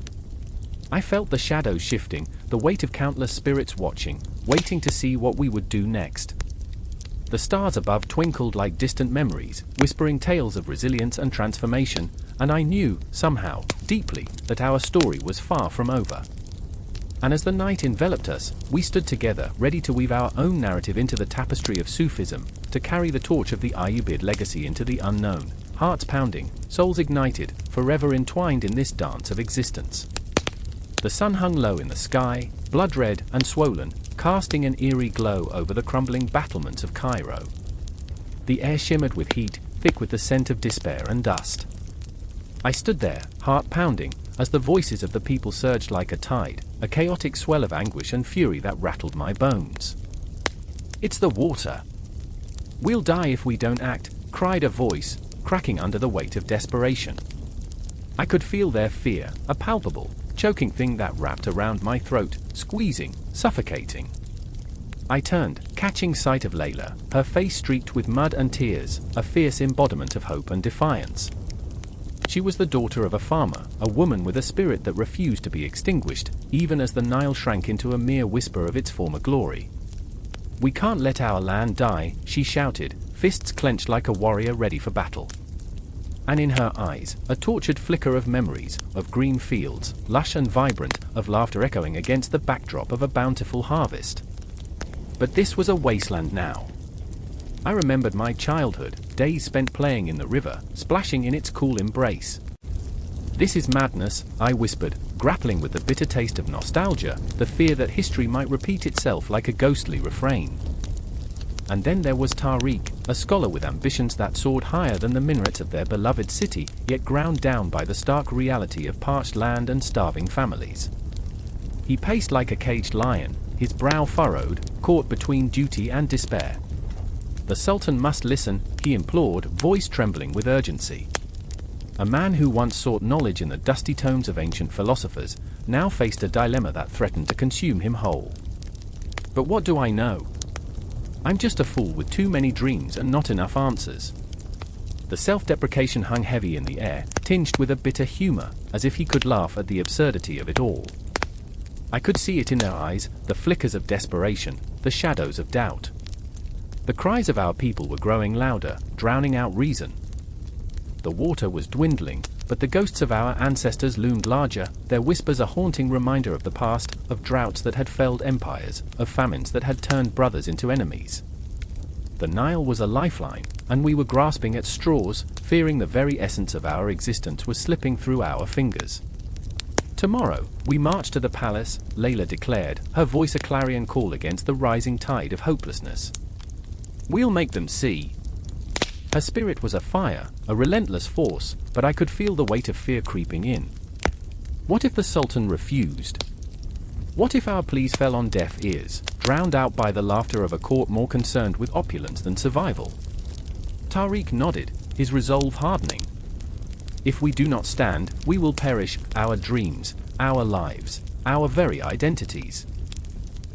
I felt the shadows shifting, the weight of countless spirits watching, waiting to see what we would do next. The stars above twinkled like distant memories, whispering tales of resilience and transformation, and I knew, somehow, deeply, that our story was far from over. And as the night enveloped us, we stood together, ready to weave our own narrative into the tapestry of Sufism, to carry the torch of the Ayyubid legacy into the unknown, hearts pounding, souls ignited, forever entwined in this dance of existence. The sun hung low in the sky, blood-red and swollen, casting an eerie glow over the crumbling battlements of Cairo. The air shimmered with heat, thick with the scent of despair and dust. I stood there, heart pounding, as the voices of the people surged like a tide, a chaotic swell of anguish and fury that rattled my bones. It's the water. We'll die if we don't act, cried a voice, cracking under the weight of desperation. I could feel their fear, a palpable, choking thing that wrapped around my throat, squeezing, suffocating. I turned, catching sight of Layla, her face streaked with mud and tears, a fierce embodiment of hope and defiance. She was the daughter of a farmer, a woman with a spirit that refused to be extinguished, even as the Nile shrank into a mere whisper of its former glory. We can't let our land die, she shouted, fists clenched like a warrior ready for battle. And in her eyes, a tortured flicker of memories, of green fields, lush and vibrant, of laughter echoing against the backdrop of a bountiful harvest. But this was a wasteland now. I remembered my childhood, days spent playing in the river, splashing in its cool embrace. This is madness, I whispered, grappling with the bitter taste of nostalgia, the fear that history might repeat itself like a ghostly refrain. And then there was Tariq, a scholar with ambitions that soared higher than the minarets of their beloved city, yet ground down by the stark reality of parched land and starving families. He paced like a caged lion, his brow furrowed, caught between duty and despair. The Sultan must listen, he implored, voice trembling with urgency. A man who once sought knowledge in the dusty tomes of ancient philosophers, now faced a dilemma that threatened to consume him whole. But what do I know? I'm just a fool with too many dreams and not enough answers. The self-deprecation hung heavy in the air, tinged with a bitter humor, as if he could laugh at the absurdity of it all. I could see it in their eyes, the flickers of desperation, the shadows of doubt. The cries of our people were growing louder, drowning out reason. The water was dwindling, but the ghosts of our ancestors loomed larger, their whispers a haunting reminder of the past, of droughts that had felled empires, of famines that had turned brothers into enemies. The Nile was a lifeline, and we were grasping at straws, fearing the very essence of our existence was slipping through our fingers. "Tomorrow, we march to the palace," Layla declared, her voice a clarion call against the rising tide of hopelessness. "We'll make them see." Her spirit was a fire, a relentless force, but I could feel the weight of fear creeping in. What if the Sultan refused? What if our pleas fell on deaf ears, drowned out by the laughter of a court more concerned with opulence than survival? Tariq nodded, his resolve hardening. "If we do not stand, we will perish, our dreams, our lives, our very identities."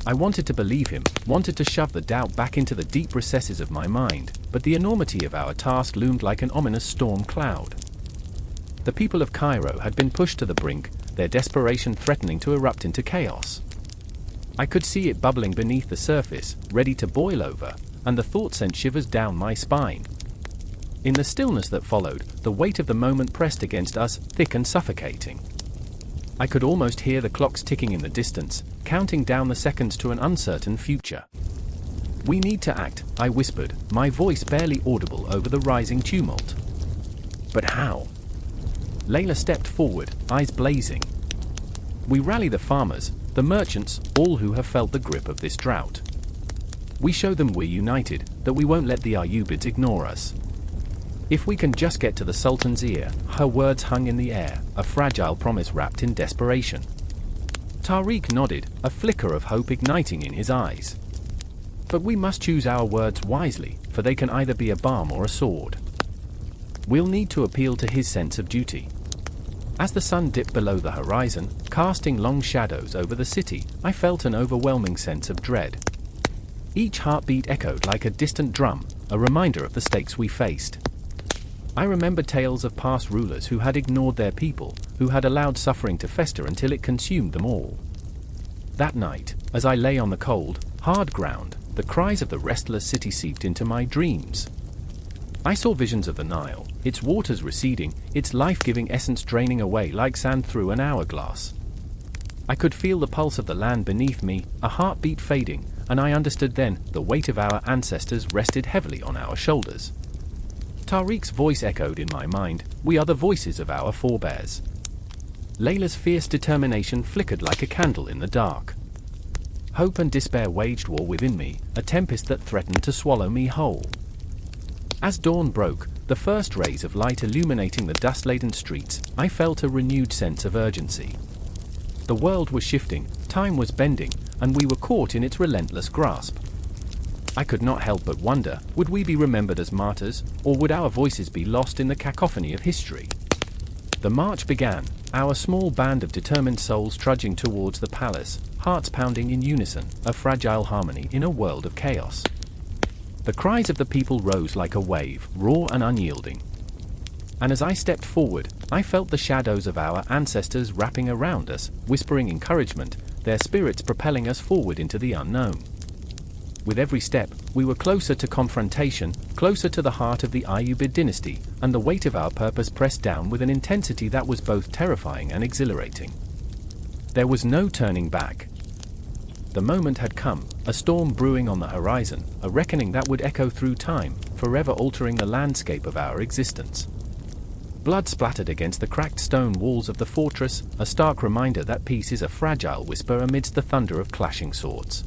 I wanted to believe him, wanted to shove the doubt back into the deep recesses of my mind, but the enormity of our task loomed like an ominous storm cloud. The people of Cairo had been pushed to the brink, their desperation threatening to erupt into chaos. I could see it bubbling beneath the surface, ready to boil over, and the thought sent shivers down my spine. In the stillness that followed, the weight of the moment pressed against us, thick and suffocating. I could almost hear the clocks ticking in the distance, counting down the seconds to an uncertain future. "We need to act," I whispered, my voice barely audible over the rising tumult. "But how?" Layla stepped forward, eyes blazing. "We rally the farmers, the merchants, all who have felt the grip of this drought. We show them we're united, that we won't let the Ayyubids ignore us. If we can just get to the Sultan's ear," her words hung in the air, a fragile promise wrapped in desperation. Tariq nodded, a flicker of hope igniting in his eyes. "But we must choose our words wisely, for they can either be a balm or a sword. We'll need to appeal to his sense of duty." As the sun dipped below the horizon, casting long shadows over the city, I felt an overwhelming sense of dread. Each heartbeat echoed like a distant drum, a reminder of the stakes we faced. I remembered tales of past rulers who had ignored their people, who had allowed suffering to fester until it consumed them all. That night, as I lay on the cold, hard ground, the cries of the restless city seeped into my dreams. I saw visions of the Nile, its waters receding, its life-giving essence draining away like sand through an hourglass. I could feel the pulse of the land beneath me, a heartbeat fading, and I understood then the weight of our ancestors rested heavily on our shoulders. Tariq's voice echoed in my mind, "We are the voices of our forebears." Layla's fierce determination flickered like a candle in the dark. Hope and despair waged war within me, a tempest that threatened to swallow me whole. As dawn broke, the first rays of light illuminating the dust-laden streets, I felt a renewed sense of urgency. The world was shifting, time was bending, and we were caught in its relentless grasp. I could not help but wonder, would we be remembered as martyrs, or would our voices be lost in the cacophony of history? The march began, our small band of determined souls trudging towards the palace, hearts pounding in unison, a fragile harmony in a world of chaos. The cries of the people rose like a wave, raw and unyielding. And as I stepped forward, I felt the shadows of our ancestors wrapping around us, whispering encouragement, their spirits propelling us forward into the unknown. With every step, we were closer to confrontation, closer to the heart of the Ayyubid Dynasty, and the weight of our purpose pressed down with an intensity that was both terrifying and exhilarating. There was no turning back. The moment had come, a storm brewing on the horizon, a reckoning that would echo through time, forever altering the landscape of our existence. Blood splattered against the cracked stone walls of the fortress, a stark reminder that peace is a fragile whisper amidst the thunder of clashing swords.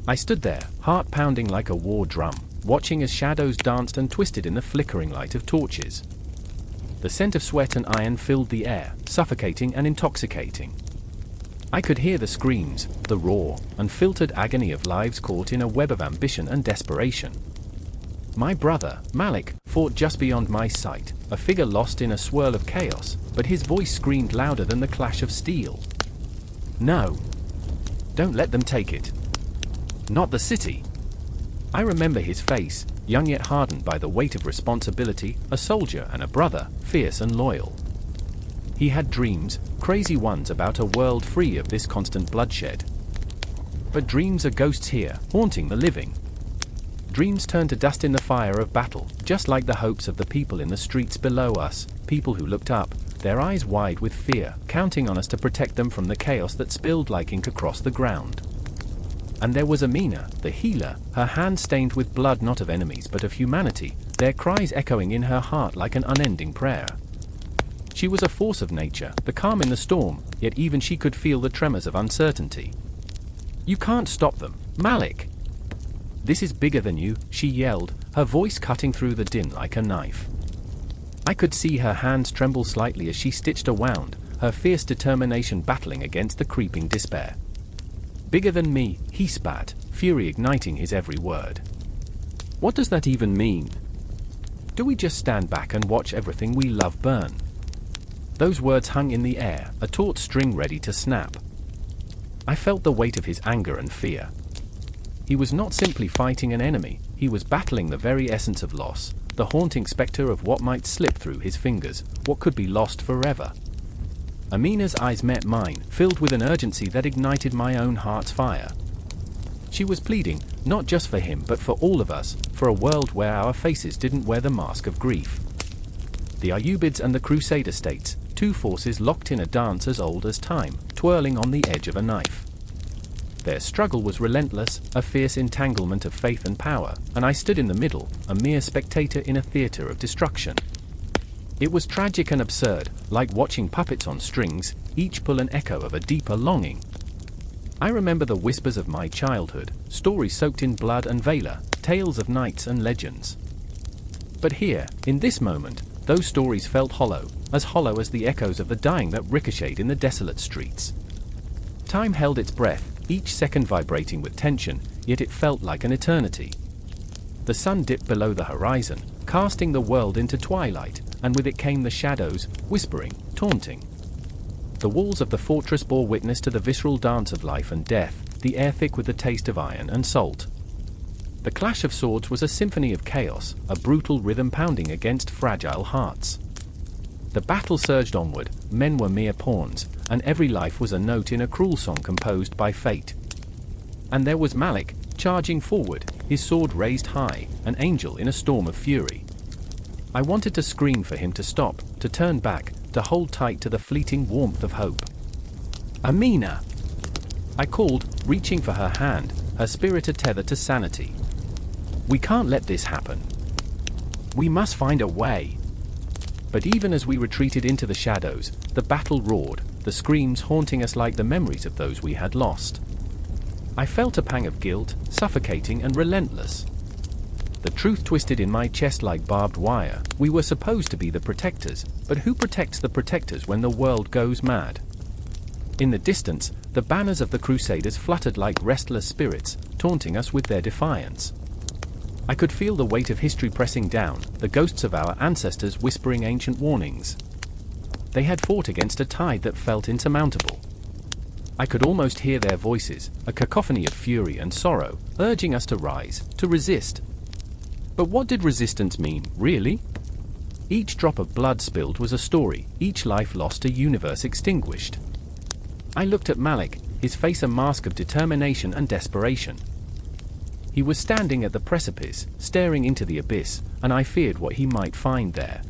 I stood there, heart pounding like a war drum, watching as shadows danced and twisted in the flickering light of torches. The scent of sweat and iron filled the air, suffocating and intoxicating. I could hear the screams, the roar, unfiltered agony of lives caught in a web of ambition and desperation. My brother, Malik, fought just beyond my sight, a figure lost in a swirl of chaos, but his voice screamed louder than the clash of steel. "No! Don't let them take it! Not the city!" I remember his face, young yet hardened by the weight of responsibility, a soldier and a brother, fierce and loyal. He had dreams, crazy ones, about a world free of this constant bloodshed. But dreams are ghosts here, haunting the living. Dreams turn to dust in the fire of battle, just like the hopes of the people in the streets below us, people who looked up, their eyes wide with fear, counting on us to protect them from the chaos that spilled like ink across the ground. And there was Amina, the healer, her hands stained with blood not of enemies but of humanity, their cries echoing in her heart like an unending prayer. She was a force of nature, the calm in the storm, yet even she could feel the tremors of uncertainty. "You can't stop them, Malik! This is bigger than you," she yelled, her voice cutting through the din like a knife. I could see her hands tremble slightly as she stitched a wound, her fierce determination battling against the creeping despair. "Bigger than me," he spat, fury igniting his every word. "What does that even mean? Do we just stand back and watch everything we love burn?" Those words hung in the air, a taut string ready to snap. I felt the weight of his anger and fear. He was not simply fighting an enemy, he was battling the very essence of loss, the haunting specter of what might slip through his fingers, what could be lost forever. Amina's eyes met mine, filled with an urgency that ignited my own heart's fire. She was pleading, not just for him but for all of us, for a world where our faces didn't wear the mask of grief. The Ayyubids and the Crusader states, two forces locked in a dance as old as time, twirling on the edge of a knife. Their struggle was relentless, a fierce entanglement of faith and power, and I stood in the middle, a mere spectator in a theater of destruction. It was tragic and absurd, like watching puppets on strings, each pull an echo of a deeper longing. I remember the whispers of my childhood, stories soaked in blood and valor, tales of knights and legends. But here, in this moment, those stories felt hollow as the echoes of the dying that ricocheted in the desolate streets. Time held its breath, each second vibrating with tension, yet it felt like an eternity. The sun dipped below the horizon, casting the world into twilight, and with it came the shadows, whispering, taunting. The walls of the fortress bore witness to the visceral dance of life and death, the air thick with the taste of iron and salt. The clash of swords was a symphony of chaos, a brutal rhythm pounding against fragile hearts. The battle surged onward, men were mere pawns, and every life was a note in a cruel song composed by fate. And there was Malik, charging forward, his sword raised high, an angel in a storm of fury. I wanted to scream for him to stop, to turn back, to hold tight to the fleeting warmth of hope. "Amina!" I called, reaching for her hand, her spirit a tether to sanity. "We can't let this happen. We must find a way." But even as we retreated into the shadows, the battle roared, the screams haunting us like the memories of those we had lost. I felt a pang of guilt, suffocating and relentless. The truth twisted in my chest like barbed wire. We were supposed to be the protectors, but who protects the protectors when the world goes mad? In the distance, the banners of the Crusaders fluttered like restless spirits, taunting us with their defiance. I could feel the weight of history pressing down, the ghosts of our ancestors whispering ancient warnings. They had fought against a tide that felt insurmountable. I could almost hear their voices, a cacophony of fury and sorrow, urging us to rise, to resist. But what did resistance mean, really? Each drop of blood spilled was a story, each life lost a universe extinguished. I looked at Malik, his face a mask of determination and desperation. He was standing at the precipice, staring into the abyss, and I feared what he might find there.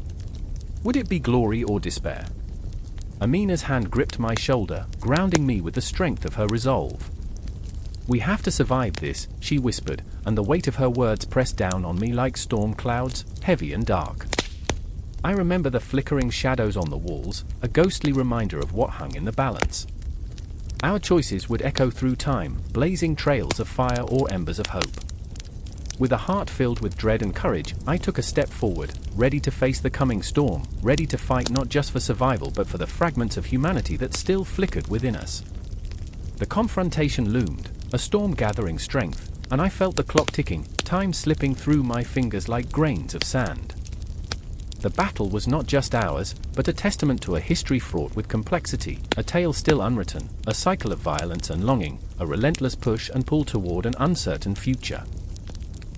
Would it be glory or despair? Amina's hand gripped my shoulder, grounding me with the strength of her resolve. "We have to survive this," she whispered, and the weight of her words pressed down on me like storm clouds, heavy and dark. I remember the flickering shadows on the walls, a ghostly reminder of what hung in the balance. Our choices would echo through time, blazing trails of fire or embers of hope. With a heart filled with dread and courage, I took a step forward, ready to face the coming storm, ready to fight not just for survival but for the fragments of humanity that still flickered within us. The confrontation loomed, a storm gathering strength, and I felt the clock ticking, time slipping through my fingers like grains of sand. The battle was not just ours, but a testament to a history fraught with complexity, a tale still unwritten, a cycle of violence and longing, a relentless push and pull toward an uncertain future.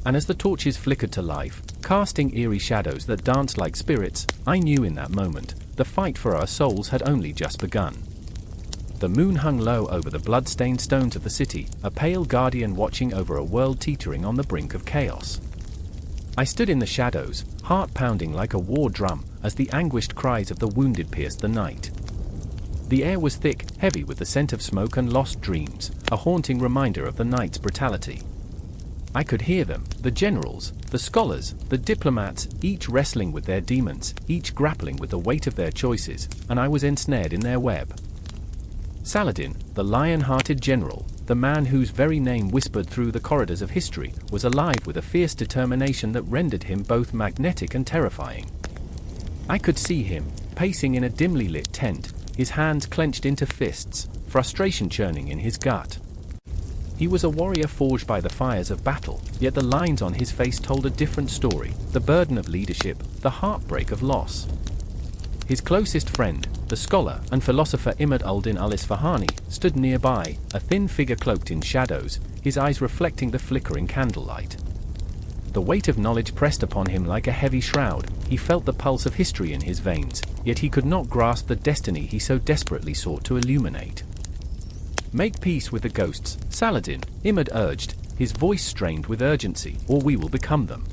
And as the torches flickered to life, casting eerie shadows that danced like spirits, I knew in that moment, the fight for our souls had only just begun. The moon hung low over the blood-stained stones of the city, a pale guardian watching over a world teetering on the brink of chaos. I stood in the shadows, heart pounding like a war drum, as the anguished cries of the wounded pierced the night. The air was thick, heavy with the scent of smoke and lost dreams, a haunting reminder of the night's brutality. I could hear them, the generals, the scholars, the diplomats, each wrestling with their demons, each grappling with the weight of their choices, and I was ensnared in their web. Saladin, the lion-hearted general, the man whose very name whispered through the corridors of history, was alive with a fierce determination that rendered him both magnetic and terrifying. I could see him, pacing in a dimly lit tent, his hands clenched into fists, frustration churning in his gut. He was a warrior forged by the fires of battle, yet the lines on his face told a different story, the burden of leadership, the heartbreak of loss. His closest friend, the scholar and philosopher Imad al-Din al-Isfahani, stood nearby, a thin figure cloaked in shadows, his eyes reflecting the flickering candlelight. The weight of knowledge pressed upon him like a heavy shroud, he felt the pulse of history in his veins, yet he could not grasp the destiny he so desperately sought to illuminate. "Make peace with the ghosts, Saladin," Imad urged, his voice strained with urgency, "or we will become them."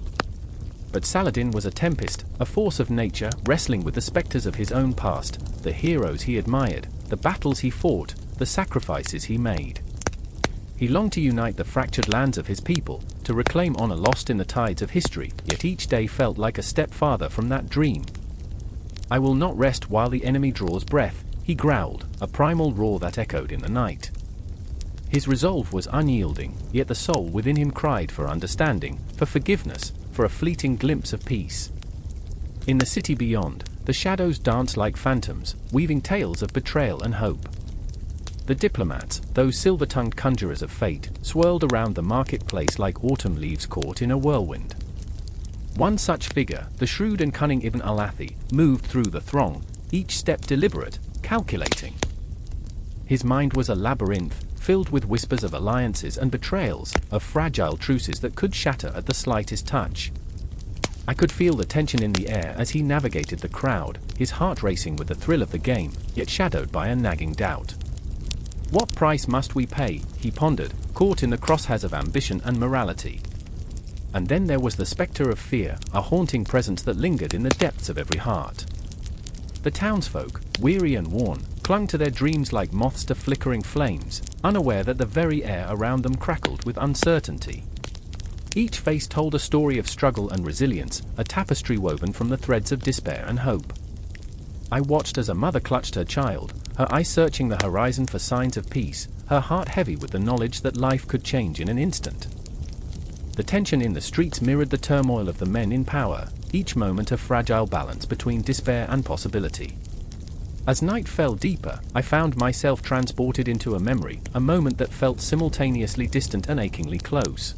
But Saladin was a tempest, a force of nature, wrestling with the specters of his own past, the heroes he admired, the battles he fought, the sacrifices he made. He longed to unite the fractured lands of his people, to reclaim honor lost in the tides of history, yet each day felt like a step farther from that dream. "I will not rest while the enemy draws breath," he growled, a primal roar that echoed in the night. His resolve was unyielding, yet the soul within him cried for understanding, for forgiveness, for a fleeting glimpse of peace. In the city beyond, the shadows danced like phantoms, weaving tales of betrayal and hope. The diplomats, those silver-tongued conjurers of fate, swirled around the marketplace like autumn leaves caught in a whirlwind. One such figure, the shrewd and cunning Ibn al-Athi, moved through the throng, each step deliberate, calculating. His mind was a labyrinth, filled with whispers of alliances and betrayals, of fragile truces that could shatter at the slightest touch. I could feel the tension in the air as he navigated the crowd, his heart racing with the thrill of the game, yet shadowed by a nagging doubt. What price must we pay, he pondered, caught in the crosshairs of ambition and morality. And then there was the specter of fear, a haunting presence that lingered in the depths of every heart. The townsfolk, weary and worn, clung to their dreams like moths to flickering flames, unaware that the very air around them crackled with uncertainty. Each face told a story of struggle and resilience, a tapestry woven from the threads of despair and hope. I watched as a mother clutched her child, her eyes searching the horizon for signs of peace, her heart heavy with the knowledge that life could change in an instant. The tension in the streets mirrored the turmoil of the men in power, each moment a fragile balance between despair and possibility. As night fell deeper, I found myself transported into a memory, a moment that felt simultaneously distant and achingly close.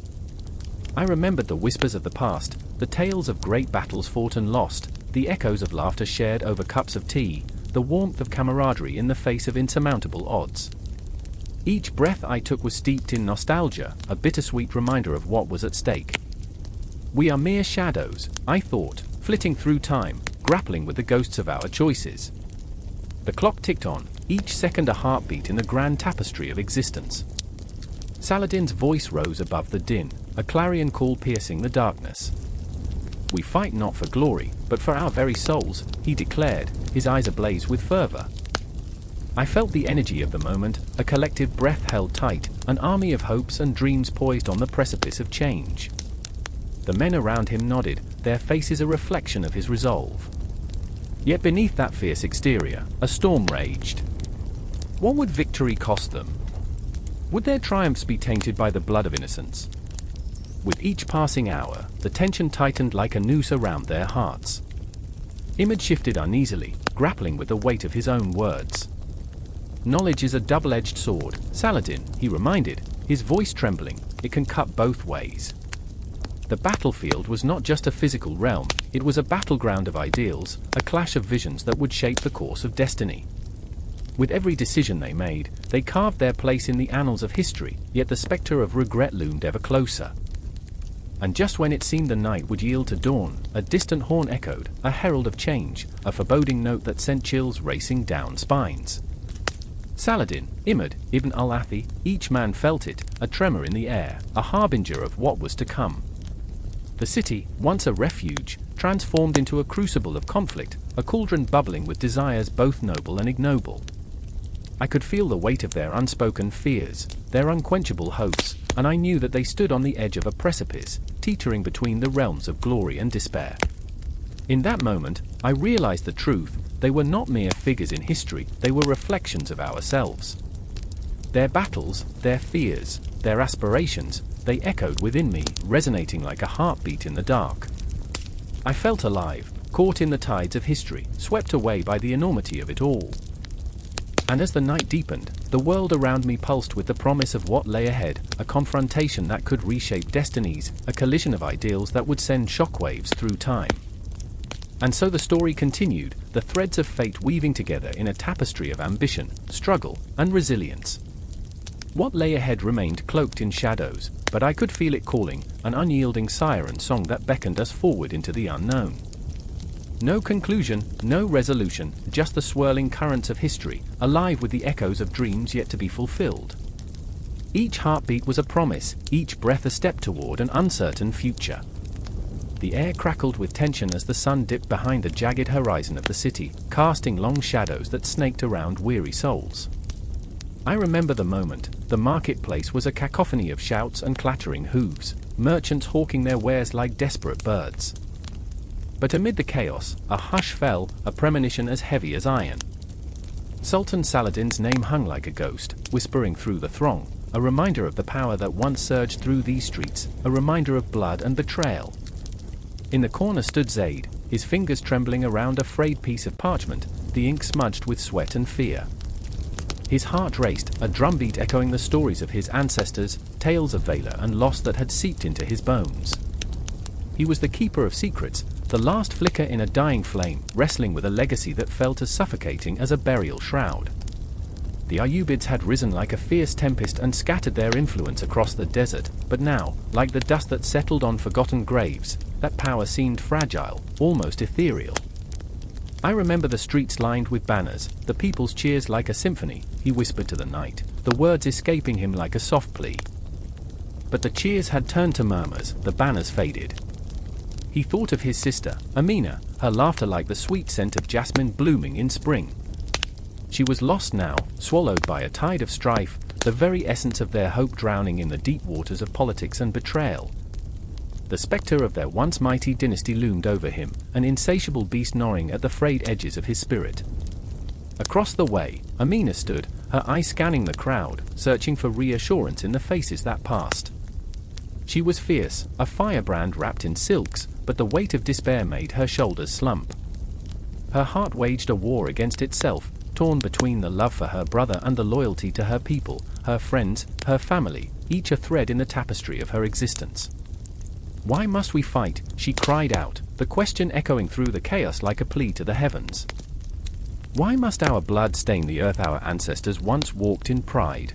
I remembered the whispers of the past, the tales of great battles fought and lost, the echoes of laughter shared over cups of tea, the warmth of camaraderie in the face of insurmountable odds. Each breath I took was steeped in nostalgia, a bittersweet reminder of what was at stake. We are mere shadows, I thought, flitting through time, grappling with the ghosts of our choices. The clock ticked on, each second a heartbeat in the grand tapestry of existence. Saladin's voice rose above the din, a clarion call piercing the darkness. "We fight not for glory, but for our very souls," he declared, his eyes ablaze with fervor. I felt the energy of the moment, a collective breath held tight, an army of hopes and dreams poised on the precipice of change. The men around him nodded, their faces a reflection of his resolve. Yet beneath that fierce exterior, a storm raged. What would victory cost them? Would their triumphs be tainted by the blood of innocents? With each passing hour, the tension tightened like a noose around their hearts. Imad shifted uneasily, grappling with the weight of his own words. "Knowledge is a double-edged sword, Saladin," he reminded, his voice trembling. "It can cut both ways." The battlefield was not just a physical realm, it was a battleground of ideals, a clash of visions that would shape the course of destiny. With every decision they made, they carved their place in the annals of history, yet the specter of regret loomed ever closer. And just when it seemed the night would yield to dawn, a distant horn echoed, a herald of change, a foreboding note that sent chills racing down spines. Saladin, Imad, Ibn al-Athi, each man felt it, a tremor in the air, a harbinger of what was to come. The city, once a refuge, transformed into a crucible of conflict, a cauldron bubbling with desires both noble and ignoble. I could feel the weight of their unspoken fears, their unquenchable hopes, and I knew that they stood on the edge of a precipice, teetering between the realms of glory and despair. In that moment, I realized the truth. They were not mere figures in history, they were reflections of ourselves. Their battles, their fears, their aspirations, they echoed within me, resonating like a heartbeat in the dark. I felt alive, caught in the tides of history, swept away by the enormity of it all. And as the night deepened, the world around me pulsed with the promise of what lay ahead, a confrontation that could reshape destinies, a collision of ideals that would send shockwaves through time. And so the story continued, the threads of fate weaving together in a tapestry of ambition, struggle, and resilience. What lay ahead remained cloaked in shadows, but I could feel it calling, an unyielding siren song that beckoned us forward into the unknown. No conclusion, no resolution, just the swirling currents of history, alive with the echoes of dreams yet to be fulfilled. Each heartbeat was a promise, each breath a step toward an uncertain future. The air crackled with tension as the sun dipped behind the jagged horizon of the city, casting long shadows that snaked around weary souls. I remember the moment. The marketplace was a cacophony of shouts and clattering hooves, merchants hawking their wares like desperate birds. But amid the chaos, a hush fell, a premonition as heavy as iron. Sultan Saladin's name hung like a ghost, whispering through the throng, a reminder of the power that once surged through these streets, a reminder of blood and betrayal. In the corner stood Zayd, his fingers trembling around a frayed piece of parchment, the ink smudged with sweat and fear. His heart raced, a drumbeat echoing the stories of his ancestors, tales of valor and loss that had seeped into his bones. He was the keeper of secrets, the last flicker in a dying flame, wrestling with a legacy that felt as suffocating as a burial shroud. The Ayyubids had risen like a fierce tempest and scattered their influence across the desert, but now, like the dust that settled on forgotten graves, that power seemed fragile, almost ethereal. I remember the streets lined with banners, the people's cheers like a symphony, he whispered to the night, the words escaping him like a soft plea. But the cheers had turned to murmurs, the banners faded. He thought of his sister, Amina, her laughter like the sweet scent of jasmine blooming in spring. She was lost now, swallowed by a tide of strife, the very essence of their hope drowning in the deep waters of politics and betrayal. The spectre of their once mighty dynasty loomed over him, an insatiable beast gnawing at the frayed edges of his spirit. Across the way, Amina stood, her eyes scanning the crowd, searching for reassurance in the faces that passed. She was fierce, a firebrand wrapped in silks, but the weight of despair made her shoulders slump. Her heart waged a war against itself, torn between the love for her brother and the loyalty to her people, her friends, her family, each a thread in the tapestry of her existence. "Why must we fight?" she cried out, the question echoing through the chaos like a plea to the heavens. Why must our blood stain the earth our ancestors once walked in pride?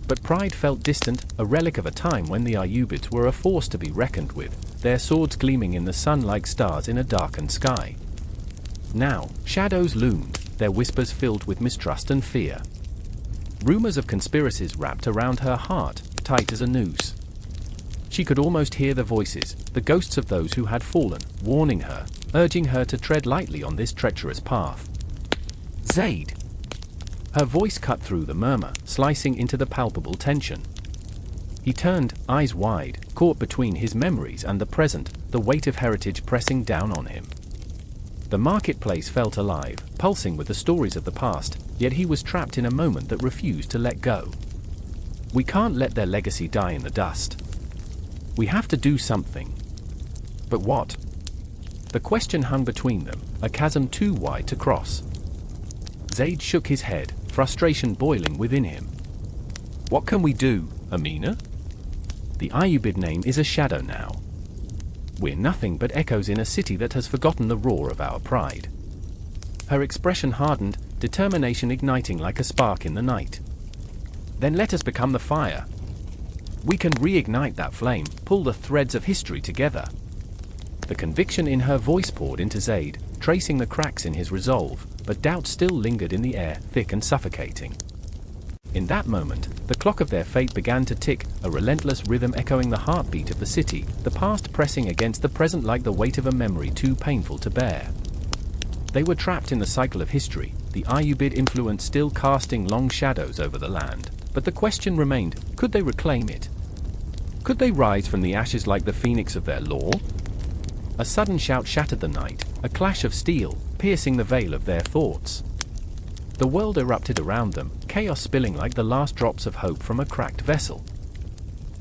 But pride felt distant, a relic of a time when the Ayyubids were a force to be reckoned with, their swords gleaming in the sun like stars in a darkened sky. Now, shadows loomed, their whispers filled with mistrust and fear. Rumors of conspiracies wrapped around her heart, tight as a noose. She could almost hear the voices, the ghosts of those who had fallen, warning her, urging her to tread lightly on this treacherous path. "Zayd!" Her voice cut through the murmur, slicing into the palpable tension. He turned, eyes wide, caught between his memories and the present, the weight of heritage pressing down on him. The marketplace felt alive, pulsing with the stories of the past, yet he was trapped in a moment that refused to let go. We can't let their legacy die in the dust. We have to do something. But what? The question hung between them, a chasm too wide to cross. Zayd shook his head, frustration boiling within him. "What can we do, Amina? The Ayyubid name is a shadow now. We're nothing but echoes in a city that has forgotten the roar of our pride." Her expression hardened, determination igniting like a spark in the night. "Then let us become the fire." We can reignite that flame, pull the threads of history together. The conviction in her voice poured into Zaid, tracing the cracks in his resolve, but doubt still lingered in the air, thick and suffocating. In that moment, the clock of their fate began to tick, a relentless rhythm echoing the heartbeat of the city, the past pressing against the present like the weight of a memory too painful to bear. They were trapped in the cycle of history, the Ayyubid influence still casting long shadows over the land, but the question remained, could they reclaim it? Could they rise from the ashes like the phoenix of their law? A sudden shout shattered the night, a clash of steel, piercing the veil of their thoughts. The world erupted around them, chaos spilling like the last drops of hope from a cracked vessel.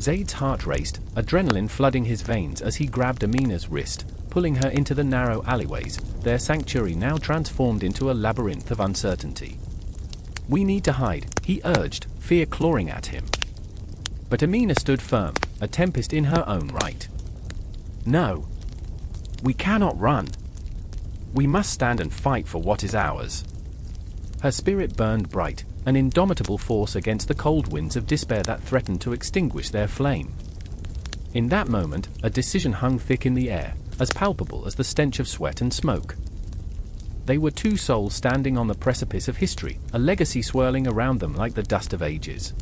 Zaid's heart raced, adrenaline flooding his veins as he grabbed Amina's wrist, pulling her into the narrow alleyways, their sanctuary now transformed into a labyrinth of uncertainty. "We need to hide," he urged, fear clawing at him. But Amina stood firm, a tempest in her own right. "No. We cannot run. We must stand and fight for what is ours." Her spirit burned bright, an indomitable force against the cold winds of despair that threatened to extinguish their flame. In that moment, a decision hung thick in the air, as palpable as the stench of sweat and smoke. They were two souls standing on the precipice of history, a legacy swirling around them like the dust of ages.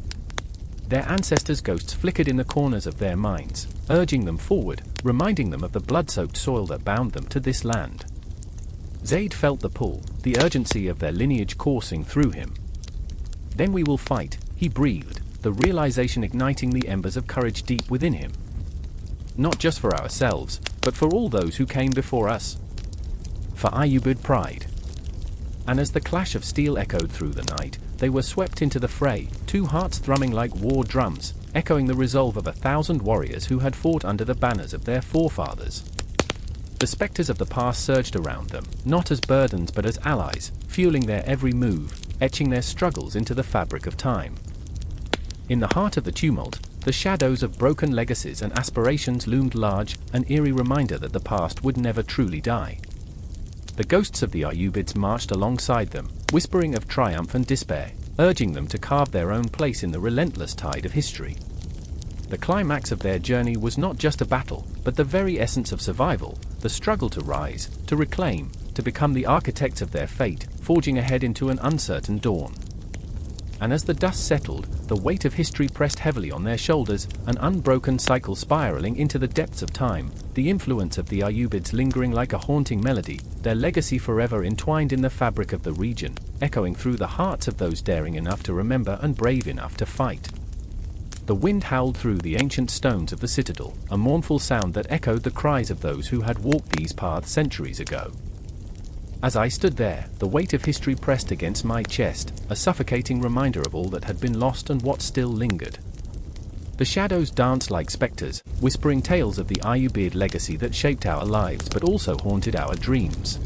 Their ancestors' ghosts flickered in the corners of their minds, urging them forward, reminding them of the blood-soaked soil that bound them to this land. Zaid felt the pull, the urgency of their lineage coursing through him. "Then we will fight," he breathed, the realization igniting the embers of courage deep within him. "Not just for ourselves, but for all those who came before us. For Ayyubid pride." And as the clash of steel echoed through the night, they were swept into the fray, two hearts thrumming like war drums, echoing the resolve of 1,000 warriors who had fought under the banners of their forefathers. The specters of the past surged around them, not as burdens but as allies, fueling their every move, etching their struggles into the fabric of time. In the heart of the tumult, the shadows of broken legacies and aspirations loomed large, an eerie reminder that the past would never truly die. The ghosts of the Ayyubids marched alongside them, whispering of triumph and despair, urging them to carve their own place in the relentless tide of history. The climax of their journey was not just a battle, but the very essence of survival, the struggle to rise, to reclaim, to become the architects of their fate, forging ahead into an uncertain dawn. And as the dust settled, the weight of history pressed heavily on their shoulders, an unbroken cycle spiraling into the depths of time, the influence of the Ayyubids lingering like a haunting melody, their legacy forever entwined in the fabric of the region, echoing through the hearts of those daring enough to remember and brave enough to fight. The wind howled through the ancient stones of the citadel, a mournful sound that echoed the cries of those who had walked these paths centuries ago. As I stood there, the weight of history pressed against my chest, a suffocating reminder of all that had been lost and what still lingered. The shadows danced like specters, whispering tales of the Ayyubid legacy that shaped our lives but also haunted our dreams.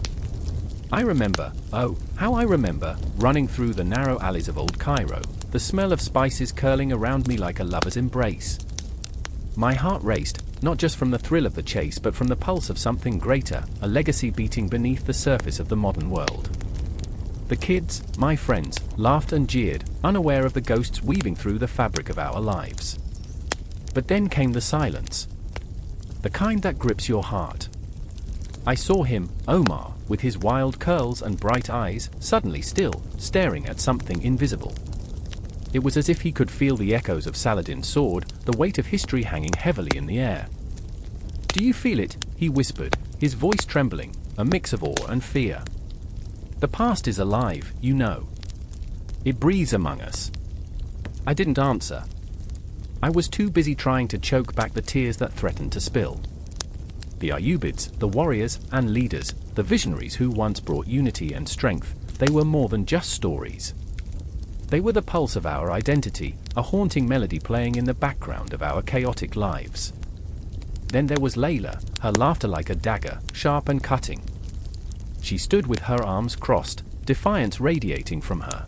I remember, oh, how I remember, running through the narrow alleys of old Cairo, the smell of spices curling around me like a lover's embrace. My heart raced, not just from the thrill of the chase but from the pulse of something greater, a legacy beating beneath the surface of the modern world. The kids, my friends, laughed and jeered, unaware of the ghosts weaving through the fabric of our lives. But then came the silence. The kind that grips your heart. I saw him, Omar, with his wild curls and bright eyes, suddenly still, staring at something invisible. It was as if he could feel the echoes of Saladin's sword, the weight of history hanging heavily in the air. "Do you feel it?" he whispered, his voice trembling, a mix of awe and fear. "The past is alive, you know. It breathes among us." I didn't answer. I was too busy trying to choke back the tears that threatened to spill. The Ayyubids, the warriors and leaders, the visionaries who once brought unity and strength, they were more than just stories. They were the pulse of our identity, a haunting melody playing in the background of our chaotic lives. Then there was Layla, her laughter like a dagger, sharp and cutting. She stood with her arms crossed, defiance radiating from her.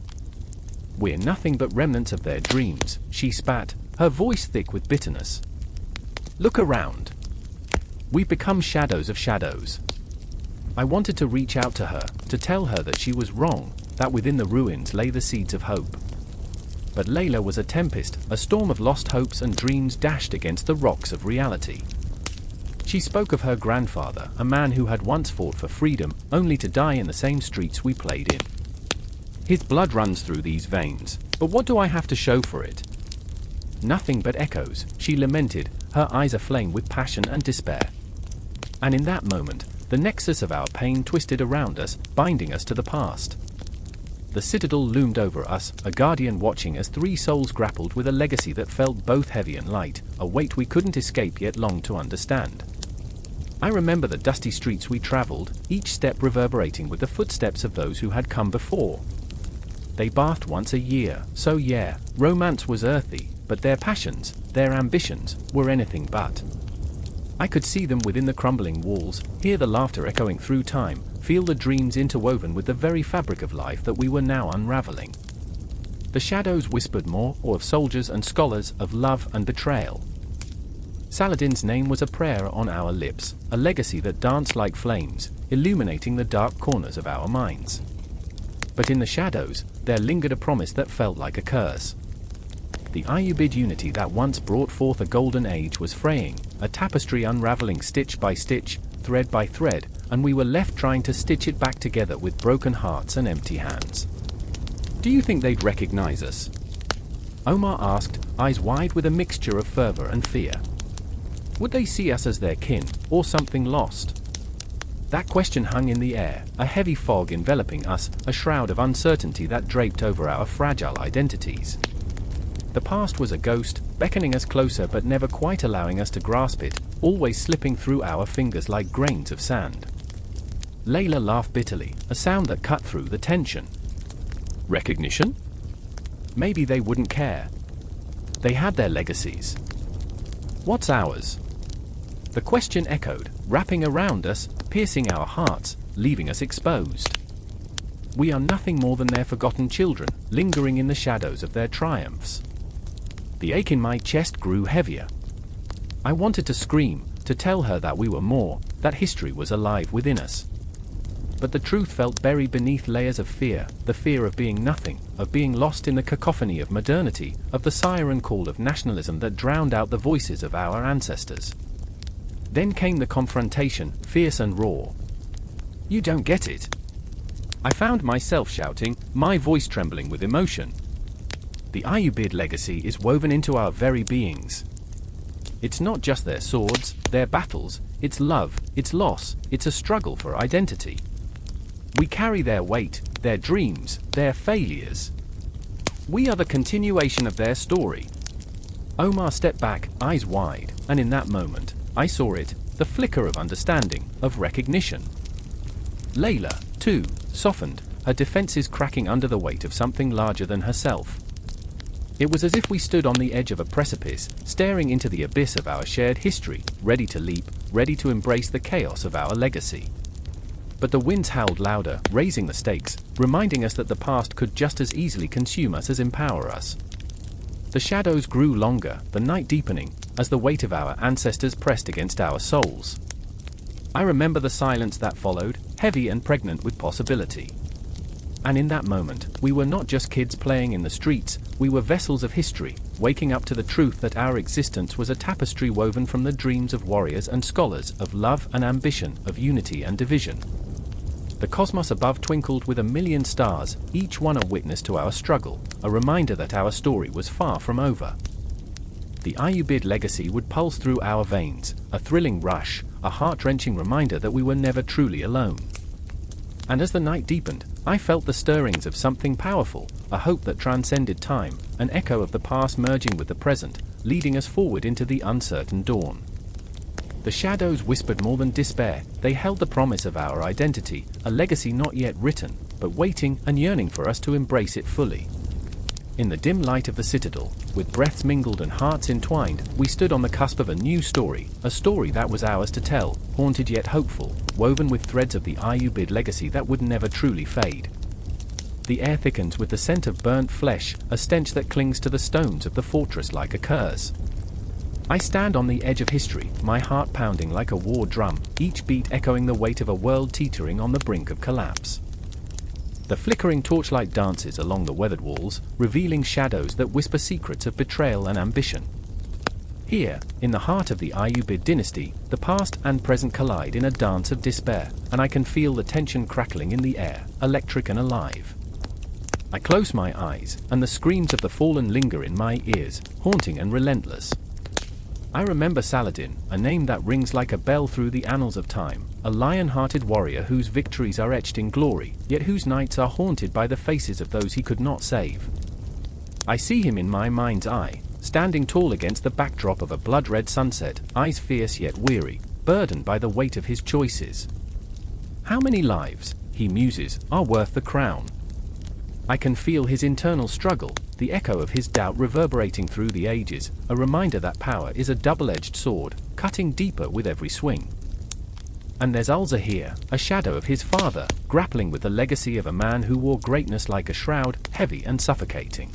"We're nothing but remnants of their dreams," she spat, her voice thick with bitterness. "Look around. We've become shadows of shadows." I wanted to reach out to her, to tell her that she was wrong, that within the ruins lay the seeds of hope. But Layla was a tempest, a storm of lost hopes and dreams dashed against the rocks of reality. She spoke of her grandfather, a man who had once fought for freedom, only to die in the same streets we played in. His blood runs through these veins, but what do I have to show for it? Nothing but echoes, she lamented, her eyes aflame with passion and despair. And in that moment, the nexus of our pain twisted around us, binding us to the past. The citadel loomed over us, a guardian watching as three souls grappled with a legacy that felt both heavy and light, a weight we couldn't escape yet longed to understand. I remember the dusty streets we traveled, each step reverberating with the footsteps of those who had come before. They bathed once a year, so yeah, romance was earthy, but their passions, their ambitions, were anything but. I could see them within the crumbling walls, hear the laughter echoing through time, feel the dreams interwoven with the very fabric of life that we were now unraveling. The shadows whispered more, of soldiers and scholars, of love and betrayal. Saladin's name was a prayer on our lips, a legacy that danced like flames, illuminating the dark corners of our minds. But in the shadows, there lingered a promise that felt like a curse. The Ayyubid unity that once brought forth a golden age was fraying, a tapestry unraveling stitch by stitch, thread by thread, and we were left trying to stitch it back together with broken hearts and empty hands. Do you think they'd recognize us? Omar asked, eyes wide with a mixture of fervor and fear. Would they see us as their kin, or something lost? That question hung in the air, a heavy fog enveloping us, a shroud of uncertainty that draped over our fragile identities. The past was a ghost, beckoning us closer but never quite allowing us to grasp it, always slipping through our fingers like grains of sand. Layla laughed bitterly, a sound that cut through the tension. Recognition? Maybe they wouldn't care. They had their legacies. What's ours? The question echoed, wrapping around us, piercing our hearts, leaving us exposed. We are nothing more than their forgotten children, lingering in the shadows of their triumphs. The ache in my chest grew heavier. I wanted to scream, to tell her that we were more, that history was alive within us. But the truth felt buried beneath layers of fear, the fear of being nothing, of being lost in the cacophony of modernity, of the siren call of nationalism that drowned out the voices of our ancestors. Then came the confrontation, fierce and raw. You don't get it. I found myself shouting, my voice trembling with emotion. The Ayyubid legacy is woven into our very beings. It's not just their swords, their battles, it's love, it's loss, it's a struggle for identity. We carry their weight, their dreams, their failures. We are the continuation of their story. Omar stepped back, eyes wide, and in that moment, I saw it, the flicker of understanding, of recognition. Layla, too, softened, her defenses cracking under the weight of something larger than herself. It was as if we stood on the edge of a precipice, staring into the abyss of our shared history, ready to leap, ready to embrace the chaos of our legacy. But the winds howled louder, raising the stakes, reminding us that the past could just as easily consume us as empower us. The shadows grew longer, the night deepening, as the weight of our ancestors pressed against our souls. I remember the silence that followed, heavy and pregnant with possibility. And in that moment, we were not just kids playing in the streets, we were vessels of history, waking up to the truth that our existence was a tapestry woven from the dreams of warriors and scholars, of love and ambition, of unity and division. The cosmos above twinkled with a million stars, each one a witness to our struggle, a reminder that our story was far from over. The Ayyubid legacy would pulse through our veins, a thrilling rush, a heart-wrenching reminder that we were never truly alone. And as the night deepened, I felt the stirrings of something powerful, a hope that transcended time, an echo of the past merging with the present, leading us forward into the uncertain dawn. The shadows whispered more than despair, they held the promise of our identity, a legacy not yet written, but waiting and yearning for us to embrace it fully. In the dim light of the citadel, with breaths mingled and hearts entwined, we stood on the cusp of a new story, a story that was ours to tell, haunted yet hopeful, woven with threads of the Ayyubid legacy that would never truly fade. The air thickens with the scent of burnt flesh, a stench that clings to the stones of the fortress like a curse. I stand on the edge of history, my heart pounding like a war drum, each beat echoing the weight of a world teetering on the brink of collapse. The flickering torchlight dances along the weathered walls, revealing shadows that whisper secrets of betrayal and ambition. Here, in the heart of the Ayyubid Dynasty, the past and present collide in a dance of despair, and I can feel the tension crackling in the air, electric and alive. I close my eyes, and the screams of the fallen linger in my ears, haunting and relentless. I remember Saladin, a name that rings like a bell through the annals of time, a lion-hearted warrior whose victories are etched in glory, yet whose nights are haunted by the faces of those he could not save. I see him in my mind's eye, standing tall against the backdrop of a blood-red sunset, eyes fierce yet weary, burdened by the weight of his choices. How many lives, he muses, are worth the crown? I can feel his internal struggle, the echo of his doubt reverberating through the ages, a reminder that power is a double-edged sword, cutting deeper with every swing. And there's Al-Zahir, a shadow of his father, grappling with the legacy of a man who wore greatness like a shroud, heavy and suffocating.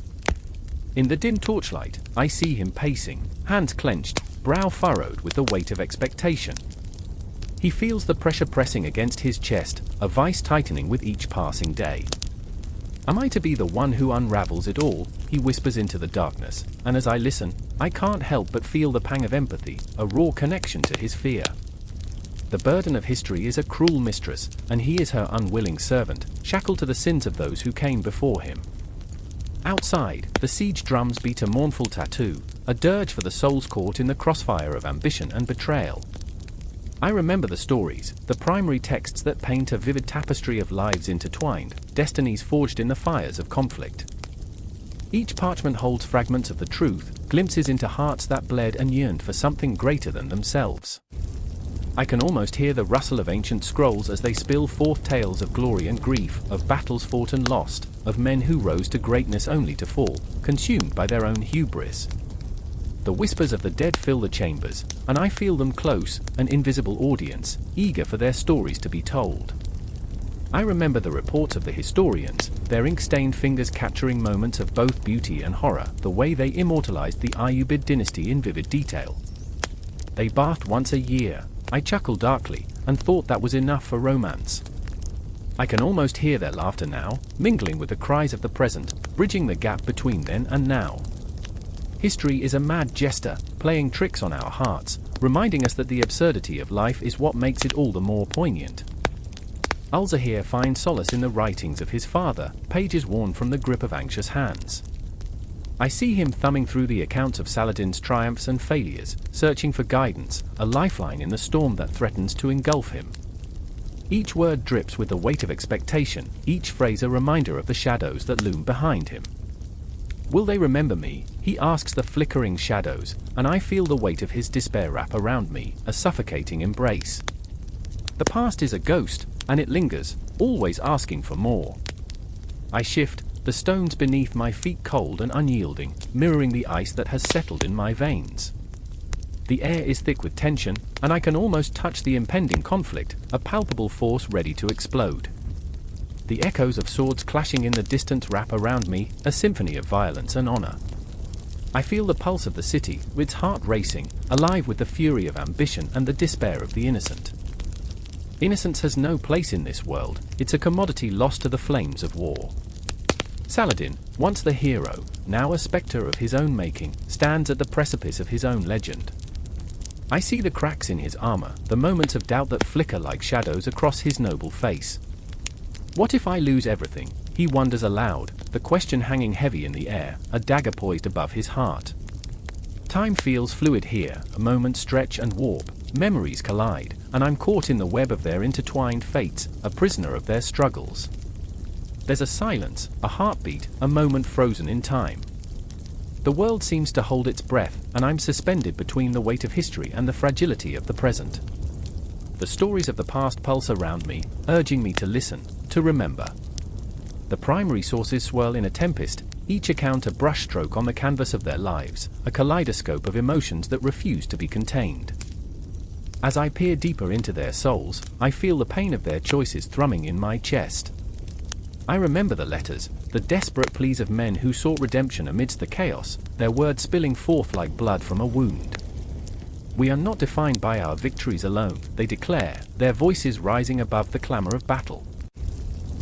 In the dim torchlight, I see him pacing, hands clenched, brow furrowed with the weight of expectation. He feels the pressure pressing against his chest, a vice tightening with each passing day. Am I to be the one who unravels it all? He whispers into the darkness, and as I listen, I can't help but feel the pang of empathy, a raw connection to his fear. The burden of history is a cruel mistress, and he is her unwilling servant, shackled to the sins of those who came before him. Outside, the siege drums beat a mournful tattoo, a dirge for the souls caught in the crossfire of ambition and betrayal. I remember the stories, the primary texts that paint a vivid tapestry of lives intertwined, destinies forged in the fires of conflict. Each parchment holds fragments of the truth, glimpses into hearts that bled and yearned for something greater than themselves. I can almost hear the rustle of ancient scrolls as they spill forth tales of glory and grief, of battles fought and lost, of men who rose to greatness only to fall, consumed by their own hubris. The whispers of the dead fill the chambers, and I feel them close, an invisible audience, eager for their stories to be told. I remember the reports of the historians, their ink-stained fingers capturing moments of both beauty and horror, the way they immortalized the Ayyubid dynasty in vivid detail. They bathed once a year. I chuckled darkly, and thought that was enough for romance. I can almost hear their laughter now, mingling with the cries of the present, bridging the gap between then and now. History is a mad jester, playing tricks on our hearts, reminding us that the absurdity of life is what makes it all the more poignant. Al-Zahir finds solace in the writings of his father, pages worn from the grip of anxious hands. I see him thumbing through the accounts of Saladin's triumphs and failures, searching for guidance, a lifeline in the storm that threatens to engulf him. Each word drips with the weight of expectation, each phrase a reminder of the shadows that loom behind him. Will they remember me? He asks the flickering shadows, and I feel the weight of his despair wrap around me, a suffocating embrace. The past is a ghost, and it lingers, always asking for more. I shift, the stones beneath my feet cold and unyielding, mirroring the ice that has settled in my veins. The air is thick with tension, and I can almost touch the impending conflict, a palpable force ready to explode. The echoes of swords clashing in the distance wrap around me, a symphony of violence and honor. I feel the pulse of the city, its heart racing, alive with the fury of ambition and the despair of the innocent. Innocence has no place in this world, it's a commodity lost to the flames of war. Saladin, once the hero, now a spectre of his own making, stands at the precipice of his own legend. I see the cracks in his armor, the moments of doubt that flicker like shadows across his noble face. What if I lose everything? He wonders aloud, the question hanging heavy in the air, a dagger poised above his heart. Time feels fluid here, a moment stretch and warp, memories collide, and I'm caught in the web of their intertwined fates, a prisoner of their struggles. There's a silence, a heartbeat, a moment frozen in time. The world seems to hold its breath, and I'm suspended between the weight of history and the fragility of the present. The stories of the past pulse around me, urging me to listen, to remember. The primary sources swirl in a tempest, each account a brushstroke on the canvas of their lives, a kaleidoscope of emotions that refuse to be contained. As I peer deeper into their souls, I feel the pain of their choices thrumming in my chest. I remember the letters, the desperate pleas of men who sought redemption amidst the chaos, their words spilling forth like blood from a wound. We are not defined by our victories alone, they declare, their voices rising above the clamor of battle.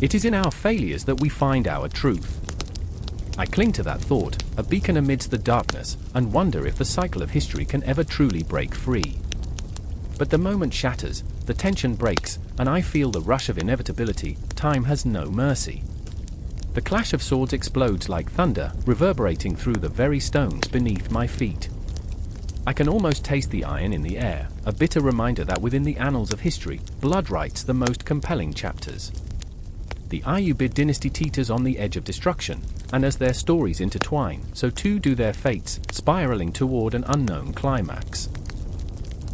It is in our failures that we find our truth. I cling to that thought, a beacon amidst the darkness, and wonder if the cycle of history can ever truly break free. But the moment shatters, the tension breaks, and I feel the rush of inevitability. Time has no mercy. The clash of swords explodes like thunder, reverberating through the very stones beneath my feet. I can almost taste the iron in the air, a bitter reminder that within the annals of history, blood writes the most compelling chapters. The Ayyubid dynasty teeters on the edge of destruction, and as their stories intertwine, so too do their fates, spiraling toward an unknown climax.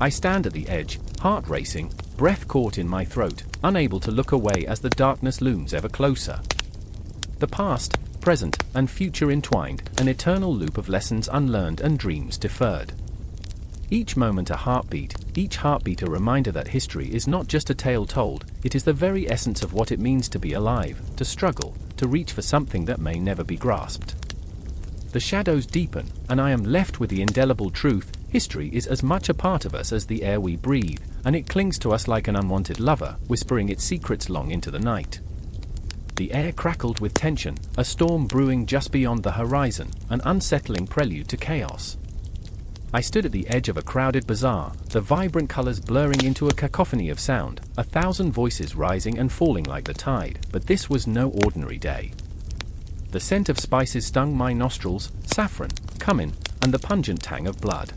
I stand at the edge, heart racing, breath caught in my throat, unable to look away as the darkness looms ever closer. The past, present, and future entwined, an eternal loop of lessons unlearned and dreams deferred. Each moment a heartbeat, each heartbeat a reminder that history is not just a tale told, it is the very essence of what it means to be alive, to struggle, to reach for something that may never be grasped. The shadows deepen, and I am left with the indelible truth: history is as much a part of us as the air we breathe, and it clings to us like an unwanted lover, whispering its secrets long into the night. The air crackled with tension, a storm brewing just beyond the horizon, an unsettling prelude to chaos. I stood at the edge of a crowded bazaar, the vibrant colors blurring into a cacophony of sound, 1,000 voices rising and falling like the tide, but this was no ordinary day. The scent of spices stung my nostrils: saffron, cumin, and the pungent tang of blood.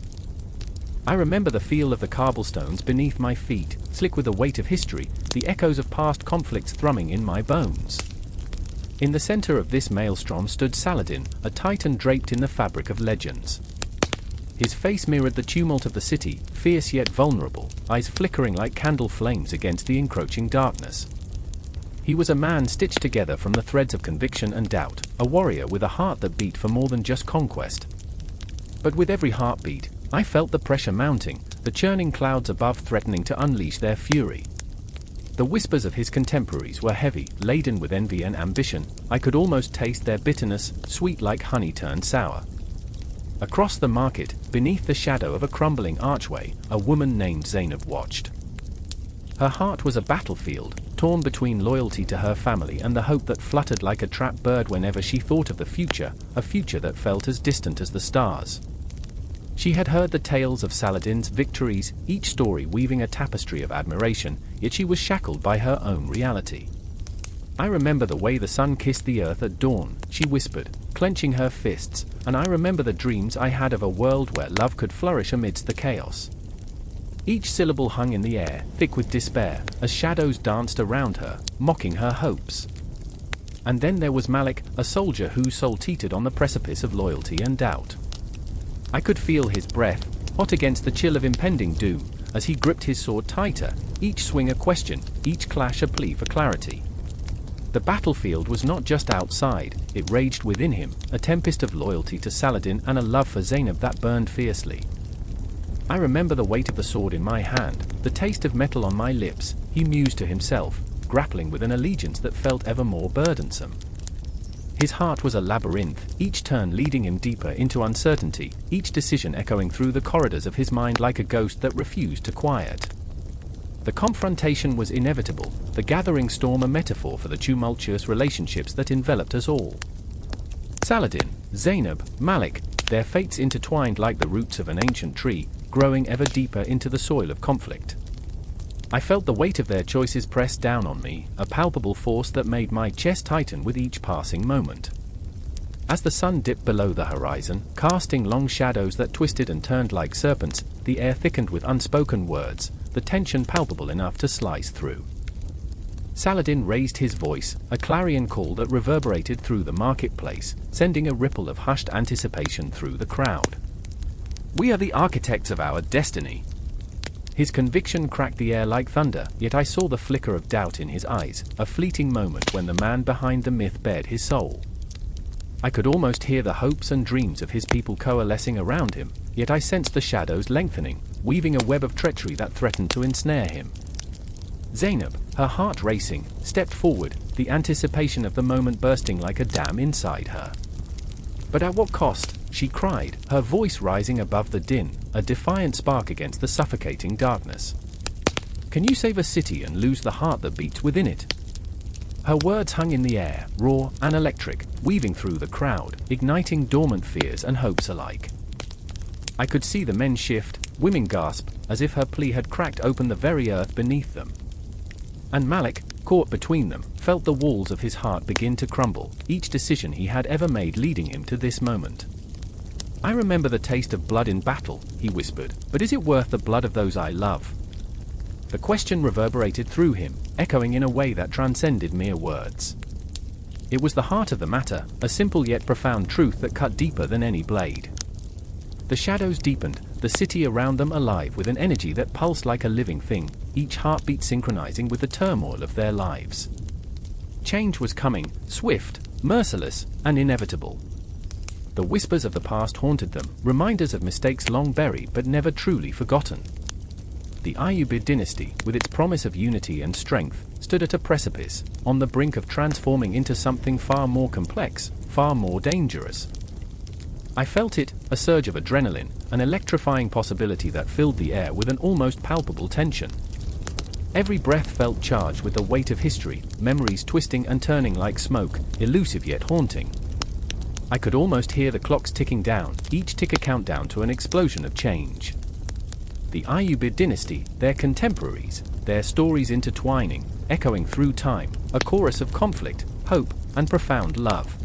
I remember the feel of the cobblestones beneath my feet, slick with the weight of history, the echoes of past conflicts thrumming in my bones. In the center of this maelstrom stood Saladin, a titan draped in the fabric of legends. His face mirrored the tumult of the city, fierce yet vulnerable, eyes flickering like candle flames against the encroaching darkness. He was a man stitched together from the threads of conviction and doubt, a warrior with a heart that beat for more than just conquest. But with every heartbeat, I felt the pressure mounting, the churning clouds above threatening to unleash their fury. The whispers of his contemporaries were heavy, laden with envy and ambition. I could almost taste their bitterness, sweet like honey turned sour. Across the market, beneath the shadow of a crumbling archway, a woman named Zainab watched. Her heart was a battlefield, torn between loyalty to her family and the hope that fluttered like a trapped bird whenever she thought of the future, a future that felt as distant as the stars. She had heard the tales of Saladin's victories, each story weaving a tapestry of admiration, yet she was shackled by her own reality. "I remember the way the sun kissed the earth at dawn," she whispered, clenching her fists, "and I remember the dreams I had of a world where love could flourish amidst the chaos." Each syllable hung in the air, thick with despair, as shadows danced around her, mocking her hopes. And then there was Malik, a soldier whose soul teetered on the precipice of loyalty and doubt. I could feel his breath, hot against the chill of impending doom, as he gripped his sword tighter, each swing a question, each clash a plea for clarity. The battlefield was not just outside, it raged within him, a tempest of loyalty to Saladin and a love for Zainab that burned fiercely. I remember the weight of the sword in my hand, the taste of metal on my lips, he mused to himself, grappling with an allegiance that felt ever more burdensome. His heart was a labyrinth, each turn leading him deeper into uncertainty, each decision echoing through the corridors of his mind like a ghost that refused to quiet. The confrontation was inevitable, the gathering storm a metaphor for the tumultuous relationships that enveloped us all. Saladin, Zainab, Malik, their fates intertwined like the roots of an ancient tree, growing ever deeper into the soil of conflict. I felt the weight of their choices press down on me, a palpable force that made my chest tighten with each passing moment. As the sun dipped below the horizon, casting long shadows that twisted and turned like serpents, the air thickened with unspoken words, the tension palpable enough to slice through. Saladin raised his voice, a clarion call that reverberated through the marketplace, sending a ripple of hushed anticipation through the crowd. "We are the architects of our destiny." His conviction cracked the air like thunder, yet I saw the flicker of doubt in his eyes, a fleeting moment when the man behind the myth bared his soul. I could almost hear the hopes and dreams of his people coalescing around him, yet I sensed the shadows lengthening, weaving a web of treachery that threatened to ensnare him. Zainab, her heart racing, stepped forward, the anticipation of the moment bursting like a dam inside her. "But at what cost?" she cried, her voice rising above the din, a defiant spark against the suffocating darkness. "Can you save a city and lose the heart that beats within it?" Her words hung in the air, raw and electric, weaving through the crowd, igniting dormant fears and hopes alike. I could see the men shift, women gasp, as if her plea had cracked open the very earth beneath them. And Malik, caught between them, felt the walls of his heart begin to crumble, each decision he had ever made leading him to this moment. "I remember the taste of blood in battle," he whispered, "but is it worth the blood of those I love?" The question reverberated through him, echoing in a way that transcended mere words. It was the heart of the matter, a simple yet profound truth that cut deeper than any blade. The shadows deepened, the city around them alive with an energy that pulsed like a living thing, each heartbeat synchronizing with the turmoil of their lives. Change was coming, swift, merciless, and inevitable. The whispers of the past haunted them, reminders of mistakes long buried but never truly forgotten. The Ayyubid dynasty, with its promise of unity and strength, stood at a precipice, on the brink of transforming into something far more complex, far more dangerous. I felt it, a surge of adrenaline, an electrifying possibility that filled the air with an almost palpable tension. Every breath felt charged with the weight of history, memories twisting and turning like smoke, elusive yet haunting. I could almost hear the clocks ticking down, each tick a countdown to an explosion of change. The Ayyubid dynasty, their contemporaries, their stories intertwining, echoing through time, a chorus of conflict, hope, and profound love.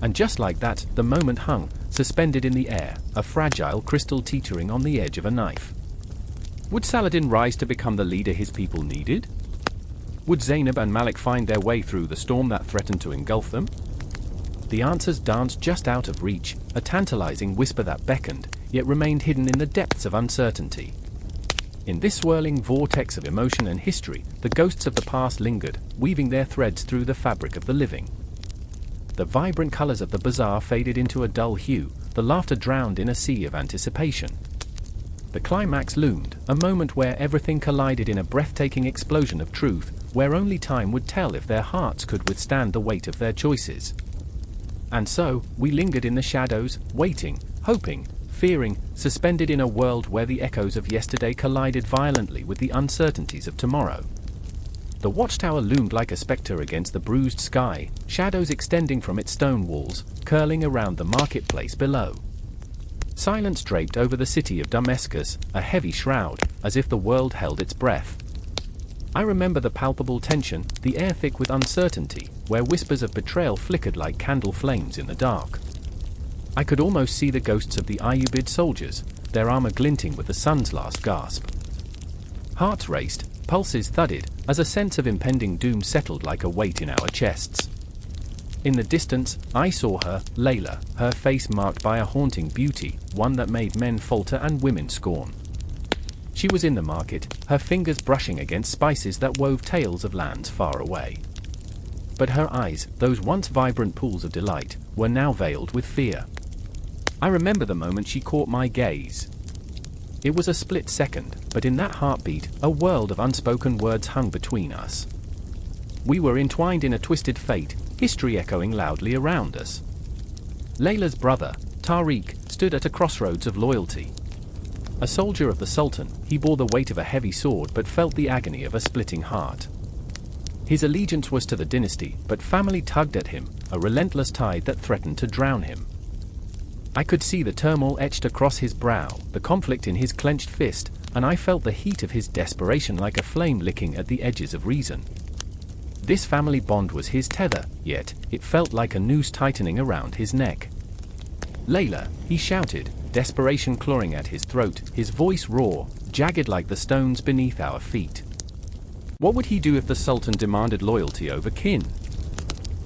And just like that, the moment hung, suspended in the air, a fragile crystal teetering on the edge of a knife. Would Saladin rise to become the leader his people needed? Would Zainab and Malik find their way through the storm that threatened to engulf them? The answers danced just out of reach, a tantalizing whisper that beckoned, yet remained hidden in the depths of uncertainty. In this swirling vortex of emotion and history, the ghosts of the past lingered, weaving their threads through the fabric of the living. The vibrant colors of the bazaar faded into a dull hue, the laughter drowned in a sea of anticipation. The climax loomed, a moment where everything collided in a breathtaking explosion of truth, where only time would tell if their hearts could withstand the weight of their choices. And so, we lingered in the shadows, waiting, hoping, fearing, suspended in a world where the echoes of yesterday collided violently with the uncertainties of tomorrow. The watchtower loomed like a specter against the bruised sky, shadows extending from its stone walls, curling around the marketplace below. Silence draped over the city of Damascus, a heavy shroud, as if the world held its breath. I remember the palpable tension, the air thick with uncertainty, where whispers of betrayal flickered like candle flames in the dark. I could almost see the ghosts of the Ayyubid soldiers, their armor glinting with the sun's last gasp. Hearts raced, pulses thudded, as a sense of impending doom settled like a weight in our chests. In the distance, I saw her, Layla, her face marked by a haunting beauty, one that made men falter and women scorn. She was in the market, her fingers brushing against spices that wove tales of lands far away. But her eyes, those once vibrant pools of delight, were now veiled with fear. I remember the moment she caught my gaze. It was a split second, but in that heartbeat, a world of unspoken words hung between us. We were entwined in a twisted fate, history echoing loudly around us. Layla's brother, Tariq, stood at a crossroads of loyalty. A soldier of the Sultan, he bore the weight of a heavy sword but felt the agony of a splitting heart. His allegiance was to the dynasty, but family tugged at him, a relentless tide that threatened to drown him. I could see the turmoil etched across his brow, the conflict in his clenched fist, and I felt the heat of his desperation like a flame licking at the edges of reason. This family bond was his tether, yet it felt like a noose tightening around his neck. "Layla," he shouted, desperation clawing at his throat, his voice raw, jagged like the stones beneath our feet. What would he do if the Sultan demanded loyalty over kin?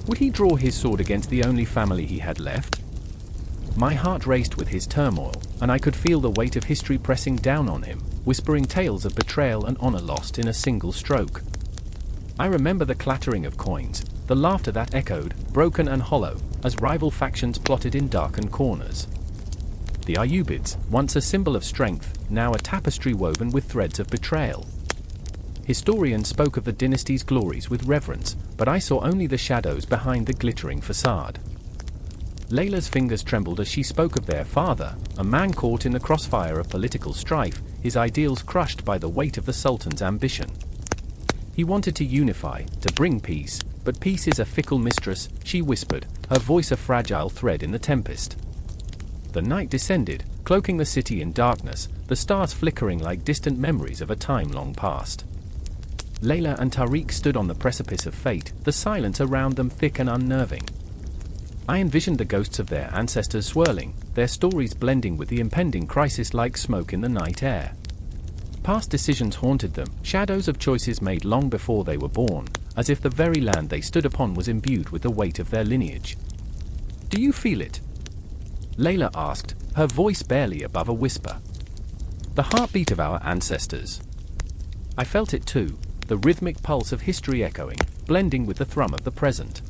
Would he draw his sword against the only family he had left? My heart raced with his turmoil, and I could feel the weight of history pressing down on him, whispering tales of betrayal and honor lost in a single stroke. I remember the clattering of coins, the laughter that echoed, broken and hollow, as rival factions plotted in darkened corners. The Ayyubids, once a symbol of strength, now a tapestry woven with threads of betrayal. Historians spoke of the dynasty's glories with reverence, but I saw only the shadows behind the glittering facade. Layla's fingers trembled as she spoke of their father, a man caught in the crossfire of political strife, his ideals crushed by the weight of the Sultan's ambition. He wanted to unify, to bring peace, but peace is a fickle mistress, she whispered, her voice a fragile thread in the tempest. The night descended, cloaking the city in darkness, the stars flickering like distant memories of a time long past. Layla and Tariq stood on the precipice of fate, the silence around them thick and unnerving. I envisioned the ghosts of their ancestors swirling, their stories blending with the impending crisis like smoke in the night air. Past decisions haunted them, shadows of choices made long before they were born, as if the very land they stood upon was imbued with the weight of their lineage. "Do you feel it?" Layla asked, her voice barely above a whisper. "The heartbeat of our ancestors." I felt it too, the rhythmic pulse of history echoing, blending with the thrum of the present.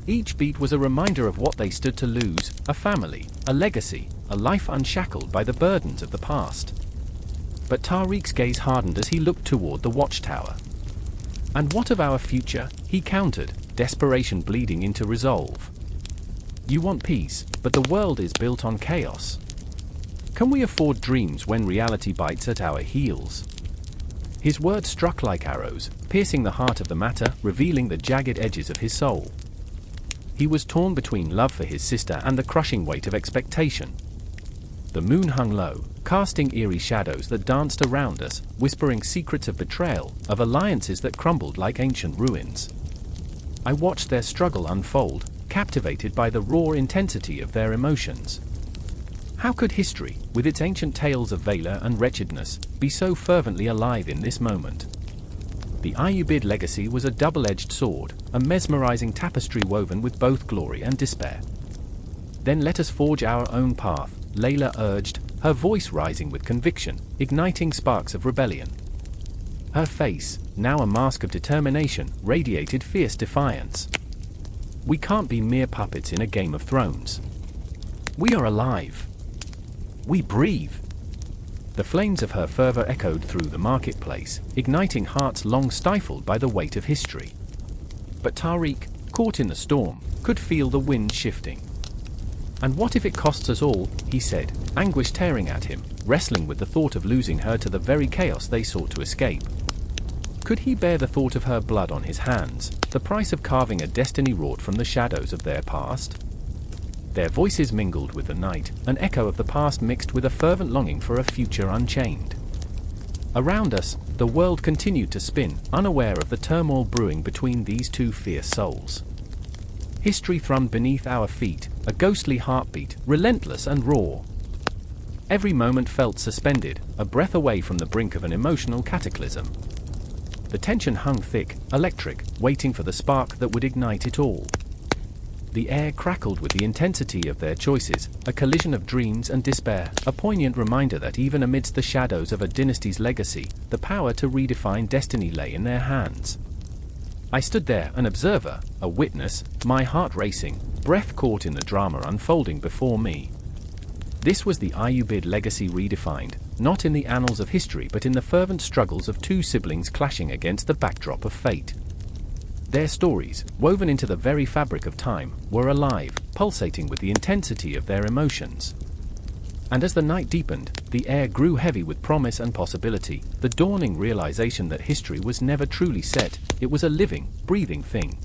Each beat was a reminder of what they stood to lose, a family, a legacy, a life unshackled by the burdens of the past. But Tariq's gaze hardened as he looked toward the watchtower. "And what of our future?" he countered, desperation bleeding into resolve. "You want peace, but the world is built on chaos. Can we afford dreams when reality bites at our heels?" His words struck like arrows, piercing the heart of the matter, revealing the jagged edges of his soul. He was torn between love for his sister and the crushing weight of expectation. The moon hung low, casting eerie shadows that danced around us, whispering secrets of betrayal, of alliances that crumbled like ancient ruins. I watched their struggle unfold, captivated by the raw intensity of their emotions. How could history, with its ancient tales of valor and wretchedness, be so fervently alive in this moment? The Ayyubid legacy was a double-edged sword, a mesmerizing tapestry woven with both glory and despair. "Then let us forge our own path," Layla urged, her voice rising with conviction, igniting sparks of rebellion. Her face, now a mask of determination, radiated fierce defiance. "We can't be mere puppets in a Game of Thrones. We are alive. We breathe." The flames of her fervor echoed through the marketplace, igniting hearts long stifled by the weight of history. But Tariq, caught in the storm, could feel the wind shifting. "And what if it costs us all?" he said, anguish tearing at him, wrestling with the thought of losing her to the very chaos they sought to escape. Could he bear the thought of her blood on his hands, the price of carving a destiny wrought from the shadows of their past? Their voices mingled with the night, an echo of the past mixed with a fervent longing for a future unchained. Around us, the world continued to spin, unaware of the turmoil brewing between these two fierce souls. History thrummed beneath our feet, a ghostly heartbeat, relentless and raw. Every moment felt suspended, a breath away from the brink of an emotional cataclysm. The tension hung thick, electric, waiting for the spark that would ignite it all. The air crackled with the intensity of their choices, a collision of dreams and despair, a poignant reminder that even amidst the shadows of a dynasty's legacy, the power to redefine destiny lay in their hands. I stood there, an observer, a witness, my heart racing, breath caught in the drama unfolding before me. This was the Ayyubid legacy redefined, not in the annals of history but in the fervent struggles of two siblings clashing against the backdrop of fate. Their stories, woven into the very fabric of time, were alive, pulsating with the intensity of their emotions. And as the night deepened, the air grew heavy with promise and possibility, the dawning realization that history was never truly set, it was a living, breathing thing.